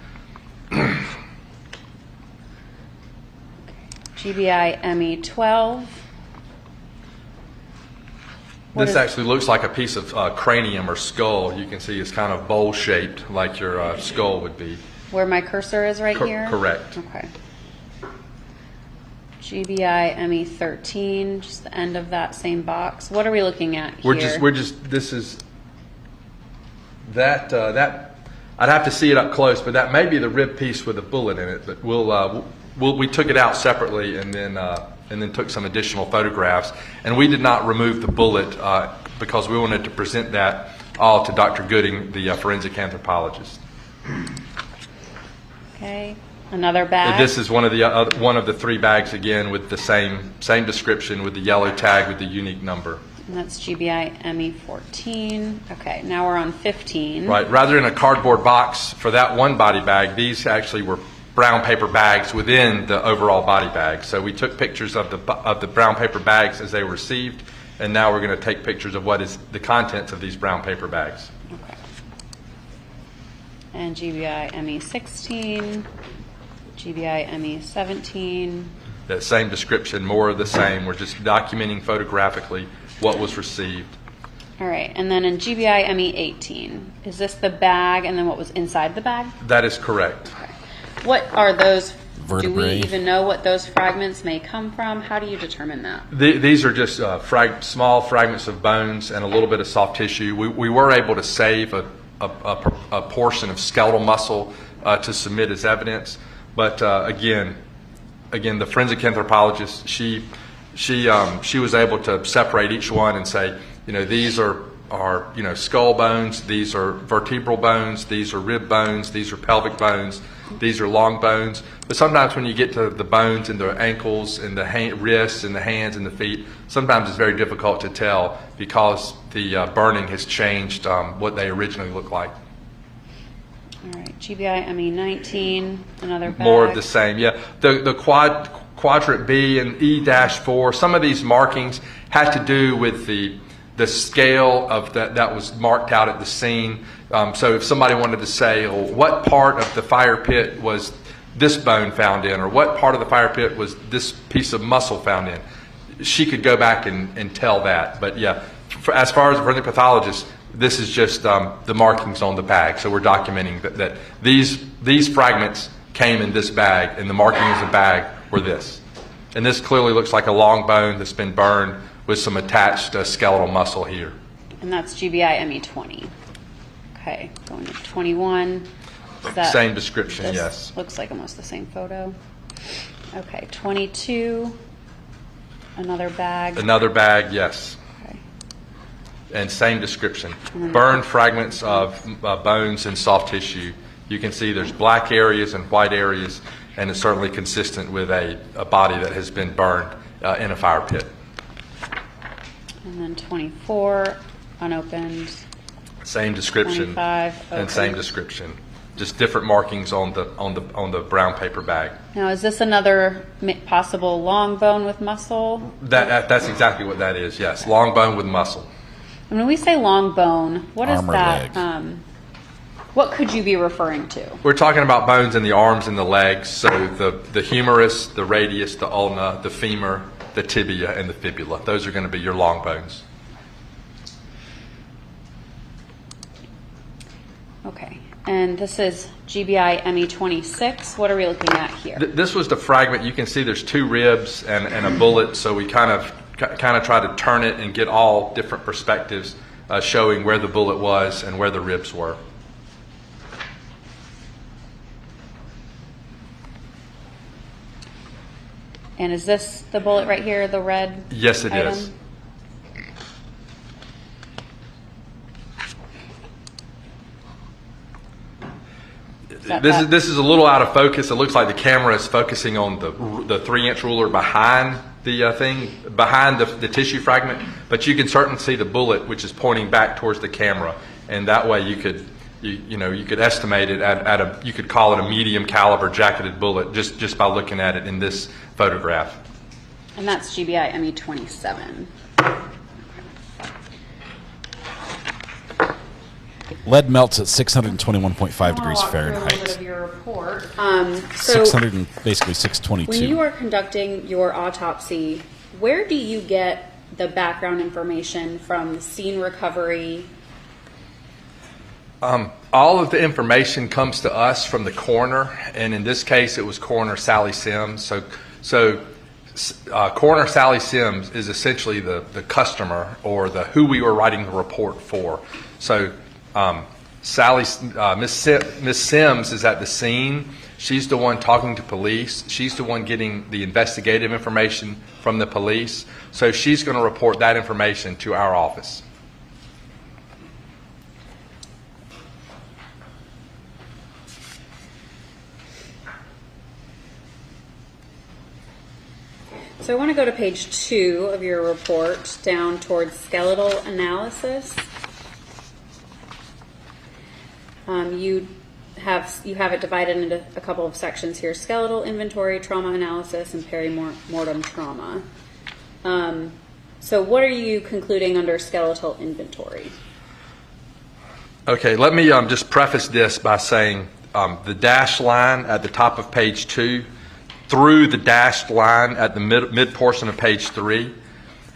GBI ME12. This actually looks like a piece of cranium or skull. You can see it's kind of bowl-shaped like your skull would be. Where my cursor is right here? Correct. Okay. GBI ME13, just the end of that same box. What are we looking at here? This is that I'd have to see it up close, but that may be the rib piece with a bullet in it. But we took it out separately and then took some additional photographs, and we did not remove the bullet because we wanted to present that all to Dr. Gooding, the forensic anthropologist. Okay. Another bag. This is one of the 3 bags again with the same description with the yellow tag with the unique number. And that's GBI ME14. Okay, now we're on 15. Right. Rather than a cardboard box for that one body bag, these actually were brown paper bags within the overall body bag. So we took pictures of the brown paper bags as they were received, and now we're going to take pictures of what is the contents of these brown paper bags. Okay. And GBI ME16. GBI ME17. That same description, more of the same. We're just documenting photographically what was received. All right, and then in GBI ME18, is this the bag and then what was inside the bag? That is correct. Okay. What are those? Vertebrae. Do we even know what those fragments may come from? How do you determine that? These are just small fragments of bones and a little bit of soft tissue. We were able to save a portion of skeletal muscle to submit as evidence. But again, the forensic anthropologist, she was able to separate each one and say, these are skull bones, these are vertebral bones, these are rib bones, these are pelvic bones, these are long bones. But sometimes when you get to the bones in the ankles and the wrists and the hands and the feet, sometimes it's very difficult to tell because the burning has changed what they originally looked like. All right, GBI ME19, another bag. More of the same, yeah. The quadrant B and E-4, some of these markings had to do with the scale of that was marked out at the scene. So if somebody wanted to say, well, what part of the fire pit was this bone found in, or what part of the fire pit was this piece of muscle found in. She could go back and tell that. But yeah, as far as a forensic pathologist, this is just the markings on the bag. So we're documenting that these fragments came in this bag, and the markings of the bag were this. And this clearly looks like a long bone that's been burned with some attached skeletal muscle here. And that's GBI ME20. Okay, going to 21. Same description, yes. Looks like almost the same photo. Okay, 22. Another bag. Another bag, yes. Okay. And same description. Burned fragments of bones and soft tissue. You can see there's black areas and white areas, and it's certainly consistent with a body that has been burned in a fire pit. And then 24, unopened. Same description. 25, and same description. Just different markings on the brown paper bag. Now, is this another possible long bone with muscle? That's exactly what that is. Yes, long bone with muscle. And when we say long bone, what is Arm or that? What could you be referring to? We're talking about bones in the arms and the legs. So the humerus, the radius, the ulna, the femur, the tibia, and the fibula. Those are going to be your long bones. Okay. And this is GBI ME26. What are we looking at here? This was the fragment. You can see there's 2 ribs and a bullet. So we kind of try to turn it and get all different perspectives, showing where the bullet was and where the ribs were. And is this the bullet right here, the red? Yes, it item? is. This is a little out of focus. It looks like the camera is focusing on the 3-inch ruler behind the behind the tissue fragment, but you can certainly see the bullet, which is pointing back towards the camera, and that way you could estimate it at you could call it a medium caliber jacketed bullet just by looking at it in this photograph. And that's GBI ME27. Lead melts at 621.5 degrees Fahrenheit. A little bit of your report. 600 and basically 622. When you are conducting your autopsy, where do you get the background information from scene recovery? All of the information comes to us from the coroner, and in this case, it was Coroner Sally Sims. So Coroner Sally Sims is essentially the customer or who we were writing the report for. So Miss Sims is at the scene. She's the one talking to police. She's the one getting the investigative information from the police. So she's going to report that information to our office. So I want to go to page 2 of your report, down towards skeletal analysis. You have it divided into a couple of sections here: skeletal inventory, trauma analysis, and peri-mortem trauma. So what are you concluding under skeletal inventory? Okay, let me just preface this by saying the dashed line at the top of page 2 through the dashed line at the mid portion of page 3.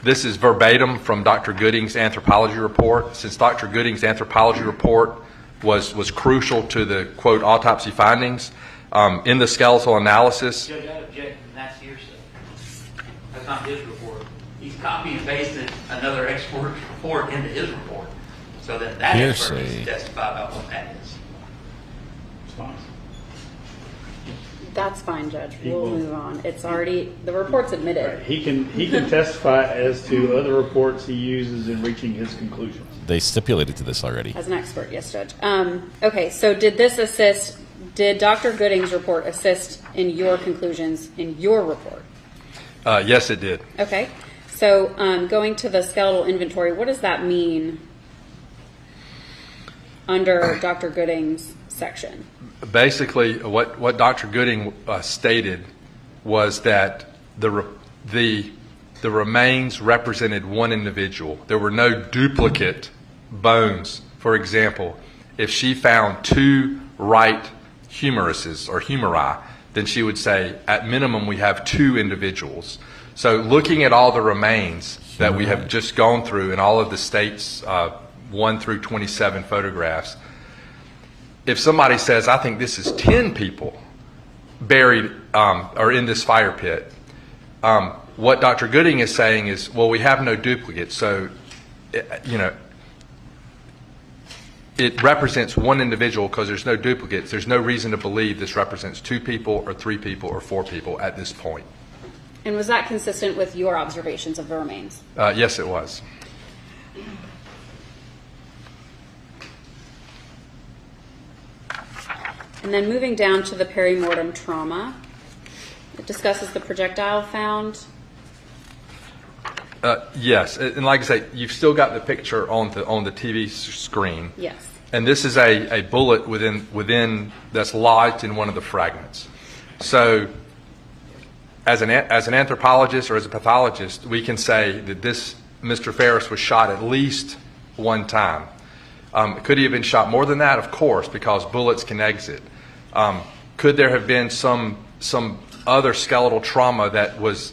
This is verbatim from Dr. Gooding's anthropology report. Since Dr. Gooding's anthropology report was crucial to the, quote, autopsy findings, in the skeletal analysis. Judge, I object, and that's hearsay. That's not his report. He's copy and pasted another expert's report into his report, so that expert needs to testify about what that is. That's fine, Judge. We'll move on. It's already, the report's admitted. Right. He can testify as to other reports he uses in reaching his conclusions. They stipulated to this already. As an expert, yes, Judge. Okay, so did Dr. Gooding's report assist in your conclusions in your report? Yes, it did. Okay, so going to the skeletal inventory, what does that mean under Dr. Gooding's section? Basically, what Dr. Gooding stated was that the remains represented one individual. There were no duplicate bones. For example, if she found 2 right humeruses or humeri, then she would say, at minimum, we have 2 individuals. So looking at all the remains that we have just gone through in all of the state's 1 through 27 photographs, if somebody says, I think this is 10 people buried or in this fire pit, what Dr. Gooding is saying is, well, we have no duplicates, so, it represents 1 individual because there's no duplicates. There's no reason to believe this represents 2 people or 3 people or 4 people at this point. And was that consistent with your observations of the remains? Yes, it was. And then moving down to the perimortem trauma, it discusses the projectile found. Yes, and like I say, you've still got the picture on the TV screen. Yes. And this is a bullet within that's lodged in one of the fragments. So, as an anthropologist or as a pathologist, we can say that this Mr. Farris was shot at least 1 time. Could he have been shot more than that? Of course, because bullets can exit. Could there have been some other skeletal trauma that was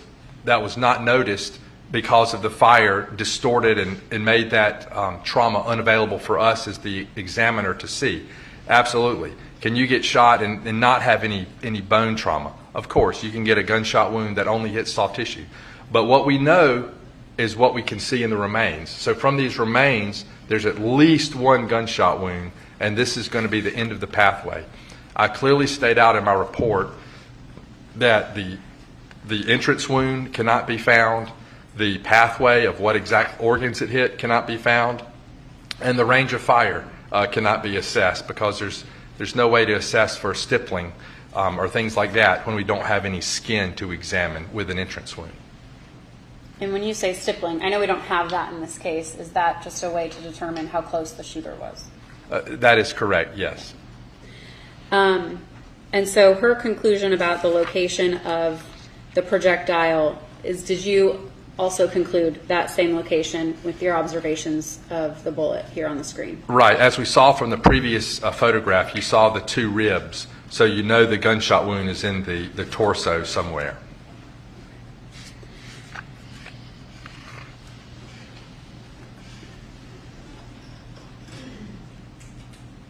not noticed because of the fire, distorted and made that trauma unavailable for us as the examiner to see? Absolutely. Can you get shot and not have any bone trauma? Of course, you can get a gunshot wound that only hits soft tissue. But what we know is what we can see in the remains. So from these remains, there's at least 1 gunshot wound, and this is going to be the end of the pathway. I clearly state out in my report that the entrance wound cannot be found, the pathway of what exact organs it hit cannot be found, and the range of fire cannot be assessed because there's no way to assess for stippling or things like that when we don't have any skin to examine with an entrance wound. And when you say stippling, I know we don't have that in this case. Is that just a way to determine how close the shooter was? That is correct, yes. And so her conclusion about the location of the projectile is, did you also conclude that same location with your observations of the bullet here on the screen? Right. As we saw from the previous photograph, you saw the 2 ribs. So you know the gunshot wound is in the torso somewhere.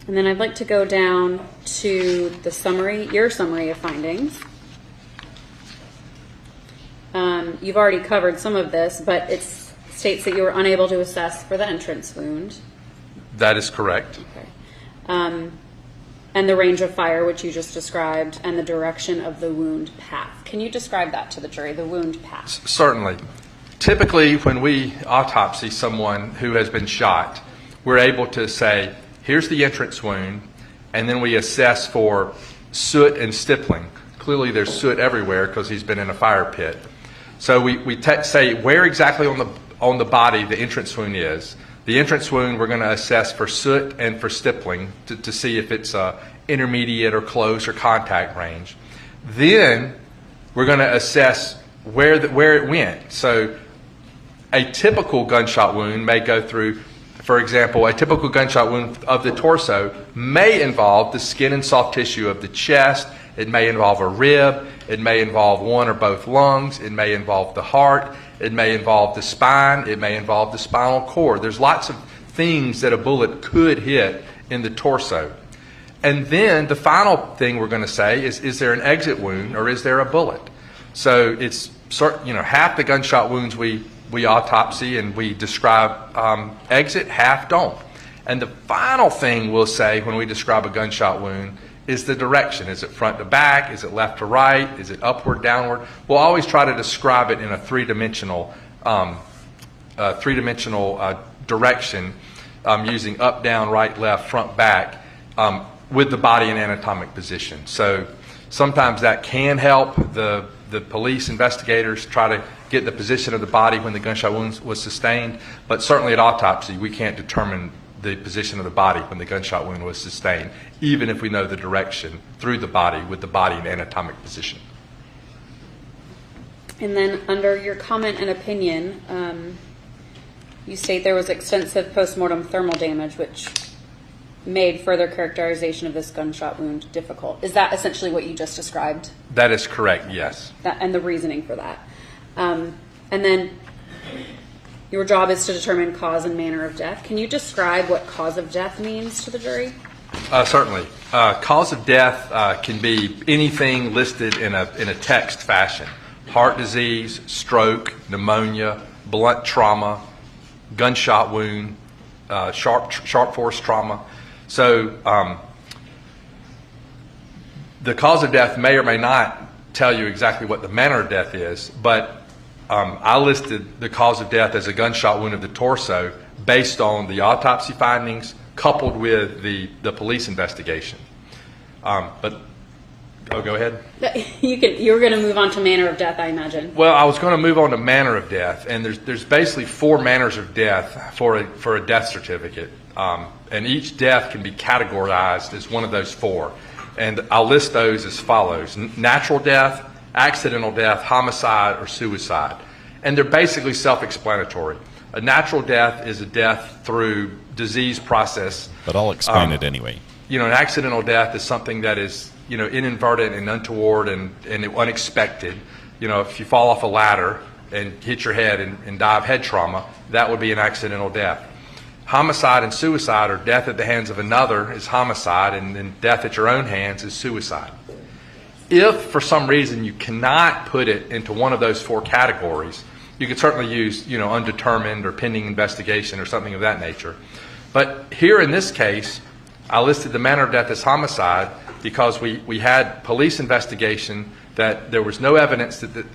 And then I'd like to go down to the summary, your summary of findings. You've already covered some of this, but it states that you were unable to assess for the entrance wound. That is correct. Okay. And the range of fire, which you just described, and the direction of the wound path. Can you describe that to the jury, the wound path? Certainly. Typically, when we autopsy someone who has been shot, we're able to say, here's the entrance wound, and then we assess for soot and stippling. Clearly there's soot everywhere because he's been in a fire pit. So we say where exactly on the body the entrance wound is. The entrance wound we're going to assess for soot and for stippling to see if it's intermediate or close or contact range. Then we're going to assess where it went. So a typical gunshot wound may go through, for example, a typical gunshot wound of the torso may involve the skin and soft tissue of the chest. It may involve a rib. It may involve 1 or both lungs. It may involve the heart. It may involve the spine. It may involve the spinal cord. There's lots of things that a bullet could hit in the torso. And then the final thing we're going to say is there an exit wound or is there a bullet? So it's half the gunshot wounds we autopsy and we describe exit, half don't. And the final thing we'll say when we describe a gunshot wound is the direction. Is it front to back? Is it left to right? Is it upward, downward? We'll always try to describe it in a three-dimensional direction using up, down, right, left, front, back with the body in anatomic position. So sometimes that can help the police investigators try to get the position of the body when the gunshot wound was sustained, but certainly at autopsy we can't determine the position of the body when the gunshot wound was sustained, even if we know the direction through the body with the body in anatomic position. And then under your comment and opinion, you state there was extensive postmortem thermal damage, which made further characterization of this gunshot wound difficult. Is that essentially what you just described? That is correct, yes. And the reasoning for that. And then your job is to determine cause and manner of death. Can you describe what cause of death means to the jury? Certainly. Cause of death can be anything listed in a text fashion. Heart disease, stroke, pneumonia, blunt trauma, gunshot wound, sharp force trauma. So the cause of death may or may not tell you exactly what the manner of death is, but I listed the cause of death as a gunshot wound of the torso based on the autopsy findings coupled with the police investigation. Go ahead. You were going to move on to manner of death, I imagine. Well, I was going to move on to manner of death, and there's basically 4 manners of death for a death certificate, and each death can be categorized as one of those 4, and I'll list those as follows: natural death, accidental death, homicide, or suicide, and they're basically self-explanatory. A natural death is a death through disease process. But I'll explain it anyway. An accidental death is something that is, inadvertent and untoward and unexpected. If you fall off a ladder and hit your head and die of head trauma, that would be an accidental death. Homicide and suicide, or death at the hands of another, is homicide, and then death at your own hands is suicide. If for some reason you cannot put it into one of those 4 categories, you could certainly use, undetermined or pending investigation or something of that nature. But here in this case, I listed the manner of death as homicide because we had police investigation that there was no evidence that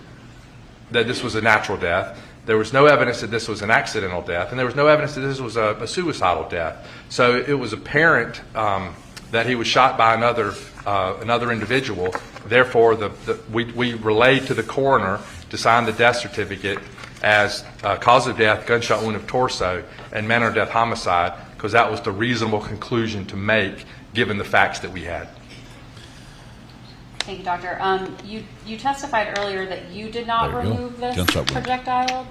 this was a natural death. There was no evidence that this was an accidental death, and there was no evidence that this was a suicidal death. So it was apparent that he was shot by another individual. Therefore, we relayed to the coroner to sign the death certificate as cause of death, gunshot wound of torso, and manner of death, homicide, because that was the reasonable conclusion to make given the facts that we had. Thank you, Doctor. You testified earlier that you did not remove this projectile?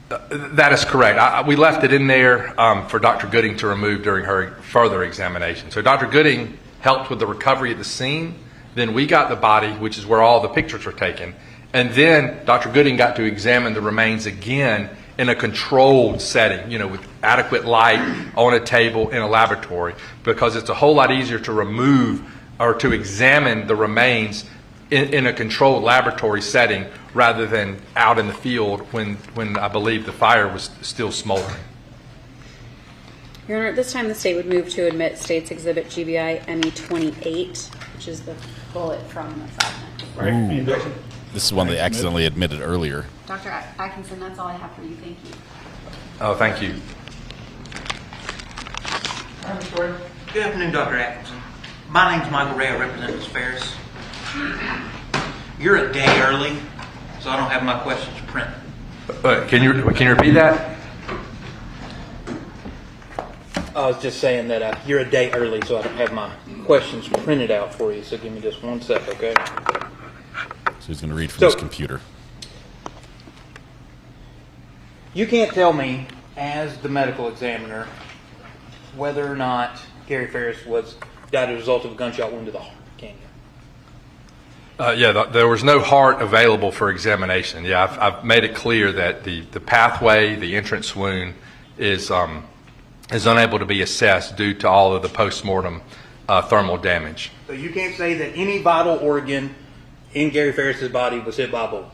That is correct. We left it in there for Dr. Gooding to remove during her further examination. So Dr. Gooding helped with the recovery at the scene. Then we got the body, which is where all the pictures were taken. And then Dr. Gooding got to examine the remains again in a controlled setting, with adequate light on a table in a laboratory, because it's a whole lot easier to remove or to examine the remains in a controlled laboratory setting rather than out in the field when I believe the fire was still smoldering. Your Honor, at this time the state would move to admit State's Exhibit GBI ME28, which is the bullet from the fragment. Ooh. This is one they accidentally admitted earlier. Dr. Atkinson, that's all I have for you. Thank you. Oh, thank you. Good afternoon, Dr. Atkinson. My name's Michael Ray. I represent Ms. Farris. You're a day early, so I don't have my questions printed. Can you repeat that? I was just saying that you're a day early, so I don't have my questions printed out for you. So give me just 1 sec, okay? So he's going to read from his computer. You can't tell me, as the medical examiner, whether or not Gary Farris died as a result of a gunshot wound to the heart, can you? There was no heart available for examination. Yeah, I've made it clear that the pathway, the entrance wound, is unable to be assessed due to all of the post-mortem thermal damage. So you can't say that any vital organ in Gary Farris's body was hit by a bullet?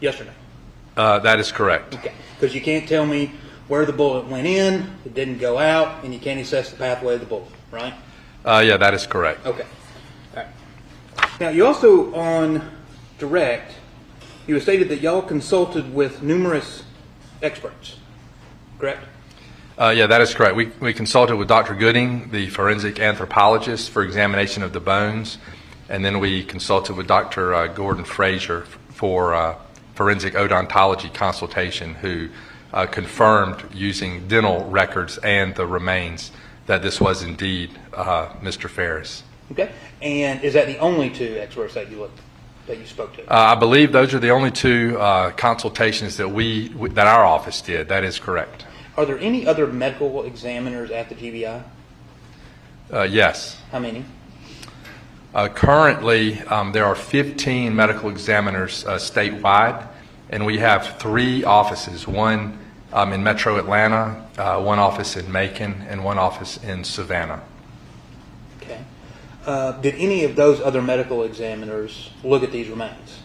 Yes or no? That is correct. Okay, because you can't tell me where the bullet went in, it didn't go out, and you can't assess the pathway of the bullet, right? Yeah, that is correct. Okay. All right. Now, you also, on direct, you stated that y'all consulted with numerous experts, correct? Yeah, that is correct. We consulted with Dr. Gooding, the forensic anthropologist, for examination of the bones, and then we consulted with Dr. Gordon Frazier for forensic odontology consultation, who confirmed using dental records and the remains that this was indeed Mr. Farris. Okay. And is that the only 2 experts that you spoke to? I believe those are the only 2 consultations that our office did. That is correct. Are there any other medical examiners at the GBI? Yes. How many? Currently, there are 15 medical examiners statewide, and we have 3 offices, one in Metro Atlanta, one office in Macon, and one office in Savannah. Okay. Did any of those other medical examiners look at these remains?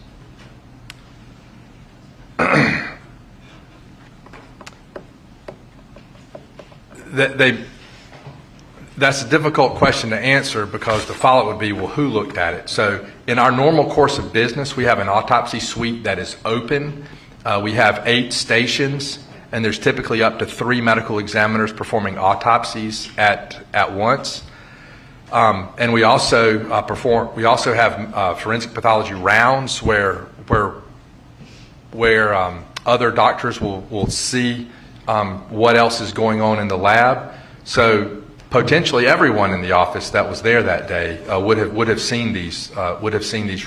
That's a difficult question to answer because the follow-up would be, well, who looked at it? So in our normal course of business, we have an autopsy suite that is open. We have 8 stations, and there's typically up to 3 medical examiners performing autopsies at once. And we also have forensic pathology rounds where other doctors will see what else is going on in the lab. So potentially everyone in the office that was there that day would have seen these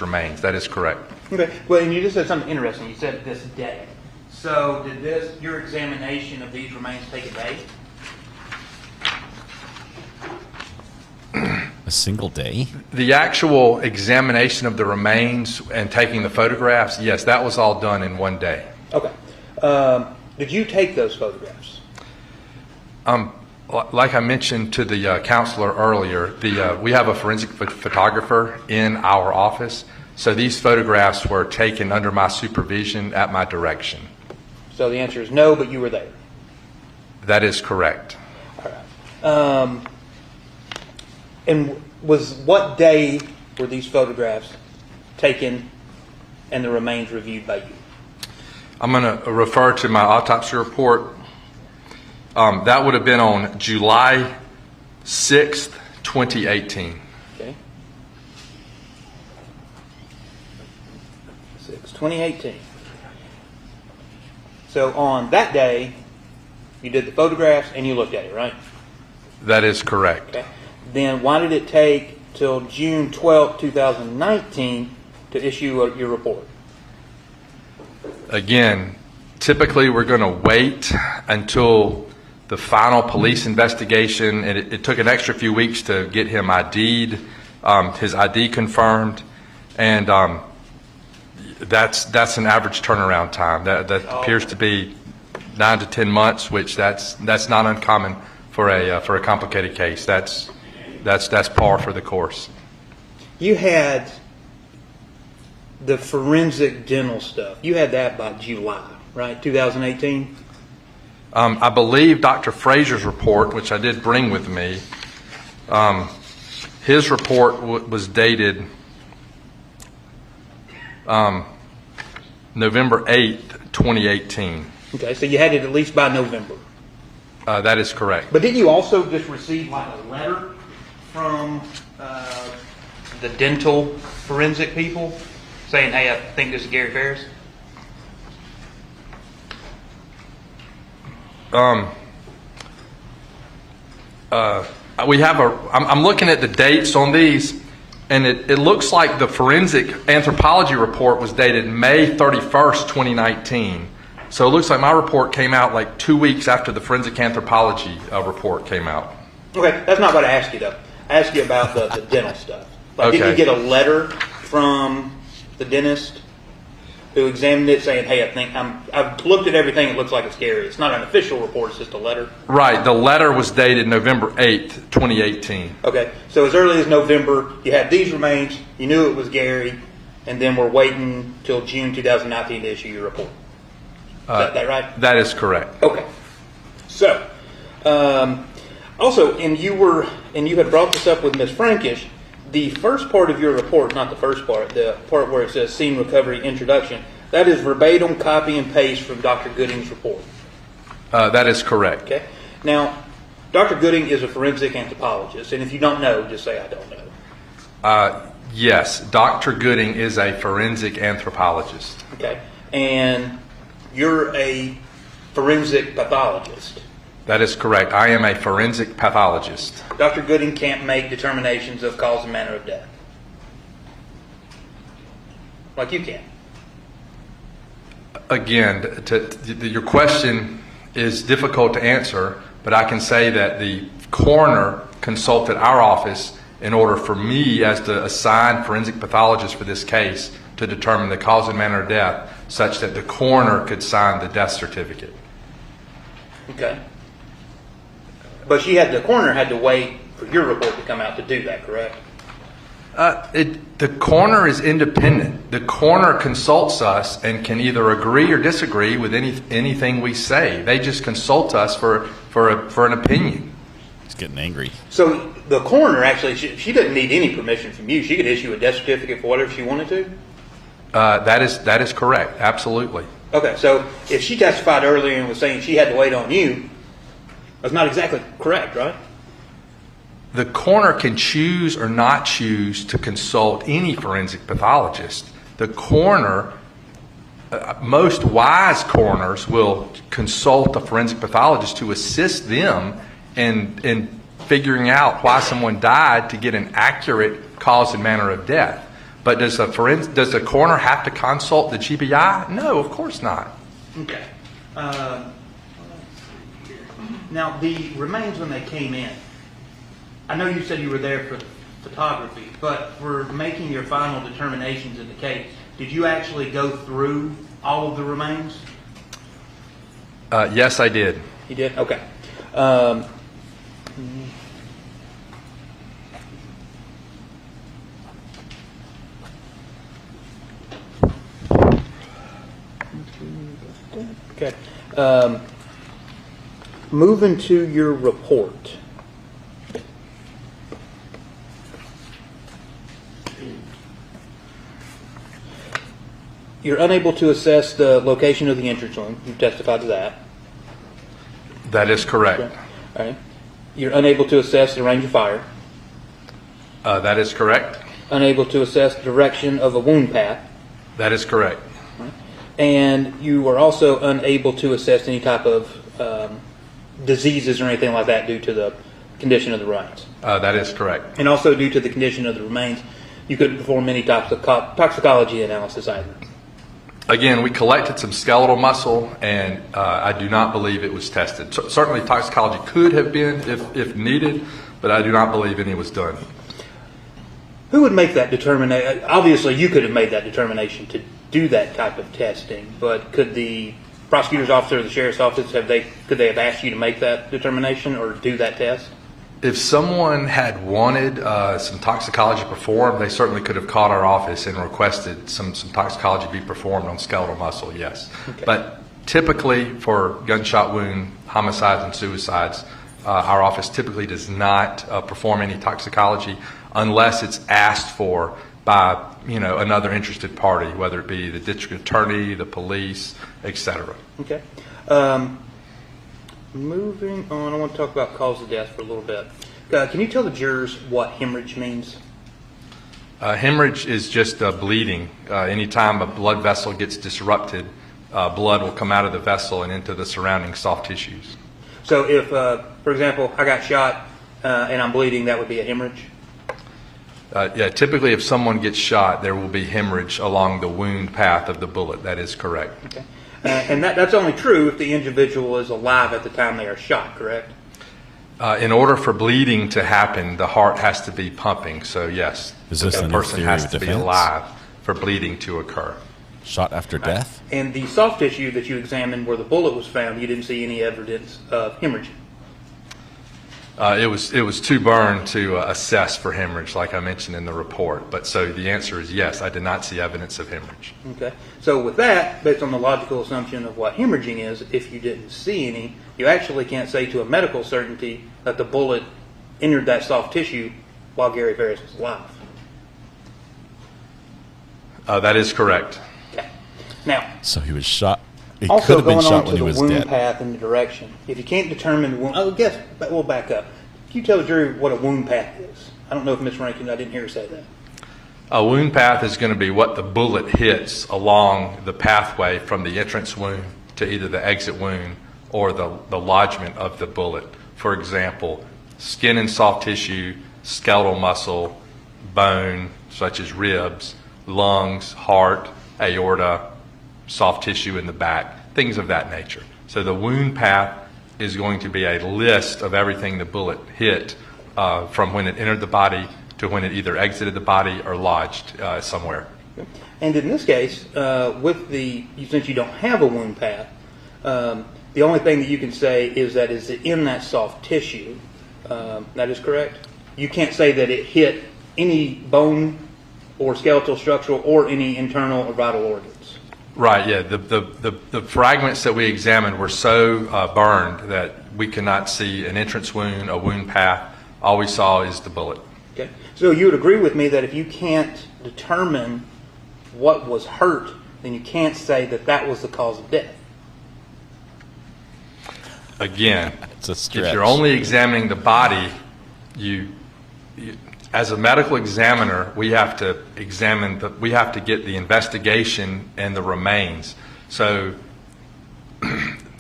remains. That is correct. Okay. Well, and you just said something interesting. You said this day. So did your examination of these remains take a day? A single day? The actual examination of the remains and taking the photographs, yes, that was all done in one day. Okay. Did you take those photographs? Like I mentioned to the counselor earlier, we have a forensic photographer in our office, so these photographs were taken under my supervision at my direction. So the answer is no, but you were there. That is correct. All right. And what day were these photographs taken and the remains reviewed by you? I'm going to refer to my autopsy report. That would have been on July 6th, 2018. Okay. 2018. So on that day, you did the photographs and you looked at it, right? That is correct. Okay. Then why did it take till June 12, 2019 to issue your report? Again, typically we're going to wait until the final police investigation, and it took an extra few weeks to get him ID'd, his ID confirmed, and that's an average turnaround time. That appears to be 9 to 10 months, which that's not uncommon for a complicated case. That's par for the course. You had the forensic dental stuff. You had that by July, right? 2018? I believe Dr. Frazier's report, which I did bring with me, his report was dated November 8th, 2018. Okay, so you had it at least by November. That is correct. But didn't you also just receive like a letter from the dental forensic people saying, hey, I think this is Gary Farris? We have I'm looking at the dates on these, and it looks like the forensic anthropology report was dated May 31st, 2019. So it looks like my report came out like 2 weeks after the forensic anthropology report came out. Okay, that's not what I asked you though. I asked you about the dental stuff. Like, did you get a letter from the dentist who examined it saying, hey, I've looked at everything, it looks like it's Gary. It's not an official report, it's just a letter? Right, the letter was dated November 8th, 2018. Okay, so as early as November, you had these remains, you knew it was Gary, and then we're waiting till June 2019 to issue your report. Is that right? That is correct. Okay. So, also, and you had brought this up with Ms. Frankish, the first part of your report, not the first part, the part where it says scene recovery introduction, that is verbatim copy and paste from Dr. Gooding's report. That is correct. Okay. Now, Dr. Gooding is a forensic anthropologist, and if you don't know, just say I don't know. Yes, Dr. Gooding is a forensic anthropologist. Okay. And you're a forensic pathologist. That is correct. I am a forensic pathologist. Dr. Gooding can't make determinations of cause and manner of death. Like you can. Again, to your question is difficult to answer, but I can say that the coroner consulted our office in order for me as the assigned forensic pathologist for this case to determine the cause and manner of death such that the coroner could sign the death certificate. Okay. But the coroner had to wait for your report to come out to do that, correct? The coroner is independent. The coroner consults us and can either agree or disagree with anything we say. They just consult us for an opinion. He's getting angry. So the coroner actually, she doesn't need any permission from you. She could issue a death certificate for whatever she wanted to? That is correct. Absolutely. Okay, so if she testified earlier and was saying she had to wait on you, that's not exactly correct, right? The coroner can choose or not choose to consult any forensic pathologist. The coroner, most wise coroners will consult a forensic pathologist to assist them in figuring out why someone died to get an accurate cause and manner of death. But does the coroner have to consult the GBI? No, of course not. Okay. Now, the remains when they came in, I know you said you were there for photography, but for making your final determinations in the case, did you actually go through all of the remains? Yes, I did. You did? Okay. Okay. Moving to your report. You're unable to assess the location of the entrance wound. You testified to that. That is correct. Okay. All right. You're unable to assess the range of fire. That is correct. Unable to assess the direction of a wound path. That is correct. And you are also unable to assess any type of diseases or anything like that due to the condition of the remains. That is correct. And also due to the condition of the remains, you couldn't perform any toxicology analysis either. Again, we collected some skeletal muscle, and I do not believe it was tested. Certainly toxicology could have been if needed, but I do not believe any was done. Who would make that determination? Obviously, you could have made that determination to do that type of testing, but could the prosecutor's office or the sheriff's office, could they have asked you to make that determination or do that test? If someone had wanted some toxicology performed, they certainly could have called our office and requested some toxicology be performed on skeletal muscle, yes. Okay. But typically for gunshot wound, homicides, and suicides, our office typically does not perform any toxicology unless it's asked for by another interested party, whether it be the district attorney, the police, etc. Okay. Moving on, I want to talk about cause of death for a little bit. Can you tell the jurors what hemorrhage means? Hemorrhage is just bleeding. Anytime a blood vessel gets disrupted, blood will come out of the vessel and into the surrounding soft tissues. So if, for example, I got shot and I'm bleeding, that would be a hemorrhage? Yeah, typically if someone gets shot, there will be hemorrhage along the wound path of the bullet. That is correct. Okay. And that's only true if the individual is alive at the time they are shot, correct? In order for bleeding to happen, the heart has to be pumping. So yes, the person has to be alive for bleeding to occur. Shot after death? And the soft tissue that you examined where the bullet was found, you didn't see any evidence of hemorrhage? It was too burned to assess for hemorrhage, like I mentioned in the report. But so the answer is yes, I did not see evidence of hemorrhage. Okay. So with that, based on the logical assumption of what hemorrhaging is, if you didn't see any, you actually can't say to a medical certainty that the bullet entered that soft tissue while Gary Farris was alive. That is correct. Okay. Now, so he was shot. He also could have been going shot on when to he was the wound dead. path and the direction. If you can't determine the wound, we'll back up. Can you tell the jury what a wound path is? I don't know if Ms. Rankin, I didn't hear her say that. A wound path is going to be what the bullet hits along the pathway from the entrance wound to either the exit wound or the lodgement of the bullet. For example, skin and soft tissue, skeletal muscle, bone, such as ribs, lungs, heart, aorta, soft tissue in the back, things of that nature. So the wound path is going to be a list of everything the bullet hit from when it entered the body to when it either exited the body or lodged somewhere. And in this case, since you don't have a wound path, the only thing that you can say is that it's in that soft tissue. That is correct? You can't say that it hit any bone or skeletal structure or any internal or vital organs. Right, yeah. The fragments that we examined were so burned that we could not see an entrance wound, a wound path. All we saw is the bullet. Okay. So you would agree with me that if you can't determine what was hurt, then you can't say that that was the cause of death. Again, it's a stretch. If you're only examining the body, as a medical examiner, we have to get the investigation and the remains. So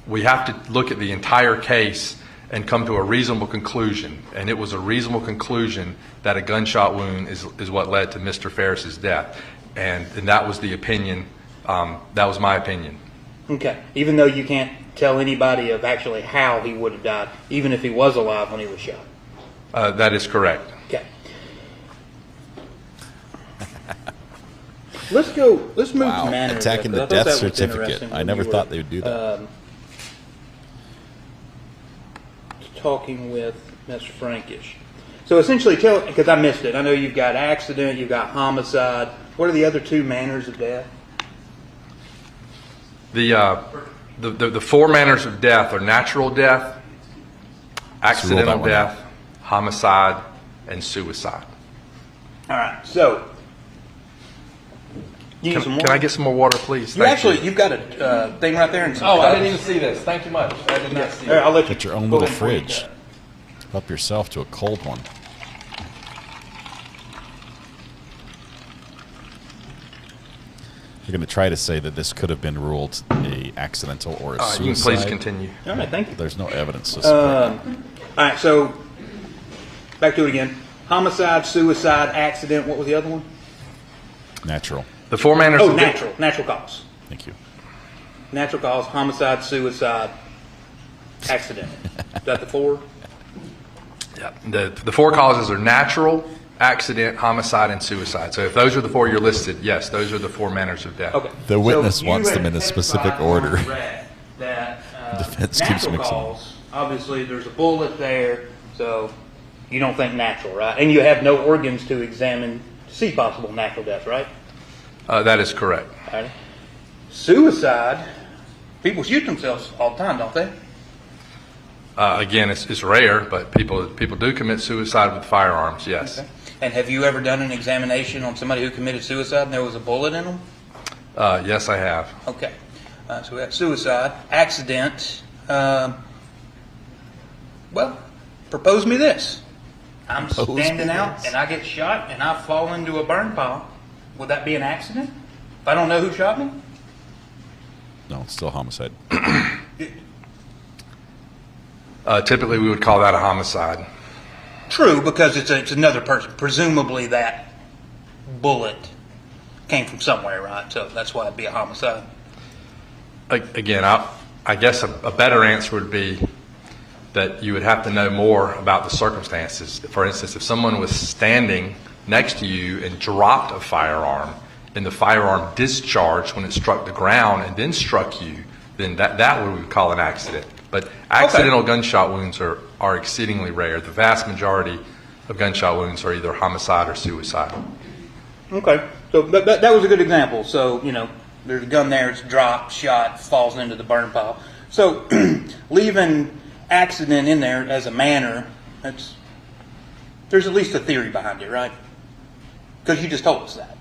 we have to look at the entire case and come to a reasonable conclusion. And it was a reasonable conclusion that a gunshot wound is what led to Mr. Farris's death. And that was the opinion. That was my opinion. Okay. Even though you can't tell anybody of actually how he would have died, even if he was alive when he was shot. That is correct. Okay. Let's move to manner. Attacking the death certificate. I never thought they would do that. Talking with Mr. Frankish. So essentially, because I missed it. I know you've got accident, you've got homicide. What are the other two manners of death? The four manners of death are natural death, accidental death, homicide, and suicide. All right. So, can I get some more water, please? You've got a thing right there. And some I didn't even see this. Thank you much. I did not see it. I'll let you get your own little fridge. Help yourself to a cold one. You're going to try to say that this could have been ruled a accidental or a suicide. You can please continue. All right, thank you. There's no evidence to support that. All right, so back to it again. Homicide, suicide, accident. What was the other one? Natural. The four manners of death. Natural cause. Thank you. Natural cause, homicide, suicide, accident. Is that the four? Yeah. The four causes are natural, accident, homicide, and suicide. So if those are the four you're listed, yes, those are the four manners of death. Okay. The witness wants them in a specific order. That defense keeps mixing. Cause, obviously, there's a bullet there, so you don't think natural, right? And you have no organs to examine to see possible natural death, right? That is correct. All right. Suicide, people shoot themselves all the time, don't they? Again, it's rare, but people do commit suicide with firearms, yes. Okay. And have you ever done an examination on somebody who committed suicide and there was a bullet in them? Yes, I have. Okay. So we got suicide, accident. Well, propose me this. I'm standing out and I get shot and I fall into a burn pile. Would that be an accident? If I don't know who shot me? No, it's still homicide. Typically, we would call that a homicide. True, because it's another person. Presumably that bullet came from somewhere, right? So that's why it'd be a homicide. Again, I guess a better answer would be that you would have to know more about the circumstances. For instance, if someone was standing next to you and dropped a firearm, and the firearm discharged when it struck the ground and then struck you, then that we would call an accident. But accidental gunshot wounds are exceedingly rare. The vast majority of gunshot wounds are either homicide or suicide. Okay. So that was a good example. So, there's a gun there, it's dropped, shot, falls into the burn pile. So leaving accident in there as a manner, there's at least a theory behind it, right? Because you just told us that.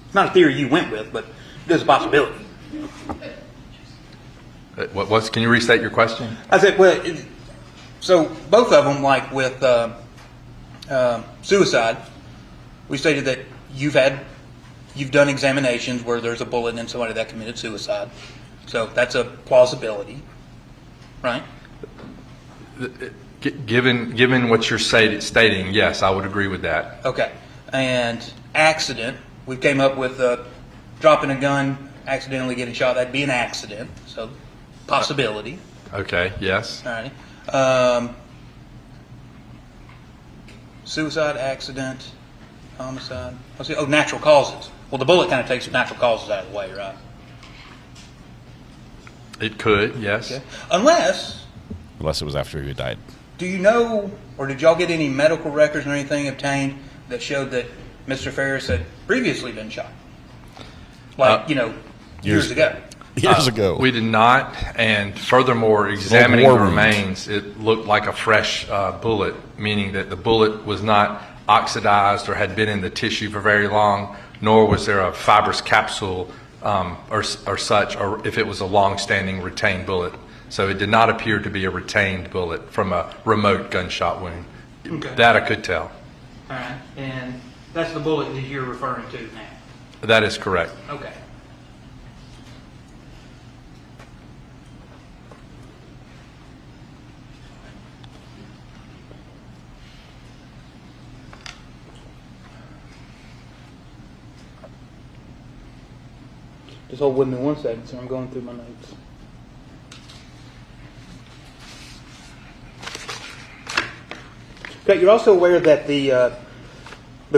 It's not a theory you went with, but there's a possibility. Can you restate your question? I said, so both of them, like with suicide, we stated that you've done examinations where there's a bullet in somebody that committed suicide. So that's a plausibility, right? Given what you're stating, yes, I would agree with that. Okay. And accident, we came up with dropping a gun accidentally getting shot, that'd be an accident, so possibility. Okay, yes. All right. Suicide, accident, homicide. Let's see. Oh, natural causes. Well, the bullet kind of takes natural causes out of the way, right? It could, yes. Okay. Unless it was after he died. Do you know, or did y'all get any medical records or anything obtained that showed that Mr. Farris had previously been shot? Like, years ago. Years ago. We did not, and furthermore, examining the remains, it looked like a fresh bullet, meaning that the bullet was not oxidized or had been in the tissue for very long, nor was there a fibrous capsule or such, or if it was a long-standing retained bullet. So it did not appear to be a retained bullet from a remote gunshot wound. Okay. That I could tell. All right, and that's the bullet that you're referring to now? That is correct. Okay. Just hold with me 1 second, so I'm going through my notes. Okay, you're also aware that the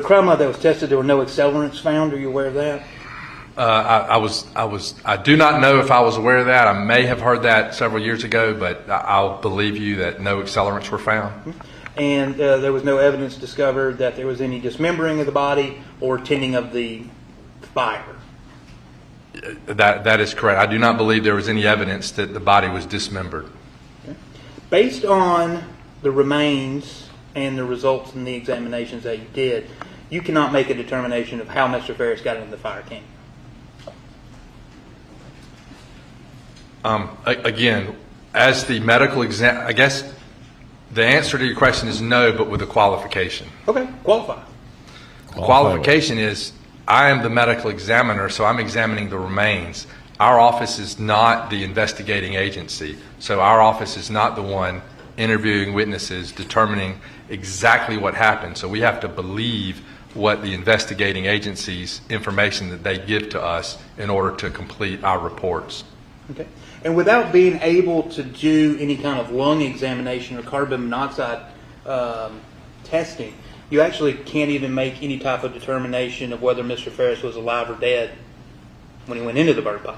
crime lab that was tested, there were no accelerants found. Are you aware of that? I do not know if I was aware of that. I may have heard that several years ago, but I'll believe you that no accelerants were found. And there was no evidence discovered that there was any dismembering of the body or tending of the fire. That is correct. I do not believe there was any evidence that the body was dismembered. Okay. Based on the remains and the results in the examinations that you did, you cannot make a determination of how Mr. Farris got into the fire camp. Again, as the medical exam, I guess the answer to your question is no, but with a qualification. Okay, qualify. Qualification is I am the medical examiner, so I'm examining the remains. Our office is not the investigating agency, so our office is not the one interviewing witnesses, determining exactly what happened. So we have to believe what the investigating agency's information that they give to us in order to complete our reports. Okay. And without being able to do any kind of lung examination or carbon monoxide testing, you actually can't even make any type of determination of whether Mr. Farris was alive or dead when he went into the burn pile.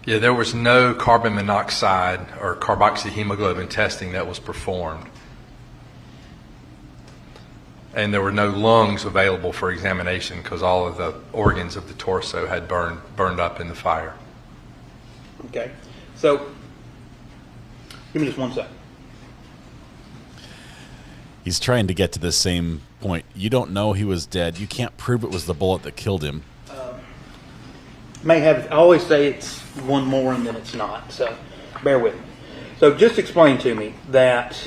Yeah, there was no carbon monoxide or carboxyhemoglobin testing that was performed. And there were no lungs available for examination because all of the organs of the torso had burned up in the fire. Okay. So, give me just 1 second. He's trying to get to the same point. You don't know he was dead. You can't prove it was the bullet that killed him. I always say it's one more and then it's not, so bear with me. So just explain to me that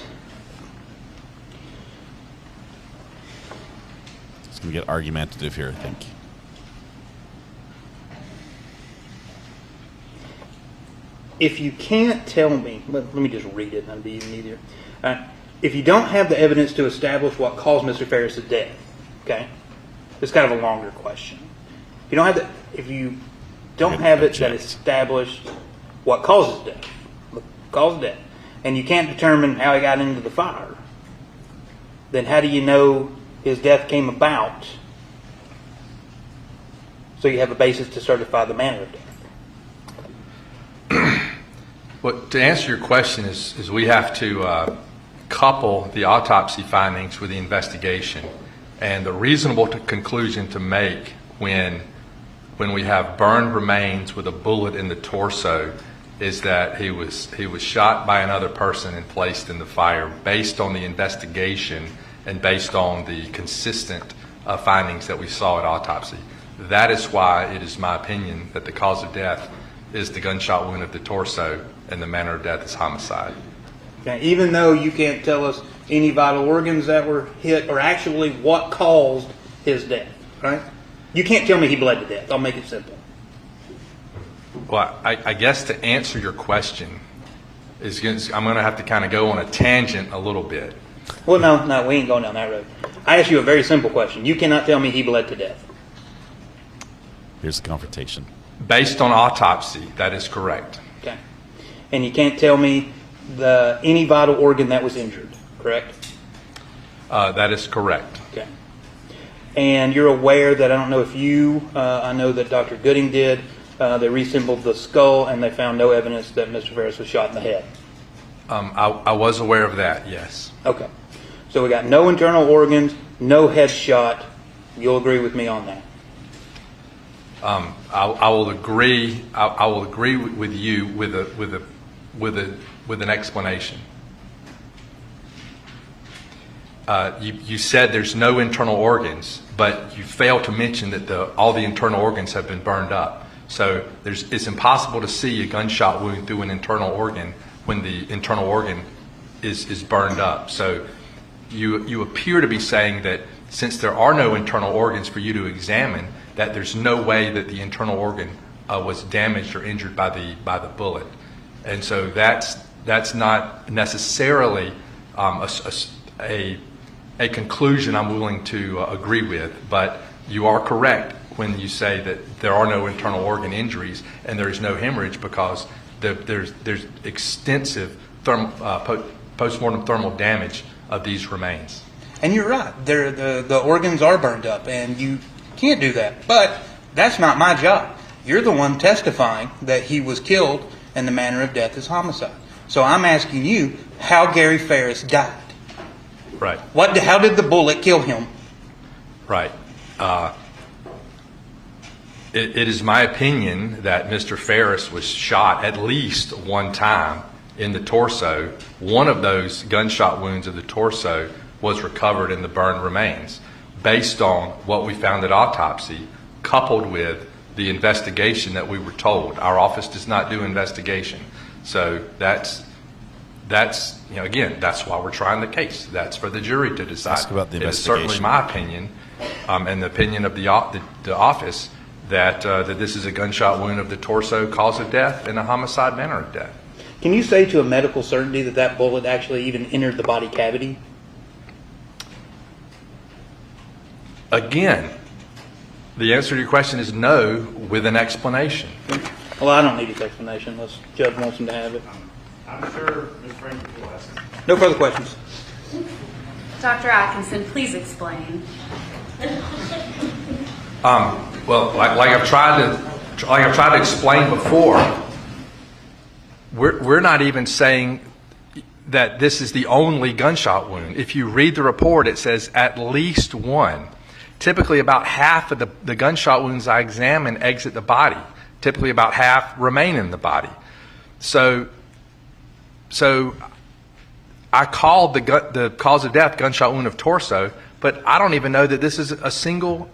It's going to get argumentative here, I think. if you can't tell me, let me just read it and that'll be even easier. If you don't have the evidence to establish what caused Mr. Farris' death, okay, it's kind of a longer question. If you don't have it that established what causes death, and you can't determine how he got into the fire, then how do you know his death came about? So you have a basis to certify the manner of death. Well, to answer your question is we have to couple the autopsy findings with the investigation. And the reasonable conclusion to make when we have burned remains with a bullet in the torso is that he was shot by another person and placed in the fire based on the investigation and based on the consistent findings that we saw at autopsy. That is why it is my opinion that the cause of death is the gunshot wound of the torso and the manner of death is homicide. Okay, even though you can't tell us any vital organs that were hit or actually what caused his death, right? You can't tell me he bled to death. I'll make it simple. Well, I guess to answer your question, I'm going to have to kind of go on a tangent a little bit. Well, no, we ain't going down that road. I asked you a very simple question. You cannot tell me he bled to death. Here's the confrontation. Based on autopsy, that is correct. Okay. And you can't tell me any vital organ that was injured, correct? That is correct. Okay. And you're aware that, I don't know if I know that Dr. Gooding did, they reassembled the skull and they found no evidence that Mr. Farris was shot in the head. I was aware of that, yes. Okay. So we got no internal organs, no head shot. You'll agree with me on that? I will agree. I will agree with you with an explanation. You said there's no internal organs, but you failed to mention that all the internal organs have been burned up. So it's impossible to see a gunshot wound through an internal organ when the internal organ is burned up. So you appear to be saying that since there are no internal organs for you to examine, that there's no way that the internal organ was damaged or injured by the bullet. And so that's not necessarily a conclusion I'm willing to agree with, but you are correct when you say that there are no internal organ injuries and there is no hemorrhage because there's extensive post-mortem thermal damage of these remains. And you're right. The organs are burned up, and you can't do that. But that's not my job. You're the one testifying that he was killed and the manner of death is homicide. So I'm asking you how Gary Farris died. Right. How did the bullet kill him? Right. It is my opinion that Mr. Farris was shot at least one time in the torso. One of those gunshot wounds of the torso was recovered in the burned remains based on what we found at autopsy, coupled with the investigation that we were told. Our office does not do investigation. So that's again, that's why we're trying the case. That's for the jury to decide. Ask about the investigation. It is certainly my opinion, and the opinion of the office, that this is a gunshot wound of the torso, cause of death, and a homicide manner of death. Can you say to a medical certainty that bullet actually even entered the body cavity? Again, the answer to your question is no, with an explanation. Well, I don't need his explanation unless Judge wants him to have it. I'm sure Ms. Franklin will ask. No further questions. Dr. Atkinson, please explain. Well, like I've tried to explain before, we're not even saying that this is the only gunshot wound. If you read the report, it says at least one. Typically, about half of the gunshot wounds I examine exit the body. Typically, about half remain in the body. So I called the cause of death gunshot wound of torso, but I don't even know that this is a single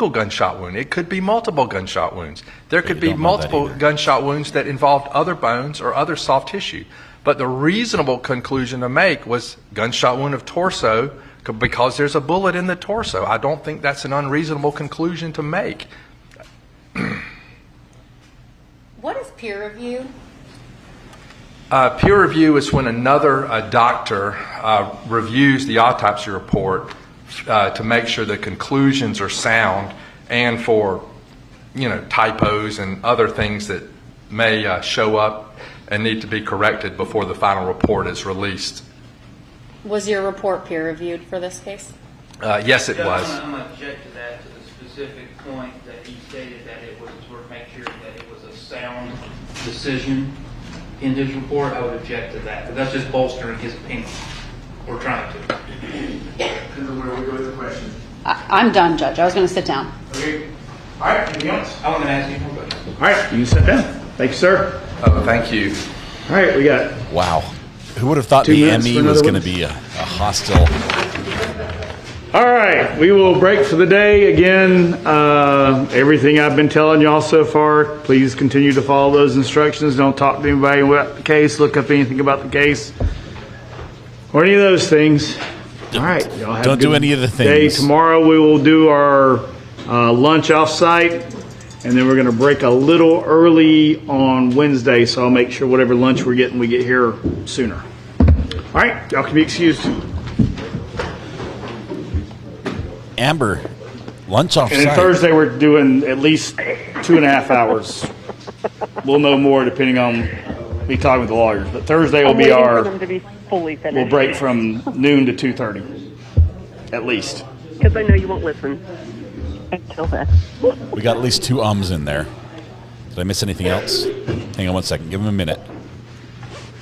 gunshot wound. It could be multiple gunshot wounds. There could be multiple gunshot wounds that involved other bones or other soft tissue. But the reasonable conclusion to make was gunshot wound of torso because there's a bullet in the torso. I don't think that's an unreasonable conclusion to make. What is peer review? Peer review is when another doctor reviews the autopsy report to make sure the conclusions are sound and for typos and other things that may show up and need to be corrected before the final report is released. Was your report peer reviewed for this case? Yes, it was. I'm going to object to that, to the specific point that he stated that it was to make sure that it was a sound decision in his report. I would object to that. But that's just bolstering his opinion. We're trying to. Where we go with the question. I'm done, Judge. I was going to sit down. Okay. All right. Anything else? I want to ask you more questions. All right. You can sit down. Thank you, sir. Thank you. All right. We got. Wow. Who would have thought 2 the minutes ME for was another going to be a hostile? All right, we will break for the day. Again, everything I've been telling y'all so far, please continue to follow those instructions. Don't talk to anybody about the case, look up anything about the case, or any of those things. All right, y'all have Don't a good do any of the day. things. Tomorrow we will do our lunch off-site, and then we're going to break a little early on Wednesday, so I'll make sure whatever lunch we're getting, we get here sooner. All right, y'all can be excused. Amber, lunch off And then site. Thursday we're doing at least 2.5 hours. we'll know more depending on me talking with the lawyers. But Thursday will I'm be waiting our. for them to be fully finished. We'll break from noon to 2:30, at least. Because I know you won't listen until then. We got at least 2 ums in there. Did I miss anything else? Hang on one second. Give him a minute.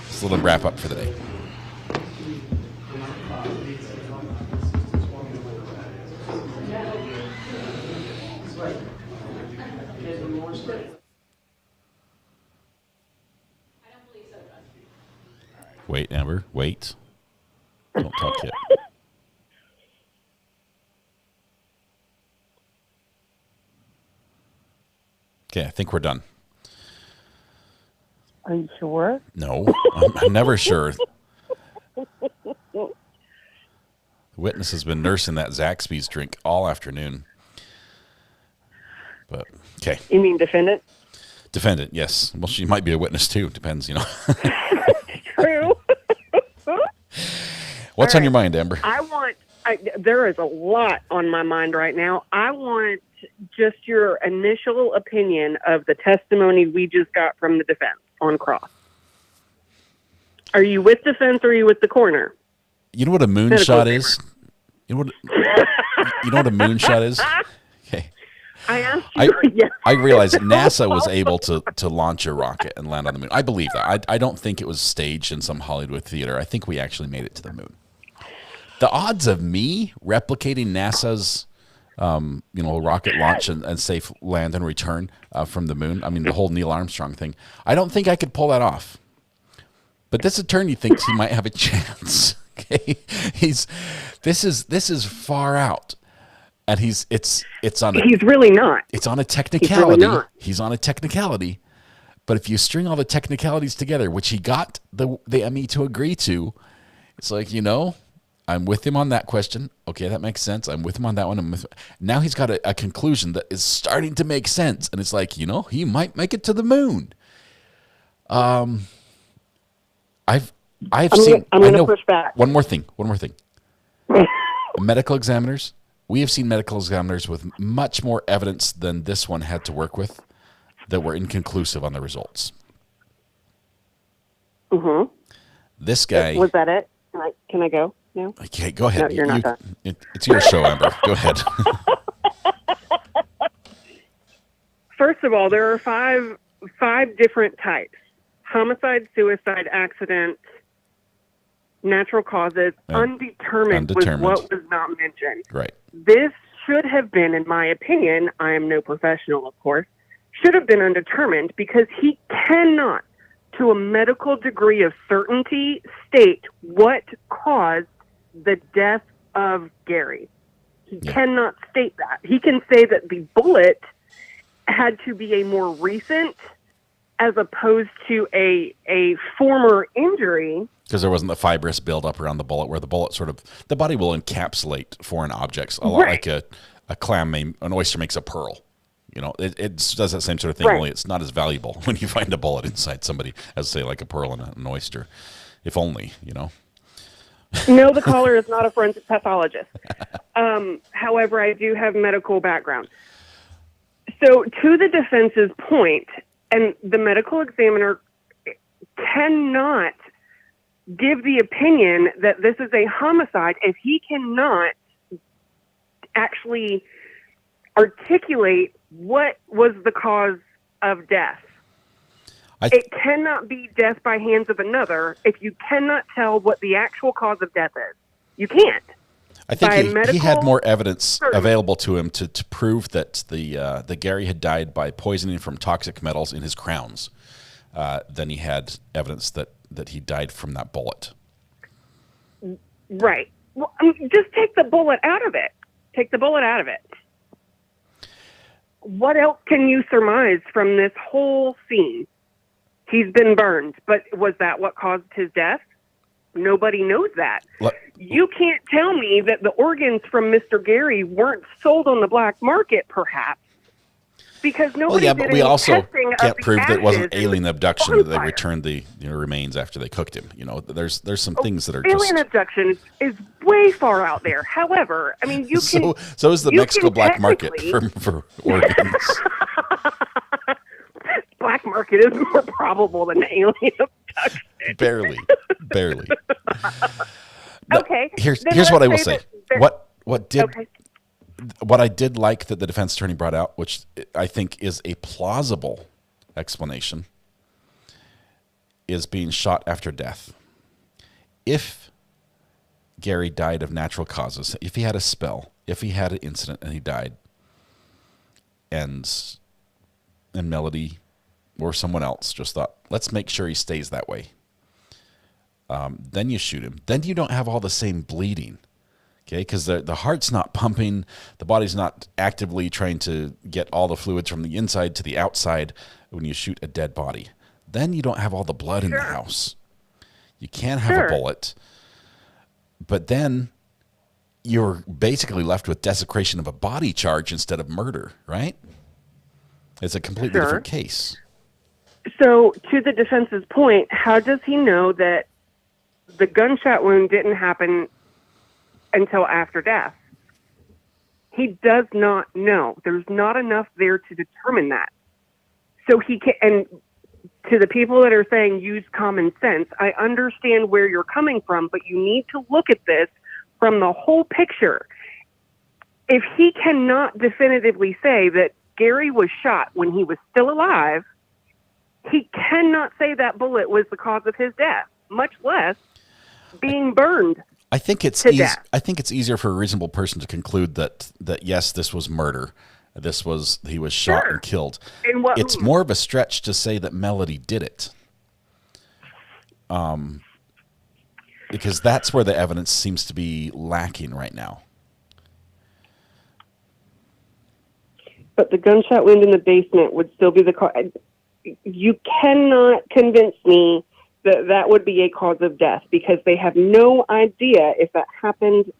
Just a little wrap up for the day. Wait, Amber. Wait. Don't talk yet. Okay, I think we're done. Are you sure? No, I'm never sure. The witness has been nursing that Zaxby's drink all afternoon. But, okay. You mean defendant? Defendant, yes. Well, she might be a witness too. Depends, you know. True. What's on your mind, Amber? There is a lot on my mind right now. I want just your initial opinion of the testimony we just got from the defense on cross. Are you with defense or are you with the coroner? You know what a moonshot is? You know what a moonshot is? Okay. I asked you. Yes. I realize that NASA was able to launch a rocket and land on the moon. I believe that. I don't think it was staged in some Hollywood theater. I think we actually made it to the moon. The odds of me replicating NASA's rocket launch and safe land and return from the moon, I mean, the whole Neil Armstrong thing, I don't think I could pull that off. But this attorney thinks he might have a chance. Okay, this is far out, and he's really not. It's on a technicality. He's really not. He's on a technicality. But if you string all the technicalities together, which he got the ME to agree to, it's like, I'm with him on that question. Okay, that makes sense. I'm with him on that one. Now he's got a conclusion that is starting to make sense, and it's like, he might make it to the moon. I've seen. I'm going to push back. One more thing. Medical examiners. We have seen medical examiners with much more evidence than this one had to work with that were inconclusive on the results. Mm-hmm. This guy. Was that it? Can I go now? Okay, go ahead. No, you're not done. It's your show, Amber. Go ahead. First of all, there are five different types: homicide, suicide, accident, natural causes, undetermined was what was not mentioned. Right. This should have been, in my opinion, I am no professional, of course, should have been undetermined because he cannot, to a medical degree of certainty, state what caused the death of Gary. He cannot state that. He can say that the bullet had to be a more recent as opposed to a former injury. Because there wasn't the fibrous buildup around the bullet where the bullet the body will encapsulate foreign objects a lot like a an oyster makes a pearl. It does that same sort of thing, only it's not as valuable when you find a bullet inside somebody as, say, like a pearl in an oyster. If only, No, the caller is not a forensic pathologist. However, I do have medical background. So to the defense's point, and the medical examiner cannot give the opinion that this is a homicide if he cannot actually articulate what was the cause of death. It cannot be death by hands of another if you cannot tell what the actual cause of death is. You can't. I think he had more evidence available to him to prove that the Gary had died by poisoning from toxic metals in his crowns than he had evidence that he died from that bullet. Right. Well, just take the bullet out of it. Take the bullet out of it. What else can you surmise from this whole scene? He's been burned, but was that what caused his death? Nobody knows that. You can't tell me that the organs from Mr. Gary weren't sold on the black market, perhaps, because nobody did but any we also testing of can't the prove that it wasn't ashes alien in the abduction that they bonfire. returned the remains after they cooked him. There's some things that are Alien abduction is way far out there. However, I mean, you can. So is the you Mexico can black market technically- for organs. Black Mark, it is more probable than alien abduction. Barely. Okay. Here's then what I will let's say. that What I did like that the defense attorney brought out, which I think is a plausible explanation, is being shot after death. If Gary died of natural causes, if he had a spell, if he had an incident and he died, and Melody or someone else just thought, let's make sure he stays that way, then you shoot him. Then you don't have all the same bleeding, okay? Because the heart's not pumping, the body's not actively trying to get all the fluids from the inside to the outside when you shoot a dead body. Then you don't have all the blood in the house. You can have a bullet, but then you're basically left with desecration of a body charge instead of murder, right? It's a completely different case. So, to the defense's point, how does he know that the gunshot wound didn't happen until after death? He does not know. There's not enough there to determine that. So he can, and to the people that are saying use common sense, I understand where you're coming from, but you need to look at this from the whole picture. If he cannot definitively say that Gary was shot when he was still alive, he cannot say that bullet was the cause of his death, much less being burned. I think it's easier for a reasonable person to conclude that yes, this was murder. He was shot and killed. It's more of a stretch to say that Melody did it. Because that's where the evidence seems to be lacking right now. But the gunshot wound in the basement would still be the cause. You cannot convince me that that would be a cause of death, because they have no idea if that happened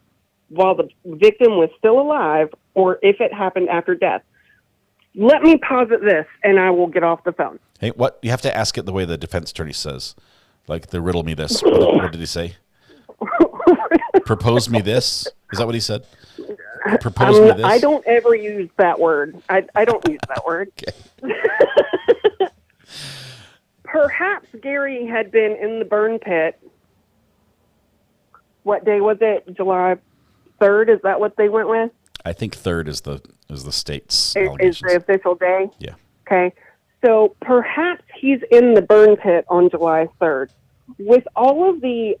while the victim was still alive or if it happened after death. Let me posit this, and I will get off the phone. Hey, what you have to ask it the way the defense attorney says, like the riddle me this. What did he say? Propose me this. Is that what he said? Propose me this. I don't ever use that word. I don't use that word. Perhaps Gary had been in the burn pit. What day was it? July 3rd? Is that what they went with? I think 3rd is the state's Is allegations. the official day? Yeah. Okay. So perhaps he's in the burn pit on July 3rd. With all of the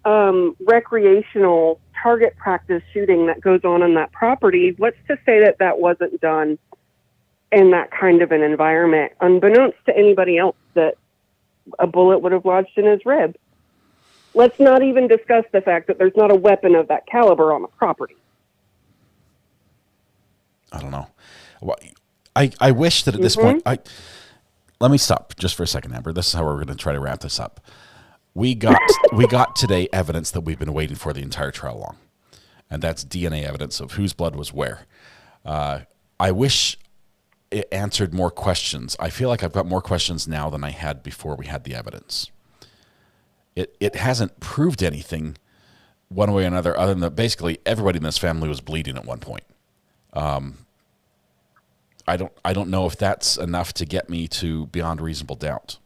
recreational target practice shooting that goes on that property, what's to say that that wasn't done in that kind of an environment, unbeknownst to anybody else, that a bullet would have lodged in his rib? Let's not even discuss the fact that there's not a weapon of that caliber on the property. I don't know. Well, I wish that at this point, let me stop just for a second, Amber. This is how we're going to try to wrap this up. We got today evidence that we've been waiting for the entire trial long, and that's DNA evidence of whose blood was where. I wish it answered more questions. I feel like I've got more questions now than I had before we had the evidence. It hasn't proved anything one way or another, other than that basically everybody in this family was bleeding at one point. I don't know if that's enough to get me to beyond reasonable doubt.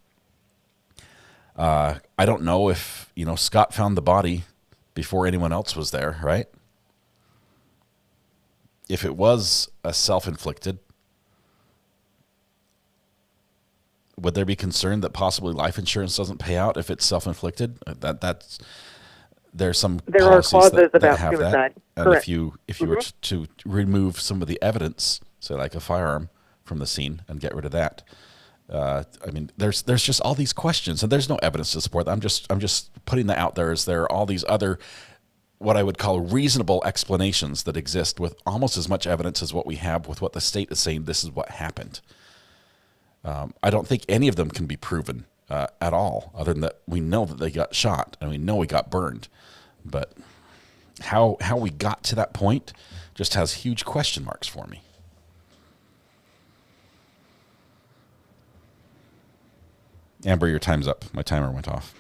I don't know if, Scott found the body before anyone else was there, right? If it was a self-inflicted, would there be concern that possibly life insurance doesn't pay out if it's self-inflicted? There's some there are policies clauses that about have suicide. that. And Correct. if you were to remove some of the evidence, say like a firearm from the scene, and get rid of that, there's just all these questions, and there's no evidence to support that. I'm just putting that out there, as there are all these other, what I would call reasonable explanations that exist with almost as much evidence as what we have with what the state is saying this is what happened. I don't think any of them can be proven at all, other than that we know that they got shot and we know we got burned. But how we got to that point just has huge question marks for me. Amber, your time's up. My timer went off.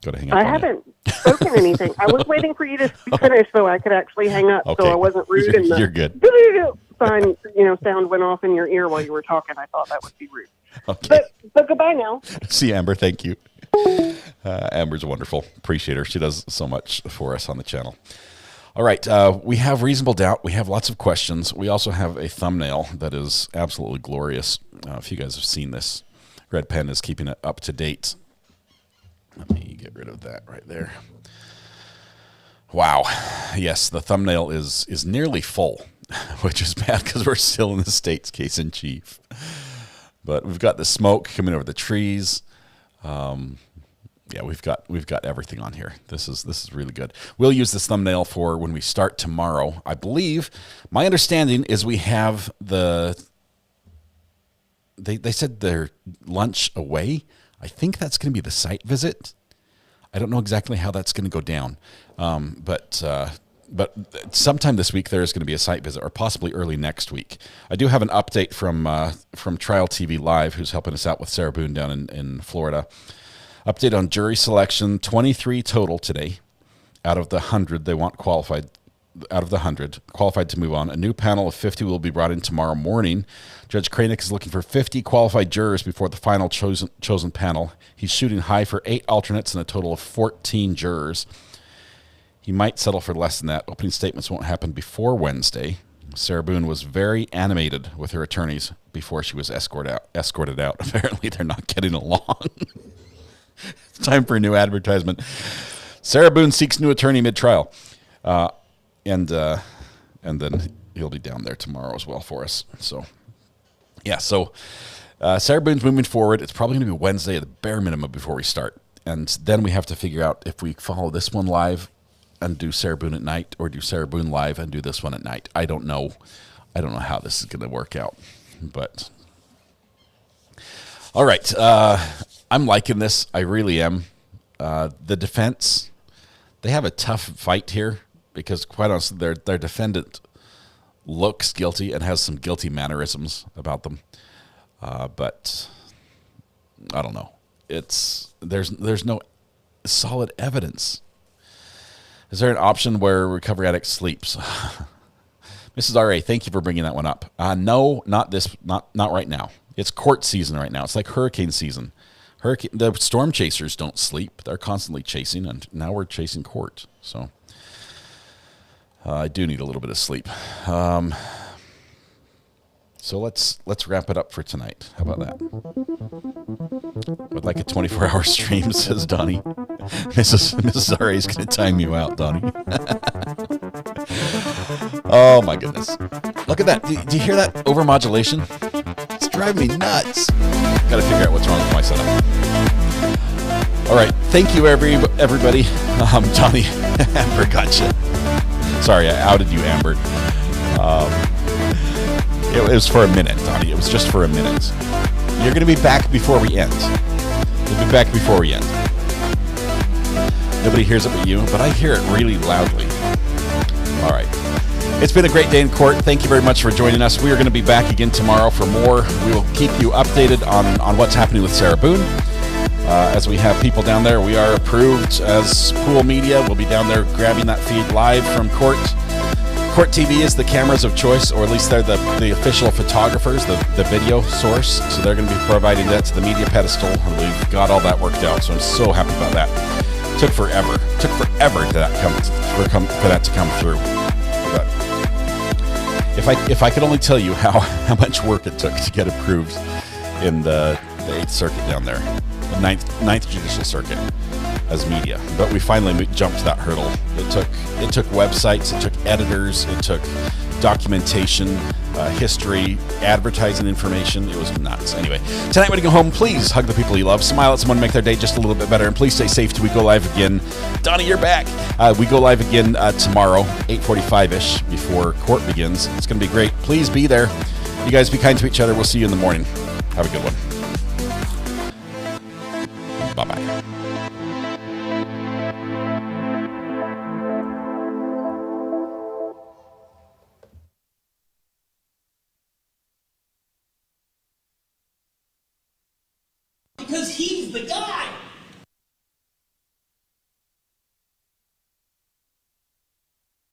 Go to hang up. I haven't spoken anything. I was waiting for you to finish so I could actually hang up, Okay. so I wasn't rude. You're good. Sound went off in your ear while you were talking. I thought that would be rude. Okay. But goodbye now. See, Amber, thank you. Amber's wonderful. Appreciate her. She does so much for us on the channel. All right. We have reasonable doubt. We have lots of questions. We also have a thumbnail that is absolutely glorious. If you guys have seen this, Red Pen is keeping it up to date. Let me get rid of that right there. Wow. Yes, the thumbnail is nearly full, which is bad because we're still in the state's case in chief. But we've got the smoke coming over the trees. Yeah, we've got everything on here. This is really good. We'll use this thumbnail for when we start tomorrow. I believe my understanding is we have they said their lunch away. I think that's going to be the site visit. I don't know exactly how that's going to go down, but sometime this week there is going to be a site visit, or possibly early next week. I do have an update from Trial TV Live, who's helping us out with Sarah Boone down in Florida. Update on jury selection: 23 total today. Out of the 100 they want qualified. Out of the 100 qualified to move on. A new panel of 50 will be brought in tomorrow morning. Judge Kranick is looking for 50 qualified jurors before the final chosen panel. He's shooting high for 8 alternates and a total of 14 jurors. He might settle for less than that. Opening statements won't happen before Wednesday. Sarah Boone was very animated with her attorneys before she was escorted out. Apparently they're not getting along. It's time for a new advertisement. Sarah Boone seeks new attorney mid-trial. And then he'll be down there tomorrow as well for us. So, yeah. So Sarah Boone's moving forward. It's probably going to be Wednesday at the bare minimum before we start. And then we have to figure out if we follow this one live and do Sarah Boone at night, or do Sarah Boone live and do this one at night. I don't know. I don't know how this is going to work out. But all right. I'm liking this. I really am. The defense, they have a tough fight here, because quite honestly, their defendant looks guilty and has some guilty mannerisms about them. But I don't know. There's no solid evidence. Is there an option where Recovery Addict sleeps? Mrs. R.A., thank you for bringing that one up. No, not right now. It's court season right now. It's like hurricane season. The storm chasers don't sleep. They're constantly chasing, and now we're chasing court. So I do need a little bit of sleep. So let's wrap it up for tonight. How about that? Would like a 24-hour stream, says Donnie. Mrs. R.A. is going to time you out, Donnie. Oh, my goodness. Look at that. Do you hear that overmodulation? It's driving me nuts. Got to figure out what's wrong with my setup. All right. Thank you, everybody. Donnie, Amber, gotcha. Sorry, I outed you, Amber. It was for a minute, Donnie. It was just for a minute. You're going to be back before we end. You'll be back before we end. Nobody hears it but you, but I hear it really loudly. All right. It's been a great day in court. Thank you very much for joining us. We are going to be back again tomorrow for more. We will keep you updated on what's happening with Sarah Boone. As we have people down there, we are approved as Pool Media. We'll be down there grabbing that feed live from court. Court TV is the cameras of choice, or at least they're the official photographers, the video source. So they're going to be providing that to the media pedestal. And we've got all that worked out, so I'm so happy about that. Took forever for that to come through. But if I could only tell you how much work it took to get approved in the 8th Circuit down there, the 9th Judicial Circuit, as media. But we finally jumped that hurdle. It took websites, it took editors, it took documentation, history, advertising information. It was nuts. Anyway, tonight when you go home, please hug the people you love, smile at someone, make their day just a little bit better, and please stay safe till we go live again. Donnie, you're back. We go live again tomorrow, 8:45-ish, before court begins. It's going to be great. Please be there. You guys be kind to each other. We'll see you in the morning. Have a good one. Bye-bye. Because he's the guy.